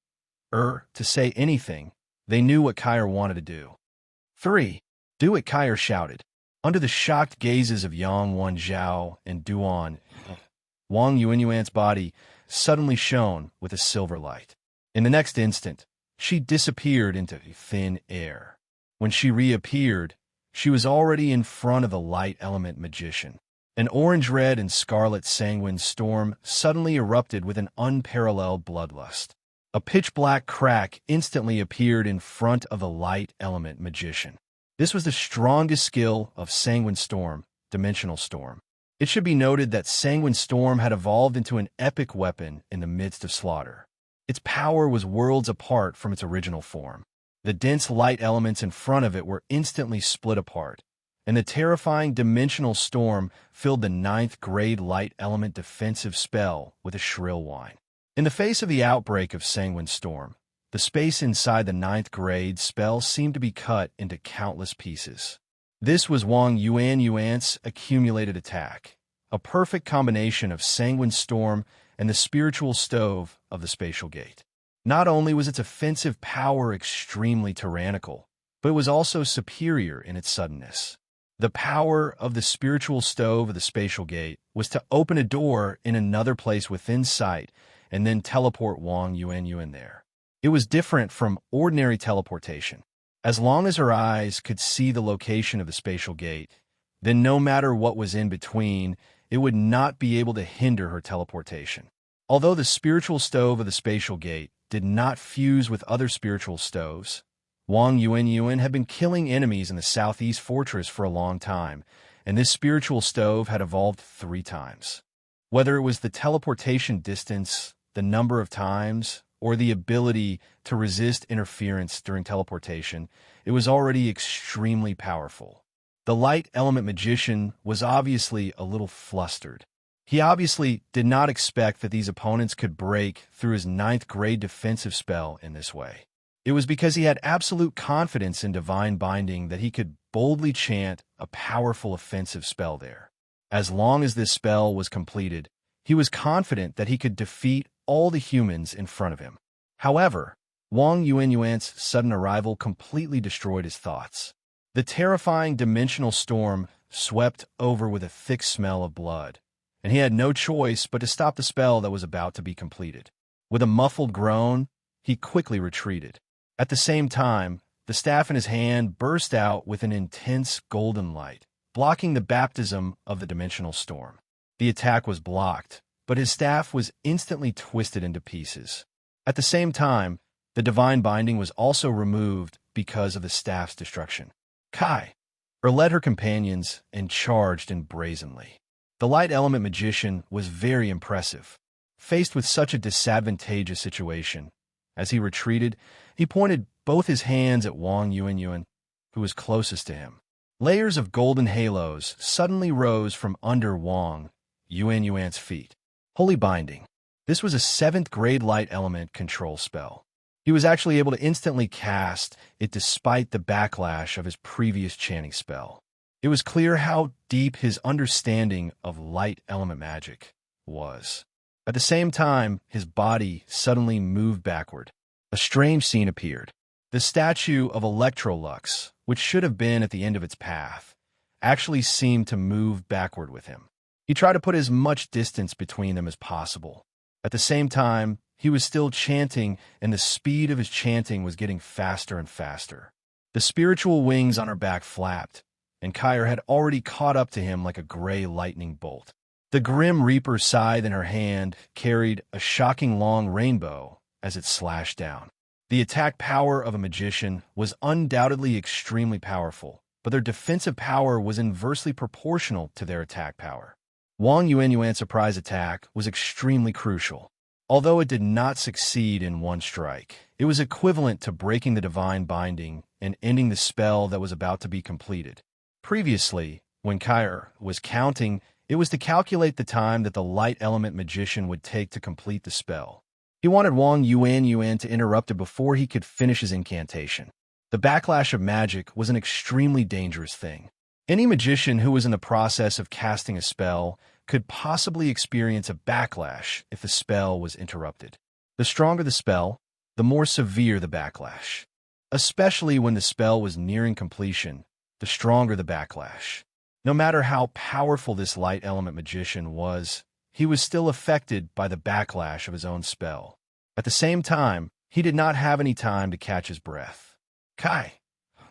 to say anything, they knew what Kai wanted to do. 3. Do it, Kai shouted. Under the shocked gazes of Yang Wenjiao and Duan, Wang Yuanyuan's body suddenly shone with a silver light. In the next instant, she disappeared into thin air. When she reappeared, she was already in front of the light element magician. An orange-red and scarlet sanguine storm suddenly erupted with an unparalleled bloodlust. A pitch-black crack instantly appeared in front of the light element magician. This was the strongest skill of Sanguine Storm, Dimensional Storm. It should be noted that Sanguine Storm had evolved into an epic weapon in the midst of slaughter. Its power was worlds apart from its original form. The dense light elements in front of it were instantly split apart, and the terrifying Dimensional Storm filled the 9th grade light element defensive spell with a shrill whine. In the face of the outbreak of Sanguine Storm, the space inside the 9th grade spell seemed to be cut into countless pieces. This was Wang Yuan's accumulated attack, a perfect combination of Sanguine Storm and the spiritual stove of the spatial gate. Not only was its offensive power extremely tyrannical, but it was also superior in its suddenness. The power of the spiritual stove of the spatial gate was to open a door in another place within sight and then teleport Wang Yuan there. It was different from ordinary teleportation. As long as her eyes could see the location of the spatial gate, then no matter what was in between, it would not be able to hinder her teleportation. Although the spiritual stove of the spatial gate did not fuse with other spiritual stoves, Wang Yuan had been killing enemies in the southeast fortress for a long time, and this spiritual stove had evolved 3 times. Whether it was the teleportation distance, the number of times, or the ability to resist interference during teleportation, it was already extremely powerful. The light element magician was obviously a little flustered. He obviously did not expect that these opponents could break through his 9th grade defensive spell in this way. It was because he had absolute confidence in Divine Binding that he could boldly chant a powerful offensive spell there. As long as this spell was completed, he was confident that he could defeat all the humans in front of him. However, Wang Yuan's sudden arrival completely destroyed his thoughts. The terrifying Dimensional Storm swept over with a thick smell of blood, and he had no choice but to stop the spell that was about to be completed. With a muffled groan, he quickly retreated. At the same time, the staff in his hand burst out with an intense golden light, blocking the baptism of the Dimensional Storm. The attack was blocked, but his staff was instantly twisted into pieces. At the same time, the Divine Binding was also removed because of the staff's destruction. Kai led her companions and charged in brazenly. The light element magician was very impressive. Faced with such a disadvantageous situation, as he retreated, he pointed both his hands at Wang Yuan, who was closest to him. Layers of golden halos suddenly rose from under Wang Yuan's feet. Holy Binding. This was a 7th grade light element control spell. He was actually able to instantly cast it despite the backlash of his previous chanting spell. It was clear how deep his understanding of light element magic was. At the same time, his body suddenly moved backward. A strange scene appeared. The statue of Electrolux, which should have been at the end of its path, actually seemed to move backward with him. He tried to put as much distance between them as possible. At the same time, he was still chanting, and the speed of his chanting was getting faster and faster. The spiritual wings on her back flapped, and Kyra had already caught up to him like a gray lightning bolt. The Grim Reaper's scythe in her hand carried a shocking long rainbow as it slashed down. The attack power of a magician was undoubtedly extremely powerful, but their defensive power was inversely proportional to their attack power. Wang Yuan's surprise attack was extremely crucial. Although it did not succeed in one strike, it was equivalent to breaking the Divine Binding and ending the spell that was about to be completed. Previously, when Kyra was counting, it was to calculate the time that the light element magician would take to complete the spell. He wanted Wang Yuan to interrupt it before he could finish his incantation. The backlash of magic was an extremely dangerous thing. Any magician who was in the process of casting a spell could possibly experience a backlash if the spell was interrupted. The stronger the spell, the more severe the backlash. Especially when the spell was nearing completion, the stronger the backlash. No matter how powerful this light element magician was, he was still affected by the backlash of his own spell. At the same time, he did not have any time to catch his breath. Kai,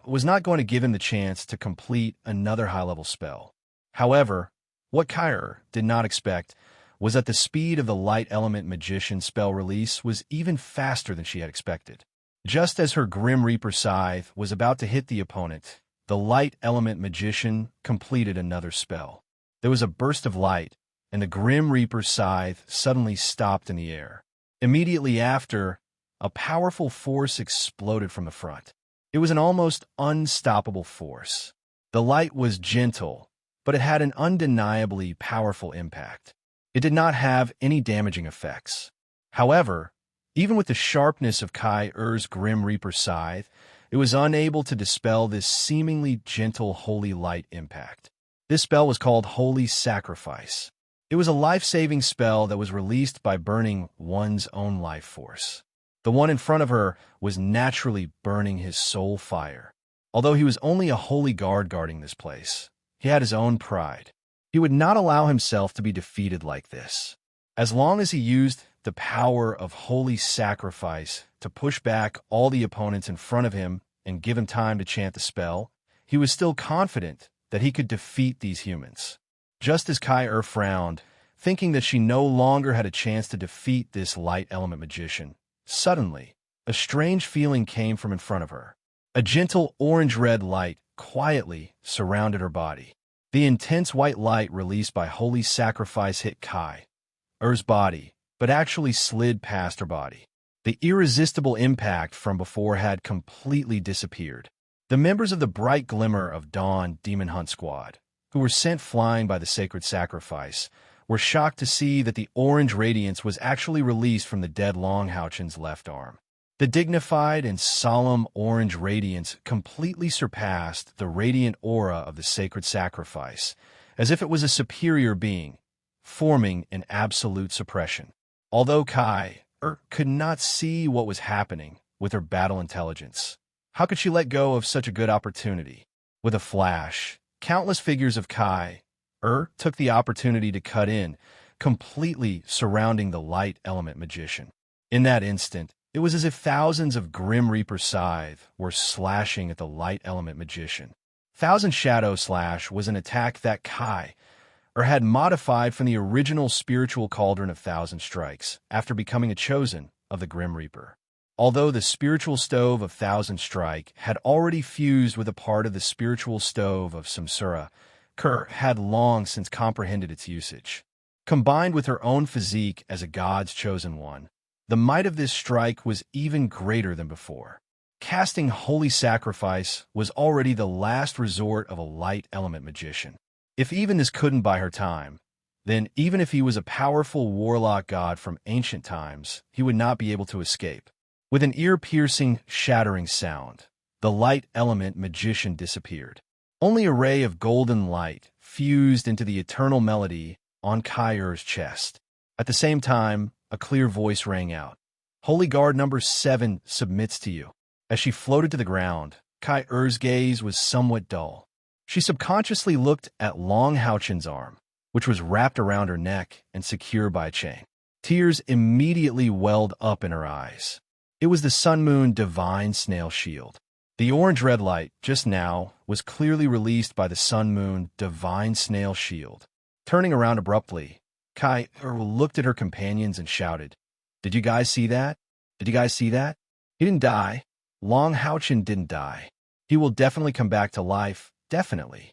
was not going to give him the chance to complete another high-level spell. However, what Kai did not expect was that the speed of the light element magician spell release was even faster than she had expected. Just as her Grim Reaper scythe was about to hit the opponent, the light element magician completed another spell. There was a burst of light, and the Grim Reaper scythe suddenly stopped in the air. Immediately after, a powerful force exploded from the front. It was an almost unstoppable force. The light was gentle, but it had an undeniably powerful impact. It did not have any damaging effects. However, even with the sharpness of Kai-Er's Grim Reaper scythe, it was unable to dispel this seemingly gentle holy light impact. This spell was called Holy Sacrifice. It was a life-saving spell that was released by burning one's own life force. The one in front of her was naturally burning his soul fire. Although he was only a holy guard guarding this place, he had his own pride. He would not allow himself to be defeated like this. As long as he used the power of holy sacrifice to push back all the opponents in front of him and give him time to chant the spell, he was still confident that he could defeat these humans. Just as Kai frowned, thinking that she no longer had a chance to defeat this light element magician, suddenly, a strange feeling came from in front of her. A gentle orange-red light quietly surrounded her body. The intense white light released by holy sacrifice hit Kai-Er's body, but actually slid past her body. The irresistible impact from before had completely disappeared. The members of the Bright Glimmer of Dawn Demon Hunt Squad, who were sent flying by the sacred sacrifice, were shocked to see that the orange radiance was actually released from the dead Longhouchen's left arm. The dignified and solemn orange radiance completely surpassed the radiant aura of the sacred sacrifice, as if it was a superior being, forming an absolute suppression. Although Kai-Er could not see what was happening with her battle intelligence, how could she let go of such a good opportunity? With a flash, countless figures of Kai-Er took the opportunity to cut in, completely surrounding the light element magician. In that instant, it was as if thousands of Grim Reaper scythe were slashing at the light element magician. Thousand Shadow Slash was an attack that Kai-Er had modified from the original spiritual cauldron of Thousand Strikes after becoming a chosen of the Grim Reaper. Although the spiritual stove of Thousand Strike had already fused with a part of the spiritual stove of Samsara, Kai had long since comprehended its usage. Combined with her own physique as a god's chosen one, the might of this strike was even greater than before. Casting Holy Sacrifice was already the last resort of a light element magician. If even this couldn't buy her time, then even if he was a powerful warlock god from ancient times, he would not be able to escape. With an ear-piercing, shattering sound, the light element magician disappeared. Only a ray of golden light fused into the eternal melody on Kai-Er's chest. At the same time, a clear voice rang out. Holy Guard number 7 submits to you. As she floated to the ground, Kai-Er's gaze was somewhat dull. She subconsciously looked at Longhouchen's arm, which was wrapped around her neck and secure by a chain. Tears immediately welled up in her eyes. It was the Sun Moon Divine Snail Shield. The orange-red light, just now, was clearly released by the Sun Moon Divine Snail Shield. Turning around abruptly, Kai-Er looked at her companions and shouted, "Did you guys see that? Did you guys see that? He didn't die. Longhouchen didn't die. He will definitely come back to life, definitely."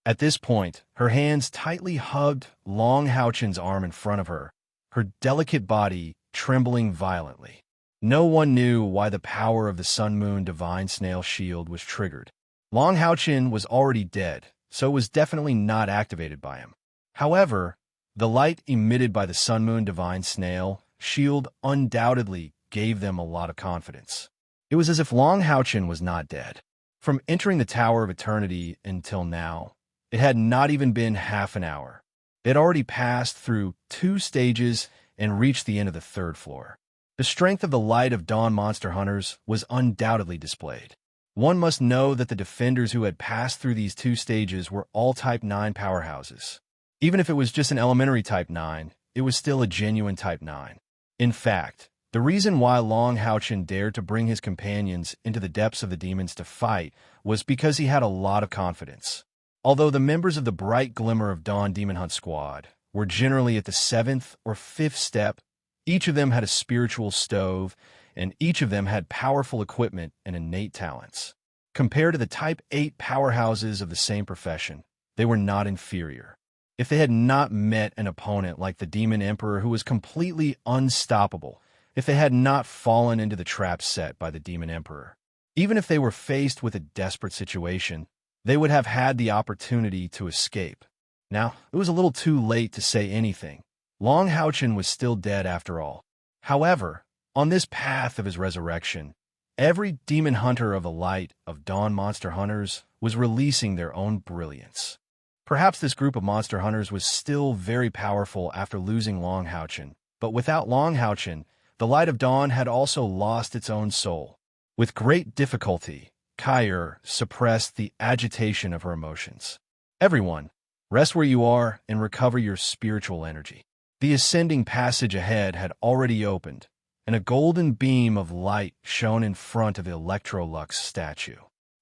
At this point, her hands tightly hugged Longhouchen's arm in front of her, her delicate body trembling violently. No one knew why the power of the Sun Moon Divine Snail Shield was triggered. Longhouchen was already dead, so it was definitely not activated by him. However, the light emitted by the Sun Moon Divine Snail Shield undoubtedly gave them a lot of confidence. It was as if Longhouchen was not dead. From entering the Tower of Eternity until now, it had not even been half an hour. It had already passed through 2 stages and reached the end of the 3rd floor. The strength of the Light of Dawn monster hunters was undoubtedly displayed. One must know that the defenders who had passed through these 2 stages were all Type 9 powerhouses. Even if it was just an elementary Type 9, it was still a genuine Type 9. In fact, The reason why Long Haochen dared to bring his companions into the depths of the demons to fight was because he had a lot of confidence. Although the members of the Bright Glimmer of Dawn Demon Hunt Squad were generally at the 7th or 5th step, each of them had a spiritual stove, and each of them had powerful equipment and innate talents. Compared to the Type 8 powerhouses of the same profession, they were not inferior. If they had not met an opponent like the Demon Emperor who was completely unstoppable, if they had not fallen into the trap set by the Demon Emperor, even if they were faced with a desperate situation, they would have had the opportunity to escape. Now, it was a little too late to say anything. Long Haochen was still dead after all. However, on this path of his resurrection, every demon hunter of the light of Dawn monster hunters was releasing their own brilliance. Perhaps this group of monster hunters was still very powerful after losing Long Haochen, but without Long Haochen, the Light of Dawn had also lost its own soul. With great difficulty, Kair suppressed the agitation of her emotions. Everyone, rest where you are and recover your spiritual energy. The ascending passage ahead had already opened, and a golden beam of light shone in front of the Electrolux statue.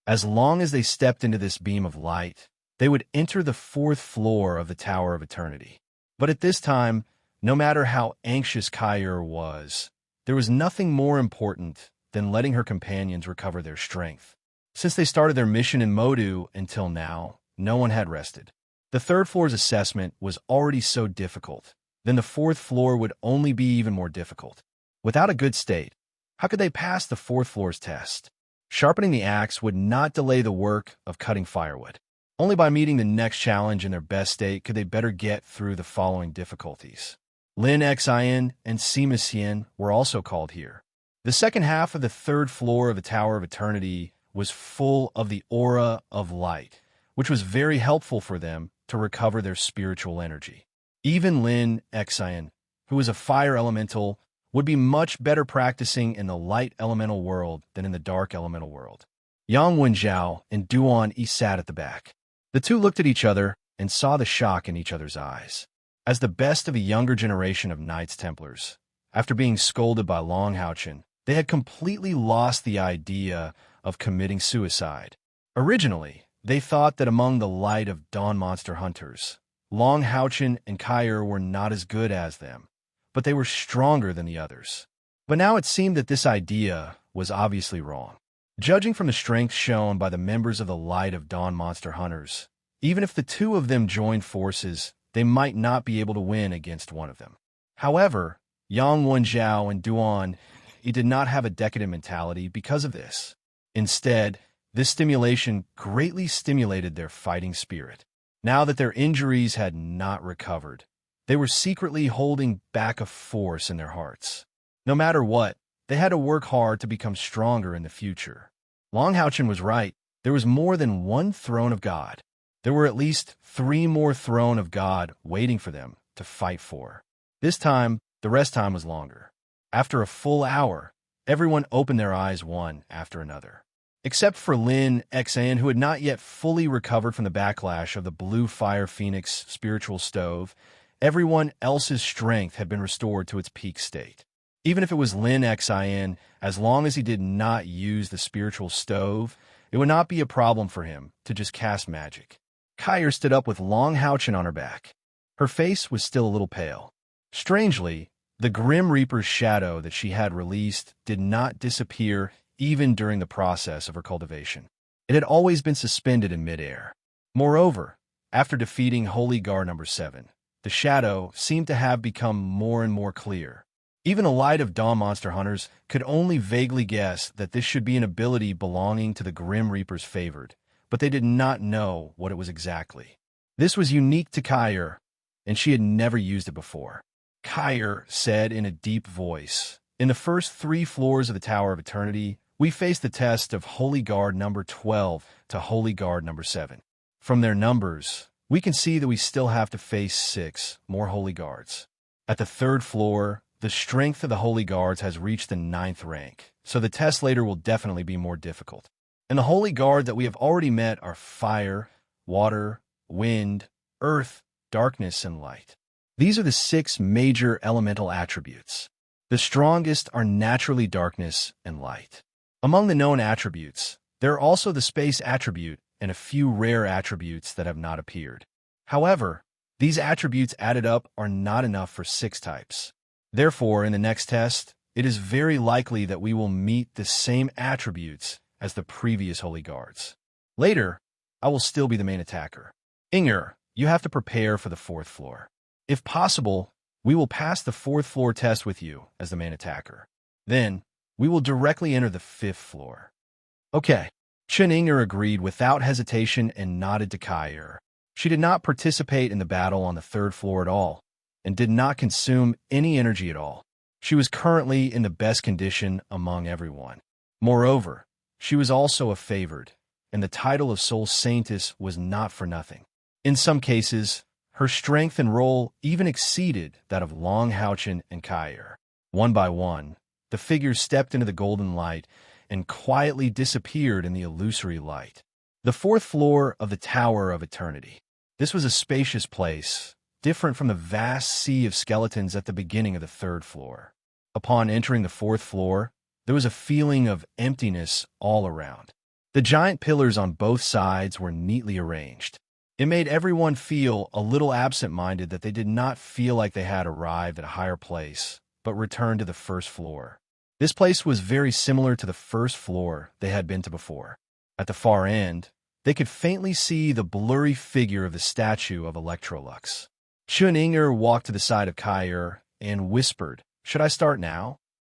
As long as they stepped into this beam of light, they would enter the 4th floor of the Tower of Eternity. But at this time, no matter how anxious Kair was, there was nothing more important than letting her companions recover their strength. Since they started their mission in Modu until now, no one had rested. The 3rd floor's assessment was already so difficult, then the 4th floor would only be even more difficult. Without a good state, how could they pass the 4th floor's test? Sharpening the axe would not delay the work of cutting firewood. Only by meeting the next challenge in their best state could they better get through the following difficulties. Lin Xian and Sima Xian were also called here. The second half of the 3rd floor of the Tower of Eternity was full of the aura of light, which was very helpful for them to recover their spiritual energy. Even Lin Xian, who was a fire elemental, would be much better practicing in the light elemental world than in the dark elemental world. Yang Wenjiao and Duan Yi sat at the back. The two looked at each other and saw the shock in each other's eyes. As the best of a younger generation of Knights Templars, after being scolded by Long Haochen, they had completely lost the idea of committing suicide. Originally, they thought that among the Light of Dawn monster hunters, Long Haochen and Kair were not as good as them, but they were stronger than the others. But now it seemed that this idea was obviously wrong. Judging from the strength shown by the members of the Light of Dawn monster hunters, even if the two of them joined forces, they might not be able to win against one of them. However, Yang Wenjiao and Duan Yi did not have a decadent mentality because of this. Instead, this stimulation greatly stimulated their fighting spirit. Now that their injuries had not recovered, they were secretly holding back a force in their hearts. No matter what, they had to work hard to become stronger in the future. Long Haochen was right. There was more than one throne of God. There were at least 3 more throne of God waiting for them to fight for. This time, the rest time was longer. After a full hour, everyone opened their eyes one after another. Except for Lin Xian, who had not yet fully recovered from the backlash of the Blue Fire Phoenix spiritual stove, everyone else's strength had been restored to its peak state. Even if it was Lin Xian, as long as he did not use the spiritual stove, it would not be a problem for him to just cast magic. Kair stood up with Long Haochen on her back. Her face was still a little pale. Strangely, the Grim Reaper's shadow that she had released did not disappear even during the process of her cultivation. It had always been suspended in midair. Moreover, after defeating Holy Guard number 7, the shadow seemed to have become more and more clear. Even the Light of Dawn monster hunters could only vaguely guess that this should be an ability belonging to the Grim Reaper's favored, but they did not know what it was exactly. This was unique to Kair, and she had never used it before. Kair said in a deep voice, "In the first 3 floors of the Tower of Eternity, we faced the test of Holy Guard number 12 to Holy Guard number 7. From their numbers, we can see that we still have to face 6 more Holy Guards. At the 3rd floor, the strength of the Holy Guards has reached the 9th rank, so the test later will definitely be more difficult. And the Holy Guard that we have already met are fire, water, wind, earth, darkness, and light. These are the 6 major elemental attributes. The strongest are naturally darkness and light. Among the known attributes, there are also the space attribute and a few rare attributes that have not appeared. However, these attributes added up are not enough for 6 types. Therefore, in the next test, it is very likely that we will meet the same attributes as the previous Holy Guards. Later, I will still be the main attacker. Inger, you have to prepare for the 4th floor. If possible, we will pass the 4th floor test with you as the main attacker. Then, we will directly enter the 5th floor. Okay. Chen Inger agreed without hesitation and nodded to Kair. She did not participate in the battle on the 3rd floor at all, and did not consume any energy at all. She was currently in the best condition among everyone. Moreover, she was also a favored, and the title of Soul Saintess was not for nothing. In some cases, her strength and role even exceeded that of Long Houchen and Kair. One by one, the figures stepped into the golden light and quietly disappeared in the illusory light. The 4th floor of the Tower of Eternity. This was a spacious place, different from the vast sea of skeletons at the beginning of the 3rd floor. Upon entering the 4th floor, there was a feeling of emptiness all around. The giant pillars on both sides were neatly arranged. It made everyone feel a little absent-minded that they did not feel like they had arrived at a higher place, but returned to the 1st floor. This place was very similar to the 1st floor they had been to before. At the far end, they could faintly see the blurry figure of the statue of Electrolux. Chun Inger walked to the side of Kair and whispered, "Should I start now?"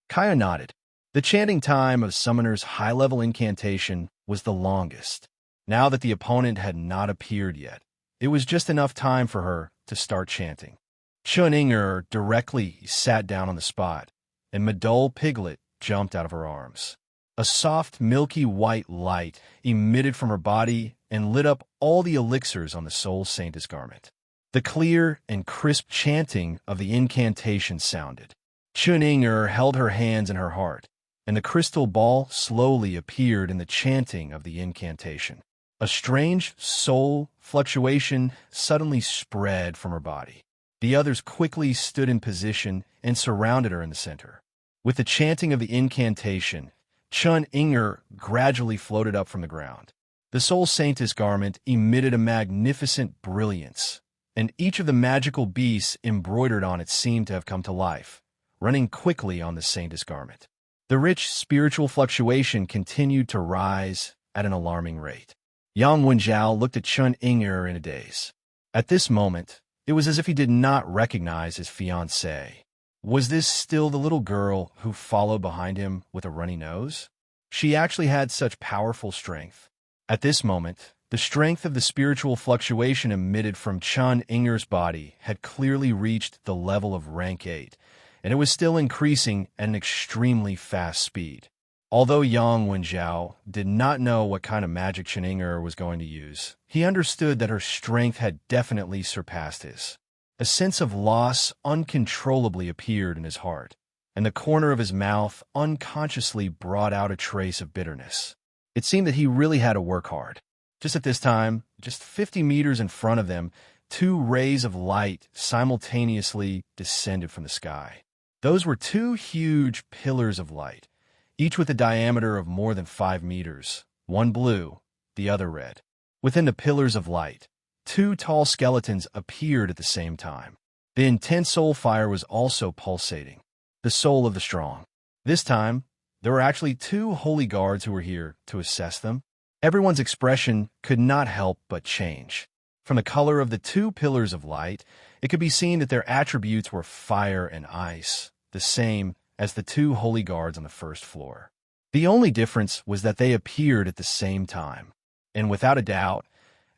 Kair nodded. The chanting time of Summoner's high-level incantation was the longest. Now that the opponent had not appeared yet, it was just enough time for her to start chanting. Chun Inger directly sat down on the spot, and Madole Piglet jumped out of her arms. A soft, milky white light emitted from her body and lit up all the elixirs on the Soul Saintess garment. The clear and crisp chanting of the incantation sounded. Chun Inger held her hands in her heart, and the crystal ball slowly appeared in the chanting of the incantation. A strange soul fluctuation suddenly spread from her body. The others quickly stood in position and surrounded her in the center. With the chanting of the incantation, Chun Inger gradually floated up from the ground. The Soul Saintess garment emitted a magnificent brilliance, and each of the magical beasts embroidered on it seemed to have come to life, running quickly on the Saintess garment. The rich spiritual fluctuation continued to rise at an alarming rate. Yang Wenjiao looked at Chun Inger in a daze. At this moment, it was as if he did not recognize his fiancée. Was this still the little girl who followed behind him with a runny nose? She actually had such powerful strength. At this moment, the strength of the spiritual fluctuation emitted from Chun Inger's body had clearly reached the level of rank 8, and it was still increasing at an extremely fast speed. Although Yang Wenjiao did not know what kind of magic Chun Inger was going to use, he understood that her strength had definitely surpassed his. A sense of loss uncontrollably appeared in his heart, and the corner of his mouth unconsciously brought out a trace of bitterness. It seemed that he really had to work hard. Just at this time, just 50 meters in front of them, 2 rays of light simultaneously descended from the sky. Those were 2 huge pillars of light, each with a diameter of more than 5 meters, one blue, the other red. Within the pillars of light, 2 tall skeletons appeared at the same time. The intense soul fire was also pulsating, the soul of the strong. This time, there were actually 2 holy guards who were here to assess them. Everyone's expression could not help but change. From the color of the 2 pillars of light, it could be seen that their attributes were fire and ice, the same as the 2 holy guards on the 1st floor. The only difference was that they appeared at the same time, and without a doubt,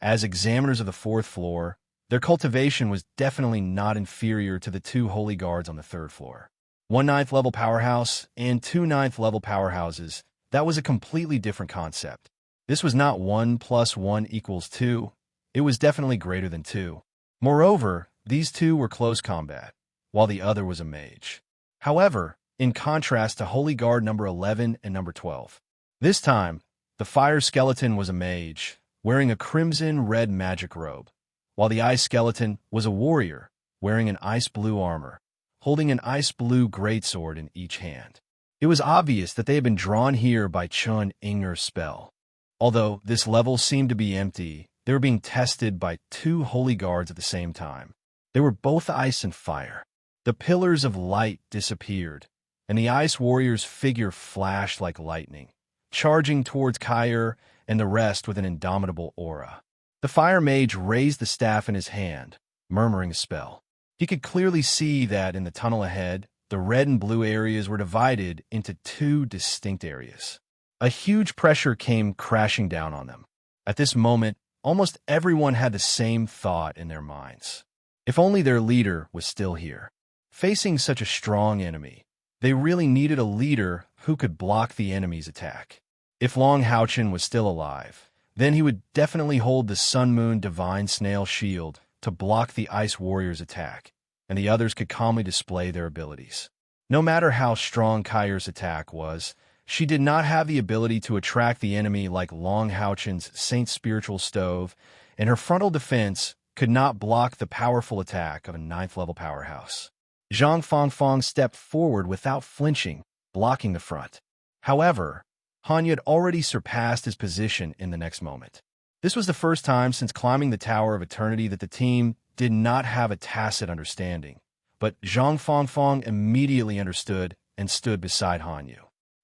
as examiners of the 4th floor, their cultivation was definitely not inferior to the 2 holy guards on the 3rd floor. 1 9th level powerhouse and 2 9th level powerhouses, that was a completely different concept. This was not 1 + 1 = 2, it was definitely greater than 2. Moreover, these 2 were close combat, while the other was a mage. However, in contrast to Holy Guard number 11 and number 12. This time, the fire skeleton was a mage, wearing a crimson-red magic robe, while the ice skeleton was a warrior, wearing an ice-blue armor. holding an ice-blue greatsword in each hand. It was obvious that they had been drawn here by Chun Inger's spell. Although this level seemed to be empty, they were being tested by two holy guards at the same time. They were both ice and fire. The pillars of light disappeared, and the ice warrior's figure flashed like lightning, charging towards Kyr and the rest with an indomitable aura. The fire mage raised the staff in his hand, murmuring a spell. He could clearly see that in the tunnel ahead, the red and blue areas were divided into two distinct areas. A huge pressure came crashing down on them. At this moment, almost everyone had the same thought in their minds. If only their leader was still here. Facing such a strong enemy, they really needed a leader who could block the enemy's attack. If Long Houchin was still alive, then he would definitely hold the Sun Moon Divine Snail Shield to block the Ice Warrior's attack, and the others could calmly display their abilities. No matter how strong Kyr's attack was, she did not have the ability to attract the enemy like Long Houchin's Saint Spiritual Stove, and her frontal defense could not block the powerful attack of a 9th-level powerhouse. Zhang Fangfang stepped forward without flinching, blocking the front. However, Han Yu had already surpassed his position in the next moment. This was the first time since climbing the Tower of Eternity that the team did not have a tacit understanding, but Zhang Fangfang immediately understood and stood beside Han Yu.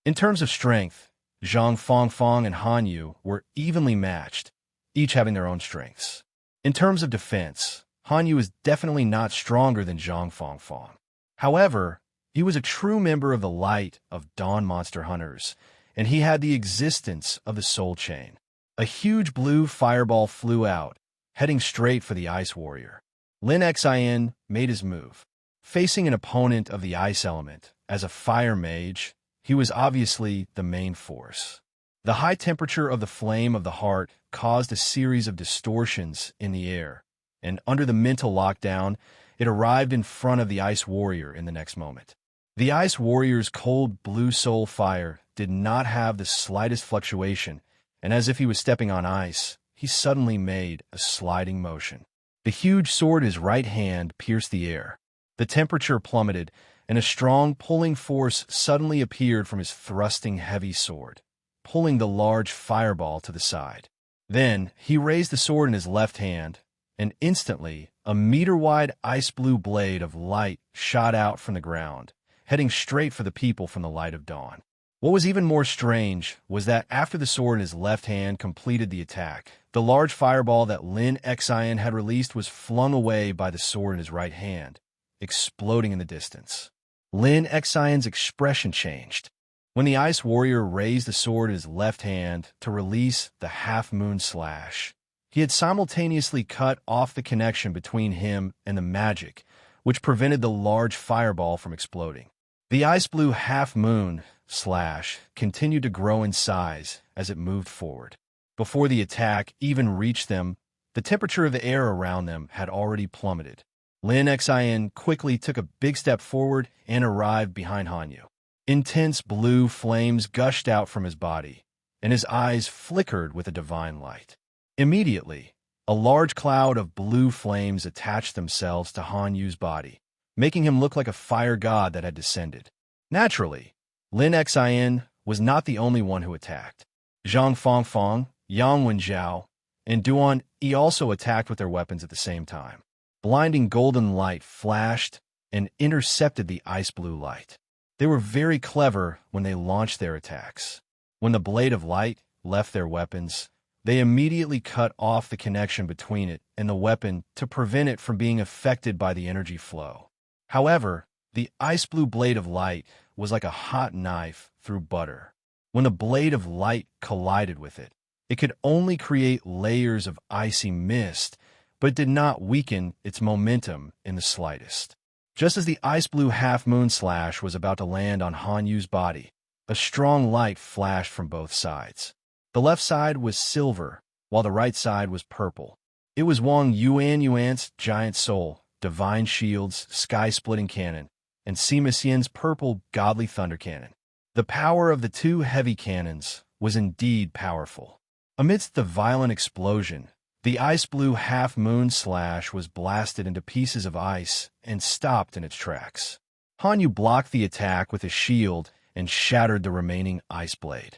In terms of strength, Zhang Fangfang and Han Yu were evenly matched, each having their own strengths. In terms of defense, Han Yu is definitely not stronger than Zhang Fangfang. However, he was a true member of the Light of Dawn Monster Hunters, and he had the existence of the Soul Chain. A huge blue fireball flew out, heading straight for the Ice Warrior. Lin Xin made his move. Facing an opponent of the Ice element, as a fire mage, he was obviously the main force. The high temperature of the flame of the heart caused a series of distortions in the air, and under the mental lockdown, it arrived in front of the Ice Warrior in the next moment. The Ice Warrior's cold blue soul fire did not have the slightest fluctuation, and as if he was stepping on ice, he suddenly made a sliding motion. The huge sword in his right hand pierced the air. The temperature plummeted, and a strong pulling force suddenly appeared from his thrusting heavy sword, pulling the large fireball to the side. Then he raised the sword in his left hand, and instantly a meter-wide ice-blue blade of light shot out from the ground, heading straight for the people from the Light of Dawn. What was even more strange was that after the sword in his left hand completed the attack, the large fireball that Lin Xin had released was flung away by the sword in his right hand, exploding in the distance. Lin Xion's expression changed. When the Ice Warrior raised the sword in his left hand to release the half-moon slash, he had simultaneously cut off the connection between him and the magic, which prevented the large fireball from exploding. The ice-blue half-moon slash continued to grow in size as it moved forward. Before the attack even reached them, the temperature of the air around them had already plummeted. Lin Xin quickly took a big step forward and arrived behind Han Yu. Intense blue flames gushed out from his body, and his eyes flickered with a divine light. Immediately, a large cloud of blue flames attached themselves to Han Yu's body, making him look like a fire god that had descended. Naturally, Lin Xin was not the only one who attacked. Zhang Fangfang, Yang Wenjiao, and Duan Yi also attacked with their weapons at the same time. Blinding golden light flashed and intercepted the ice-blue light. They were very clever when they launched their attacks. When the blade of light left their weapons, they immediately cut off the connection between it and the weapon to prevent it from being affected by the energy flow. However, the ice-blue blade of light was like a hot knife through butter. When the blade of light collided with it, it could only create layers of icy mist, but did not weaken its momentum in the slightest. Just as the ice-blue half-moon slash was about to land on Han Yu's body, a strong light flashed from both sides. The left side was silver, while the right side was purple. It was Wang Yuan's giant soul, divine shields, sky-splitting cannon, and Sima Xian's purple godly thunder cannon. The power of the two heavy cannons was indeed powerful. Amidst the violent explosion, the ice-blue half-moon slash was blasted into pieces of ice and stopped in its tracks. Hanyu blocked the attack with his shield and shattered the remaining ice blade.